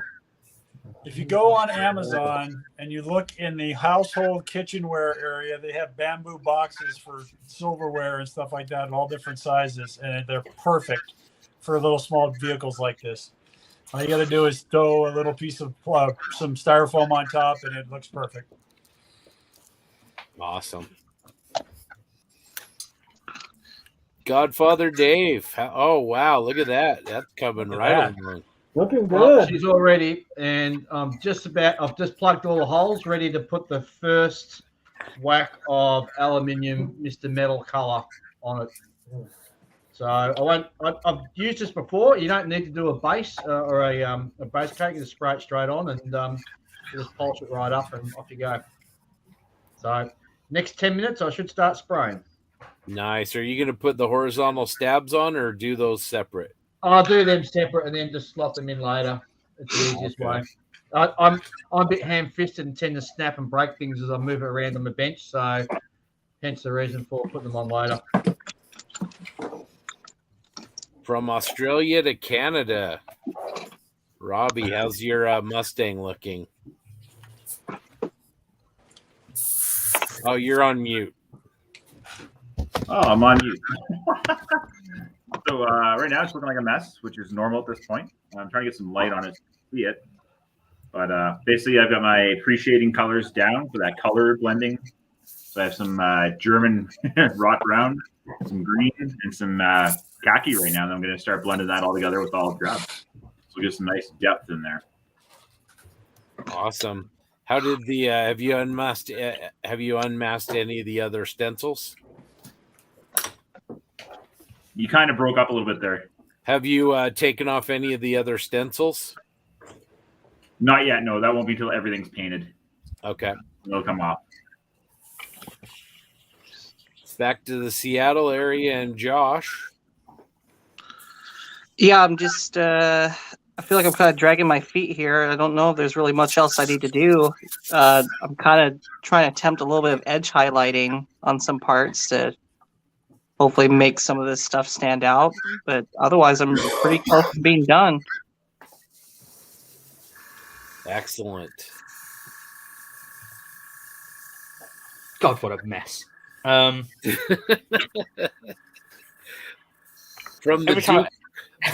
S10: if you go on Amazon and you look in the household kitchenware area, they have bamboo boxes for silverware and stuff like that, all different sizes, and they're perfect for little small vehicles like this. All you got to do is throw a little piece of some styrofoam on top, and it looks perfect.
S2: Awesome. Godfather Dave. Oh, wow. Look at that. That's coming right along.
S11: Looking good. She's all ready, and I've just plugged all the holes, ready to put the first whack of aluminium Mr. Metal color on it. So I've used this before. You don't need to do a base or a base coat. You just spray it straight on and just polish it right up, and off you go. So next 10 minutes, I should start spraying.
S2: Nice. Are you going to put the horizontal stabs on or do those separate?
S11: I'll do them separate and then just slot them in later. It's the easiest way. I'm a bit ham-fisted and tend to snap and break things as I move it around on the bench, so hence the reason for putting them on later.
S2: From Australia to Canada. Robbie, how's your Mustang looking? Oh, you're on mute.
S12: Oh, I'm on mute. So right now it's looking like a mess, which is normal at this point. I'm trying to get some light on it to see it. But basically I've got my appreciating colors down for that color blending. So I have some German rock brown, some green, and some khaki right now. And I'm going to start blending that all together with olive drab. So we'll get some nice depth in there.
S2: Awesome. How did the have you unmasked any of the other stencils?
S12: You kind of broke up a little bit there.
S2: Have you taken off any of the other stencils?
S12: Not yet. No, that won't be until everything's painted.
S2: Okay.
S12: It'll come off.
S2: Back to the Seattle area and Josh.
S8: Yeah, I'm just, I feel like I'm kind of dragging my feet here. I don't know if there's really much else I need to do. I'm kind of trying to attempt a little bit of edge highlighting on some parts to hopefully make some of this stuff stand out. But otherwise, I'm pretty close to being done.
S2: Excellent.
S17: God, what a mess.
S2: From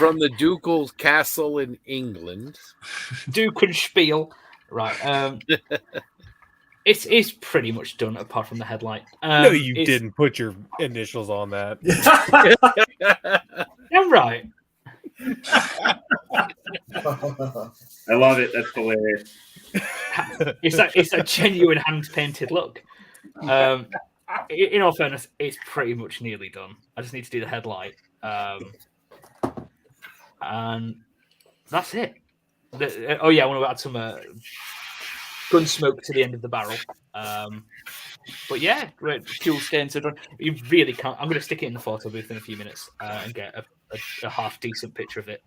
S2: the ducal castle in England.
S17: Ducal Spiel. Right. It's pretty much done apart from the headlight.
S6: No, you didn't put your initials on that.
S17: I'm right.
S12: I love it. That's hilarious.
S17: It's a genuine hand-painted look. In all fairness, it's pretty much nearly done. I just need to do the headlight. And that's it. I want to add some gun smoke to the end of the barrel. But yeah, fuel stains are done. You really can't. I'm going to stick it in the photo booth in a few minutes and get a half decent picture of it.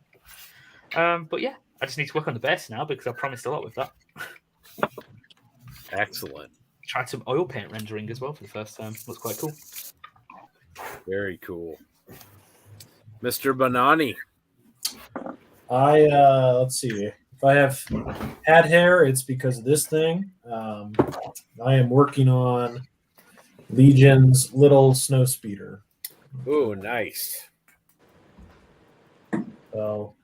S17: But yeah, I just need to work on the base now because I promised a lot with that.
S2: Excellent.
S17: Tried some oil paint rendering as well for the first time. Looks quite cool.
S2: Very cool. Mr. Bonani.
S4: Let's see. If I have had hair, it's because of this thing. I am working on Legion's little snow speeder.
S2: Ooh, nice.
S4: So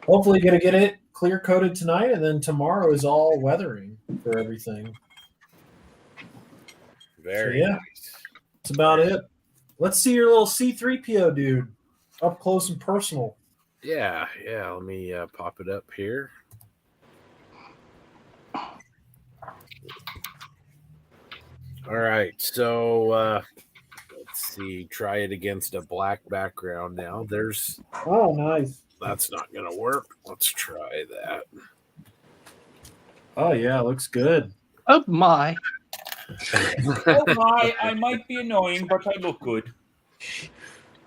S4: hopefully gonna get it clear coated tonight, and then tomorrow is all weathering for everything.
S2: Very
S4: yeah,
S2: nice.
S4: that's about it. Let's see your little C3PO dude up close and personal.
S2: Yeah. Let me pop it up here. All right, so let's see. Try it against a black background now.
S4: Oh, nice.
S2: That's not going to work. Let's try that.
S4: Oh, yeah, looks good.
S8: Oh, my.
S5: Oh my, I might be annoying, but I look good.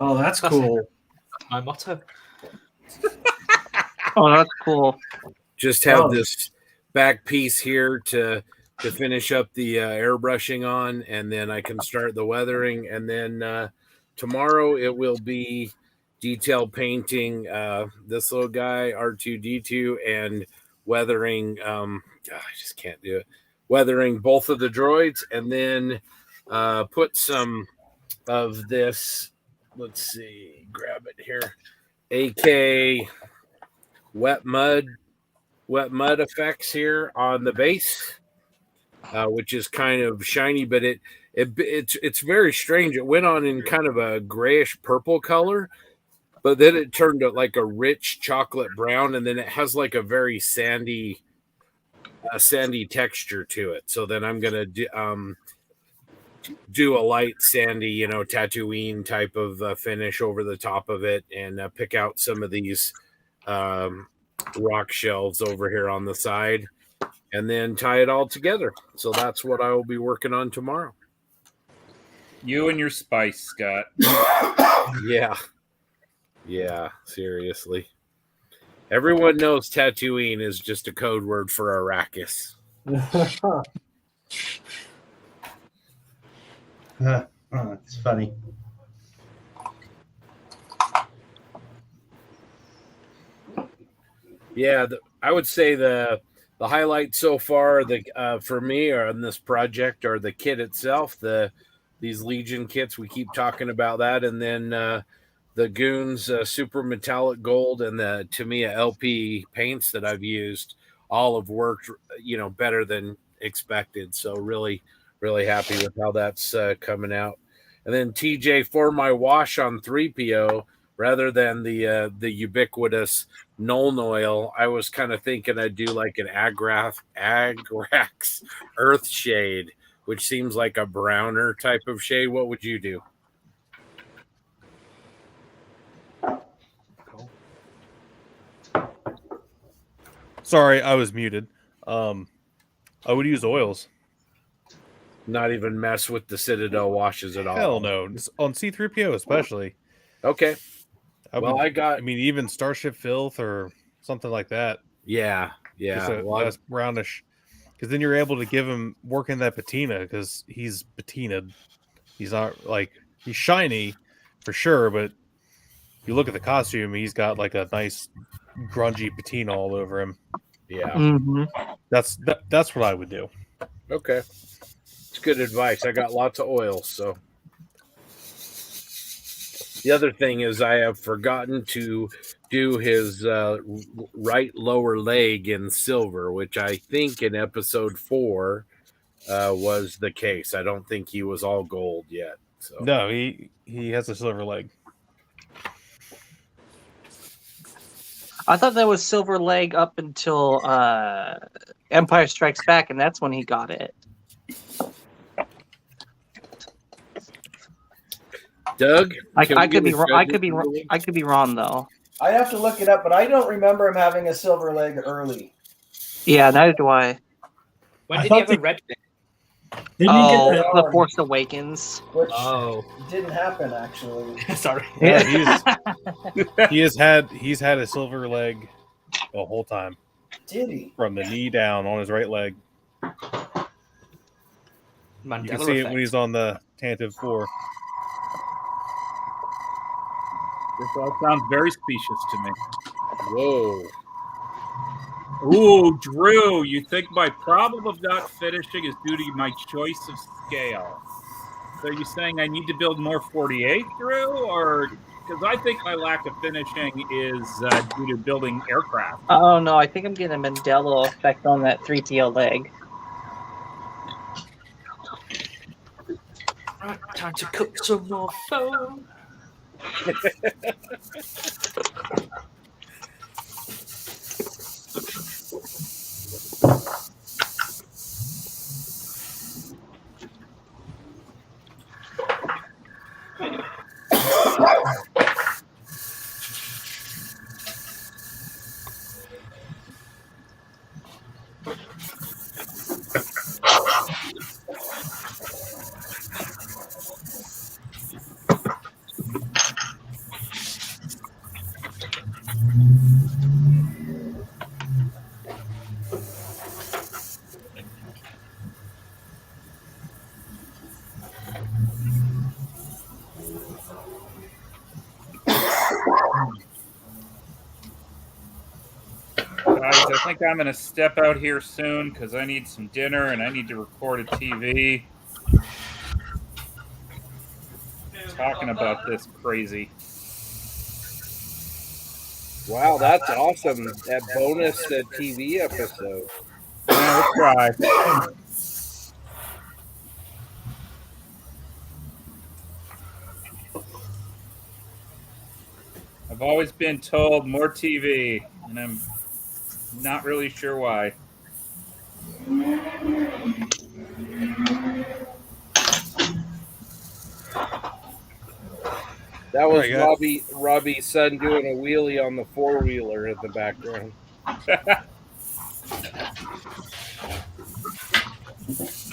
S4: Oh, that's cool.
S17: My motto.
S8: Oh, that's cool.
S2: Just have this back piece here to finish up the airbrushing on, and then I can start the weathering. And then tomorrow it will be detail painting this little guy, R2-D2, and weathering. I just can't do it. Weathering both of the droids, and then put some of this. Let's see, grab it here. AK wet mud effects here on the base, which is kind of shiny, but it's very strange. It went on in kind of a grayish purple color, but then it turned to like a rich chocolate brown, and then it has like a very sandy texture to it. So then I'm gonna do a light sandy, Tatooine type of finish over the top of it, and pick out some of these rock shelves over here on the side, and then tie it all together. So that's what I will be working on tomorrow.
S5: You and your spice, Scott.
S2: Yeah, seriously. Everyone knows Tatooine is just a code word for Arrakis.
S3: It's funny.
S2: Yeah, I would say the highlight so far, for me, or on this project, are the kit itself. These Legion kits, we keep talking about that, and then the Goons Super Metallic Gold and the Tamiya LP paints that I've used all have worked, better than expected. So really, really happy with how that's coming out. And then TJ, for my wash on 3PO, rather than the ubiquitous Nuln oil, I was kind of thinking I'd do like an Agrax Earth shade, which seems like a browner type of shade. What would you do?
S6: Sorry, I was muted. I would use oils.
S2: Not even mess with the Citadel washes at all.
S6: Hell no. On C-3PO especially.
S2: Okay.
S6: Even Starship Filth or something like that.
S2: Yeah.
S6: Just a brownish. Because then you're able to give him work in that patina, because he's patinaed. He's not he's shiny for sure, but you look at the costume, he's got like a nice grungy patina all over him.
S2: Yeah.
S8: Mm-hmm.
S6: That's what I would do.
S2: Okay. It's good advice. I got lots of oils, so. The other thing is I have forgotten to do his right lower leg in silver, which I think in episode 4 was the case. I don't think he was all gold yet. So
S6: no, he has a silver leg.
S8: I thought that was Silver Leg up until Empire Strikes Back, and that's when he got it.
S2: Doug,
S8: I could be wrong. I could be wrong though.
S3: I'd have to look it up, but I don't remember him having a silver leg early.
S8: Yeah, neither do I.
S17: When did he have a red thing?
S8: The Force Awakens.
S3: Which didn't happen actually.
S17: Sorry.
S6: Yeah, he's had a silver leg the whole time.
S3: Did he?
S6: From the knee down on his right leg.
S17: Mandela
S6: you can see
S17: effect.
S6: it when he's on the Tantive 4.
S5: This all sounds very specious to me.
S2: Whoa.
S5: Ooh, Drew, you think my problem of not finishing is due to my choice of scale? So are you saying I need to build more 48, Drew? Or because I think my lack of finishing is due to building aircraft.
S8: Oh no, I think I'm getting a Mandela effect on that 3PL leg.
S17: Right, time to cook some more food.
S5: Guys, I think I'm going to step out here soon because I need some dinner and I need to record a TV. Talking about this crazy.
S2: Wow, that's awesome. That bonus TV episode.
S5: Yeah, let's try. I've always been told more TV, and I'm not really sure why.
S2: That was Robbie's son doing a wheelie on the four-wheeler in the background.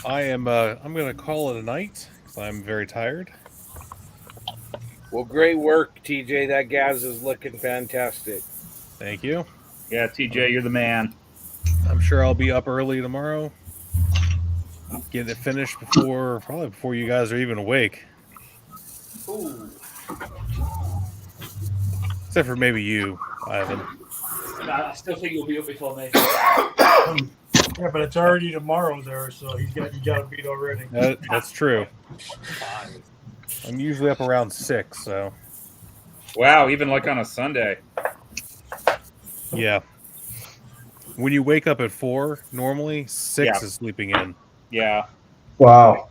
S6: I'm going to call it a night because I'm very tired.
S2: Well, great work, TJ. That gas is looking fantastic.
S6: Thank you.
S5: Yeah, TJ, you're the man.
S6: I'm sure I'll be up early tomorrow. Get it finished probably before you guys are even awake.
S17: Ooh.
S6: Except for maybe you, Ivan.
S17: No, I still think you'll be up before me.
S10: Yeah, but it's already tomorrow there, so you got to beat already.
S6: That's true. I'm usually up around 6, so.
S5: Wow, even like on a Sunday.
S6: Yeah. When you wake up at 4, normally 6 is sleeping in.
S5: Yeah.
S3: Wow.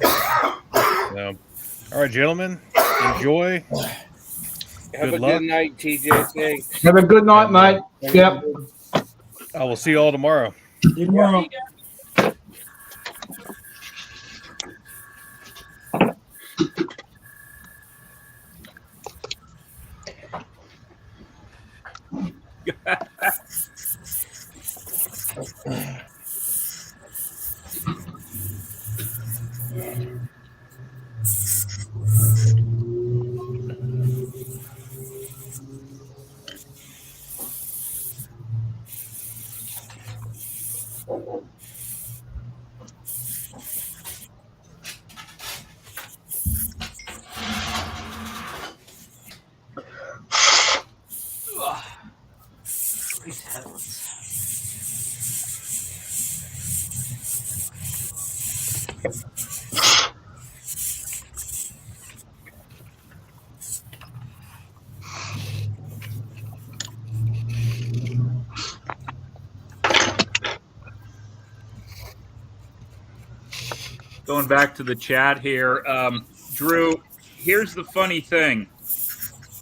S6: So, all right, gentlemen, enjoy.
S2: Have
S6: Good
S2: a
S6: luck.
S2: good night, TJ. Thanks.
S7: Have a good night, mate. Yep.
S6: I will see you all tomorrow.
S10: See you tomorrow.
S17: These headlets.
S5: Going back to the chat here, Drew, here's the funny thing.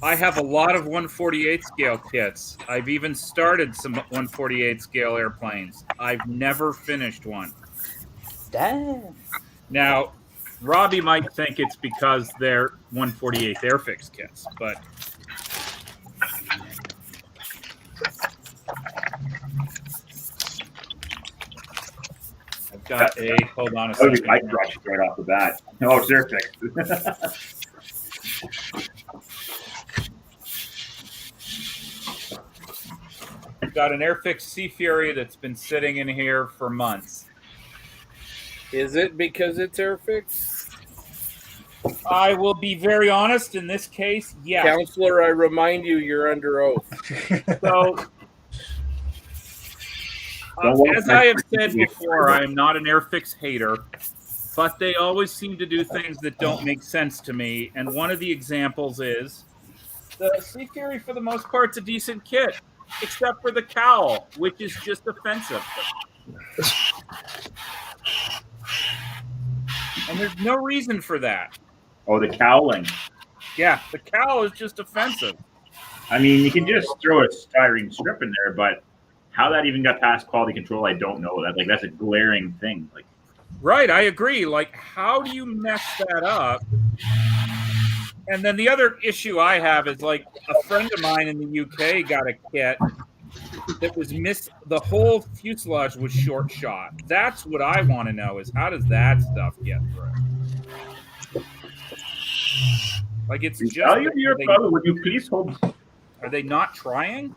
S5: I have a lot of 148 scale kits. I've even started some 148 scale airplanes. I've never finished one.
S17: Damn.
S5: Now, Robbie might think it's because they're 148 Airfix kits, but I've got a, hold on a
S12: That would be
S5: second.
S12: my brush right off the bat. Oh, it's Airfix.
S5: I've got an Airfix Sea Fury that's been sitting in here for months.
S2: Is it because it's Airfix?
S5: I will be very honest in this case. Yes.
S2: Counselor, I remind you, you're under oath.
S5: So, as I have said before, I am not an Airfix hater, but they always seem to do things that don't make sense to me. And one of the examples is the Sea Fury, for the most part, is a decent kit, except for the cowl, which is just offensive. And there's no reason for that.
S12: Oh, the cowling.
S5: Yeah, the cowl is just offensive.
S12: I mean, you can just throw a styrene strip in there, but how that even got past quality control, I don't know. That's a glaring thing. Like,
S5: right, I agree. Like, how do you mess that up? And then the other issue I have is, like, a friend of mine in the UK got a kit that was the whole fuselage was short shot. That's what I want to know is how does that stuff get through? Like, it's just
S12: your problem. Would you please hold?
S5: Are they not trying?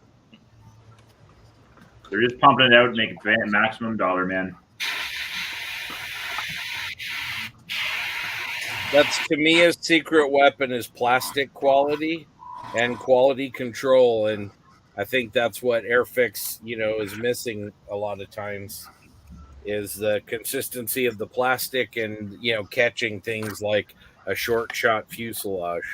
S12: They're just pumping it out, making maximum dollar, man.
S2: That's Tamiya's secret weapon is plastic quality and quality control, and I think that's what Airfix, is missing a lot of times, is the consistency of the plastic and catching things like a short shot fuselage.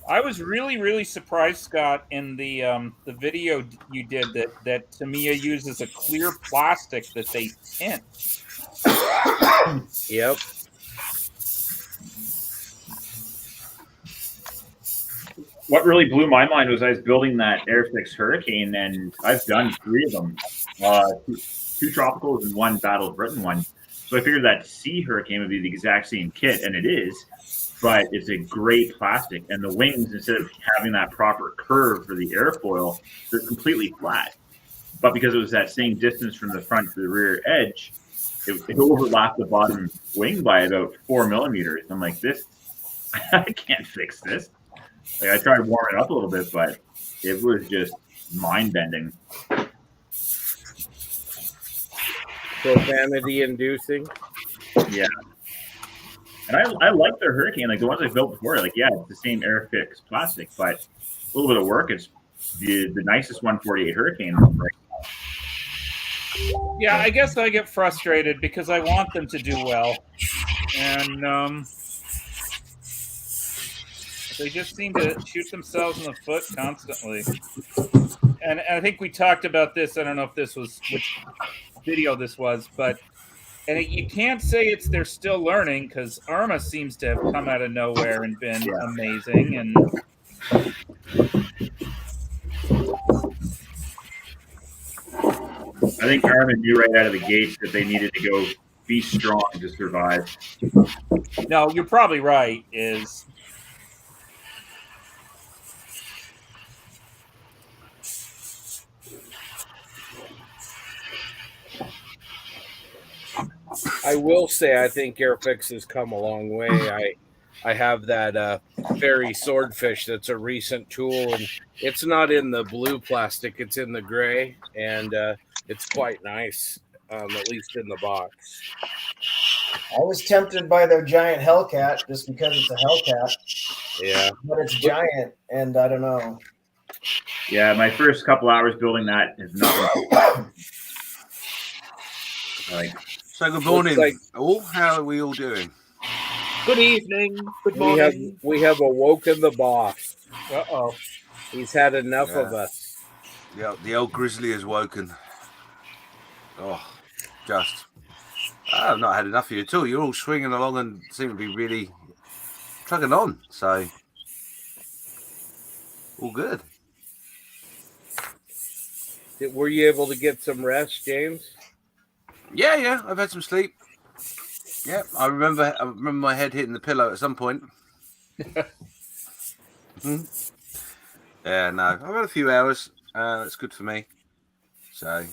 S5: I was really, really surprised, Scott, in the video you did that Tamiya uses a clear plastic that they tint.
S2: Yep.
S12: What really blew my mind was I was building that Airfix Hurricane, and I've done 3 of them, two tropicals and 1 Battle of Britain one. So I figured that Sea Hurricane would be the exact same kit, and it is, but it's a gray plastic, and the wings, instead of having that proper curve for the airfoil, they're completely flat. But because it was that same distance from the front to the rear edge, it overlapped the bottom wing by about 4 millimeters. I'm like, I can't fix this. Like, I tried warming it up a little bit, but it was just mind-bending.
S2: Profanity-inducing.
S12: Yeah. And I like their Hurricane. Like, the ones I built before, like, yeah, it's the same Airfix plastic, but a little bit of work. It's the nicest 148 Hurricane right now.
S5: Yeah, I guess I get frustrated because I want them to do well. And they just seem to shoot themselves in the foot constantly. And I think we talked about this. I don't know if this was which video this was, but you can't say they're still learning because Arma seems to have come out of nowhere and been amazing. And
S12: I think Arma knew right out of the gate that they needed to go be strong to survive.
S5: No, you're probably right.
S2: I will say I think Airfix has come a long way. I have that fairy swordfish that's a recent tool, and it's not in the blue plastic, it's in the gray, and it's quite nice, at least in the box.
S3: I was tempted by their giant Hellcat just because it's a Hellcat.
S2: Yeah.
S3: But it's giant, and I don't know.
S12: Yeah, my first couple hours building that is not
S1: So good morning, all. How are we all doing?
S17: Good evening. Good morning.
S2: We have awoken the boss.
S5: Uh-oh.
S2: He's had enough of us.
S1: Yeah, the old grizzly has woken. Oh, I've not had enough of you at all. You're all swinging along and seem to be really trucking on. So, all good.
S2: Were you able to get some rest, James?
S1: Yeah, I've had some sleep. Yeah, I remember my head hitting the pillow at some point. Yeah, no, I've had a few hours. That's good for me. So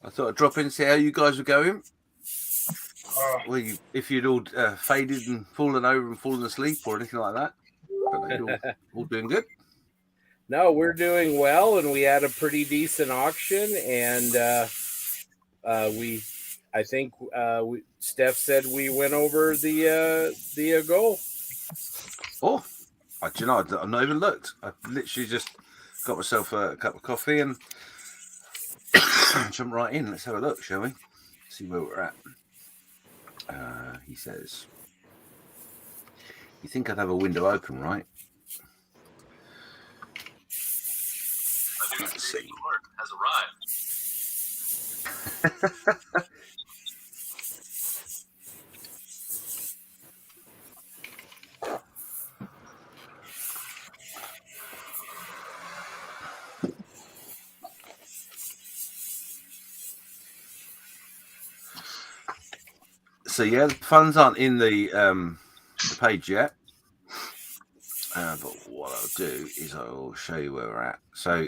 S1: I thought I'd drop in and see how you guys were going. If you'd all faded and fallen over and fallen asleep or anything like that. But you're all doing good.
S2: No, we're doing well, and we had a pretty decent auction, and we I think Steph said we went over the goal.
S1: Oh, do you know, I've not even looked. I've literally just got myself a cup of coffee and jump right in. Let's have a look, shall we? See where we're at. He says, you think I'd have a window open, right? Let's see.
S20: Has arrived.
S1: So yeah, the funds aren't in the page yet. But what I'll do is I'll show you where we're at. So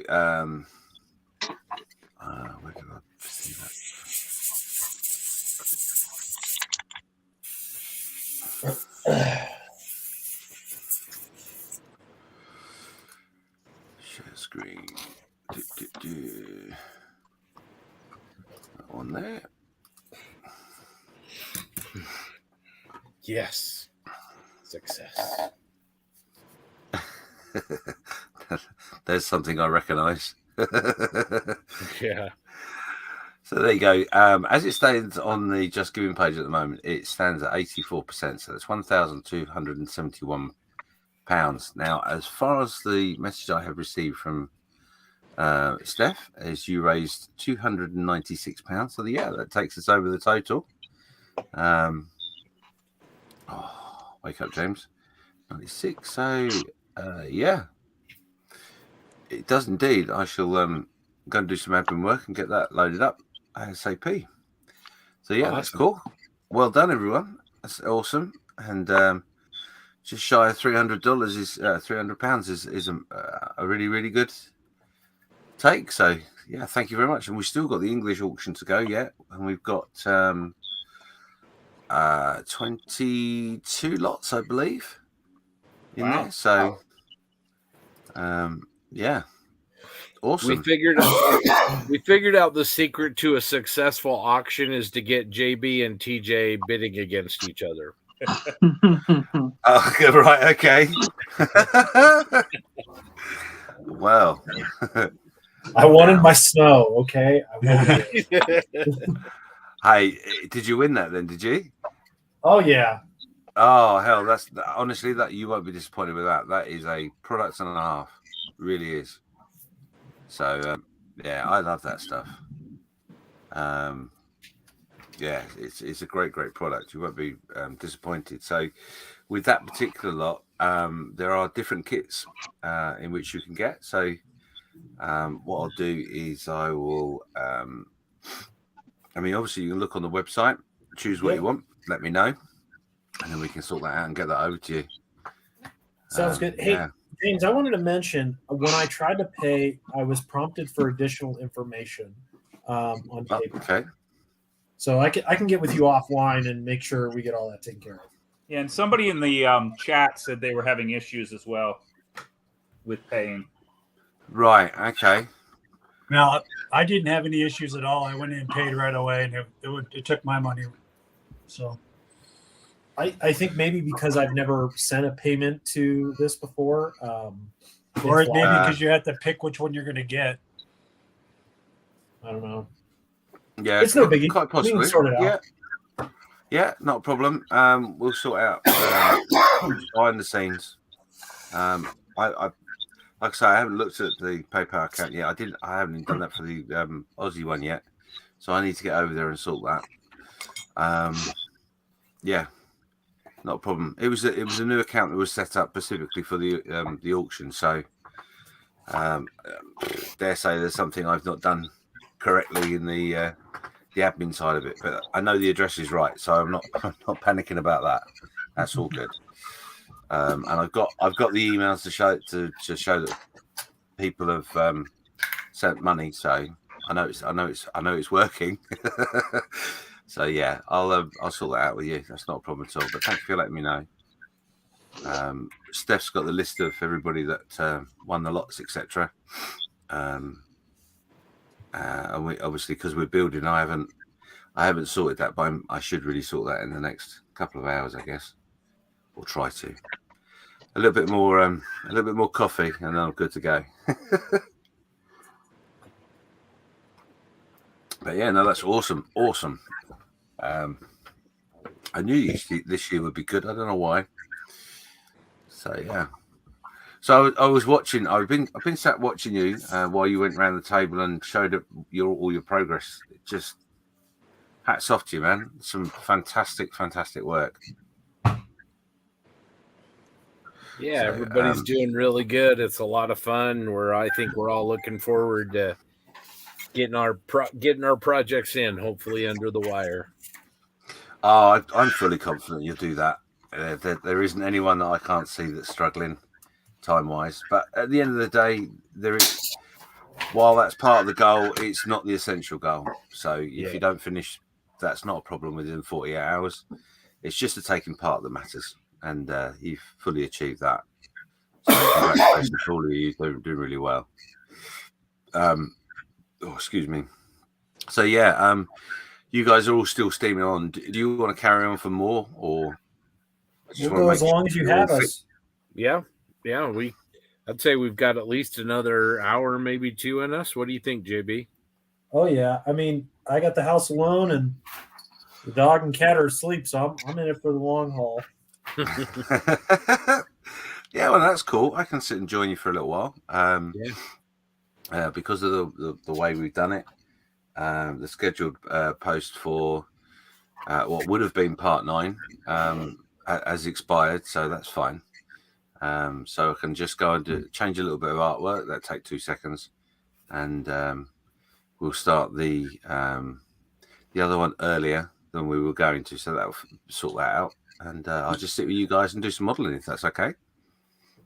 S1: where can I see that? Share screen. That one there.
S2: Yes. Success.
S1: There's something I recognise.
S2: Yeah.
S1: So there you go. As it stands on the Just Giving page at the moment, it stands at 84%. So that's £1,271. Now, as far as the message I have received from Steph, is you raised £296. So yeah, that takes us over the total. Wake up, James. 96. So yeah, it does indeed. I shall go and do some admin work and get that loaded up ASAP. So yeah, That's cool. Well done, everyone. That's awesome. And just shy of $300 is £300 is a really, really good take. So yeah, thank you very much. And we've still got the English auction to go yet, and we've got 22 lots, I believe, in there. So yeah, awesome.
S2: We figured out the secret to a successful auction is to get JB and TJ bidding against each other.
S1: Oh, right, okay. Well,
S4: I wanted my snow. Okay.
S1: Hey, did you win that then? Did you?
S4: Oh yeah.
S1: Oh hell, that's honestly that you won't be disappointed with that. That is a product and a half, really is. So yeah, I love that stuff. Yeah, it's a great product. You won't be disappointed. So with that particular lot, there are different kits in which you can get. So what I'll do is I will. I mean, obviously, you can look on the website, choose what you want, let me know, and then we can sort that out and get that over to you.
S4: Sounds good. Hey,
S1: yeah.
S4: James, I wanted to mention when I tried to pay, I was prompted for additional information on PayPal.
S1: Okay.
S4: So I can get with you offline and make sure we get all that taken care of.
S5: Yeah, and somebody in the chat said they were having issues as well with paying.
S1: Right. Okay.
S10: Now, I didn't have any issues at all. I went in and paid right away, and it took my money. So
S4: I think maybe because I've never sent a payment to this before.
S10: Or maybe because you have to pick which one you're going to get.
S4: I don't know.
S1: Yeah,
S4: it's no biggie.
S1: Quite possibly.
S4: We can sort it out.
S1: Yeah, not a problem. We'll sort out behind the scenes. Like I say, I haven't looked at the PayPal account yet. I haven't done that for the Aussie one yet, so I need to get over there and sort that. Yeah, not a problem. It was a new account that was set up specifically for the auction. So, dare say there's something I've not done correctly in the admin side of it, but I know the address is right, so I'm not panicking about that. That's all good. And I've got the emails to show that people have sent money, so I know it's working. So yeah, I'll sort that out with you. That's not a problem at all. But thank you for letting me know. Steph's got the list of everybody that won the lots, etc. And we obviously, because we're building, I I haven't sorted that, but I should really sort that in the next couple of hours, I guess, or try to. A little bit more coffee, and then I'm good to go. But yeah, no, that's awesome. I knew this year would be good. I don't know why. So yeah. So I was watching. I've been sat watching you while you went around the table and showed up all your progress. Just hats off to you, man. Some fantastic work.
S2: Yeah,
S1: So,
S2: everybody's doing really good. It's a lot of fun. I think we're all looking forward to getting our projects in, hopefully under the wire.
S1: Oh, I'm fully confident you'll do that. There isn't anyone that I can't see that's struggling time-wise. But at the end of the day, while that's part of the goal, it's not the essential goal. So if you don't finish, that's not a problem within 48 hours. It's just the taking part that matters. And you've fully achieved that. So congratulations to all of you. You're doing really well. Excuse me. So yeah, you guys are all still steaming on. Do you want to carry on for more, or
S4: we'll go as long as you have us?
S2: Yeah. I'd say we've got at least another hour, maybe 2 in us. What do you think, JB?
S4: Oh yeah. I mean, I got the house alone, and the dog and cat are asleep, so I'm in it for the long haul.
S1: Yeah, well, that's cool. I can sit and join you for a little while. Because of the way we've done it, the scheduled post for what would have been part 9 has expired, so that's fine. So I can just go and change a little bit of artwork. That take 2 seconds, and we'll start the other one earlier than we were going to, so that'll sort that out. And I'll just sit with you guys and do some modeling if that's okay.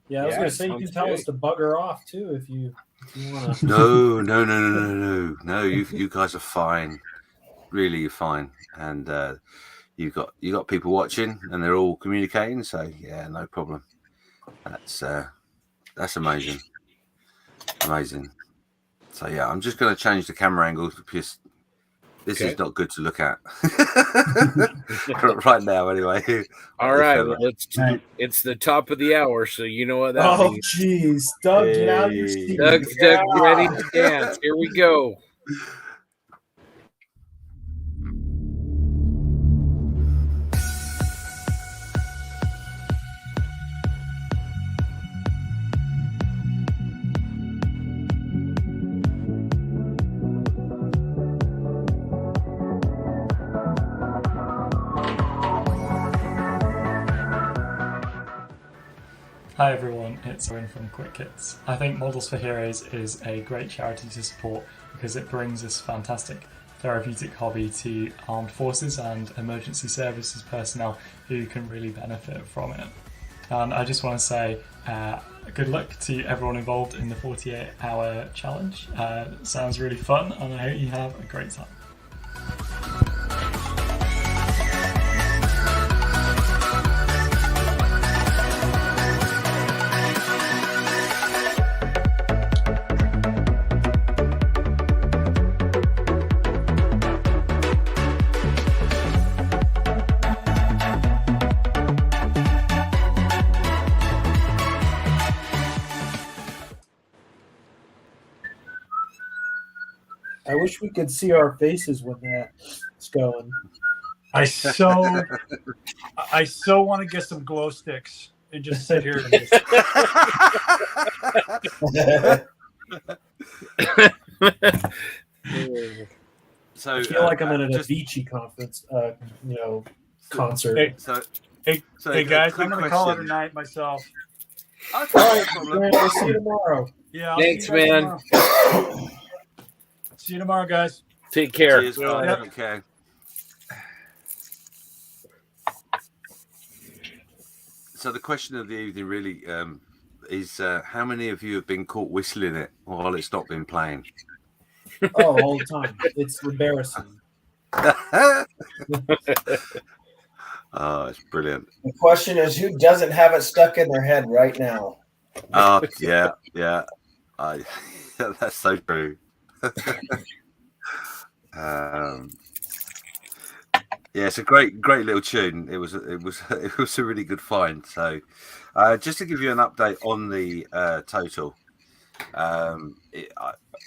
S4: Yeah, I was going to say you can tell us to bugger off too if you want to.
S1: No. You guys are fine. Really, you're fine, and you got people watching, and they're all communicating. So yeah, no problem. That's amazing. So yeah, I'm just going to change the camera angle because this is not good to look at right now. Anyway,
S2: all right. Well, it's the top of the hour, so you know what that means.
S4: Oh, jeez, Doug, get out of your seat.
S2: Doug's ready to dance. Here we go.
S18: Hi everyone, it's Owen from Quick Kits. I think Models for Heroes is a great charity to support because it brings this fantastic therapeutic hobby to armed forces and emergency services personnel who can really benefit from it. And I just want to say good luck to everyone involved in the 48-hour challenge. Sounds really fun, and I hope you have a great time.
S4: I wish we could see our faces when that's going.
S10: I so want to get some glow sticks and just sit here. And just...
S1: So
S4: I feel like I'm at an Avicii conference, concert.
S10: Hey guys, I'm going to call it a night myself.
S4: All right, we'll see you tomorrow.
S10: Yeah,
S2: thanks, man.
S10: Tomorrow. See you tomorrow, guys.
S2: Take care.
S1: Cheers, okay. So the question of the evening really is how many of you have been caught whistling it while it's not been playing?
S4: Oh, all the time. It's embarrassing.
S1: Oh, it's brilliant.
S3: The question is, who doesn't have it stuck in their head right now?
S1: Oh, yeah. That's so true. Yeah, it's a great little tune. It was a really good find. So, just to give you an update on the total,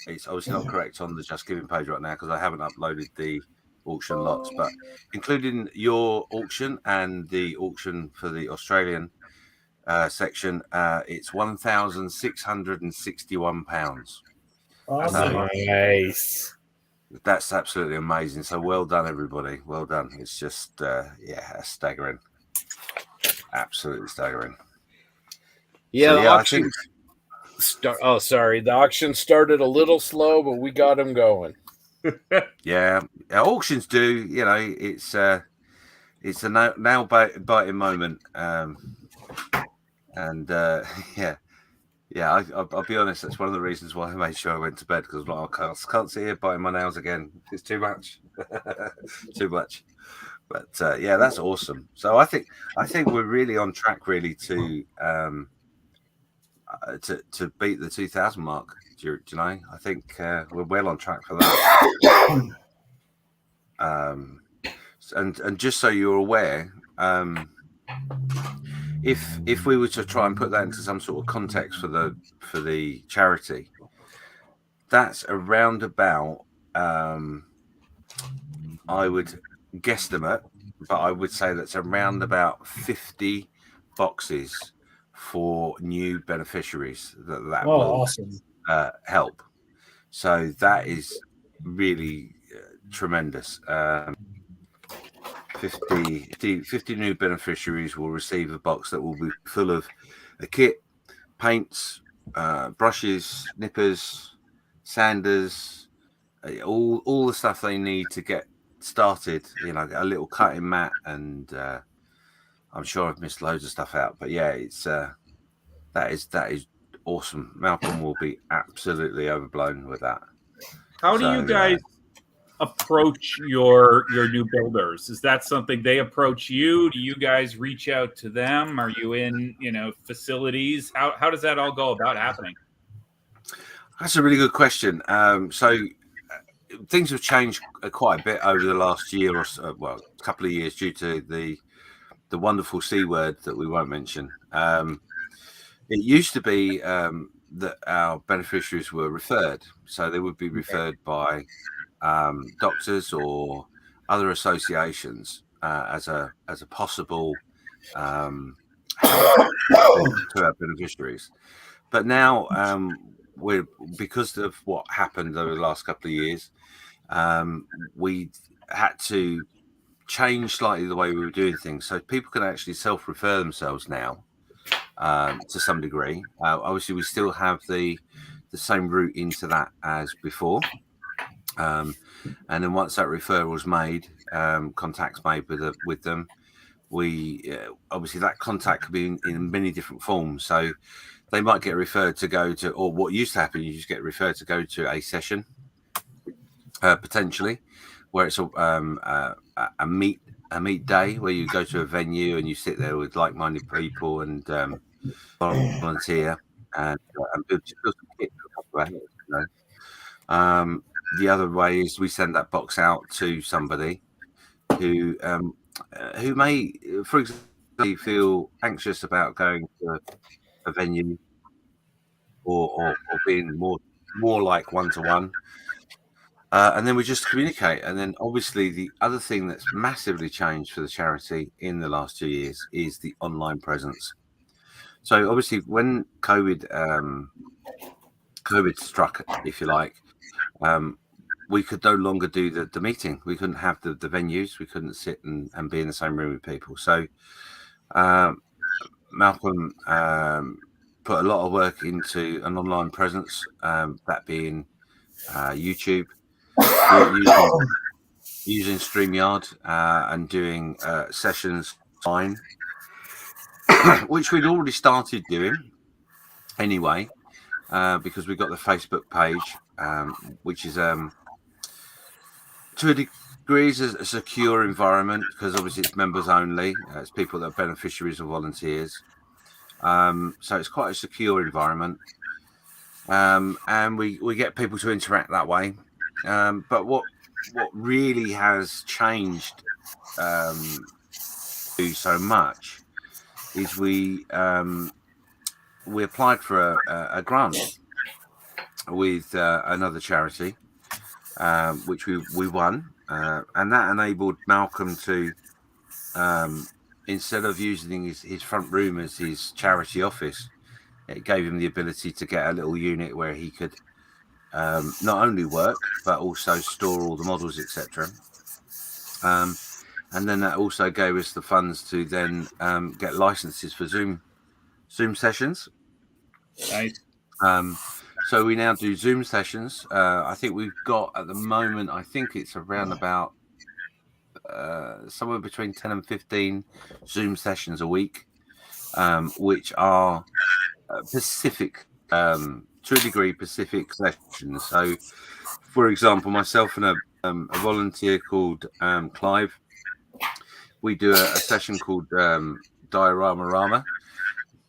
S1: it's obviously not correct on the Just Giving page right now because I haven't uploaded the auction lots, but including your auction and the auction for the Australian section, it's £1,661.
S4: Awesome.
S2: Nice.
S1: That's absolutely amazing. So well done, everybody. Well done. It's just, staggering. Absolutely staggering.
S2: Yeah,
S1: So,
S2: the
S1: yeah,
S2: auction. The auction started a little slow, but we got them going.
S1: Yeah, auctions do. You know, it's a nail biting moment. Yeah, I'll be honest. That's one of the reasons why I made sure I went to bed because I can't sit here biting my nails again. It's too much, too much. But yeah, that's awesome. So I think we're really on track, really, to beat the 2,000 mark. Do you know? I think we're well on track for that. And just so you're aware, if we were to try and put that into some sort of context for the charity, that's around about I would guesstimate, but I would say that's around about 50 boxes for new beneficiaries that will
S4: awesome.
S1: help. So that is really tremendous. 50 new beneficiaries will receive a box that will be full of a kit, paints, brushes, nippers, sanders, all the stuff they need to get started. You know, a little cutting mat, and I'm sure I've missed loads of stuff out. But yeah, it's that is awesome. Malcolm will be absolutely overblown with that.
S5: How do you guys approach your new builders? Is that something they approach you? Do you guys reach out to them? Are you in facilities? How does that all go about happening?
S1: That's a really good question. So things have changed quite a bit over the last year or so, well, a couple of years, due to the wonderful C word that we won't mention. It used to be that our beneficiaries were referred, so they would be referred by doctors or other associations as a possible help to our beneficiaries. But now we're, because of what happened over the last couple of years, we had to change slightly the way we were doing things, so people can actually self-refer themselves now to some degree. Obviously, we still have the same route into that as before. And then once that referral is made, contacts made with them, we obviously that contact could be in many different forms. So they might get referred to go to, or what used to happen, you just get referred to go to a session, potentially, where it's a meet day where you go to a venue and you sit there with like-minded people and volunteer and build some kit for a couple of hours, the other way is we send that box out to somebody who may, for example, feel anxious about going to a venue or being more like one-to-one. And then we just communicate. And then obviously the other thing that's massively changed for the charity in the last 2 years is the online presence. So obviously when COVID struck, if you like, we could no longer do the meeting. We couldn't have the venues. We couldn't sit and be in the same room with people. So Malcolm put a lot of work into an online presence, that being YouTube, using StreamYard, and doing sessions online, which we'd already started doing anyway, because we got the Facebook page, which is to a degree is a secure environment, because obviously it's members only. It's people that are beneficiaries or volunteers. So it's quite a secure environment. And we get people to interact that way. But what really has changed do so much is we applied for a grant with another charity, which we won, and that enabled Malcolm to, instead of using his front room as his charity office, it gave him the ability to get a little unit where he could not only work but also store all the models, etc. And then that also gave us the funds to then get licenses for Zoom sessions.
S5: Nice.
S1: So we now do Zoom sessions. I think we've got at the moment, I think it's around about somewhere between 10 and 15 Zoom sessions a week, which are Pacific, to a degree, Pacific sessions. So, for example, myself and a volunteer called Clive, we do a session called Diorama Rama.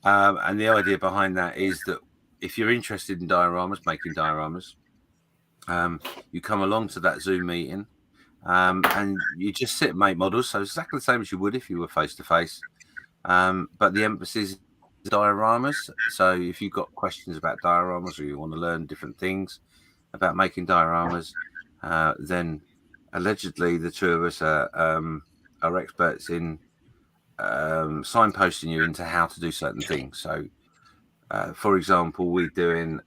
S1: And the idea behind that is that if you're interested in dioramas, making dioramas, you come along to that Zoom meeting and you just sit and make models. So it's exactly the same as you would if you were face to face. But the emphasis is dioramas. So if you've got questions about dioramas or you want to learn different things about making dioramas, then allegedly the two of us are experts in signposting you into how to do certain things. So, for example, we're doing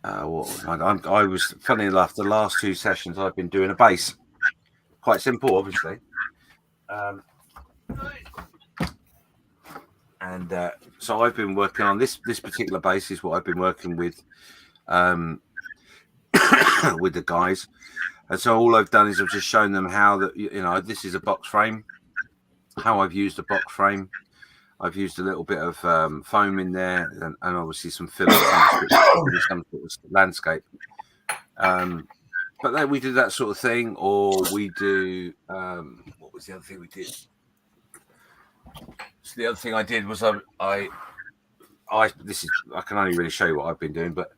S1: I was, funny enough, the last two sessions I've been doing a base. Quite simple, obviously. And so I've been working on this particular base is what I've been working with with the guys. And so all I've done is I've just shown them how that, this is a box frame, how I've used a box frame. I've used a little bit of foam in there and obviously some fillers and some sort of landscape. But then we do that sort of thing, or we do, what was the other thing we did? So the other thing I did was I can only really show you what I've been doing, but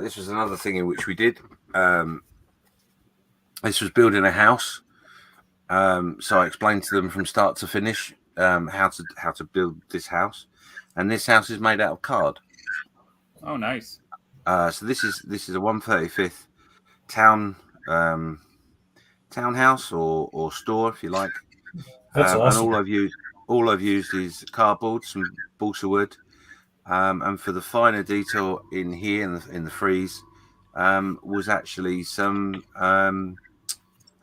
S1: this was another thing in which we did. This was building a house. So I explained to them from start to finish how to build this house, and this house is made out of card.
S5: Oh, nice.
S1: So this is a 1/35th townhouse or store, if you like.
S4: That's awesome.
S1: And all I've used is cardboard, some balsa wood, and for the finer detail in here in the frieze was actually some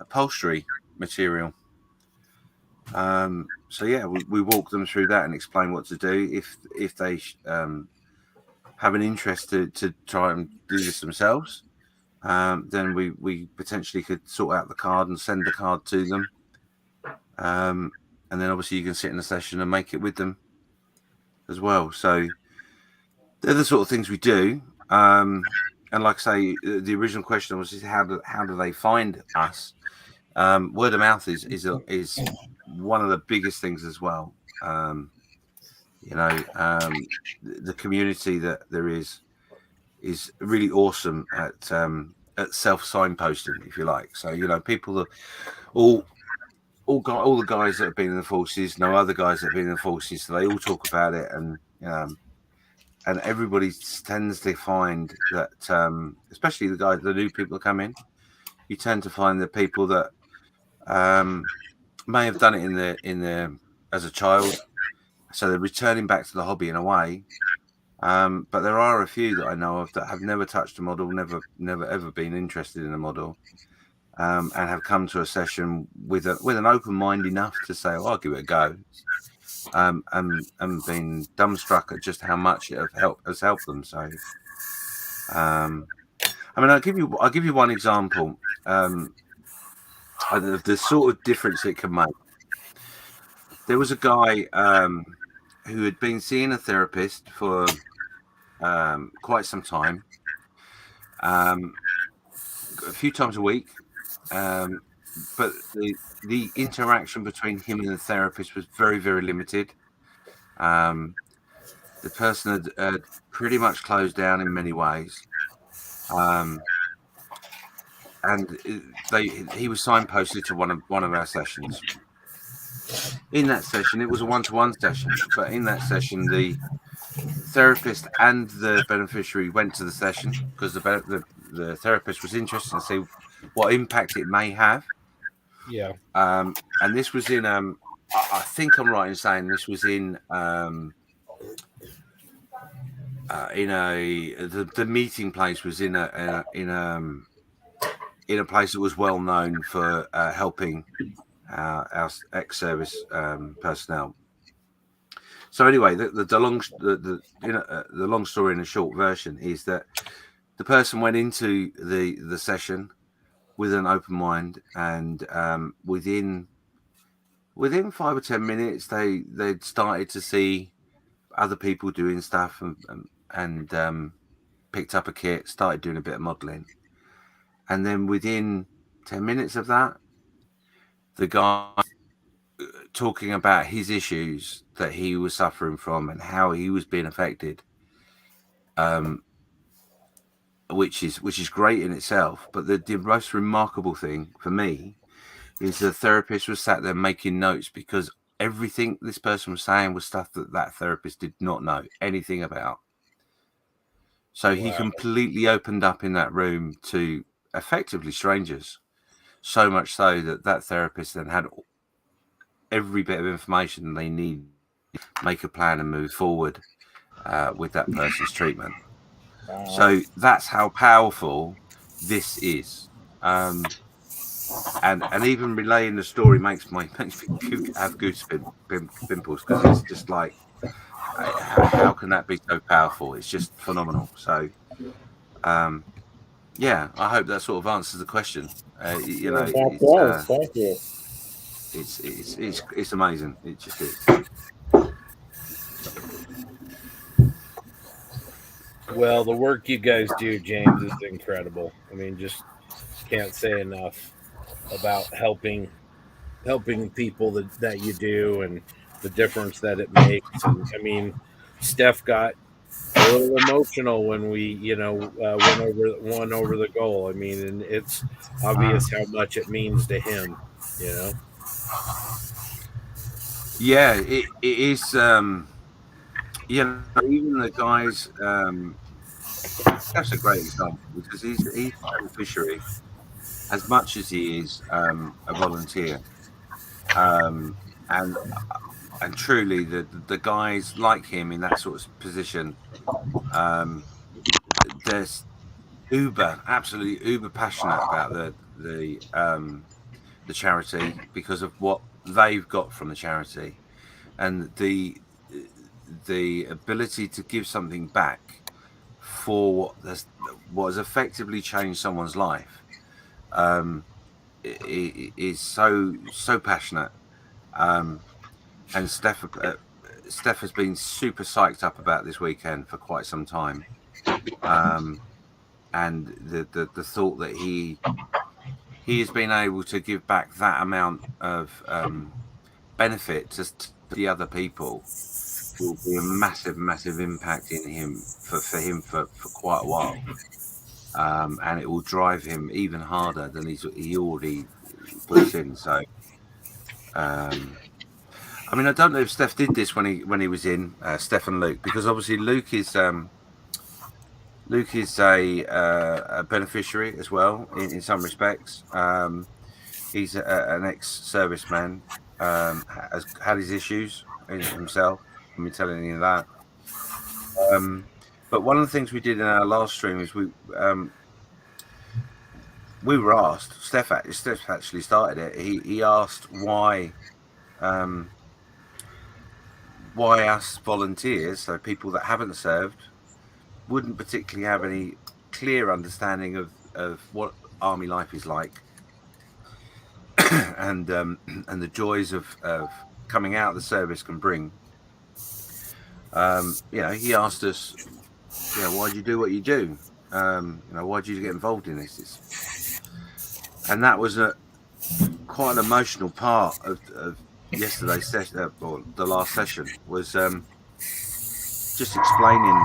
S1: upholstery material. So yeah, we walk them through that and explain what to do if they have an interest to try and do this themselves. Then we potentially could sort out the card and send the card to them, and then obviously you can sit in a session and make it with them as well. So they're the sort of things we do. And like I say, the original question was how do they find us? Word of mouth is one of the biggest things as well. The community that there is really awesome at self signposting, if you like. So people that all the guys that have been in the forces know other guys that have been in the forces, so they all talk about it, and everybody tends to find that, especially the new people that come in, you tend to find the people that may have done it in the as a child, so they're returning back to the hobby in a way. But there are a few that I know of that have never touched a model, never ever been interested in a model, and have come to a session with an open mind enough to say, "Oh, I'll give it a go," and been dumbstruck at just how much it has helped them. So, I'll give you one example. The sort of difference it can make. There was a guy who had been seeing a therapist for quite some time, a few times a week, but the interaction between him and the therapist was very, very limited. The person had pretty much closed down in many ways. he was signposted to one of our sessions. In that session, it was a one-to-one session, but in that session, the therapist and the beneficiary went to the session because the therapist was interested to see what impact it may have.
S2: Yeah.
S1: And this was in I think I'm right in saying this was in the meeting place was in a place that was well known for helping our ex-service personnel. So anyway, the long story in a short version is that the person went into the session with an open mind, and within 5 or 10 minutes, they'd started to see other people doing stuff and picked up a kit, started doing a bit of modelling, and then within 10 minutes of that, the guy talking about his issues that he was suffering from and how he was being affected, which is great in itself. But the most remarkable thing for me is the therapist was sat there making notes, because everything this person was saying was stuff that therapist did not know anything about. So he completely opened up in that room to effectively strangers, so much so that therapist then had every bit of information they need to make a plan and move forward with that person's treatment. So that's how powerful this is. And even relaying the story makes me have pimples, because it's just like, how can that be so powerful? It's just phenomenal. So yeah, I hope that sort of answers the question.
S12: Thank you.
S1: It's amazing. It just is.
S2: Well, the work you guys do, James, is incredible. I mean, just can't say enough about helping people that you do and the difference that it makes. And I mean, Steph got a little emotional when we, went over the goal. I mean, and it's obvious how much it means to him, you know.
S1: Yeah, it is. Even the guys. That's a great example, because he's a beneficiary as much as he is a volunteer, and truly the guys like him in that sort of position. There's absolutely uber passionate about the charity because of what they've got from the charity, and the ability to give something back for what has effectively changed someone's life is so passionate. And Steph has been super psyched up about this weekend for quite some time, and the thought that he has been able to give back that amount of benefit to the other people will be a massive impact in him for quite a while, and it will drive him even harder than he already puts in. So I mean, I don't know if Steph did this when he was in, Steph and Luke, because obviously Luke is a beneficiary as well in some respects. He's an ex-serviceman, has had his issues himself. Let me tell you any of that. But one of the things we did in our last stream is we were asked. Steph actually started it. He asked why us volunteers, so people that haven't served, wouldn't particularly have any clear understanding of what army life is like, and the joys of coming out of the service can bring. He asked us, why do you do what you do? Why do you get involved in this? And that was quite an emotional part of yesterday's session, or the last session, was just explaining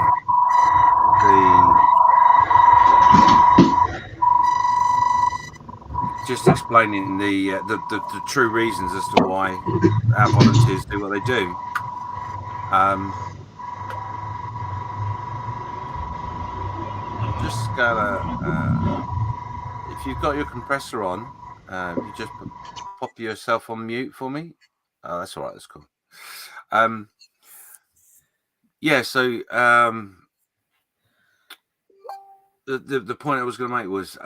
S1: just explaining the true reasons as to why our volunteers do what they do. I'm just gonna, if you've got your compressor on, you just pop yourself on mute for me. Oh, that's all right. That's cool. Yeah. So the point I was going to make was,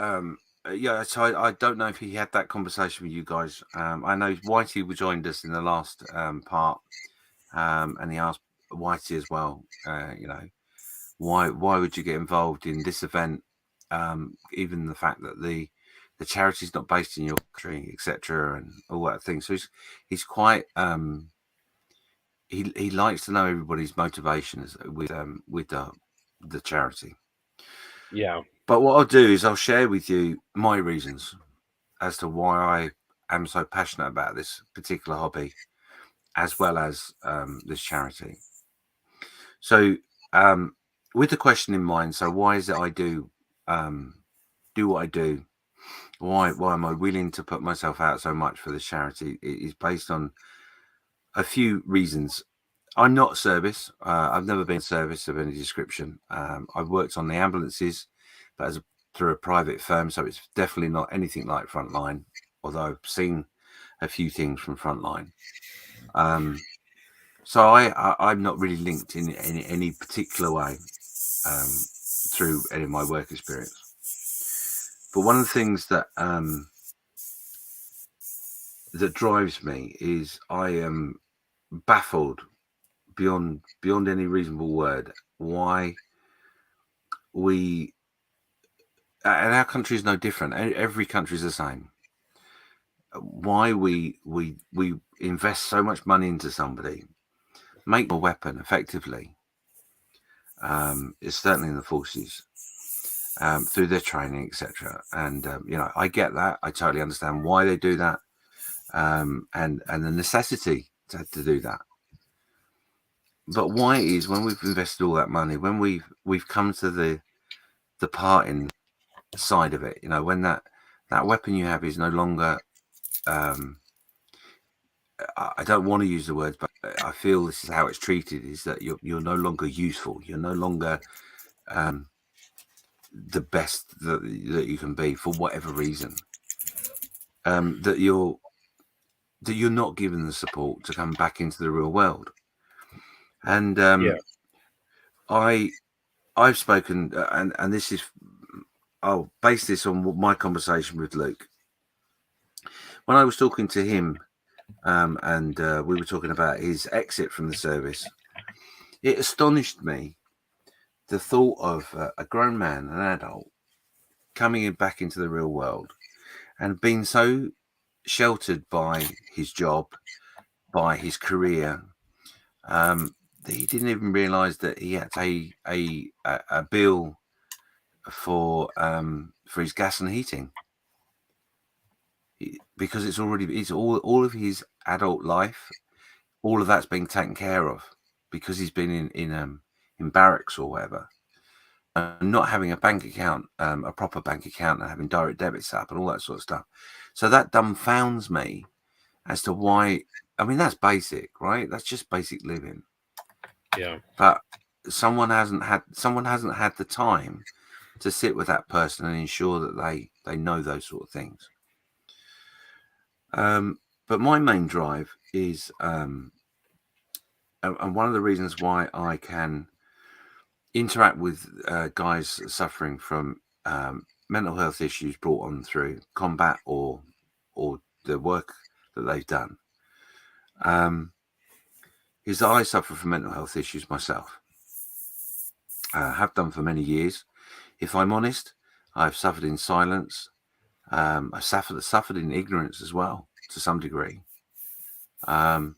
S1: yeah. So I don't know if he had that conversation with you guys. I know Whitey joined us in the last part, and he asked Whitey as well. You know, why would you get involved in this event? Even the fact that the charity's not based in your country, etc., and all that thing. So he's quite he likes to know everybody's motivations with the charity.
S2: Yeah.
S1: But what I'll do is I'll share with you my reasons as to why I am so passionate about this particular hobby, as well as this charity. So with the question in mind, so why is it I do what I do? Why am I willing to put myself out so much for this charity? It is based on a few reasons. I'm not service. I've never been service of any description. I've worked on the ambulances, but through a private firm, so it's definitely not anything like Frontline, although I've seen a few things from Frontline. So I'm not really linked in any particular way through any of my work experience. But one of the things that that drives me is I am baffled beyond any reasonable word why we, and our country is no different. Every country is the same. Why we invest so much money into somebody, make a weapon effectively. It's certainly in the forces. Through their training, etc. And you know, I get that. I totally understand why they do that, and the necessity to do that. But why is when we've invested all that money, when we've come to the parting side of it, you know, when that weapon you have is no longer, I don't want to use the words, but I feel this is how it's treated: is that you're no longer useful. You're no longer the best that you can be for whatever reason, that you're not given the support to come back into the real world. And I've spoken, and this is, I'll base this on my conversation with Luke when I was talking to him, and we were talking about his exit from the service. It astonished me, the thought of a grown man, an adult, coming back into the real world and being so sheltered by his job, by his career, that he didn't even realise that he had to pay a bill for his gas and heating, because it's all of his adult life, all of that's being taken care of because he's been in barracks or whatever, not having a bank account, a proper bank account, and having direct debits up and all that sort of stuff. So that dumbfounds me as to why. I mean, that's basic, right? That's just basic living.
S2: Yeah.
S1: But someone hasn't had the time to sit with that person and ensure that they know those sort of things. But my main drive is, and one of the reasons why I can interact with guys suffering from mental health issues brought on through combat or the work that they've done, is that I suffer from mental health issues myself. Have done for many years. If I'm honest, I've suffered in silence. I've suffered in ignorance as well, to some degree. And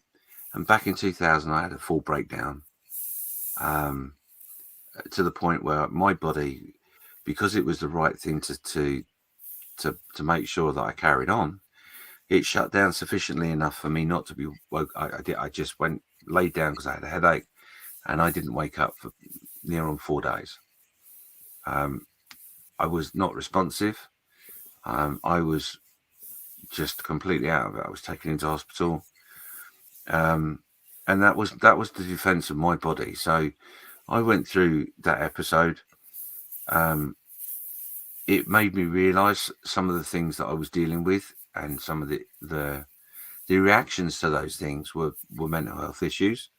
S1: back in 2000, I had a full breakdown, to the point where my body, because it was the right thing to make sure that I carried on, it shut down sufficiently enough for me not to be woke. I just laid down because I had a headache, and I didn't wake up for near on 4 days. I was not responsive. I was just completely out of it. I was taken into hospital, and that was the defense of my body. So I went through that episode. It made me realize some of the things that I was dealing with, and some of the reactions to those things were mental health issues.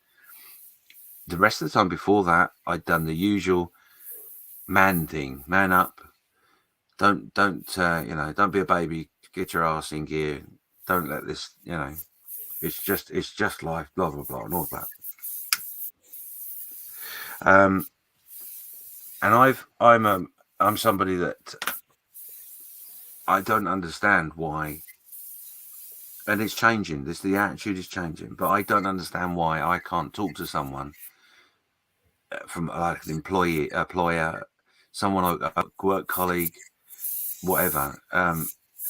S1: The rest of the time before that, I'd done the usual man thing: man up, don't don't be a baby, get your ass in gear, don't let this, it's just life, blah blah blah, and all that. And I'm somebody that I don't understand why, and it's changing. The attitude is changing, but I don't understand why I can't talk to someone from like an employer, someone, a work colleague, whatever,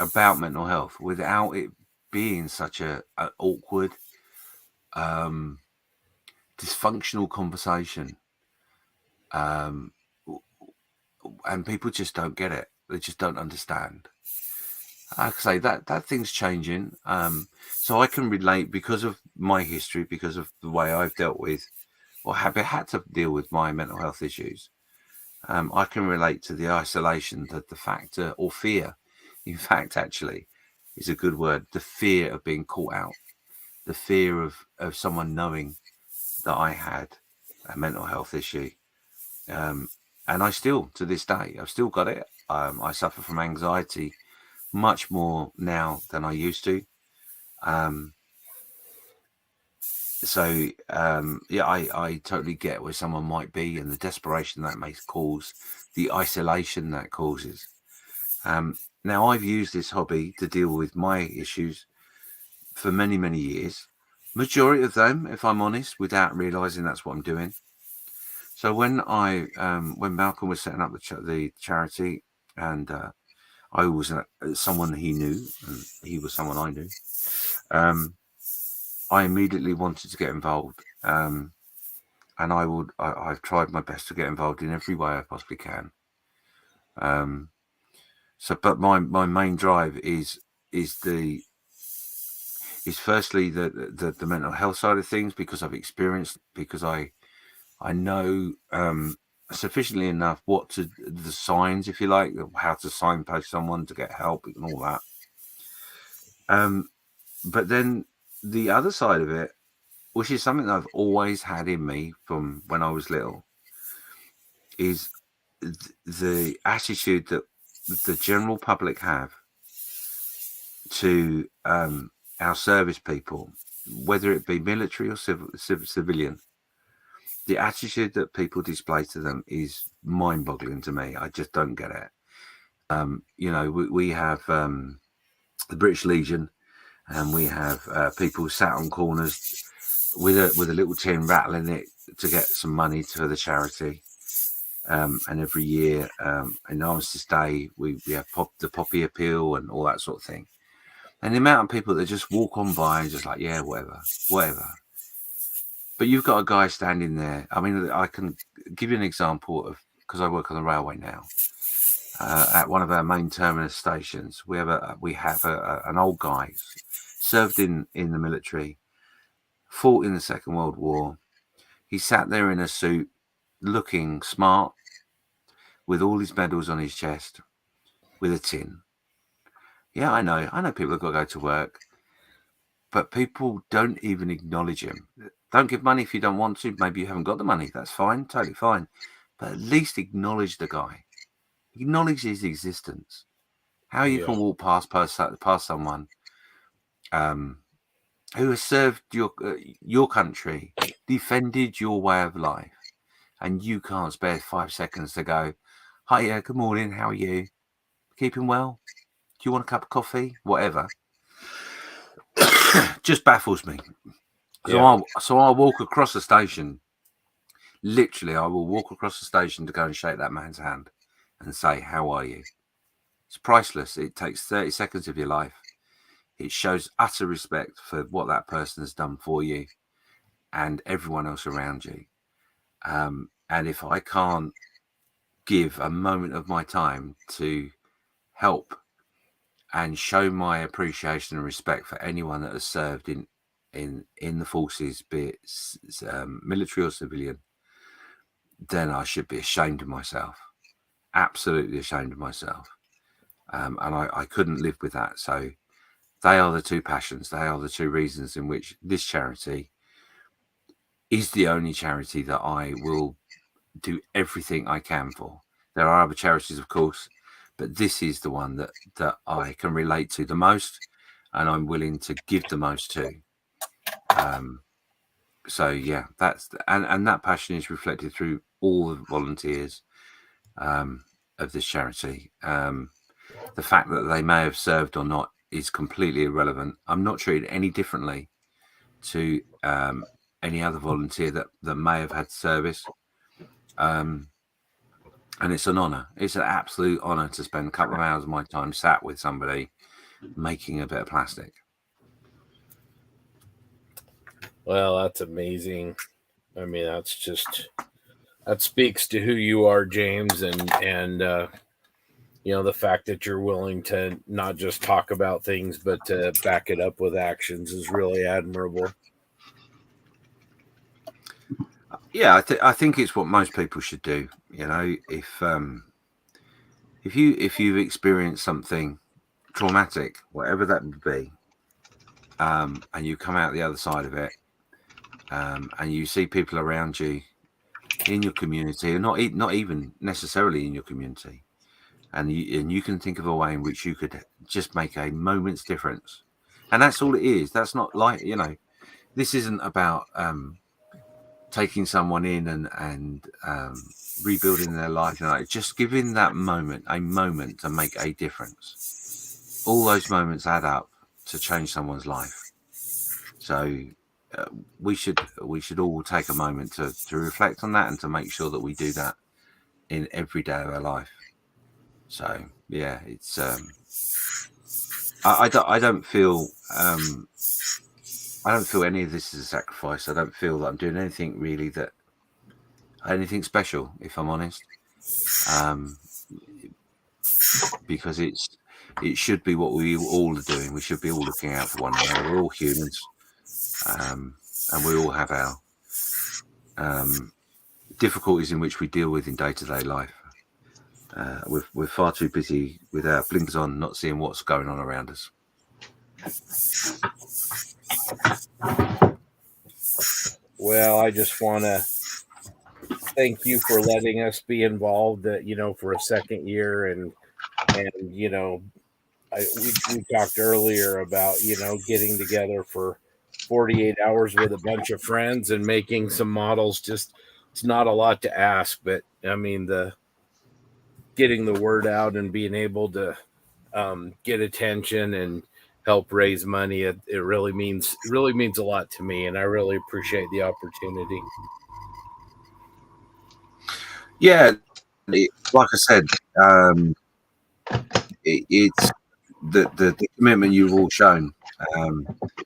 S1: about mental health without it being such a awkward, dysfunctional conversation. And people just don't get it. They just don't understand. Like I say, that thing's changing. So I can relate because of my history, because of the way I've dealt with or have had to deal with my mental health issues. I can relate to the isolation, the factor, or fear. In fact, actually, is a good word. The fear of being caught out, the fear of someone knowing that I had a mental health issue. And I still, to this day, I've still got it. I suffer from anxiety much more now than I used to. I totally get where someone might be and the desperation that may cause, the isolation that causes. Now, I've used this hobby to deal with my issues for many, many years. Majority of them, if I'm honest, without realizing that's what I'm doing. So when Malcolm was setting up the charity, and I was someone he knew, and he was someone I knew, I immediately wanted to get involved. And I've tried my best to get involved in every way I possibly can. But my main drive is firstly the mental health side of things, because I've experienced, because I know sufficiently enough the signs, if you like, how to signpost someone to get help and all that. But then the other side of it, which is something that I've always had in me from when I was little, is the attitude that the general public have to our service people, whether it be military or civilian. The attitude that people display to them is mind-boggling to me. I just don't get it. We have the British Legion, and we have people sat on corners with a little tin rattling it to get some money to the charity. And every year, in Armistice Day, we have the poppy appeal and all that sort of thing. And the amount of people that just walk on by and just like, yeah, whatever. But you've got a guy standing there. I mean, I can give you an example of, because I work on the railway now. At one of our main terminus stations, we have an old guy, served in the military, fought in the Second World War. He sat there in a suit, looking smart, with all his medals on his chest, with a tin. Yeah, I know people have got to go to work, but people don't even acknowledge him. Don't give money if you don't want to. Maybe you haven't got the money. That's fine, totally fine. But at least acknowledge the guy. Acknowledge his existence. How you can walk past someone who has served your country, defended your way of life, and you can't spare 5 seconds to go, "Hiya, good morning, how are you? Keeping well? Do you want a cup of coffee?" Whatever. Just baffles me. So I'll walk across the station. Literally, I will walk across the station to go and shake that man's hand and say, "How are you?" It's priceless. It takes 30 seconds of your life. It shows utter respect for what that person has done for you and everyone else around you. And if I can't give a moment of my time to help and show my appreciation and respect for anyone that has served in the forces, be it military or civilian, then I should be ashamed of myself. Absolutely ashamed of myself. And I couldn't live with that. So they are the two passions. They are the two reasons in which this charity is the only charity that I will do everything I can for. There are other charities, of course, but this is the one that I can relate to the most, and I'm willing to give the most to. So yeah, and that passion is reflected through all the volunteers of this charity. The fact that they may have served or not is completely irrelevant. I'm not treated any differently to any other volunteer that may have had service. And it's an honor. It's an absolute honor to spend a couple of hours of my time sat with somebody making a bit of plastic.
S2: Well, that's amazing. I mean, that speaks to who you are, James, and you know, the fact that you're willing to not just talk about things, but to back it up with actions is really admirable.
S1: Yeah, I think it's what most people should do. You know, if you've experienced something traumatic, whatever that would be, and you come out the other side of it, and you see people around you in your community, or not even necessarily in your community, and you can think of a way in which you could just make a moment's difference, and that's all it is. That's not like, you know, this isn't about taking someone in and rebuilding their life. You know, just giving that moment a moment to make a difference. All those moments add up to change someone's life. So we should all take a moment to reflect on that and to make sure that we do that in every day of our life. So yeah, it's I don't feel any of this is a sacrifice. I don't feel that I'm doing anything really anything special, if I'm honest. Because it should be what we all are doing. We should be all looking out for one another. We're all humans, and we all have our difficulties in which we deal with in day-to-day life. We're far too busy with our blinkers on, not seeing what's going on around us.
S2: Well, I just want to thank you for letting us be involved, you know, for a second year. And you know, we talked earlier about, you know, getting together for 48 hours with a bunch of friends and making some models. Just, it's not a lot to ask, but I mean, getting the word out and being able to get attention and help raise money, it really means a lot to me, and I really appreciate the opportunity.
S1: Yeah, like I said, it's the commitment you've all shown.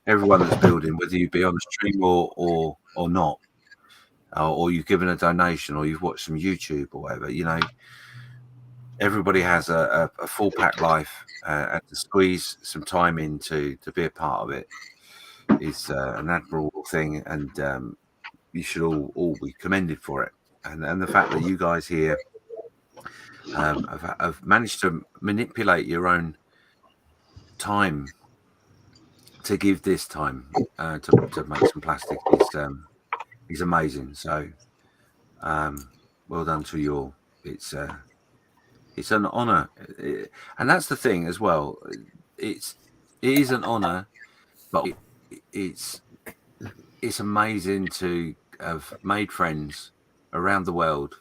S1: Everyone that's building, whether you be on the stream or not, or you've given a donation, or you've watched some YouTube or whatever, you know, everybody has a full pack life, and to squeeze some time in to be a part of it is an admirable thing, and you should all be commended for it. And the fact that you guys here have managed to manipulate your own time to give this time to make some plastic is amazing. So well done to you all. It's an honor, and that's the thing as well. It is an honor, but it's amazing to have made friends around the world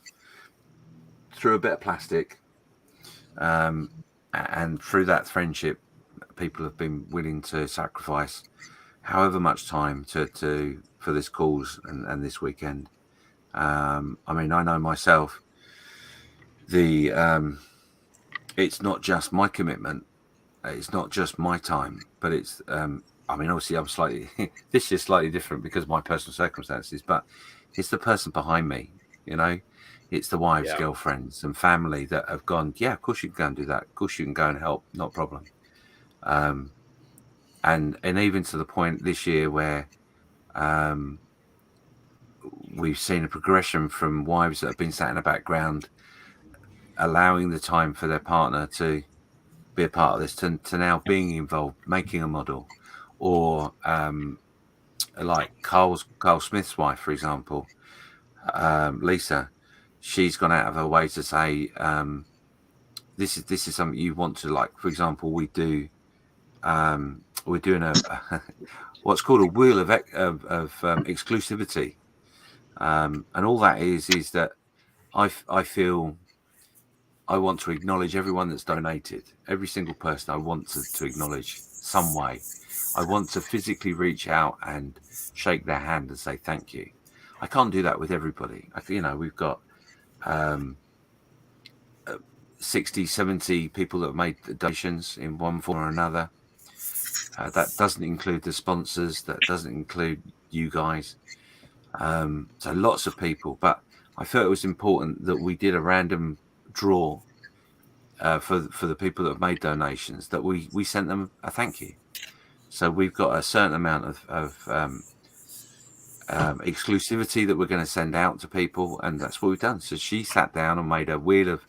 S1: through a bit of plastic, and through that friendship, people have been willing to sacrifice however much time for this cause and this weekend. I mean, I know myself. It's not just my commitment, it's not just my time, but it's I mean, obviously I'm slightly this is slightly different because of my personal circumstances, but it's the person behind me, you know. It's the wives, girlfriends and family that have gone, yeah, of course you can go and do that, of course you can go and help, not a problem. And even to the point this year where we've seen a progression from wives that have been sat in the background, allowing the time for their partner to be a part of this, to now being involved, making a model, or like Carl Smith's wife, for example, Lisa. She's gone out of her way to say, this is something you want to, like, for example, we're doing a what's called a wheel of exclusivity, and all that is that I feel I want to acknowledge everyone that's donated, every single person I want to acknowledge some way. I want to physically reach out and shake their hand and say thank you. I can't do that with everybody. We've got 60, 70 people that have made donations in one form or another. That doesn't include the sponsors. That doesn't include you guys. So lots of people. But I felt it was important that we did a random draw for the people that have made donations, that we sent them a thank you. So we've got a certain amount of exclusivity that we're going to send out to people, and that's what we've done. So she sat down and made a wheel of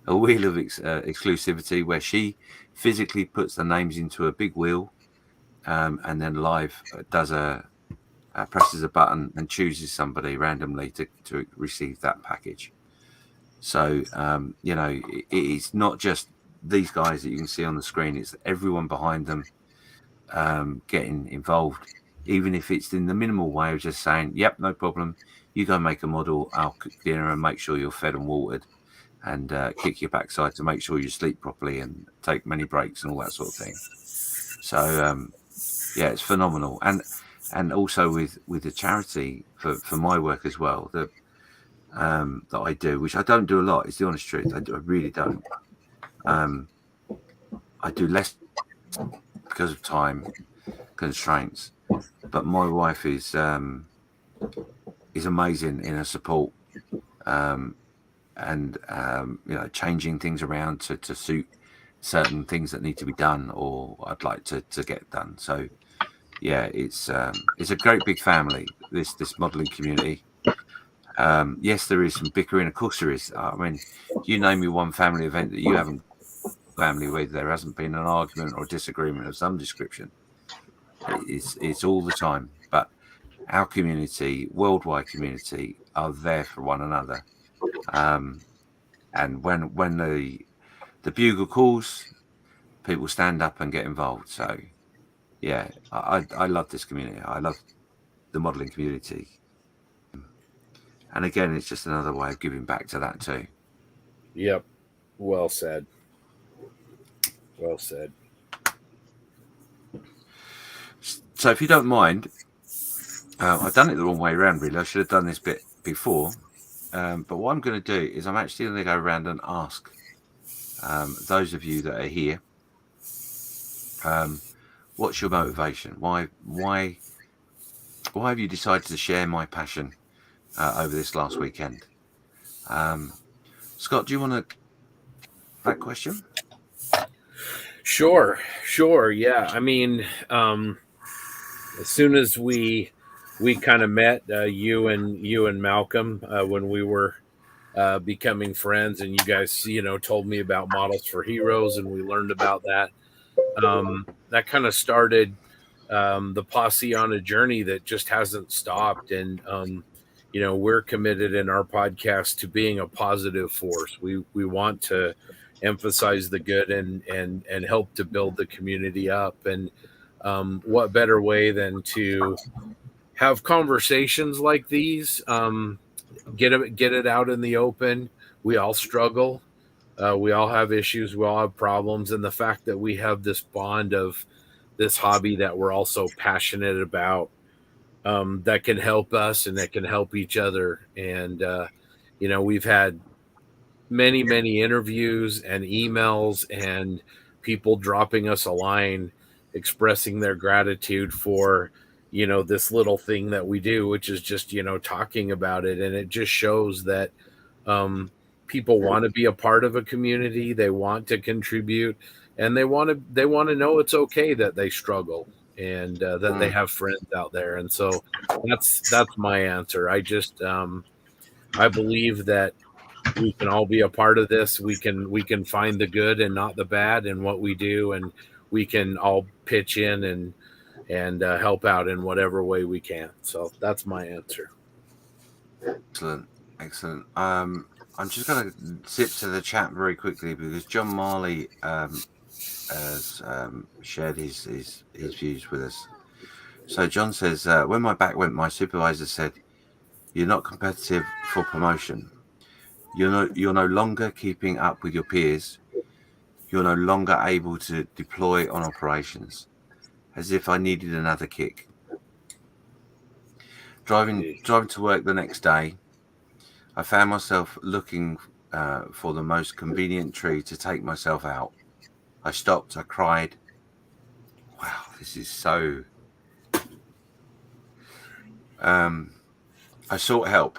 S1: exclusivity where she physically puts the names into a big wheel, and then live presses a button and chooses somebody randomly to receive that package. So it is not just these guys that you can see on the screen; it's everyone behind them getting involved, even if it's in the minimal way of just saying, "Yep, no problem. You go make a model. I'll cook dinner and make sure you're fed and watered, and kick your backside to make sure you sleep properly and take many breaks and all that sort of thing." So it's phenomenal, and also with the charity for my work as well, that I do, which I don't do a lot. It's the honest truth. I really don't. I do less because of time constraints, but my wife is amazing in her support, and changing things around to suit certain things that need to be done or I'd like to get done. So it's a great big family, this modeling community. Yes, there is some bickering, of course there is. I mean, you name me one family event that you haven't family where there hasn't been an argument or disagreement of some description. It's all the time. But our community, worldwide community, are there for one another. And when the bugle calls, people stand up and get involved. So I love this community. I love the modeling community. And again, it's just another way of giving back to that too.
S2: Yep. Well said. Well said.
S1: So if you don't mind, I've done it the wrong way around, really. I should have done this bit before. But what I'm going to do is I'm actually going to go around and ask those of you that are here, what's your motivation? Why have you decided to share my passion over this last weekend? Scott, do you want to that question?
S2: Sure. Yeah. I mean, as soon as we kind of met, you and Malcolm, when we were becoming friends, and you guys, told me about Models for Heroes, and we learned about that. That kind of started the posse on a journey that just hasn't stopped. And, we're committed in our podcast to being a positive force. We want to emphasize the good and help to build the community up. And what better way than to have conversations like these, get it out in the open. We all struggle. We all have issues. We all have problems. And the fact that we have this bond of this hobby that we're also passionate about, that can help us and that can help each other. And, we've had many interviews and emails and people dropping us a line expressing their gratitude for, this little thing that we do, which is just, talking about it. And it just shows that people want to be a part of a community. They want to contribute, and they want to know it's okay that they struggle and that they have friends out there. And so that's my answer. I just I believe that we can all be a part of this. We can find the good and not the bad in what we do, and we can all pitch in and help out in whatever way we can. So that's my answer.
S1: Excellent. I'm just going to zip to the chat very quickly because John Marley has shared his views with us. So John says, when my back went, my supervisor said, "You're not competitive for promotion. You're no longer keeping up with your peers. You're no longer able to deploy on operations." As if I needed another kick. Driving to work the next day, I found myself looking for the most convenient tree to take myself out. I stopped, I cried. Wow, this is so... I sought help.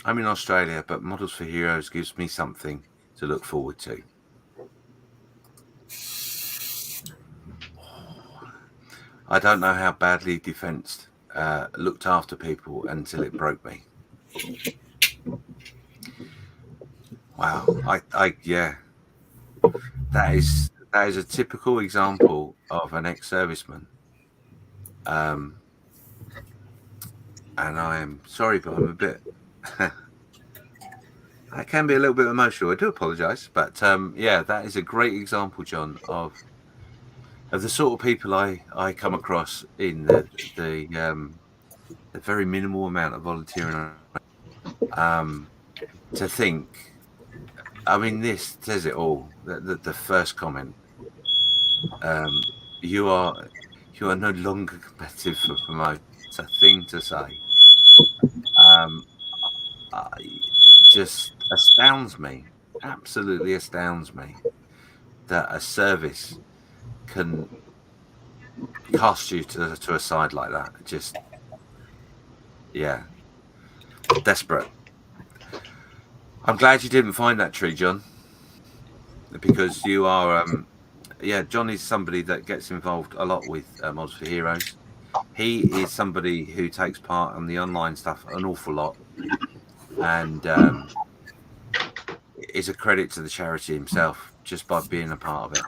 S1: I'm in Australia, but Models for Heroes gives me something to look forward to. I don't know how badly Defence looked after people until it broke me. Wow, yeah, that is a typical example of an ex-serviceman. And I am sorry, but I'm a bit. I can be a little bit emotional. I do apologise, but yeah, that is a great example, John, of the sort of people I come across in the very minimal amount of volunteering. To think, I mean, this says it all. The first comment, you are no longer competitive for promotion. It's a thing to say. It just astounds me, absolutely astounds me, that a service can cast you to a side like that. Just, yeah, desperate. I'm glad you didn't find that tree, John, because you are, yeah, John is somebody that gets involved a lot with Models for Heroes. He is somebody who takes part on the online stuff an awful lot, and is a credit to the charity himself just by being a part of it.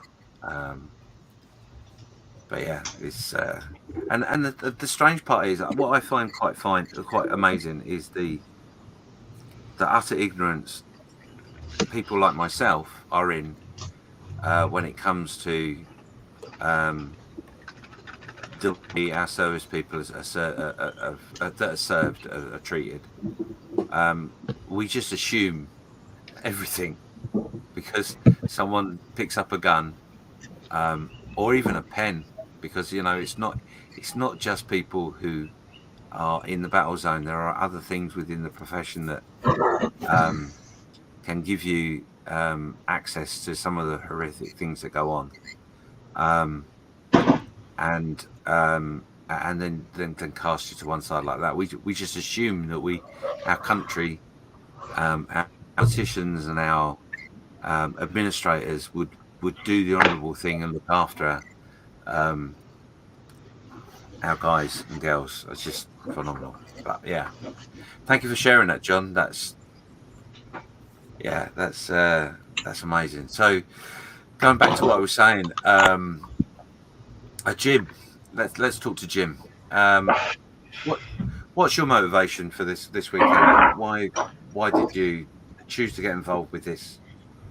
S1: But yeah, it's and the strange part is what I find quite amazing is the utter ignorance people like myself are in when it comes to our service people that are served are treated. We just assume everything because someone picks up a gun or even a pen, because it's not just people who are in the battle zone. There are other things within the profession that can give you access to some of the horrific things that go on, and then cast you to one side like that. We just assume that our country, our politicians and our administrators would do the honourable thing and look after our guys and girls. It's just phenomenal. But yeah, thank you for sharing that, John. That's amazing. So going back to what I was saying, Jim, let's talk to Jim. What's your motivation for this weekend? Why did you choose to get involved with this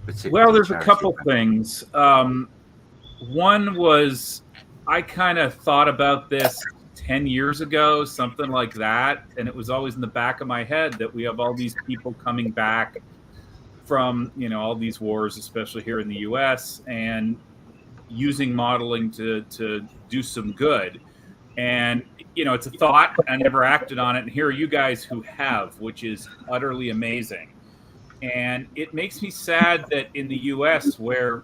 S1: particular
S5: Well, there's
S1: charity?
S5: a couple things. One was I kind of thought about this 10 years ago, something like that, and it was always in the back of my head that we have all these people coming back from all these wars, especially here in the US, and using modeling to do some good. And it's a thought. I never acted on it, and here are you guys who have, which is utterly amazing. And it makes me sad that in the US, where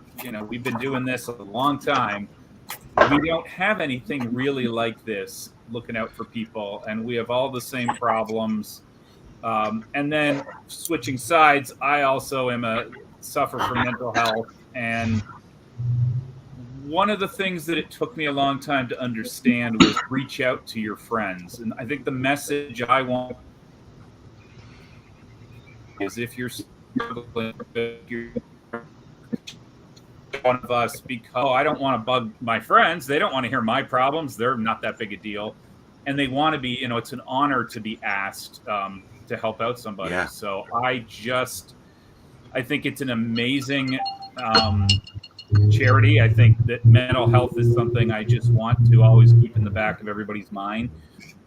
S5: we've been doing this a long time, we don't have anything really like this, looking out for people, and we have all the same problems. And then switching sides, I also suffer from mental health. And one of the things that it took me a long time to understand was reach out to your friends. And I think the message I want is if you're struggling, you're one of us, because I don't want to bug my friends. They don't want to hear my problems. They're not that big a deal. And they want to be, it's an honor to be asked to help out somebody.
S1: Yeah.
S5: So I think it's an amazing charity. I think that mental health is something I just want to always keep in the back of everybody's mind.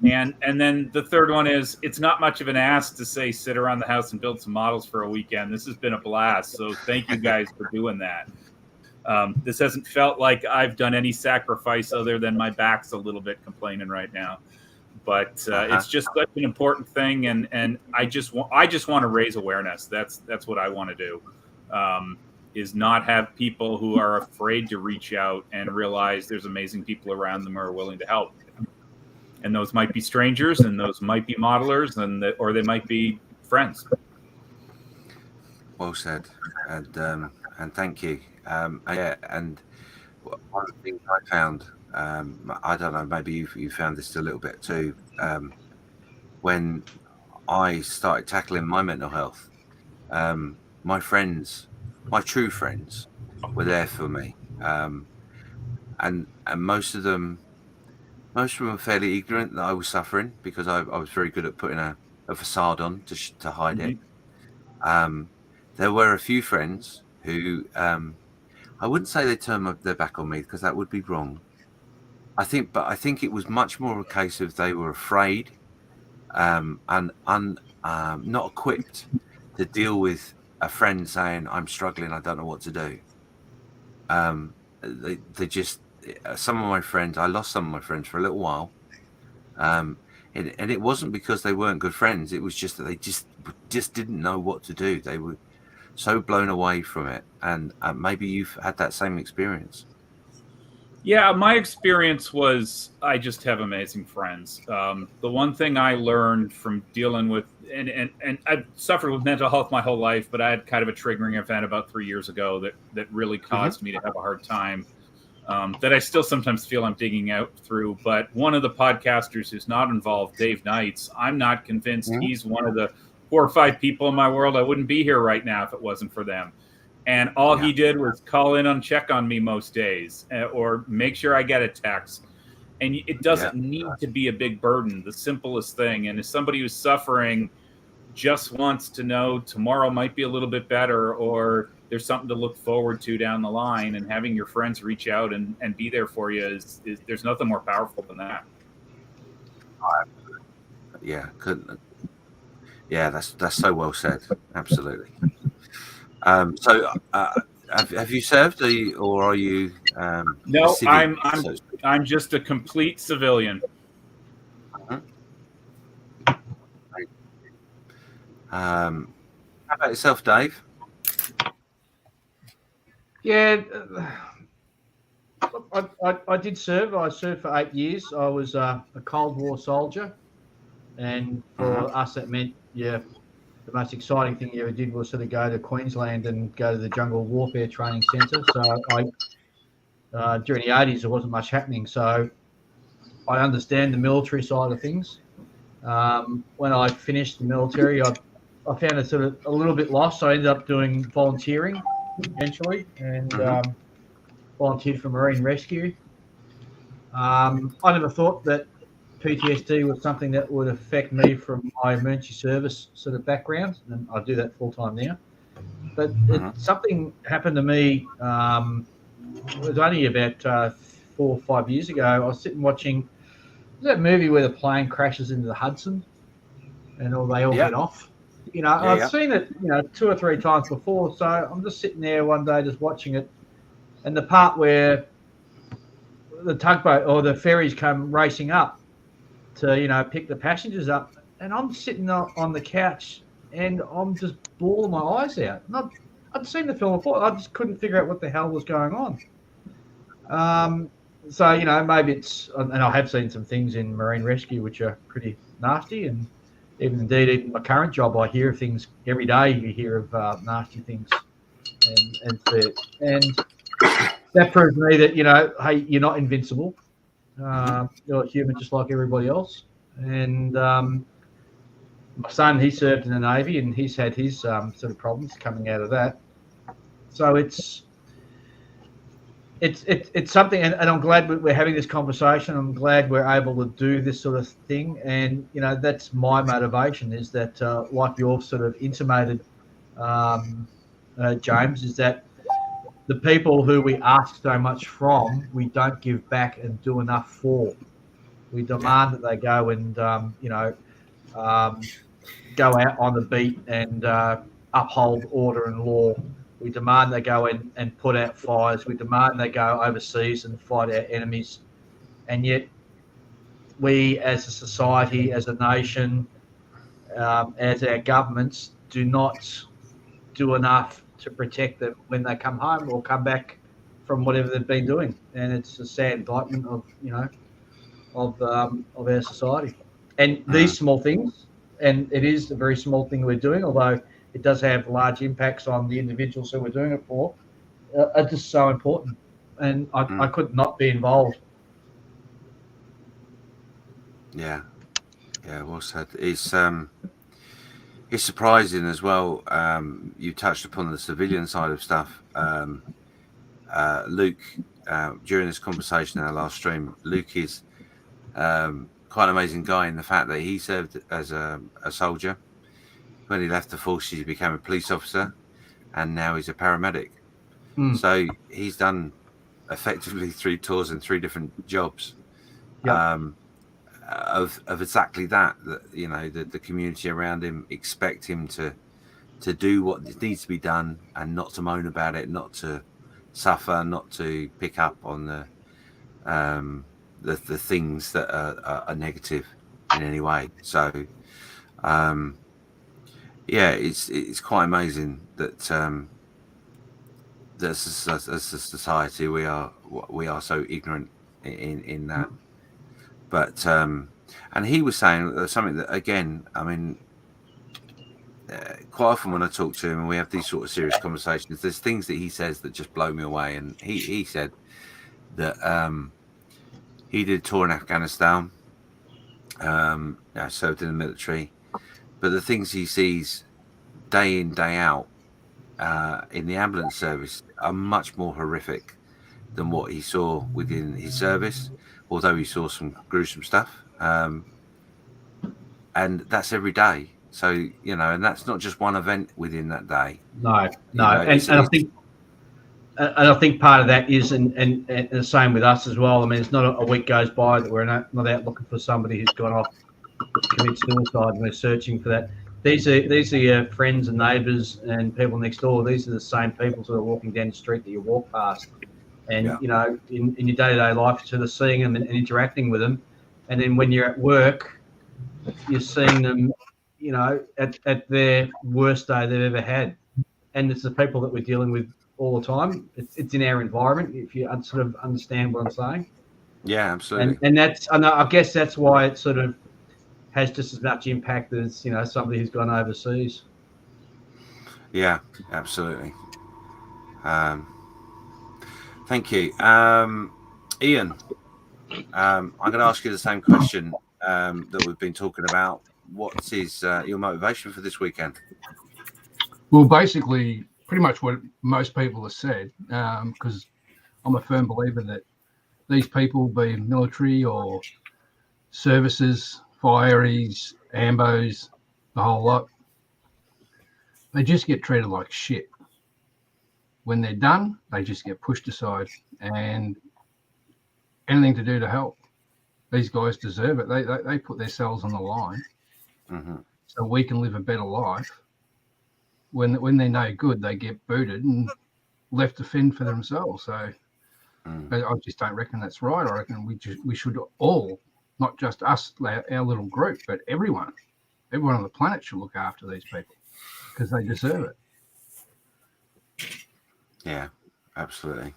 S5: And then the third one is, it's not much of an ask to say sit around the house and build some models for a weekend. This has been a blast. So thank you guys for doing that. This hasn't felt like I've done any sacrifice other than my back's a little bit complaining right now. But it's just such an important thing, and I just want to raise awareness. That's what I want to do. Is not have people who are afraid to reach out and realize there's amazing people around them who are willing to help. And those might be strangers, and those might be modelers, or they might be friends.
S1: Well said, and thank you. And one of the things I found, I don't know, maybe you found this a little bit too. When I started tackling my mental health, my friends, my true friends, were there for me, and most of them were fairly ignorant that I was suffering, because I was very good at putting a facade on to hide it. There were a few friends who, I wouldn't say they turned their back on me, because that would be wrong. I think it was much more a case of they were afraid and not equipped to deal with a friend saying, I'm struggling, I don't know what to do. They just, some of my friends, I lost some of my friends for a little while. And it wasn't because they weren't good friends. It was just that they just didn't know what to do. They were so blown away from it. And maybe you've had that same experience.
S5: Yeah, my experience was I just have amazing friends. The one thing I learned from dealing with, and I've suffered with mental health my whole life, but I had kind of a triggering event about 3 years ago that really caused me to have a hard time, that I still sometimes feel I'm digging out through. But one of the podcasters who's not involved, Dave Knights, I'm not convinced he's one of the 4 or 5 people in my world. I wouldn't be here right now if it wasn't for them. And all he did was call in and check on me most days, or make sure I get a text. And it doesn't need to be a big burden, the simplest thing. And if somebody who's suffering just wants to know tomorrow might be a little bit better, or there's something to look forward to down the line, and having your friends reach out and be there for you is there's nothing more powerful than that.
S1: Yeah, that's so well said. Absolutely. So, have you served, or are you?
S5: No, I'm just a complete civilian.
S1: How about yourself, Dave?
S11: Yeah, I did serve. I served for 8 years. I was a Cold War soldier, and for us, that meant the most exciting thing you ever did was sort of go to Queensland and go to the Jungle Warfare Training Centre. So during the 80s, there wasn't much happening. So I understand the military side of things. When I finished the military, I found it sort of a little bit lost. So I ended up doing volunteering eventually, and volunteered for Marine Rescue. I never thought that PTSD was something that would affect me from my emergency service sort of background, and I do that full time now. But something happened to me. It was only about 4 or 5 years ago. I was sitting watching that movie where the plane crashes into the Hudson, and they all get off. I've seen it 2 or 3 times before. So I'm just sitting there one day just watching it, and the part where the tugboat or the ferries come racing up to pick the passengers up, and I'm sitting on the couch and I'm just bawling my eyes out. And I'd seen the film before. I just couldn't figure out what the hell was going on. So maybe it's, and I have seen some things in Marine Rescue which are pretty nasty, and
S20: even my current job, I hear things every day. You hear of nasty things, and that proves to me that hey, you're not invincible. You're human just like everybody else. And my son, he served in the Navy, and he's had his sort of problems coming out of that. So it's something, and I'm glad we're having this conversation. I'm glad we're able to do this sort of thing, and that's my motivation. Is that like you've sort of intimated, James, is that the people who we ask so much from, we don't give back and do enough for. We demand that they go and go out on the beat and uphold order and law. We demand they go in and put out fires. We demand they go overseas and fight our enemies. And yet we as a society, as a nation, as our governments, do not do enough to protect them when they come home or come back from whatever they've been doing. And it's a sad indictment of our society. And these small things, and it is a very small thing we're doing, although it does have large impacts on the individuals who we're doing it for, are just so important. And I could not be involved.
S1: Yeah, well said. It's surprising as well. You touched upon the civilian side of stuff. Luke, during this conversation in our last stream, Luke is quite an amazing guy in the fact that he served as a soldier. When he left the force, he became a police officer, and now he's a paramedic. So he's done effectively 3 tours and 3 different jobs. Of exactly that the community around him expect him to do what needs to be done and not to moan about it, not to suffer, not to pick up on the things that are negative in any way. So it's quite amazing that as a society we are so ignorant in that. But and he was saying something that, again, I mean, quite often when I talk to him and we have these sort of serious conversations, there's things that he says that just blow me away. And he said that he did a tour in Afghanistan, served in the military, but the things he sees day in, day out in the ambulance service are much more horrific than what he saw within his service, although he saw some gruesome stuff. And that's every day. So, and that's not just one event within that day.
S20: No. And I think part of that is, and the same with us as well. I mean, it's not a week goes by that we're not out looking for somebody who's gone off to commit suicide, and we're searching for that. These are your friends and neighbours and people next door. These are the same people who are walking down the street that you walk past. And, in your day-to-day life, you're sort of seeing them and interacting with them. And then when you're at work, you're seeing them, at their worst day they've ever had. And it's the people that we're dealing with all the time. It's in our environment, if you sort of understand what I'm saying.
S1: Yeah, absolutely.
S20: And I guess that's why it sort of has just as much impact as, somebody who's gone overseas.
S1: Yeah, absolutely. Thank you. Ian, I'm going to ask you the same question that we've been talking about. What is your motivation for this weekend?
S7: Well, basically, pretty much what most people have said, because I'm a firm believer that these people, be military or services, fireys, ambos, the whole lot, they just get treated like shit. When they're done, they just get pushed aside, and anything to do to help. These guys deserve it. They put themselves on the line so we can live a better life. When they're no good, they get booted and left to fend for themselves. So I just don't reckon that's right. I reckon we should all, not just us, our little group, but everyone on the planet should look after these people because they deserve it.
S1: Yeah, absolutely.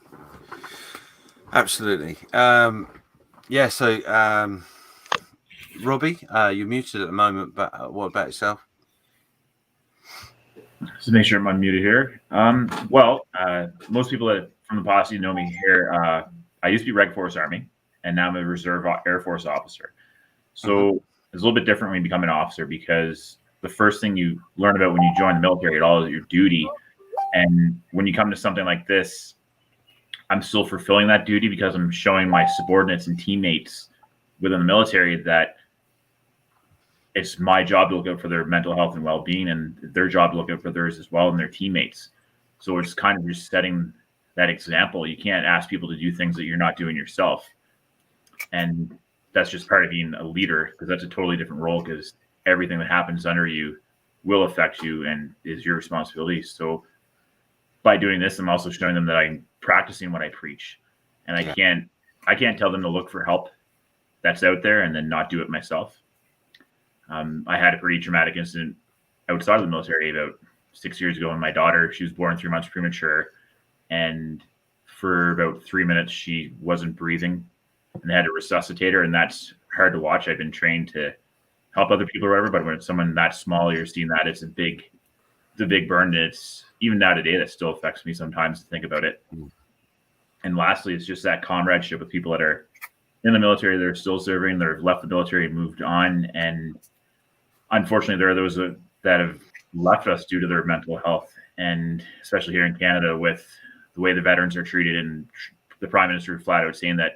S1: Robbie, you're muted at the moment, but what about yourself?
S12: Just make sure I'm unmuted here. Most people from the posse know me here. I used to be Reg Force Army, and now I'm a Reserve Air Force officer. So it's a little bit different when you become an officer, because the first thing you learn about when you join the military at all is your duty. And when you come to something like this, I'm still fulfilling that duty because I'm showing my subordinates and teammates within the military that it's my job to look out for their mental health and well-being, and their job to look out for theirs as well and their teammates. So it's kind of just setting that example. You can't ask people to do things that you're not doing yourself. And that's just part of being a leader, because that's a totally different role, because everything that happens under you will affect you and is your responsibility. So by doing this, I'm also showing them that I'm practicing what I preach. And I can't tell them to look for help that's out there and then not do it myself. I had a pretty traumatic incident outside of the military about 6 years ago when my daughter, she was born 3 months premature. And for about 3 minutes, she wasn't breathing, and they had to resuscitate her. And that's hard to watch. I've been trained to help other people or whatever, but when it's someone that small, you're seeing that, it's a big burn. And it's even now today, that still affects me sometimes to think about it. And lastly, it's just that comradeship with people that are in the military, that are still serving, that have left the military and moved on. And unfortunately, there are those that have left us due to their mental health. And especially here in Canada, with the way the veterans are treated, and the Prime Minister flat out saying that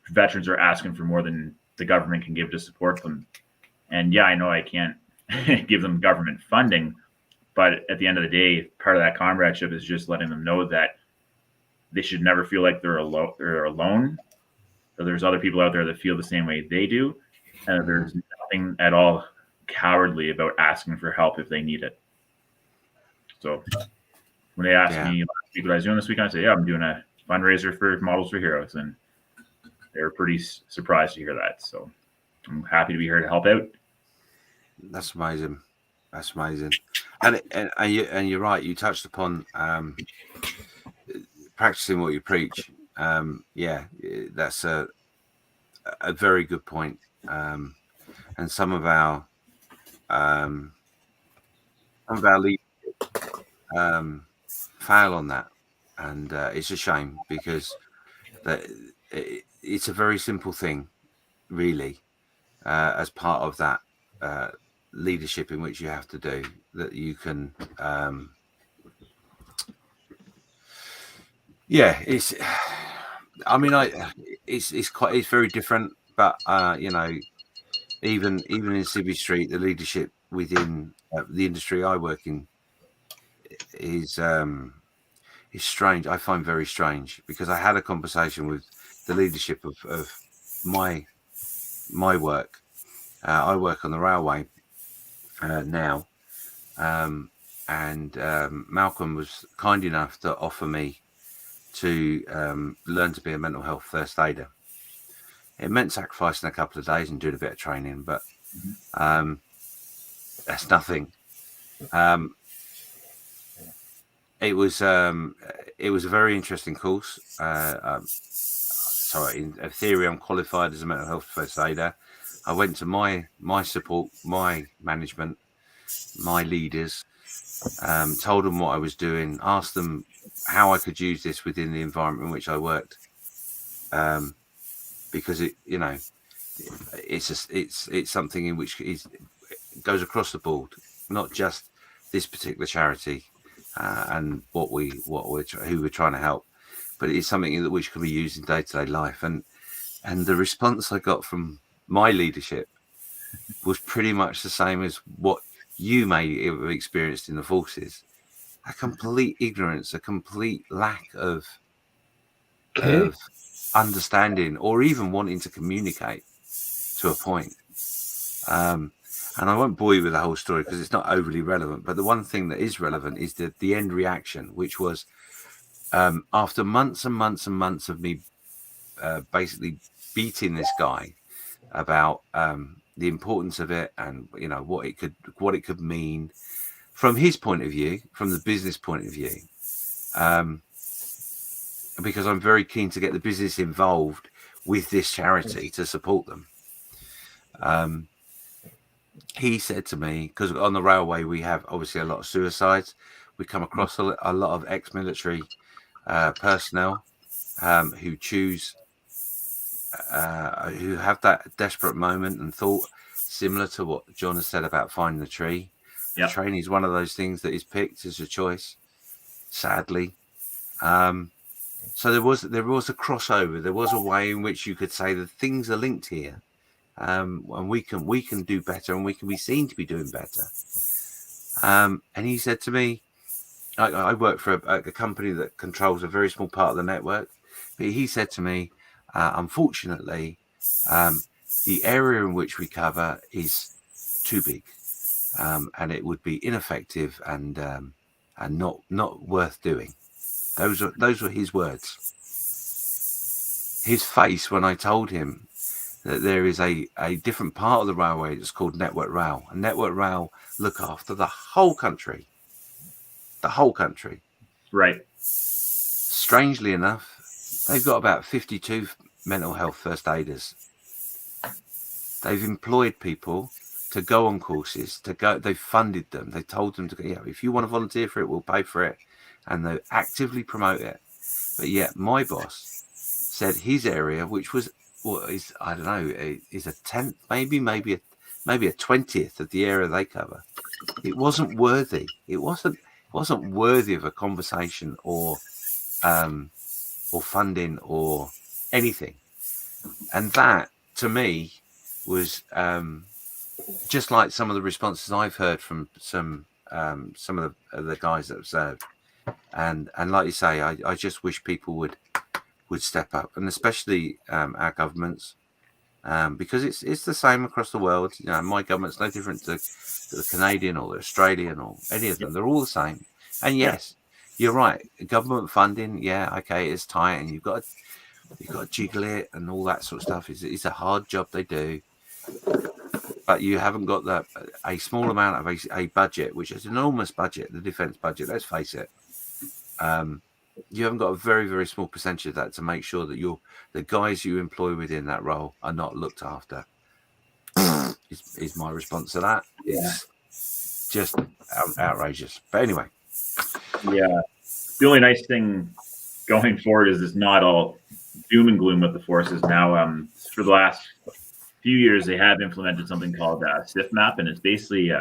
S12: veterans are asking for more than the government can give to support them. And yeah, I know I can't give them government funding, but at the end of the day, part of that comradeship is just letting them know that they should never feel like they're alone. That there's other people out there that feel the same way they do, and that there's nothing at all cowardly about asking for help if they need it. So when they ask me what I was doing this weekend, I say, I'm doing a fundraiser for Models for Heroes, and they were pretty surprised to hear that. So I'm happy to be here to help out.
S1: That's amazing. That's amazing. And you're right. You touched upon practicing what you preach. That's a very good point. And some of our leaders fail on that, and it's a shame, because it's a very simple thing, really, as part of that leadership in which you have to do, that you can it's very different, but even in Civvy Street, the leadership within the industry I work in is strange. I find very strange, because I had a conversation with the leadership of my work. I work on the railway now, and Malcolm was kind enough to offer me to learn to be a mental health first aider. It meant sacrificing a couple of days and doing a bit of training, but that's nothing. It was a very interesting course. In theory, I'm qualified as a mental health first aider. I went to my support, my management, my leaders, told them what I was doing, asked them how I could use this within the environment in which I worked, because it's something in which it goes across the board, not just this particular charity and who we're trying to help, but it's something that which can be used in day-to-day life. And the response I got from my leadership was pretty much the same as what you may have experienced in the forces: a complete ignorance, a complete lack of understanding, or even wanting to communicate to a point. And I won't bore you with the whole story because it's not overly relevant, but the one thing that is relevant is the end reaction, which was after months and months and months of me basically beating this guy about the importance of it, and what it could mean from his point of view, from the business point of view, because I'm very keen to get the business involved with this charity to support them. He said to me, because on the railway we have obviously a lot of suicides. We come across a lot of ex-military personnel who choose, who have that desperate moment and thought, similar to what John has said about finding the tree.
S12: Yep.
S1: The train is one of those things that is picked as a choice, sadly. So there was a crossover. There was a way in which you could say that things are linked here, and we can do better, and we can be seen to be doing better. And he said to me, I work for a company that controls a very small part of the network, but he said to me, unfortunately, the area in which we cover is too big, and it would be ineffective and not worth doing. Those were his words. His face when I told him that there is a different part of the railway that's called Network Rail. And Network Rail look after the whole country. The whole country.
S12: Right.
S1: Strangely enough, they've got about 52 mental health first aiders. They've employed people to go on courses, they've funded them. They told them to go, if you want to volunteer for it, we'll pay for it. And they actively promote it. But yet my boss said his area, which was, I don't know, is a 10th, maybe a 20th of the area they cover. It wasn't worthy. It wasn't worthy of a conversation or funding or anything. And that, to me, was just like some of the responses I've heard from some of the guys that have served. And like you say, I just wish people would step up, and especially our governments, because it's the same across the world. You know, my government's no different to the Canadian or the Australian or any of them. They're all the same. And yes, you're right. Government funding, okay, it's tight, and you've got to jiggle it and all that sort of stuff. It's a hard job they do, but you haven't got a small amount of a budget, which is an enormous budget, the defence budget. Let's face it. You haven't got a very, very small percentage of that to make sure that the guys you employ within that role are not looked after. is my response to that. It's just outrageous. But anyway.
S12: Yeah. The only nice thing going forward is it's not all doom and gloom with the forces now. For the last few years, they have implemented something called SIF map, and it's basically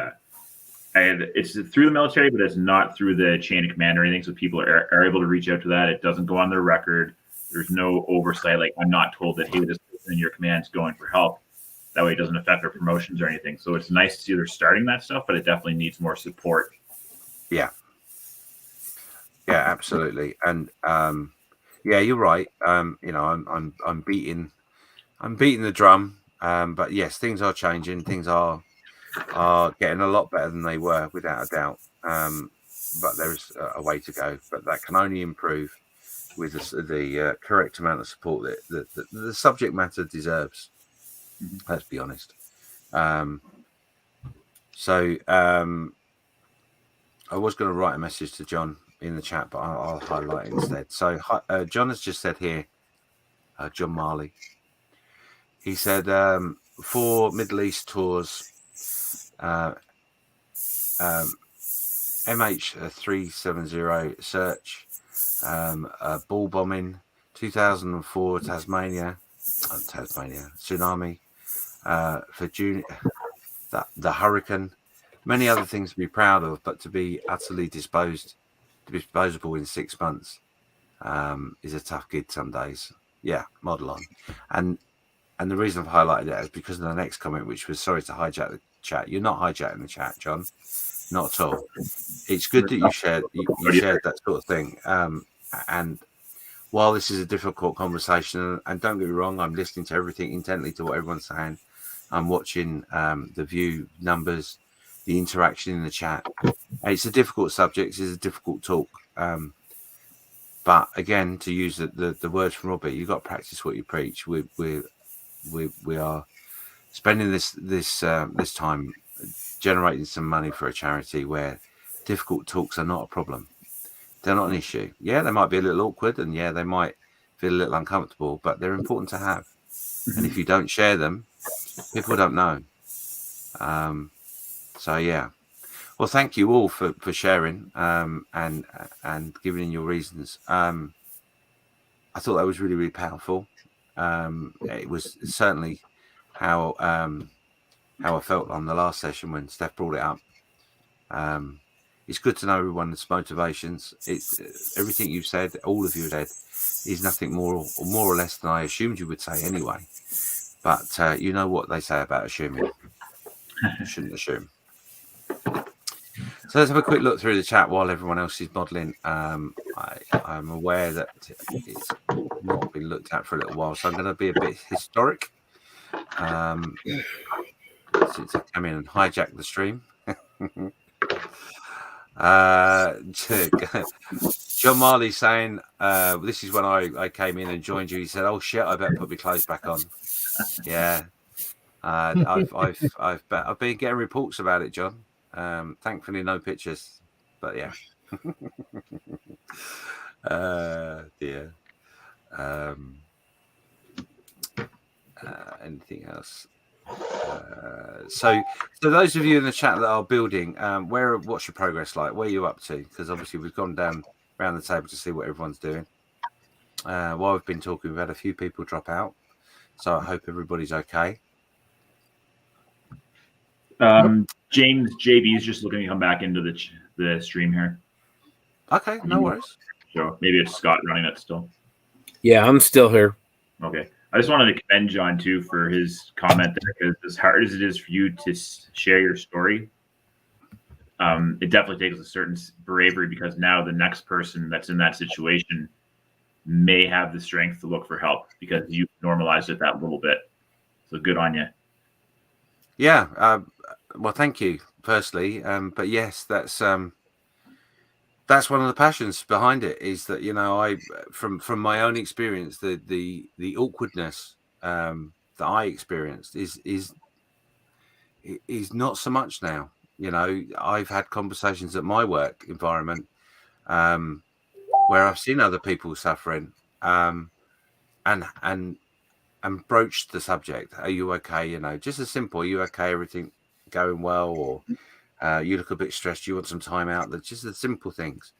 S12: it's through the military, but it's not through the chain of command or anything. So people are able to reach out to that. It doesn't go on their record. There's no oversight. Like, I'm not told that, hey, this person in your command is going for help. That way it doesn't affect our promotions or anything. So it's nice to see they're starting that stuff, but it definitely needs more support.
S1: Yeah. Yeah, absolutely. And you're right. I'm beating the drum. But yes, things are changing. Things are getting a lot better than they were, without a doubt. But there is a way to go. But that can only improve with the correct amount of support that the subject matter deserves. Let's be honest. I was going to write a message to John in the chat, but I'll highlight it instead. So John has just said here, John Marley. He said, for Middle East tours, MH370 search, ball bombing, 2004 Tasmania tsunami, for June, the hurricane, many other things to be proud of, but to be utterly disposable in 6 months is a tough gig some days. Yeah, model on. And the reason I've highlighted it is because of the next comment, which was, sorry to hijack the chat. You're not hijacking the chat, John. Not at all. It's good that you shared that sort of thing. And while this is a difficult conversation, and don't get me wrong, I'm listening to everything intently to what everyone's saying. I'm watching the view numbers, the interaction in the chat. It's a difficult subject. It's a difficult talk. But again, to use the words from Robert, you've got to practice what you preach. We are spending this time generating some money for a charity where difficult talks are not a problem. They're not an issue. Yeah, they might be a little awkward, and yeah, they might feel a little uncomfortable, but they're important to have. And if you don't share them, People don't know. So yeah. Well, thank you all for sharing and giving your reasons. I thought that was really, really powerful. It was certainly how I felt on the last session when Steph brought it up. It's good to know everyone's motivations. It's everything you've said, all of you said, is nothing more or less than I assumed you would say anyway. But you know what they say about assuming. You shouldn't assume. So let's have a quick look through the chat while everyone else is modelling. I'm aware that it's not been looked at for a little while, so I'm going to be a bit historic. Since I came in and hijacked the stream. John Marley saying, this is when I came in and joined you. He said, "Oh shit, I better put my clothes back on." Yeah, I've been getting reports about it, John. Thankfully, no pictures, but yeah. Dear. Anything else? So those of you in the chat that are building, what's your progress like? Where are you up to? Because obviously we've gone down around the table to see what everyone's doing. While we've been talking, we've had a few people drop out, so I hope everybody's okay.
S12: James JB is just looking to come back into the stream here.
S1: Okay, no worries.
S12: So maybe it's Scott running it still.
S2: Yeah, I'm still here.
S12: Okay. I just wanted to commend John too for his comment there, because as hard as it is for you to share your story, it definitely takes a certain bravery, because now the next person that's in that situation may have the strength to look for help because you normalized it that little bit. So good on you.
S1: Yeah. Well, thank you, firstly. But yes, that's one of the passions behind it, is that, you know, I from my own experience, the awkwardness that I experienced is not so much now. You know, I've had conversations at my work environment where I've seen other people suffering and broached the subject. Are you okay? You know, just as simple. Are you okay? Everything going well? Or you look a bit stressed. You want some time out? That's just the simple things.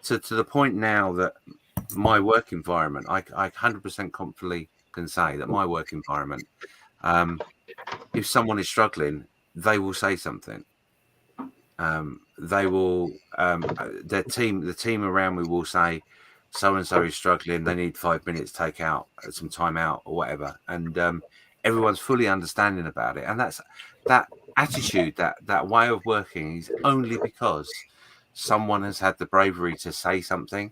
S1: To the point now that my work environment, I 100% confidently can say that my work environment, if someone is struggling, they will say something. They will, the team around me will say, so and so is struggling. They need 5 minutes, take out some time out or whatever, and everyone's fully understanding about it. And that attitude, that way of working, is only because someone has had the bravery to say something,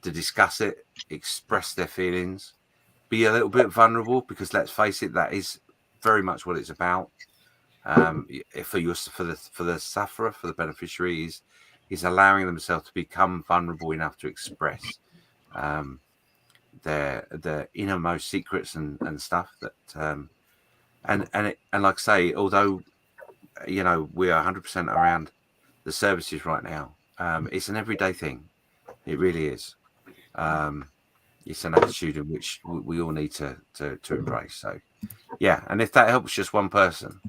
S1: to discuss it, express their feelings, be a little bit vulnerable, because let's face it, that is very much what it's about. For the sufferer, for the beneficiary, is allowing themselves to become vulnerable enough to express their innermost secrets and stuff. That and like I say, although, you know, we are 100% around the services right now, it's an everyday thing. It really is. It's an attitude in which we all need to embrace. So yeah, and if that helps just one person,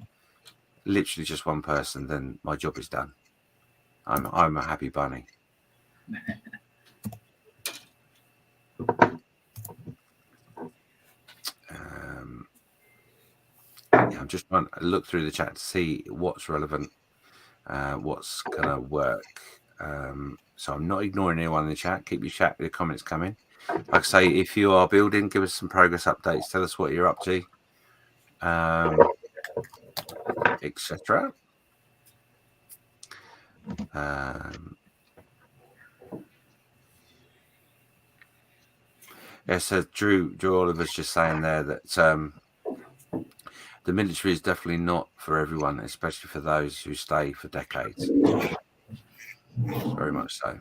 S1: literally just one person, then my job is done. I'm a happy bunny. Yeah, I'm just trying to look through the chat to see what's relevant, what's gonna work. So I'm not ignoring anyone in the chat. Keep your comments coming. Like I say, if you are building, give us some progress updates. Tell us what you're up to, etc. Yeah, so Drew Oliver's just saying there that the military is definitely not for everyone, especially for those who stay for decades. Very much so.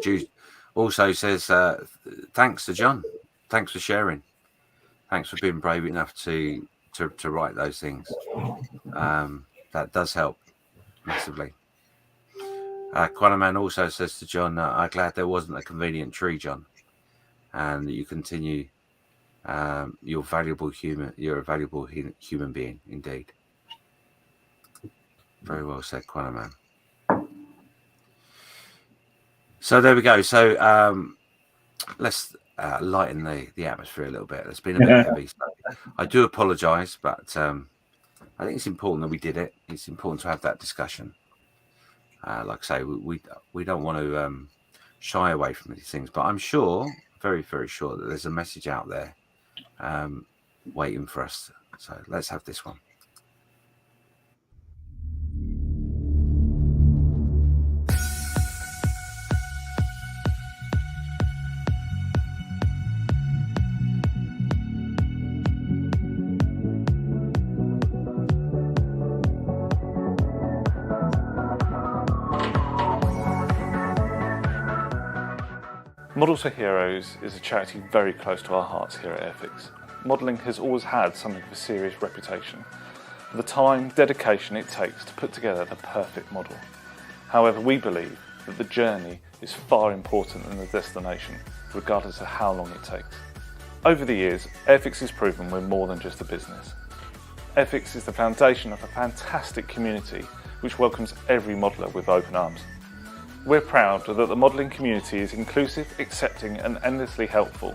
S1: Drew also says, thanks to John. Thanks for sharing. Thanks for being brave enough to write those things. That does help massively. Quanaman also says to John, I'm glad there wasn't a convenient tree, John, and that you continue You're valuable human. You're a valuable human being, indeed. Very well said, Quanaman. So there we go. So let's lighten the atmosphere a little bit. It's been a bit heavy. So I do apologise, but I think it's important that we did it. It's important to have that discussion. Like I say, we don't want to shy away from these things, but I'm sure, very, very sure, that there's a message out there waiting for us. So let's have this one.
S16: Models for Heroes is a charity very close to our hearts here at Airfix. Modelling has always had something of a serious reputation for the time, dedication it takes to put together the perfect model. However, we believe that the journey is far important than the destination, regardless of how long it takes. Over the years, Airfix has proven we're more than just a business. Airfix is the foundation of a fantastic community which welcomes every modeller with open arms. We're proud that the modelling community is inclusive, accepting and endlessly helpful,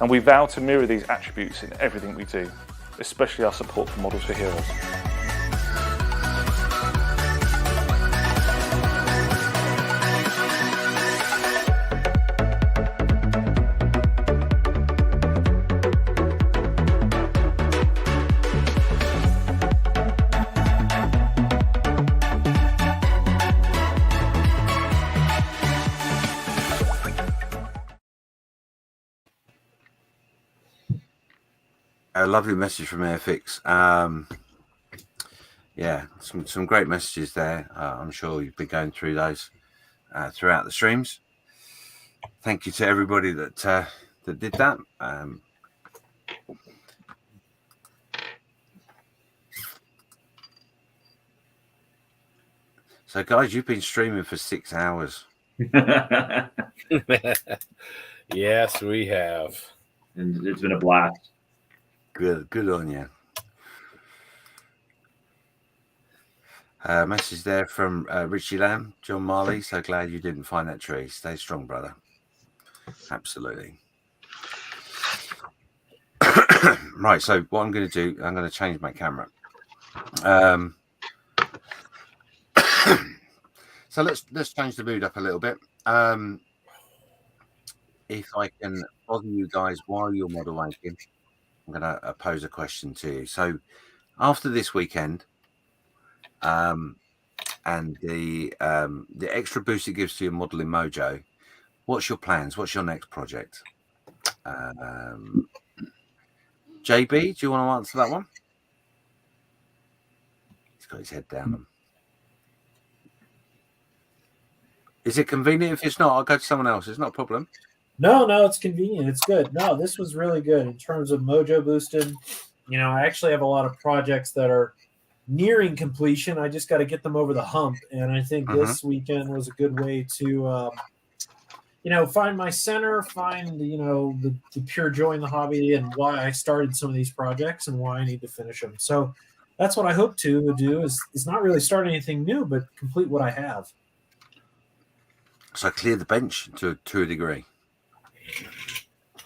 S16: and we vow to mirror these attributes in everything we do, especially our support for Models for Heroes.
S1: A lovely message from Airfix. Yeah, some great messages there. I'm sure you've been going through those throughout the streams. Thank you to everybody that did that. So, guys, you've been streaming for 6 hours.
S2: Yes, we have.
S12: And it's been a blast.
S1: Good on you. Message there from Richie Lamb, John Marley. So glad you didn't find that tree. Stay strong, brother. Absolutely. Right. So what I'm going to do, I'm going to change my camera. So let's change the mood up a little bit. If I can bother you guys while you're model wanking, I'm going to pose a question to you. So after this weekend, and the extra boost it gives to your modeling mojo, what's your plans? What's your next project? JB, do you want to answer that one? He's got his head down. Is it convenient? If it's not, I'll go to someone else. It's not a problem.
S4: No, it's convenient. It's good. No, this was really good in terms of mojo boosting. You know, I actually have a lot of projects that are nearing completion. I just got to get them over the hump. And I think this weekend was a good way to, find my center, find, the pure joy in the hobby and why I started some of these projects and why I need to finish them. So that's what I hope to do is not really start anything new, but complete what I have.
S1: So clear the bench to a degree.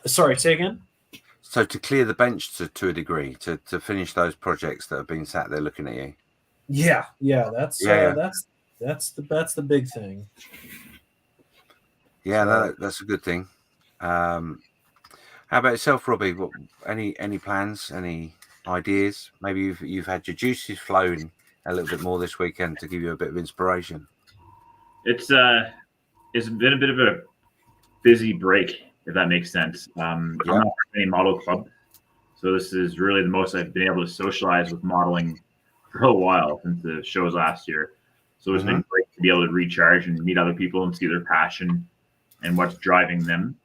S4: Sorry, say again?
S1: So to clear the bench to a degree, to finish those projects that have been sat there looking at you.
S4: Yeah, that's the big thing.
S1: Yeah, that's a good thing. How about yourself, Robbie? What, any plans? Any ideas? Maybe you've had your juices flowing a little bit more this weekend to give you a bit of inspiration.
S12: It's been a bit of a busy break, if that makes sense. I'm not in any model club, so this is really the most I've been able to socialize with modeling for a while since the shows last year. So it's been great to be able to recharge and meet other people and see their passion and what's driving them.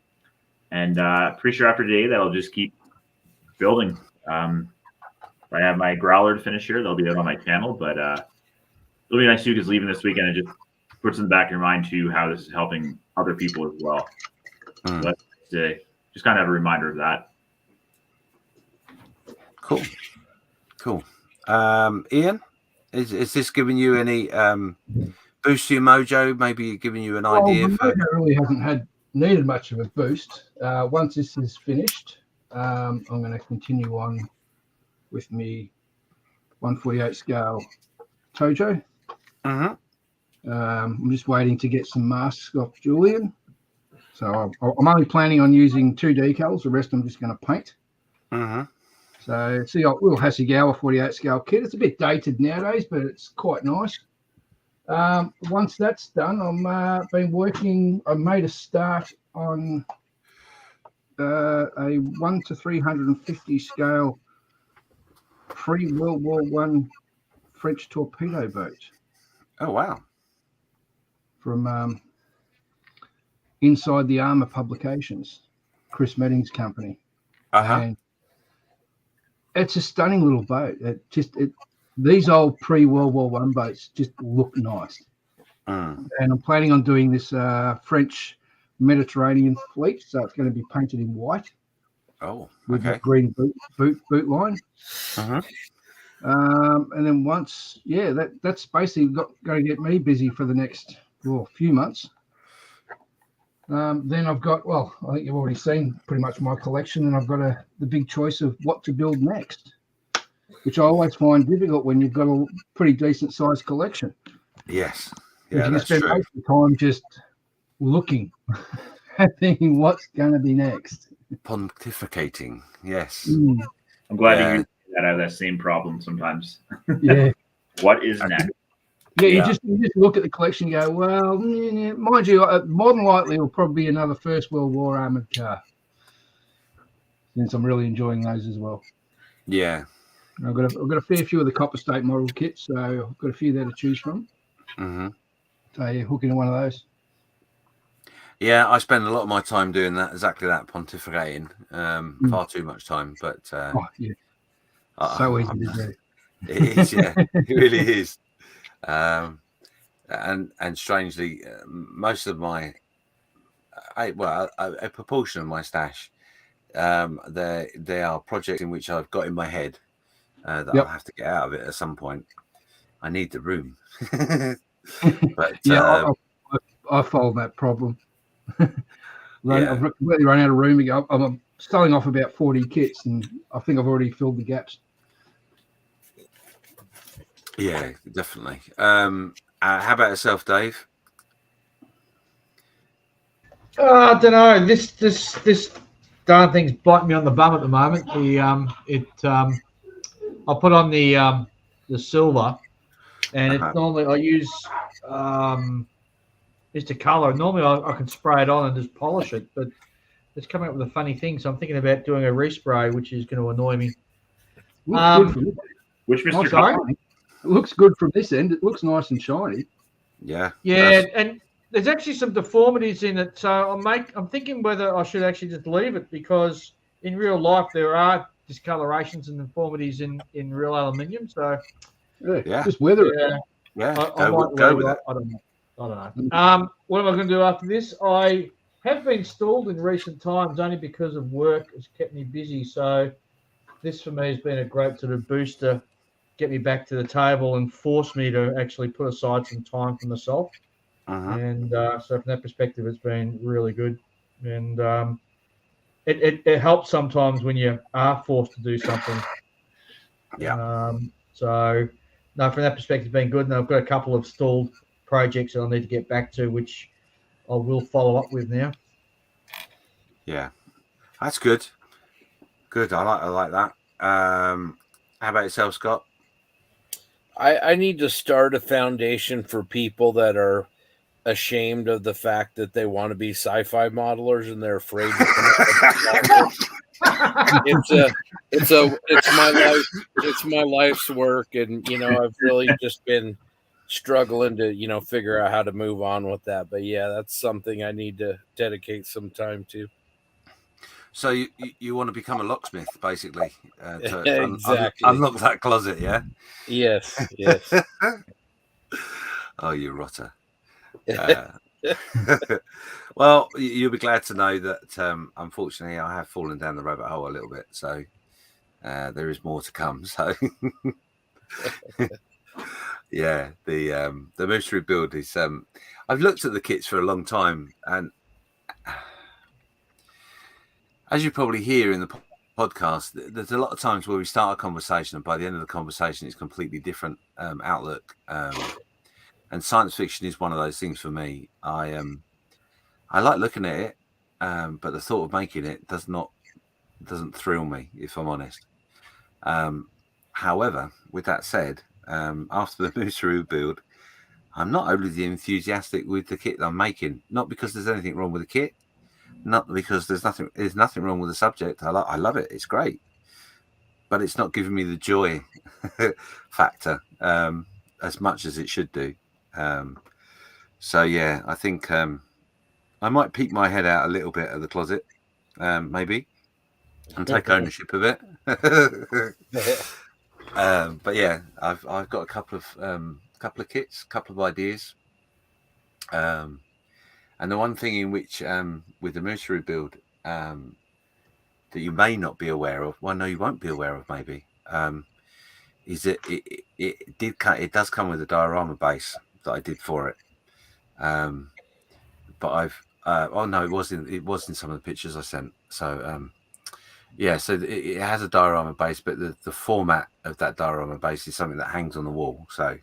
S12: And pretty sure after today that'll just keep building. If I have my growler to finish here, they'll be out on my channel. But it'll be nice too, because leaving this weekend, it just puts in the back of your mind too how this is helping other people as well. So that's just kind of a reminder of that.
S1: Cool. Ian, is this giving you any boost to your mojo? Maybe giving you an idea?
S7: The mojo really hasn't needed much of a boost. Once this is finished, I'm going to continue on with me 1/48 scale Tojo. I'm just waiting to get some masks off Julian. So I'm only planning on using 2 decals. The rest I'm just going to paint. So see, a little Hasegawa 48 scale kit. It's a bit dated nowadays, but it's quite nice. Once that's done, I've been working. I made a start on a 1 to 350 scale pre-World War I French torpedo boat.
S1: Oh wow!
S7: From Inside the Armour Publications, Chris Medding's company. And it's a stunning little boat. These old pre-World War I boats just look nice. And I'm planning on doing this French Mediterranean fleet, so it's going to be painted in white. With the green boot line. And then once, that's basically going to get me busy for the next few months. Then I've got, I think you've already seen pretty much my collection, and I've got the big choice of what to build next, which I always find difficult when you've got a pretty decent sized collection.
S1: Yes.
S7: You can spend most of the time just looking and thinking what's going to be next.
S1: Pontificating, yes.
S12: I'm glad you get out of that same problem sometimes.
S7: Yeah.
S12: What is next?
S7: Yeah, you just look at the collection and go, well, mind you, more than likely it'll probably be another First World War armoured car, since I'm really enjoying those as well.
S1: Yeah.
S7: I've got a fair few of the Copper State model kits, so I've got a few there to choose from. So hook into one of those.
S1: Yeah, I spend a lot of my time doing that, exactly that, pontificating. Far too much time, but
S7: so easy to do.
S1: It is, yeah, it really is. And strangely, most of my, a proportion of my stash, they are projects in which I've got in my head that I'll have to get out of it at some point. I need the room. But
S7: I follow that problem. I've completely run out of room. I'm starting off about 40 kits, and I think I've already filled the gaps.
S1: Yeah, definitely. How about yourself, Dave?
S20: I don't know. This darn thing's biting me on the bum at the moment. I put on the silver, and it's normally I use just a color. Normally I can spray it on and just polish it, but it's coming up with a funny thing. So I'm thinking about doing a respray, which is going to annoy me.
S12: Which Mr.
S20: Sorry?
S7: It looks good from this end. It looks nice and shiny.
S1: Yeah.
S20: Yeah, and there's actually some deformities in it. So I'm thinking whether I should actually just leave it, because in real life there are discolorations and deformities in real aluminium. So
S7: just weather it.
S20: I might
S1: go with
S20: it.
S1: it.
S20: I don't know. What am I going to do after this? I have been stalled in recent times only because of work. It's kept me busy. So this for me has been a great sort of booster, get me back to the table and force me to actually put aside some time for myself. And so from that perspective, it's been really good. And it helps sometimes when you are forced to do something. So no, from that perspective, it's been good. And I've got a couple of stalled projects that I'll need to get back to, which I will follow up with now.
S1: Yeah, that's good. Good. I like that. How about yourself, Scott?
S2: I need to start a foundation for people that are ashamed of the fact that they want to be sci-fi modelers and they're afraid to come up with it's my life's work, and I've really just been struggling to figure out how to move on with that. But yeah, that's something I need to dedicate some time to.
S1: So you want to become a locksmith, basically, to
S2: exactly.
S1: unlock that closet, yeah?
S2: Yes.
S1: Oh, you rotter. Well, you'll be glad to know that, unfortunately, I have fallen down the rabbit hole a little bit. So there is more to come. So yeah, the Moosery build is I've looked at the kits for a long time, and as you probably hear in the podcast, there's a lot of times where we start a conversation and by the end of the conversation it's completely different outlook, and science fiction is one of those things for me. I like looking at it, but the thought of making it doesn't thrill me, if I'm honest. However, with that said, after the Moosery build, I'm not overly enthusiastic with the kit that I'm making. Not because there's anything wrong with the kit, not because there's nothing wrong with the subject. I love it. It's great, but it's not giving me the joy factor as much as it should do. So yeah, I think I might peek my head out a little bit of the closet, maybe, and take ownership of it. But yeah, I've got a couple of kits, a couple of ideas. And the one thing in which, with the Moosery build, that you may not be aware of, well, no, you won't be aware of, maybe, is that it does come with a diorama base that I did for it. But oh no, it was in some of the pictures I sent. So yeah, so it has a diorama base, but the format of that diorama base is something that hangs on the wall. So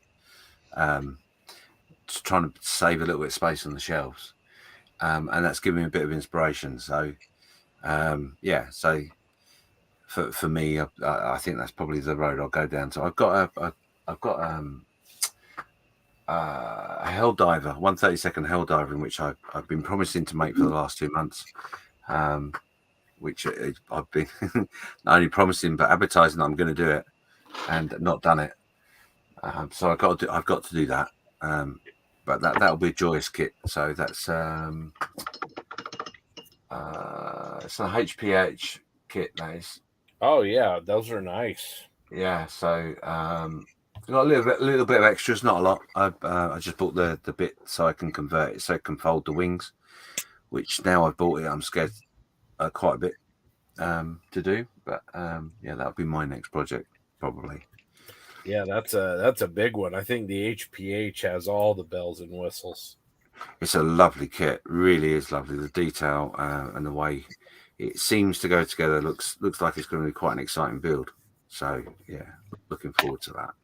S1: just trying to save a little bit of space on the shelves. And that's given me a bit of inspiration. So, yeah. So, for me, I think that's probably the road I'll go down. So I've got a Helldiver, 132nd Helldiver, in which I've been promising to make for the last 2 months. Which I've been not only promising but advertising that I'm going to do it, and not done it. So I've got to do that. But that'll be a joyous kit. So that's it's an HPH kit, that is.
S2: Oh yeah, those are nice.
S1: Yeah, so got a little bit of extras, not a lot. I just bought the bit so I can convert it, so it can fold the wings. Which now I've bought it, I'm scared quite a bit to do. But yeah, that'll be my next project probably.
S2: Yeah, that's a big one. I think the HPH has all the bells and whistles.
S1: It's a lovely kit, really is lovely. The detail and the way it seems to go together looks like it's going to be quite an exciting build. So yeah, looking forward to that.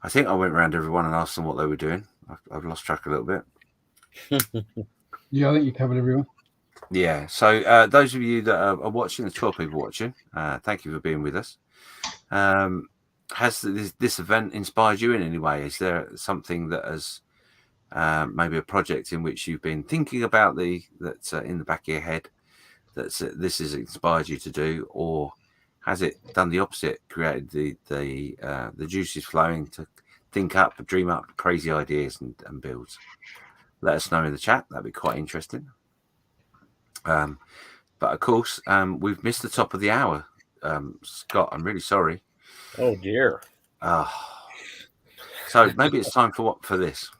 S1: I think I went around everyone and asked them what they were doing. I've lost track a little bit.
S7: Yeah, I think you covered everyone.
S1: Yeah, so those of you that are watching, there's 12 people watching. Thank you for being with us. Has this event inspired you in any way? Is there something that has maybe a project in which you've been thinking about that's in the back of your head that this has inspired you to do, or has it done the opposite, created the juices flowing to think up, dream up crazy ideas and builds? Let us know in the chat. That'd be quite interesting. But of course, we've missed the top of the hour. Scott, I'm really sorry.
S2: Oh dear.
S1: So maybe it's time for this.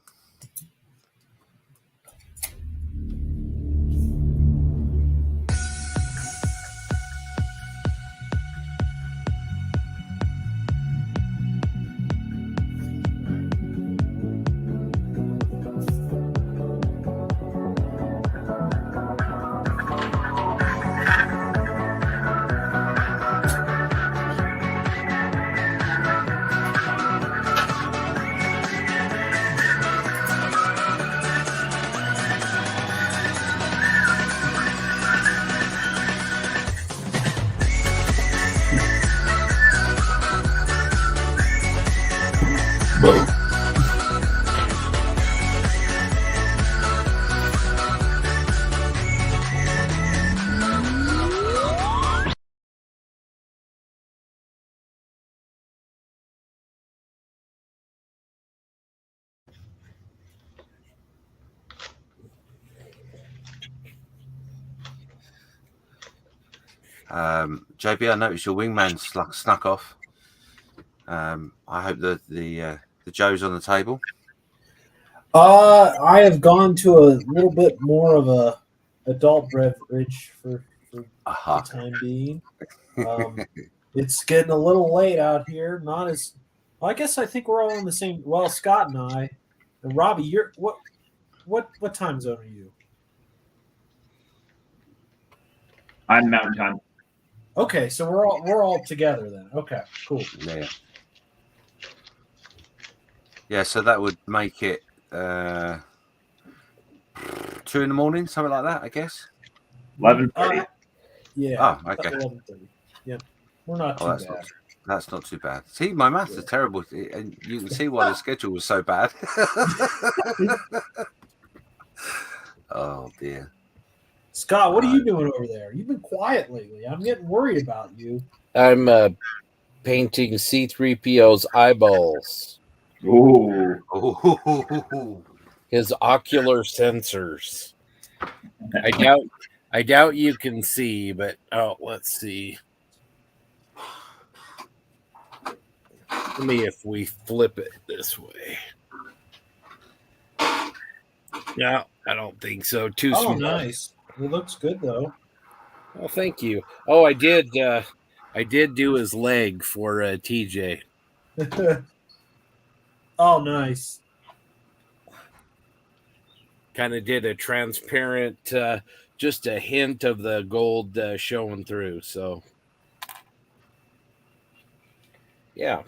S1: JB, I noticed your wingman snuck off. I hope that the Joe's on the table.
S4: I have gone to a little bit more of a adult beverage for
S1: for
S4: the time being. It's getting a little late out here. Not as well, I guess I think we're all in the same. Well, Scott and I, and Robbie, you're what time zone are you?
S12: I'm Mountain Time.
S4: Okay, so we're all together then. Okay, cool.
S1: Yeah. Yeah, so that would make it 2 in the morning, something like that, I guess.
S12: 11:30.
S4: Yeah.
S1: Oh, okay.
S4: 11:30. Yeah, we're not too
S1: that's
S4: bad.
S1: That's not too bad. See, my maths is terrible, and you can see why the schedule was so bad. Oh dear.
S4: Scott, what are you doing over there? You've been quiet lately. I'm getting worried about you.
S2: I'm painting C-3PO's eyeballs.
S12: Ooh.
S2: His ocular sensors. I doubt you can see, but let's see. Let me if we flip it this way. No, I don't think so. Too small.
S4: Nice. It looks good though.
S2: Oh, thank you. Oh, I did do his leg for TJ.
S4: Oh, nice.
S2: Kind of did a transparent, just a hint of the gold showing through. So, yeah.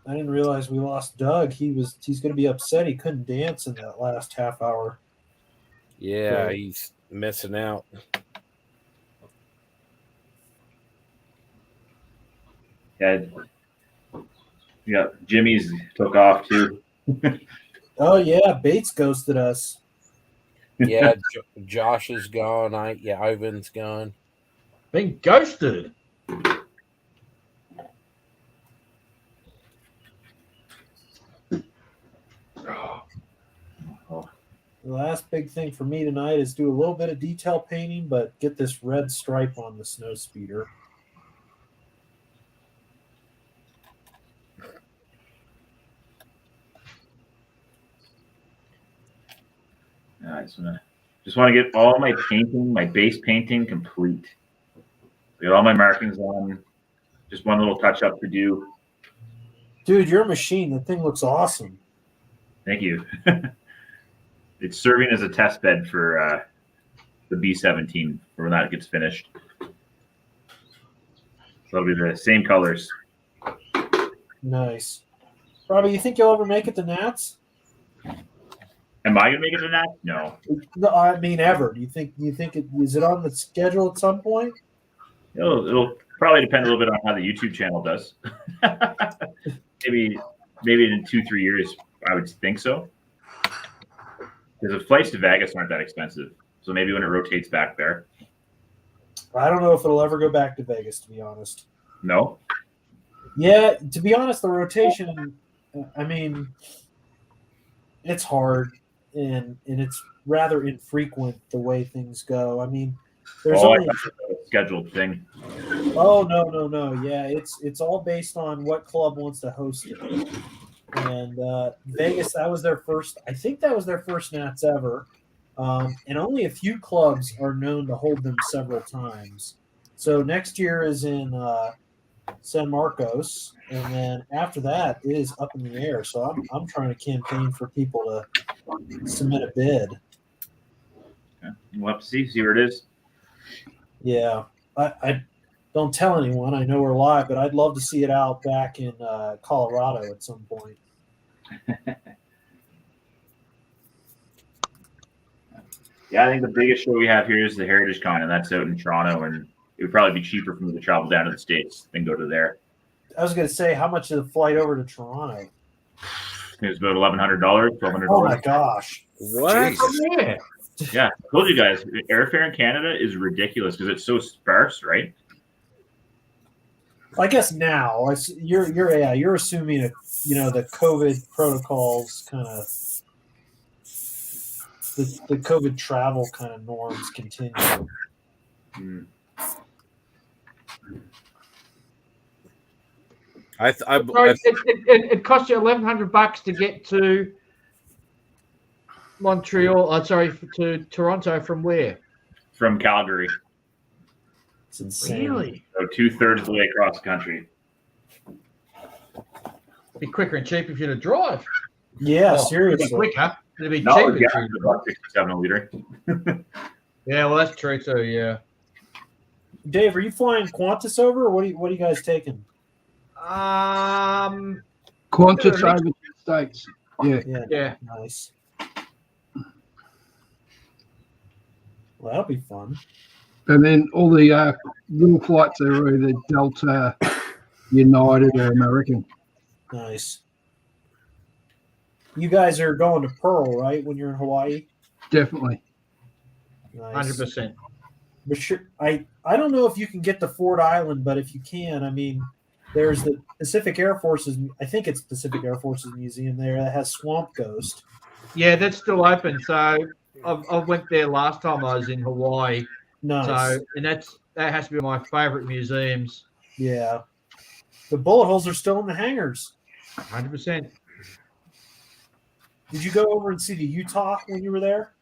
S4: I didn't realize we lost Doug. He's going to be upset he couldn't dance in that last half hour.
S2: Yeah,
S4: So,
S2: he's missing out.
S12: Yeah, Jimmy's took off too.
S4: Oh yeah, Bates ghosted us.
S2: Yeah, Josh is gone. Ivan's gone.
S20: Been ghosted.
S4: The last big thing for me tonight is do a little bit of detail painting, but get this red stripe on the snow speeder.
S12: I just want to get all my painting, my base painting complete. Get all my markings on. Just one little touch up to do.
S4: Dude, you're a machine. That thing looks awesome.
S12: Thank you. It's serving as a test bed for the B-17 for when that gets finished. So it'll be the same colors.
S4: Nice. Robbie, you think you'll ever make it to Nats?
S12: Am I gonna make it to that? No.
S4: No, I mean ever. Do you think is it on the schedule at some point?
S12: It'll probably depend a little bit on how the YouTube channel does. maybe in 2-3 years, I would think so. Because the flights to Vegas aren't that expensive, so maybe when it rotates back there.
S4: I don't know if it'll ever go back to Vegas, to be honest.
S12: No.
S4: Yeah, to be honest, the rotation. I mean, it's hard. And it's rather infrequent the way things go. I mean, there's only
S12: a scheduled thing.
S4: Oh no. Yeah, it's all based on what club wants to host it. And Vegas, that was their first. I think that was their first Nats ever. And only a few clubs are known to hold them several times. So next year is in San Marcos, and then after that it is up in the air. So I'm trying to campaign for people to submit a bid.
S12: Okay. We'll have to see where it is.
S4: Yeah, I don't tell anyone. I know we're live, but I'd love to see it out back in Colorado at some point.
S12: Yeah, I think the biggest show we have here is the Heritage Con, and that's out in Toronto, and it would probably be cheaper for me to travel down to the States than go to there.
S4: I was going to say, how much is the flight over to Toronto?
S12: It was about $1,100, $1,200.
S4: Oh my gosh!
S2: What?
S12: Yeah, I told you guys, airfare in Canada is ridiculous because it's so sparse, right?
S4: I guess now you're assuming the COVID protocols kind of the COVID travel kind of norms continue.
S20: It cost you $1,100 to get to
S11: Montreal. To Toronto from where?
S12: From Calgary.
S4: It's insane.
S11: Really?
S12: So 2/3 of the way across the country.
S11: Be quicker and cheaper if you had to drive.
S4: Yeah,
S11: It'd
S4: seriously.
S11: be quicker. It'd be
S12: No,
S11: cheaper.
S12: gas
S11: cheaper.
S12: is about 67 a liter.
S11: Yeah, well, that's true too. Yeah.
S4: Dave, are you flying Qantas over, or what are you guys taking?
S7: Qantas over to the States. Yeah.
S11: Yeah.
S4: Nice. Well, that'll be fun.
S7: And then all the little flights are either Delta, United, or American.
S4: Nice. You guys are going to Pearl, right? When you're in Hawaii.
S7: Definitely.
S4: Nice.
S11: 100%.
S4: But sure, I don't know if you can get to Ford Island, but if you can, I mean, there's the Pacific Air Forces. I think it's Pacific Air Forces Museum there that has Swamp Ghost.
S11: Yeah, that's still open. So I went there last time I was in Hawaii.
S4: Nice.
S11: So and that has to be my favorite museums.
S4: Yeah. The bullet holes are still in the hangars.
S11: 100%.
S4: Did you go over and see the Utah when you were there?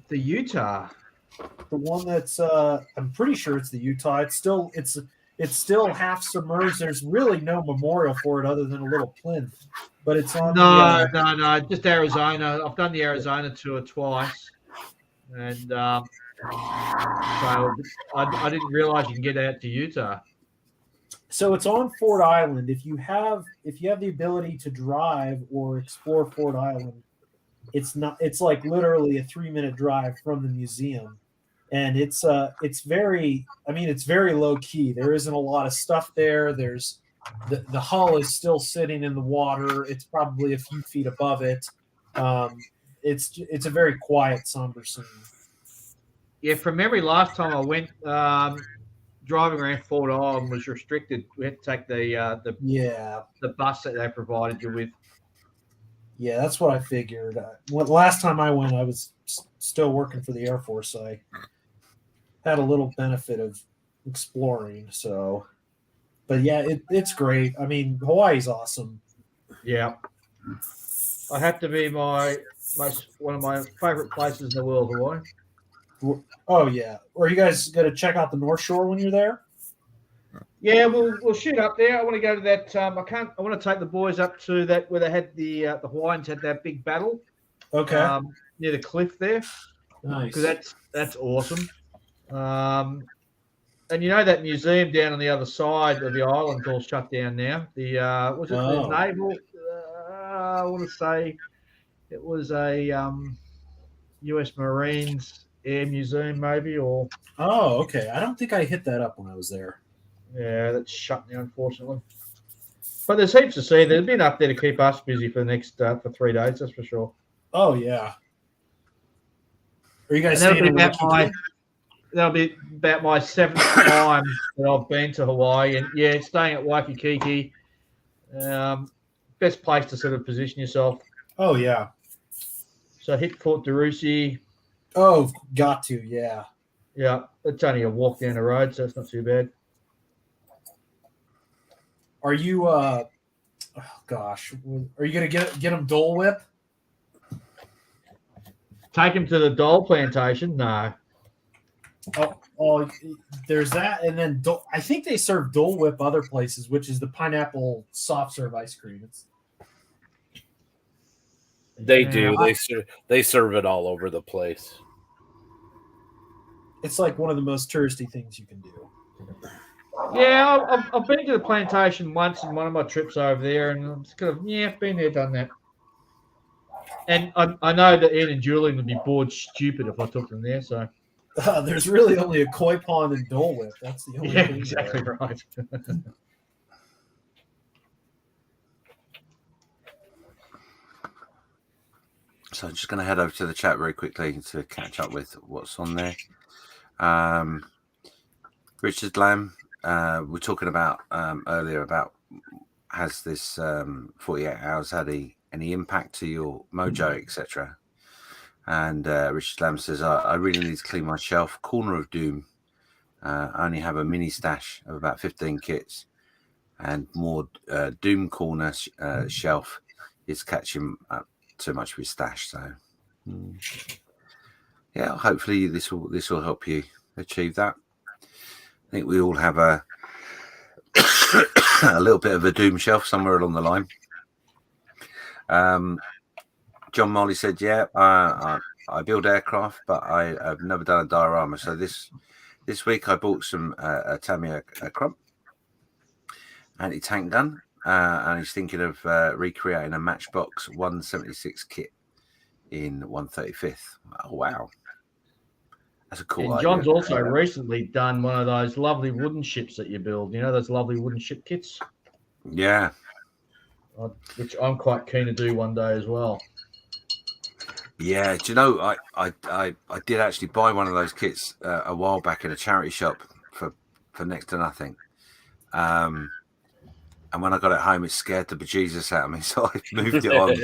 S11: The Utah.
S4: The one that's I'm pretty sure it's the Utah. It's still half submerged. There's really no memorial for it other than a little plinth. But it's on
S11: No, just Arizona. I've done the Arizona tour twice. And so I didn't realize you can get out to Utah.
S4: So it's on Ford Island. If you have the ability to drive or explore Ford Island, it's like literally a 3-minute drive from the museum. And it's very low key. There isn't a lot of stuff there. There's the hull is still sitting in the water. It's probably a few feet above it. It's a very quiet, somber scene.
S11: Yeah, from memory, last time I went, driving around Fort Island was restricted. We had to take the bus that they provided you with.
S4: Yeah, that's what I figured. Last time I went, I was still working for the Air Force. So I had a little benefit of exploring. So, but yeah, it's great. I mean, Hawaii's awesome.
S11: Yeah, I have to be one of my favorite places in the world, Hawaii.
S4: Oh yeah. Are you guys going to check out the North Shore when you're there?
S11: Yeah, we'll shoot up there. I want to go to that. I want to take the boys up to that where they had the Hawaiians had that big battle.
S4: Okay.
S11: Near the cliff there.
S4: Nice.
S11: Because that's awesome. And you know that museum down on the other side of the island's all shut down now. The naval? I want to say it was a U.S. Marines Air Museum, maybe, or.
S4: Oh, okay. I don't think I hit that up when I was there.
S11: Yeah, that's shut now, unfortunately. But there's heaps to see. There's been up there to keep us busy for the next for 3 days, that's for sure.
S4: Oh yeah. Are you guys?
S11: That'll be about my 7th time that I've been to Hawaii, and yeah, staying at Waikiki. Best place to sort of position yourself.
S4: Oh yeah.
S11: So hit Fort DeRusi.
S4: Oh, got to, yeah.
S11: Yeah, it's only a walk down the road, so it's not too bad.
S4: Are you are you gonna get them Dole Whip?
S11: Take him to the Dole plantation? No.
S4: Oh, there's that, and then I think they serve Dole Whip other places, which is the pineapple soft serve ice cream.
S2: They do. They serve it all over the place.
S4: It's like one of the most touristy things you can do.
S11: Yeah, I've been to the plantation once in one of my trips over there, and I'm just kind of been there, done that. And I know that Ian and Julian would be bored stupid if I took them there. So
S4: there's really only a koi pond and Dole Whip. That's the only thing.
S11: Exactly right.
S1: So I'm just going to head over to the chat very quickly to catch up with what's on there. Richard Lamb, we're talking about earlier about has this 48 hours had any impact to your mojo, etc. And Richard Lamb says, I really need to clean my shelf. Corner of Doom. I only have a mini stash of about 15 kits and more Doom corner shelf it's catching up too much with stash. So yeah, hopefully this will help you achieve that. I think we all have a little bit of a doom shelf somewhere along the line. John Molly said, yeah, I build aircraft, but I've never done a diorama. So this week I bought some a Tamiya Crump anti-tank gun, and he's thinking of recreating a Matchbox 176 kit in 135th. Oh, wow. That's a cool
S20: idea. John's also
S1: Yeah.
S20: recently done one of those lovely wooden ships that you build. You know, those lovely wooden ship kits?
S1: Yeah.
S20: Which I'm quite keen to do one day as well.
S1: Yeah, do you know, I did actually buy one of those kits a while back in a charity shop for next to nothing. And when I got it home, it scared the bejesus out of me, so I moved it on.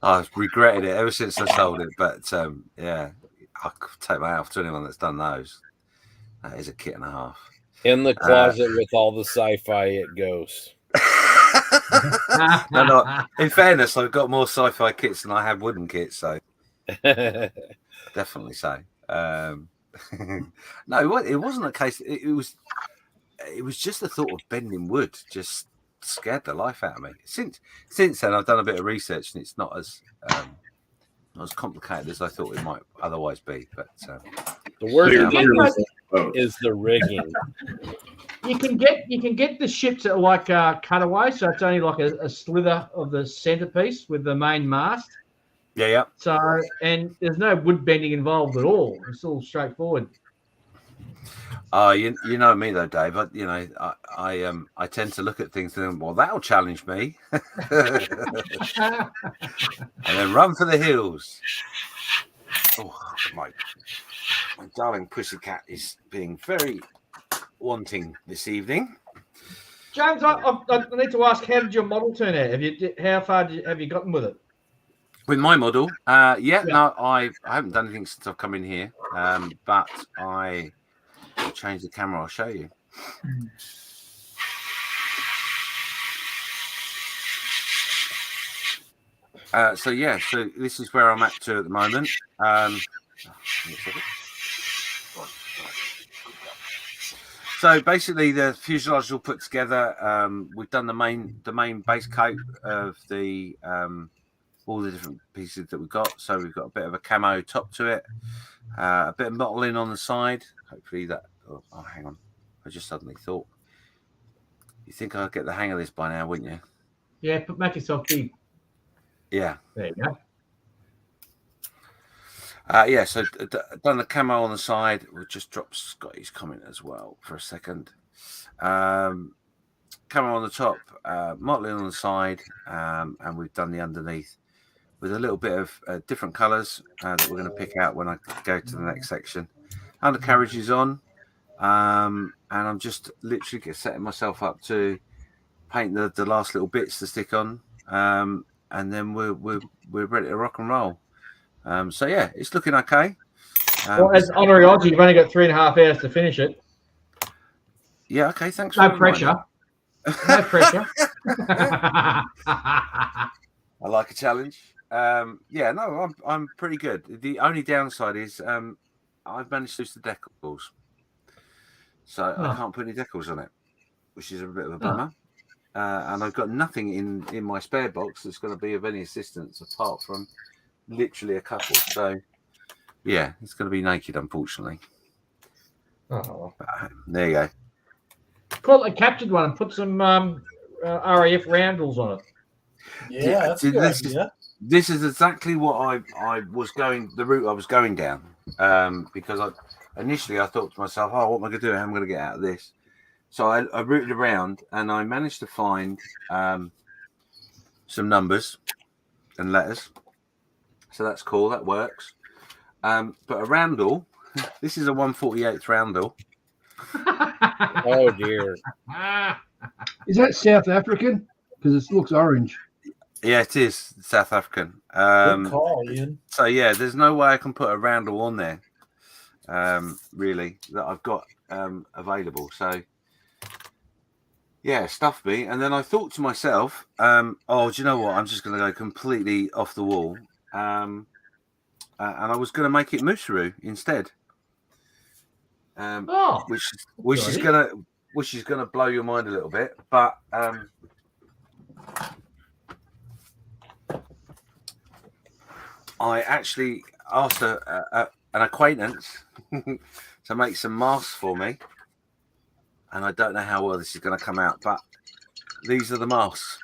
S1: I've regretted it ever since I sold it, but yeah, I'll take my hat off to anyone that's done those. That is a kit and a half.
S2: In the closet with all the sci-fi it goes.
S1: No, in fairness, I've got more sci-fi kits than I have wooden kits, so definitely so. No, it wasn't a case. It was just the thought of bending wood just scared the life out of me. Since then, I've done a bit of research, and it's not as complicated as I thought it might otherwise be. But
S2: the word is the rigging.
S20: You can get the ships that are like cutaway, so it's only like a slither of the centerpiece with the main mast.
S1: Yeah.
S20: So, and there's no wood bending involved at all. It's all straightforward.
S1: Oh, you know me though, Dave. I tend to look at things and think, well, that'll challenge me, and then run for the hills. Oh, my darling pussycat is being very wanting this evening.
S20: James, I need to ask, how did your model turn out? How far have you gotten with it?
S1: With my model, no, I haven't done anything since I've come in here, but I'll change the camera. I'll show you. So this is where I'm at at the moment. So basically, the fuselage is all put together. We've done the main base coat of the all the different pieces that we've got. So we've got a bit of a camo top to it, a bit of mottling on the side. Hopefully that. Oh, hang on. I just suddenly thought. You think I'll get the hang of this by now, wouldn't you?
S20: Yeah, but make yourself big.
S1: Yeah.
S20: There you go.
S1: So done the camo on the side. We'll just drop Scotty's comment as well for a second. Camo on the top, mottling on the side, and we've done the underneath with a little bit of different colours that we're going to pick out when I go to the next section. Undercarriage is on, and I'm just literally setting myself up to paint the last little bits to stick on, and then we're ready to rock and roll. So yeah, it's looking okay.
S20: Well, as honorary odds, you've only got 3.5 hours to finish it.
S1: Yeah, okay, thanks.
S20: No pressure. No pressure.
S1: I like a challenge. I'm pretty good. The only downside is I've managed to lose the decals, so I can't put any decals on it, which is a bit of a bummer. And I've got nothing in my spare box that's going to be of any assistance apart from literally a couple. So yeah, it's going to be naked, unfortunately.
S20: Oh,
S1: there you go.
S20: Call it a captured one and put some RAF roundels on it.
S4: Yeah, that's a good idea.
S1: This is exactly what I was going, the route I was going down, because initially I thought to myself, oh, what am I going to do? How am I going to get out of this? So I routed around and I managed to find some numbers and letters. So that's cool. That works. But a roundel, this is a 1/48 roundel.
S2: Oh dear.
S7: Is that South African? Because it looks orange.
S1: Yeah, it is South African.
S4: Good call, Ian.
S1: So yeah, there's no way I can put a roundel on there, really, that I've got available. So Yeah, stuffed me. And then I thought to myself, oh, do you know what? I'm just going to go completely off the wall. And I was going to make it mushroom instead. Which is gonna blow your mind a little bit, but I actually asked an acquaintance to make some masks for me, and I don't know how well this is going to come out, but these are the masks.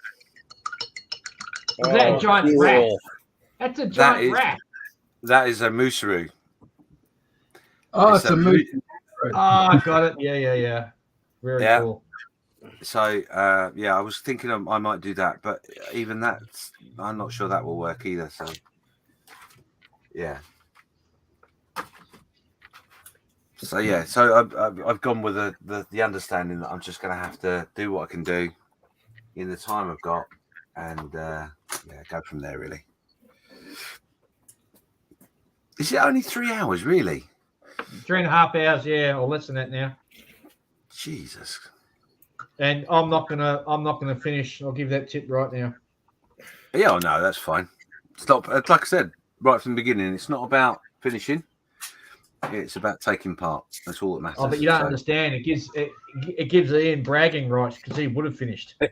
S20: Is that a giant rat? That's a giant rat.
S1: That is a mooseroo.
S7: Oh, it's a mooseroo.
S20: Oh, I got it. Yeah. Very cool.
S1: So, I was thinking I might do that, but even that, I'm not sure that will work either. So, yeah. So I've gone with the understanding that I'm just going to have to do what I can do in the time I've got, and go from there. Really, is it only 3 hours? Really?
S20: 3.5 hours, or less than that now.
S1: Jesus.
S20: And I'm not gonna finish. I'll give that tip right now.
S1: Yeah, no, that's fine. Stop. Like I said right from the beginning, it's not about finishing. It's about taking part. That's all that matters.
S20: Oh, but you don't understand. It gives Ian bragging rights because he would have finished.
S7: Well,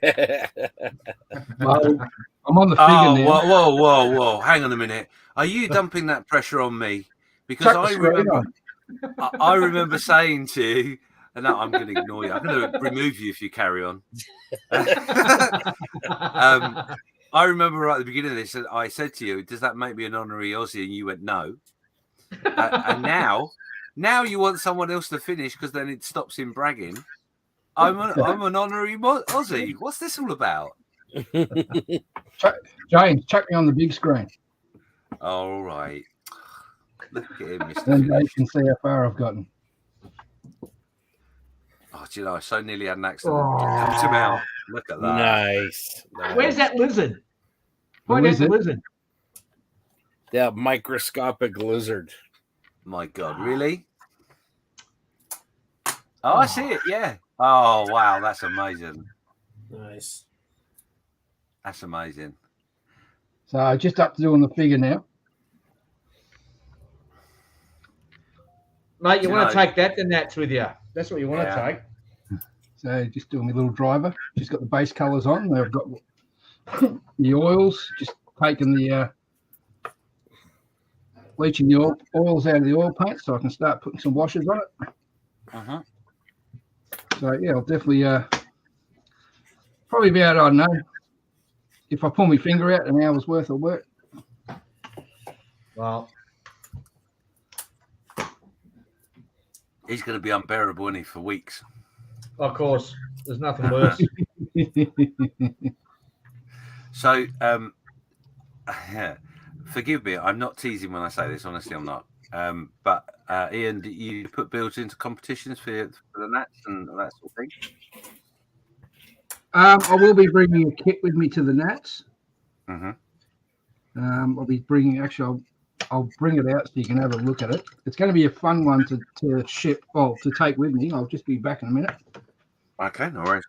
S7: I'm on the figure now.
S1: Whoa! Hang on a minute. Are you dumping that pressure on me? Because I remember saying to you, and no, I'm going to ignore you. I'm going to remove you if you carry on. I remember right at the beginning of this, I said to you, "Does that make me an honorary Aussie?" And you went, "No." And now you want someone else to finish because then it stops him bragging. I'm an honorary Aussie. What's this all about?
S7: James, chuck me on the big screen.
S1: All right. Look at him, Mr.
S7: Then you can see how far I've gotten.
S1: Oh, do you know, I so nearly had an accident. Helped him out. Look at that.
S2: Nice.
S20: Where's that lizard? Point out the lizard.
S2: Yeah, microscopic lizard.
S1: My God, really? Oh, I see it. Yeah. Oh, wow. That's amazing.
S4: Nice.
S1: That's amazing.
S7: So just up to doing the figure now.
S20: Mate, you want to take that to Nats with you. That's what you want to take.
S7: So just doing my little driver. Just got the base colours on. I've got the oils. Just taking the bleaching the oils out of the oil paint so I can start putting some washes on it.
S1: Uh-huh.
S7: So yeah, I'll definitely probably about, I don't know, if I pull my finger out, an hour's worth of work.
S20: Well,
S1: he's going to be unbearable, isn't he, for weeks?
S20: Of course, there's nothing worse.
S1: So, forgive me, I'm not teasing when I say this. Honestly, I'm not. But Ian, do you put builds into competitions for the Nats and that sort of thing?
S7: I will be bringing a kit with me to the Nats.
S1: Mm-hmm.
S7: I'll be bringing, I'll bring it out so you can have a look at it. It's going to be a fun one to ship, to take with me. I'll just be back in a minute.
S1: Okay, no worries.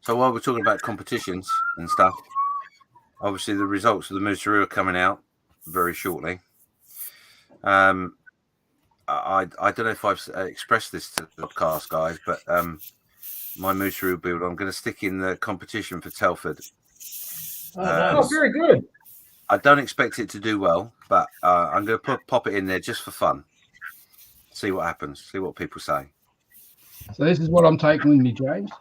S1: So while we're talking about competitions and stuff, obviously the results of the Mooseroo are coming out very shortly. I don't know if I've expressed this to the podcast, guys, but my Mooseroo build, I'm going to stick in the competition for Telford.
S20: Oh, very good.
S1: I don't expect it to do well, but I'm going to pop it in there just for fun. See what happens. See what people say.
S7: So this is what I'm taking with me, James.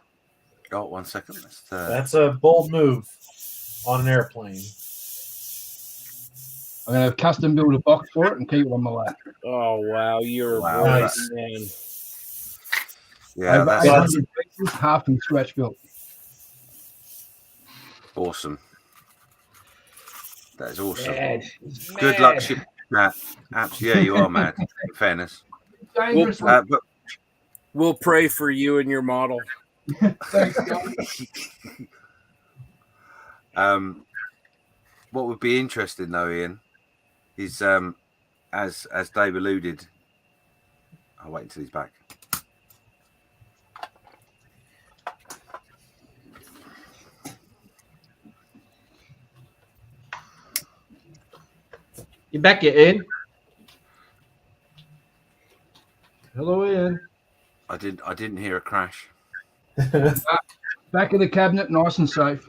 S1: Oh, 1 second.
S4: That's a bold move on an airplane.
S7: I'm going to custom build a box for it and keep it on my lap.
S2: Oh, wow. You're a
S4: nice,
S2: man.
S1: Yeah,
S7: that's 800 pieces, half from scratch built.
S1: Awesome. That is awesome.
S20: Mad.
S1: Good luck, Matt. Yeah, you are mad. In fairness,
S2: We'll pray for you and your model.
S7: Thanks, guys.
S1: What would be interesting though, Ian, is as Dave alluded. I'll wait until he's back.
S20: You're back, Ian. Hello, Ian.
S1: I didn't hear a crash.
S7: Back of the cabinet, nice and safe.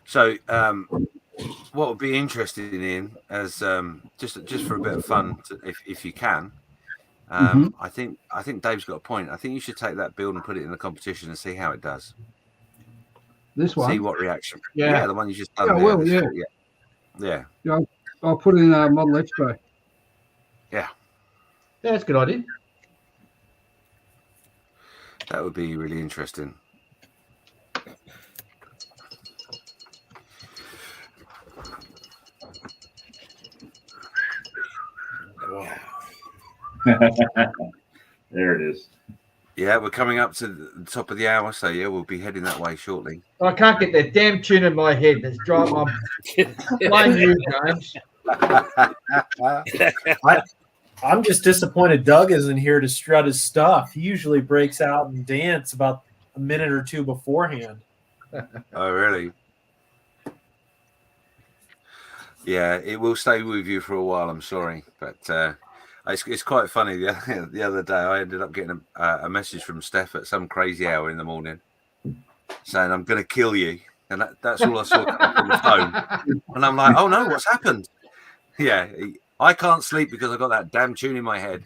S1: So, what would be interesting, Ian, as just for a bit of fun, if you can, I think Dave's got a point. I think you should take that build and put it in the competition and see how it does.
S7: This one?
S1: See what reaction.
S7: Yeah.
S1: The one you just done.
S7: Yeah,
S1: there.
S7: well, yeah.
S1: Yeah.
S7: Yeah, I'll put it in Model Expo.
S1: Yeah.
S20: Yeah, that's a good idea.
S1: That would be really interesting.
S12: There it is.
S1: Yeah, we're coming up to the top of the hour, so yeah, we'll be heading that way shortly.
S11: I can't get that damn tune in my head. That's driving my blame you, James.
S4: I'm just disappointed Doug isn't here to strut his stuff. He usually breaks out and dance about a minute or two beforehand.
S1: Oh, really? Yeah, it will stay with you for a while. I'm sorry, but it's quite funny. The other day, I ended up getting a message from Steph at some crazy hour in the morning saying, "I'm going to kill you," and that's all I saw come up on the phone. And I'm like, "Oh no, what's happened?" Yeah, I can't sleep because I got that damn tune in my head.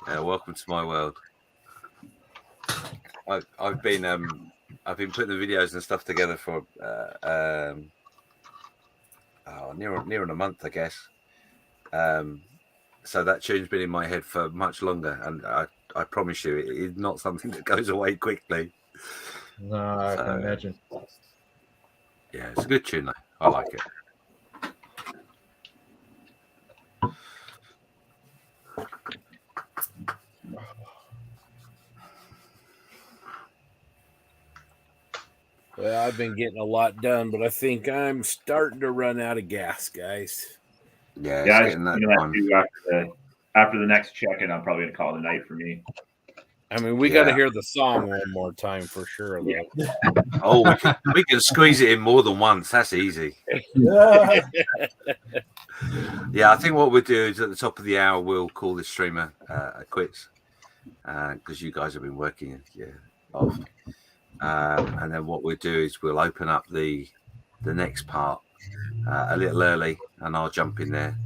S1: Yeah, welcome to my world. I've been putting the videos and stuff together for near on a month, I guess. So that tune's been in my head for much longer, and I promise you, it is not something that goes away quickly.
S11: No, I can imagine.
S1: Yeah, it's a good tune, though. I like it.
S2: Well, I've been getting a lot done, but I think I'm starting to run out of gas, guys.
S1: Yeah,
S12: I just after the next check-in, I'm probably gonna call it a night for me.
S2: I mean, we got to hear the song one more time for sure.
S12: Yeah.
S1: Oh, we can squeeze it in more than once. That's easy. Yeah, I think what we'll do is at the top of the hour, we'll call this streamer quits because you guys have been working off. And then what we'll do is we'll open up the next part a little early, and I'll jump in there.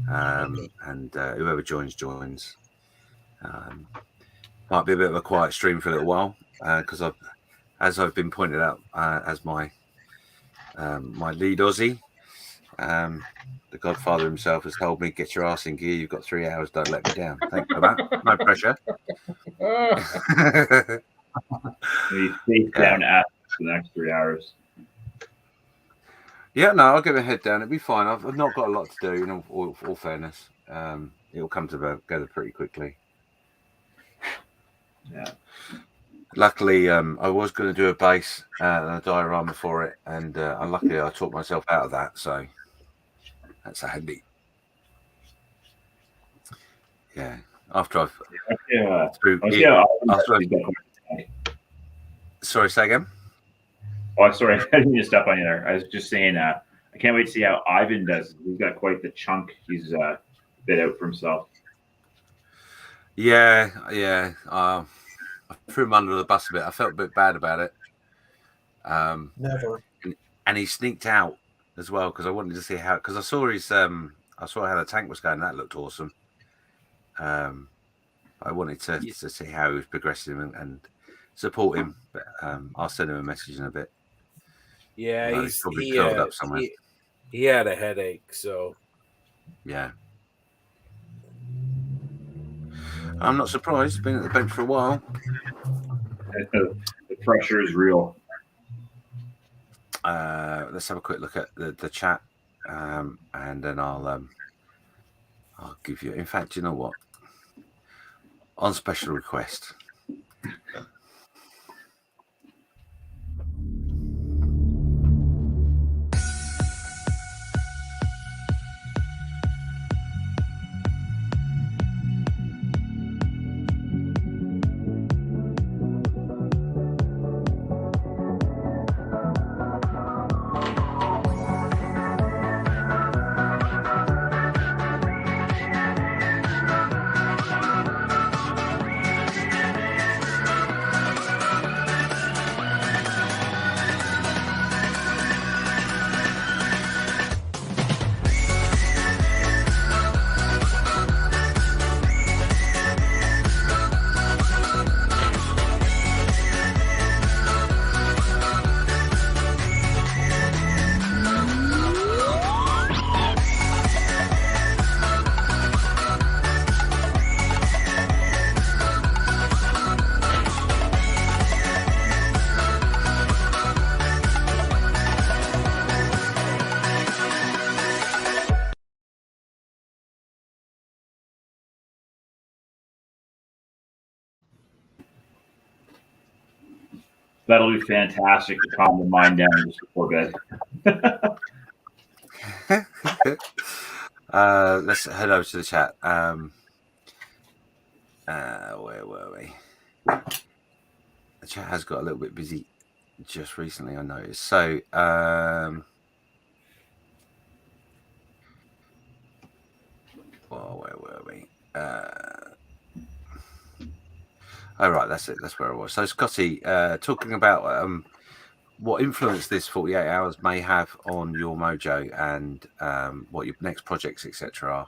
S1: And whoever joins. Might be a bit of a quiet stream for a little while because as I've been pointed out as my lead Aussie, the Godfather himself has told me, "Get your ass in gear. You've got 3 hours. Don't let me down." Thanks for that. No pressure.
S12: You face down after the next 3 hours.
S1: Yeah, no, I'll get my head down. It'll be fine. I've not got a lot to do. In all fairness, it'll come together pretty quickly.
S12: Yeah.
S1: Luckily, I was going to do a base and a diorama for it, and unluckily, I talked myself out of that. So that's handy. Yeah. After I've sorry, say again.
S12: Oh, sorry, I didn't mean to step on you there. I was just saying, I can't wait to see how Ivan does. He's got quite the chunk he's bit out for himself.
S1: Yeah. I threw him under the bus a bit. I felt a bit bad about it.
S4: Never.
S1: And he sneaked out as well because I wanted to see how. Because I saw I saw how the tank was going. That looked awesome. I wanted to see how he was progressing and support him. But I'll send him a message in a bit.
S2: Yeah,
S1: he's probably curled up somewhere.
S2: He had a headache, so
S1: yeah. I'm not surprised. He's been at the bench for a while.
S12: The pressure is real.
S1: Let's have a quick look at the chat, and then I'll give you. In fact, you know what? on special request.
S12: That'll be fantastic to calm the mind down just before bed.
S1: Let's head over to the chat. Where were we? The chat has got a little bit busy just recently, I noticed. So, where were we? Oh, right, that's it. That's where I was. So, Scotty, talking about what influence this 48 hours may have on your mojo and what your next projects, etc.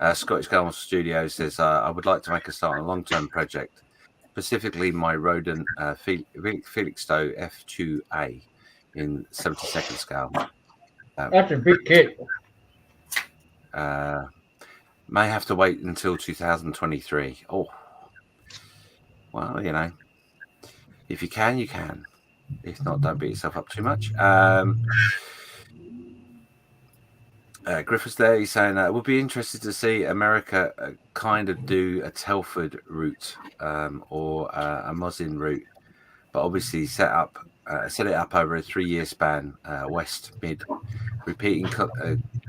S1: are. Scottish Gull Studios says, I would like to make a start on a long-term project, specifically my Rodent Felixstowe F2A in 72nd scale.
S11: That's a big kit.
S1: May have to wait until 2023. Oh, well, you know, if you can, you can. If not, don't beat yourself up too much. Griffiths there, he's saying I would be interested to see America kind of do a Telford route or a Mosin route, but obviously set it up over a 3-year span, west, mid, repeating,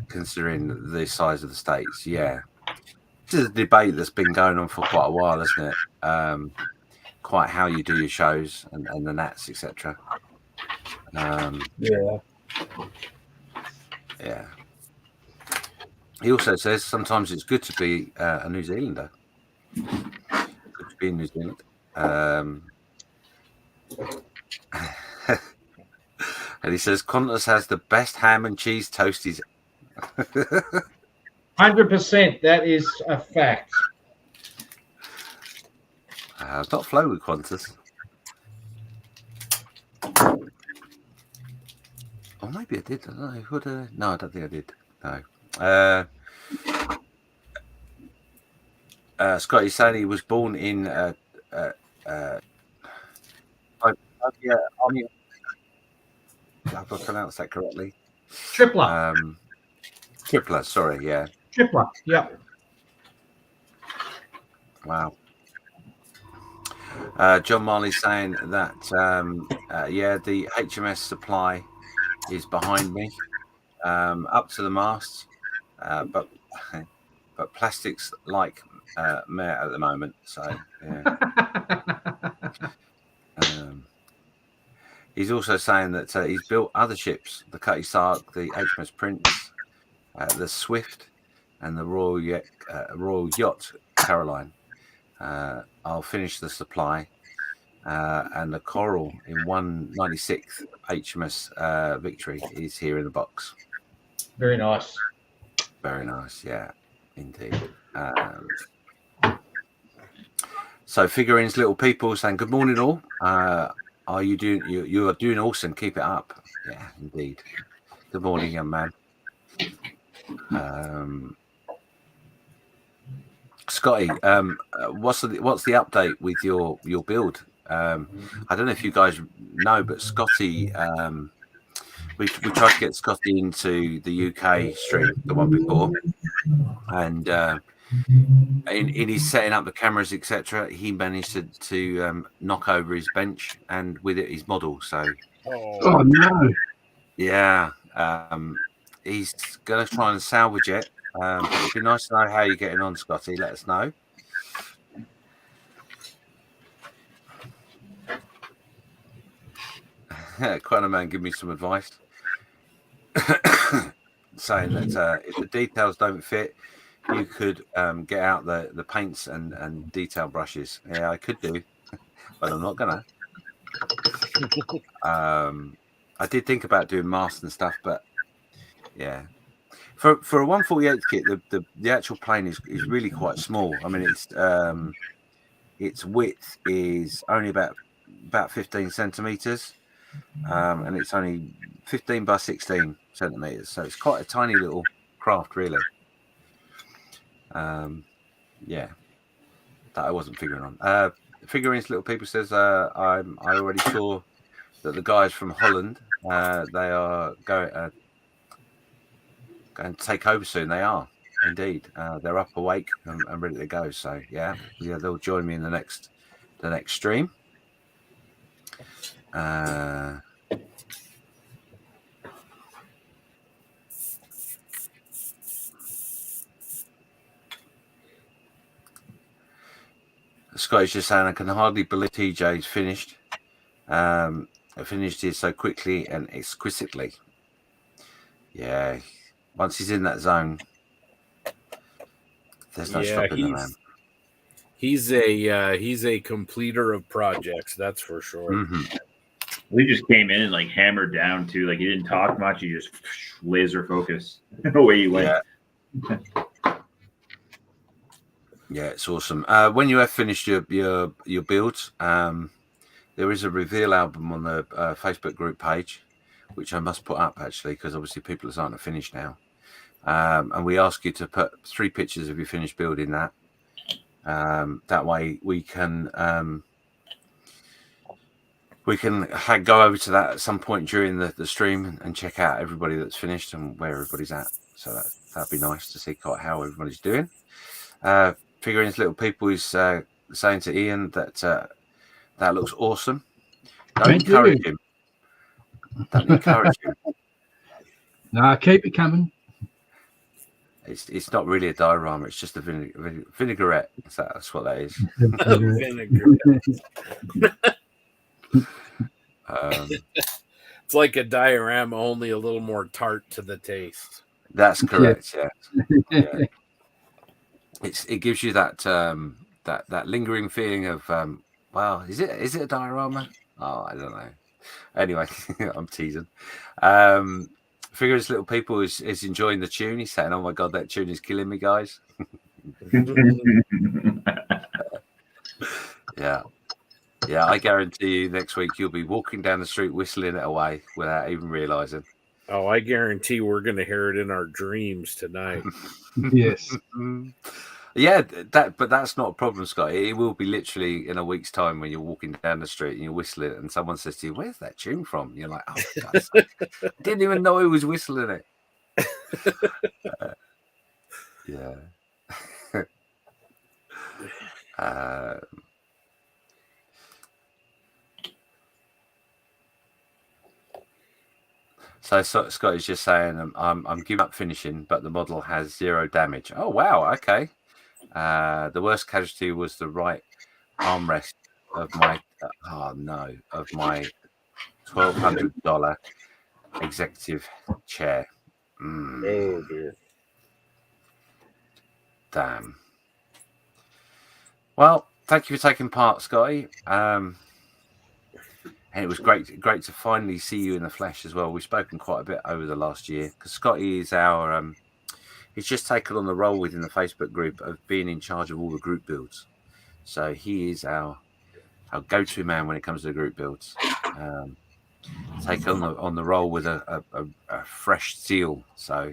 S1: considering the size of the states. Yeah, this is a debate that's been going on for quite a while, isn't it? Quite how you do your shows and the nats, etc.
S3: Yeah.
S1: He also says sometimes it's good to be a New Zealander. Good to be in New Zealand. And he says Qantas has the best ham and cheese toasties.
S11: 100%. That is a fact.
S1: I've not flown with Qantas. Or maybe I did. I don't know. No, I don't think I did. No. Scotty saying he was born in Army. Have I pronounced that correctly?
S11: Tripler.
S1: Tripler, sorry, yeah.
S11: Tripler, yeah.
S1: Wow. John Marley saying that, yeah, the HMS Supply is behind me, up to the mast, but plastics like mare at the moment. So, yeah. He's also saying that he's built other ships, the Cutty Sark, the HMS Prince, the Swift, and the Royal Yacht Caroline. I'll finish the Supply and the Coral in 196th HMS Victory is here in the box.
S11: Very nice.
S1: Very nice, yeah, indeed. So figurines, little people saying good morning all. Are you doing? You are doing awesome. Keep it up. Yeah, indeed. Good morning, young man. Scotty, what's the update with your build? I don't know if you guys know, but Scotty, we tried to get Scotty into the UK stream, the one before, and in his setting up the cameras, etc., he managed to knock over his bench and with it his model. So,
S7: Oh no!
S1: yeah, he's going to try and salvage it. But it'd be nice to know how you're getting on, Scotty. Let us know. Quite a man, give me some advice. Saying that if the details don't fit, you could get out the paints and detail brushes. Yeah, I could do, but I'm not gonna. I did think about doing masks and stuff, but yeah, for a 148 kit, the actual plane is really quite small. I mean, its width is only about 15 centimeters, and it's only 15 by 16 centimeters, so it's quite a tiny little craft, really. Yeah, that I wasn't figuring on. Figurines Little People says I already saw that the guys from Holland they are going to take over soon. They are indeed. They're up, awake, and ready to go. So yeah, they'll join me in the next stream. Scott is just saying, I can hardly believe TJ's finished. Finished it so quickly and exquisitely. Yeah, once he's in that zone, there's no stopping the man.
S2: He's a completer of projects, that's for sure.
S1: Mm-hmm.
S12: He just came in and like hammered down too. Like he didn't talk much. He just laser focus away he went.
S1: Yeah. Yeah, it's awesome. When you have finished your builds, there is a reveal album on the Facebook group page, which I must put up actually, because obviously people are starting to finish now. And we ask you to put 3 pictures of your finished build in that. That way we can go over to that at some point during the stream and check out everybody that's finished and where everybody's at. So that'd be nice to see how everybody's doing. Figurines Little People is saying to Ian that that looks awesome. Don't encourage him. Don't encourage him.
S7: No, keep it coming.
S1: It's not really a diorama. It's just a vinaigrette. That's what that is.
S2: It's like a diorama, only a little more tart to the taste.
S1: That's correct. Yeah. It gives you that that lingering feeling of wow, is it a diorama? Oh, I don't know. Anyway, I'm teasing. Figures Little People is enjoying the tune. He's saying, "Oh my god, that tune is killing me, guys." Yeah. I guarantee you, next week you'll be walking down the street whistling it away without even realizing.
S2: Oh, I guarantee we're going to hear it in our dreams tonight.
S7: Yes.
S1: Yeah, but that's not a problem, Scott. It will be literally in a week's time when you're walking down the street and you whistle it, and someone says to you, "Where's that tune from?" You're like, "Oh, for God's sake, I didn't even know he was whistling it." Yeah. So Scott is just saying, I'm giving up finishing, but the model has 0 damage. Oh wow, okay. The worst casualty was the right armrest of my $1,200 executive chair.
S2: Oh dear.
S1: Damn. Well, thank you for taking part, Scotty. And it was great to finally see you in the flesh as well. We've spoken quite a bit over the last year because Scotty is our he's just taken on the role within the Facebook group of being in charge of all the group builds. So he is our go-to man when it comes to the group builds. Take on the role with a fresh zeal. So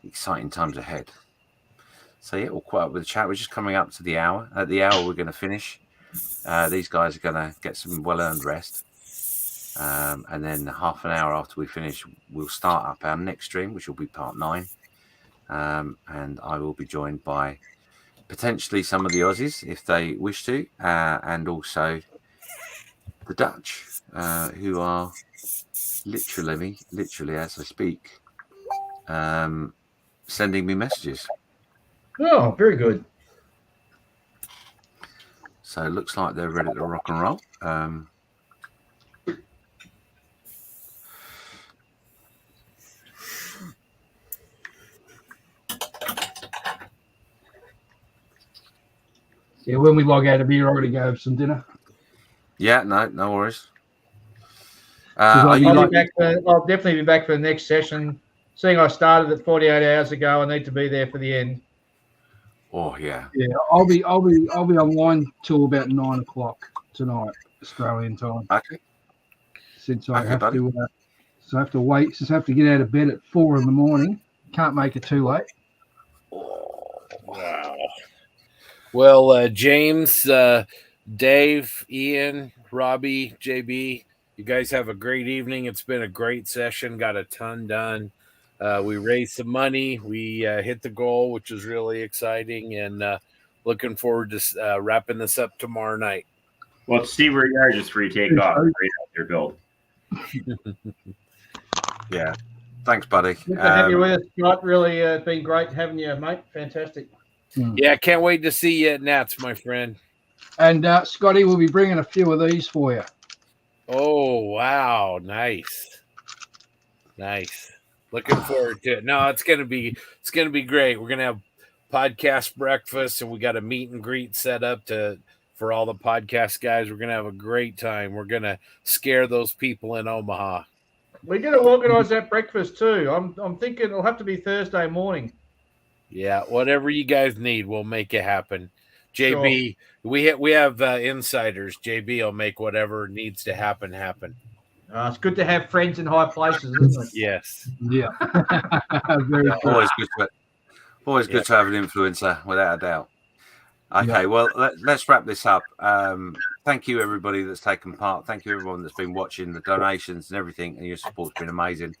S1: exciting times ahead. So yeah, we'll quite up with the chat. We're just coming up to the hour. At the hour, we're going to finish. These guys are going to get some well-earned rest. And then half an hour after we finish, we'll start up our next stream, which will be part 9. And I will be joined by potentially some of the Aussies if they wish to, and also the Dutch, who are literally as I speak, sending me messages.
S20: Oh, very good.
S1: So it looks like they're ready to rock and roll.
S7: Yeah, when we log out of here, I'm going to go have some dinner.
S1: Yeah, no worries.
S20: I'll definitely be back for the next session. Seeing I started at 48 hours ago, I need to be there for the end.
S1: Oh yeah.
S7: Yeah, I'll be online till about 9 o'clock tonight, Australian time.
S1: Okay.
S7: Since I have to, so I have to wait. Since I have to get out of bed at 4 in the morning, can't make it too late.
S2: Wow. Well, James, Dave, Ian, Robbie, JB, you guys have a great evening. It's been a great session. Got a ton done. We raised some money. We hit the goal, which is really exciting, and looking forward to wrapping this up tomorrow night.
S12: Well, see where you are just before you take off. Right out your build.
S1: Yeah. Thanks, buddy.
S20: Good to have you with us, Scott. Really been great having you, mate. Fantastic.
S2: Yeah, can't wait to see you at Nats, my friend.
S7: And Scotty will be bringing a few of these for you.
S2: Oh, wow. Nice. Looking forward to it. No, it's gonna be great. We're gonna have podcast breakfast, and we got a meet and greet set up for all the podcast guys. We're gonna have a great time. We're gonna scare those people in Omaha.
S20: We're going to organise that breakfast too. I'm thinking it'll have to be Thursday morning.
S2: Yeah, whatever you guys need, we'll make it happen. JB, sure. we have insiders. JB will make whatever needs to happen.
S20: It's good to have friends in high places, isn't it?
S2: Yes.
S7: Yeah. Very cool.
S1: Always good to have an influencer, without a doubt. Okay, well, let's wrap this up. Thank you, everybody that's taken part. Thank you, everyone that's been watching, the donations and everything, and your support's been amazing.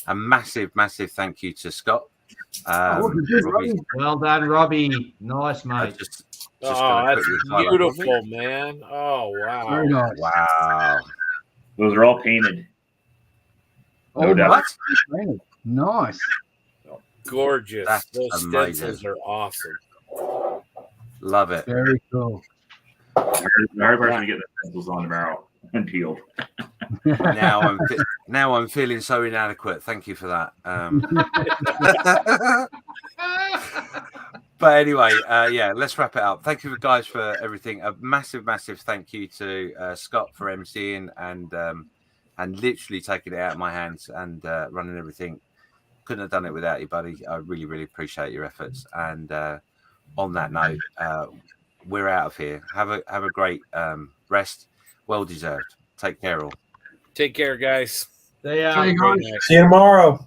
S1: A massive thank you to Scott.
S20: Well done, Robbie. Nice, mate.
S2: That's beautiful, man. Oh, wow.
S7: Very nice.
S1: Wow.
S12: Those are all painted.
S7: Oh, that's nice.
S2: Gorgeous.
S1: That's
S2: those
S1: amazing.
S2: stencils are awesome.
S1: Love it.
S7: Very cool.
S12: The hard part is to get the stencils on the barrel and peeled.
S1: Now I'm feeling so inadequate. Thank you for that. But anyway, let's wrap it up. Thank you guys for everything. A massive thank you to Scott for emceeing and literally taking it out of my hands and running everything. Couldn't have done it without you, buddy. I really appreciate your efforts. And on that note, we're out of here. Have a great rest. Well deserved. Take care, all.
S2: Take care, guys.
S20: See ya.
S4: See you tomorrow.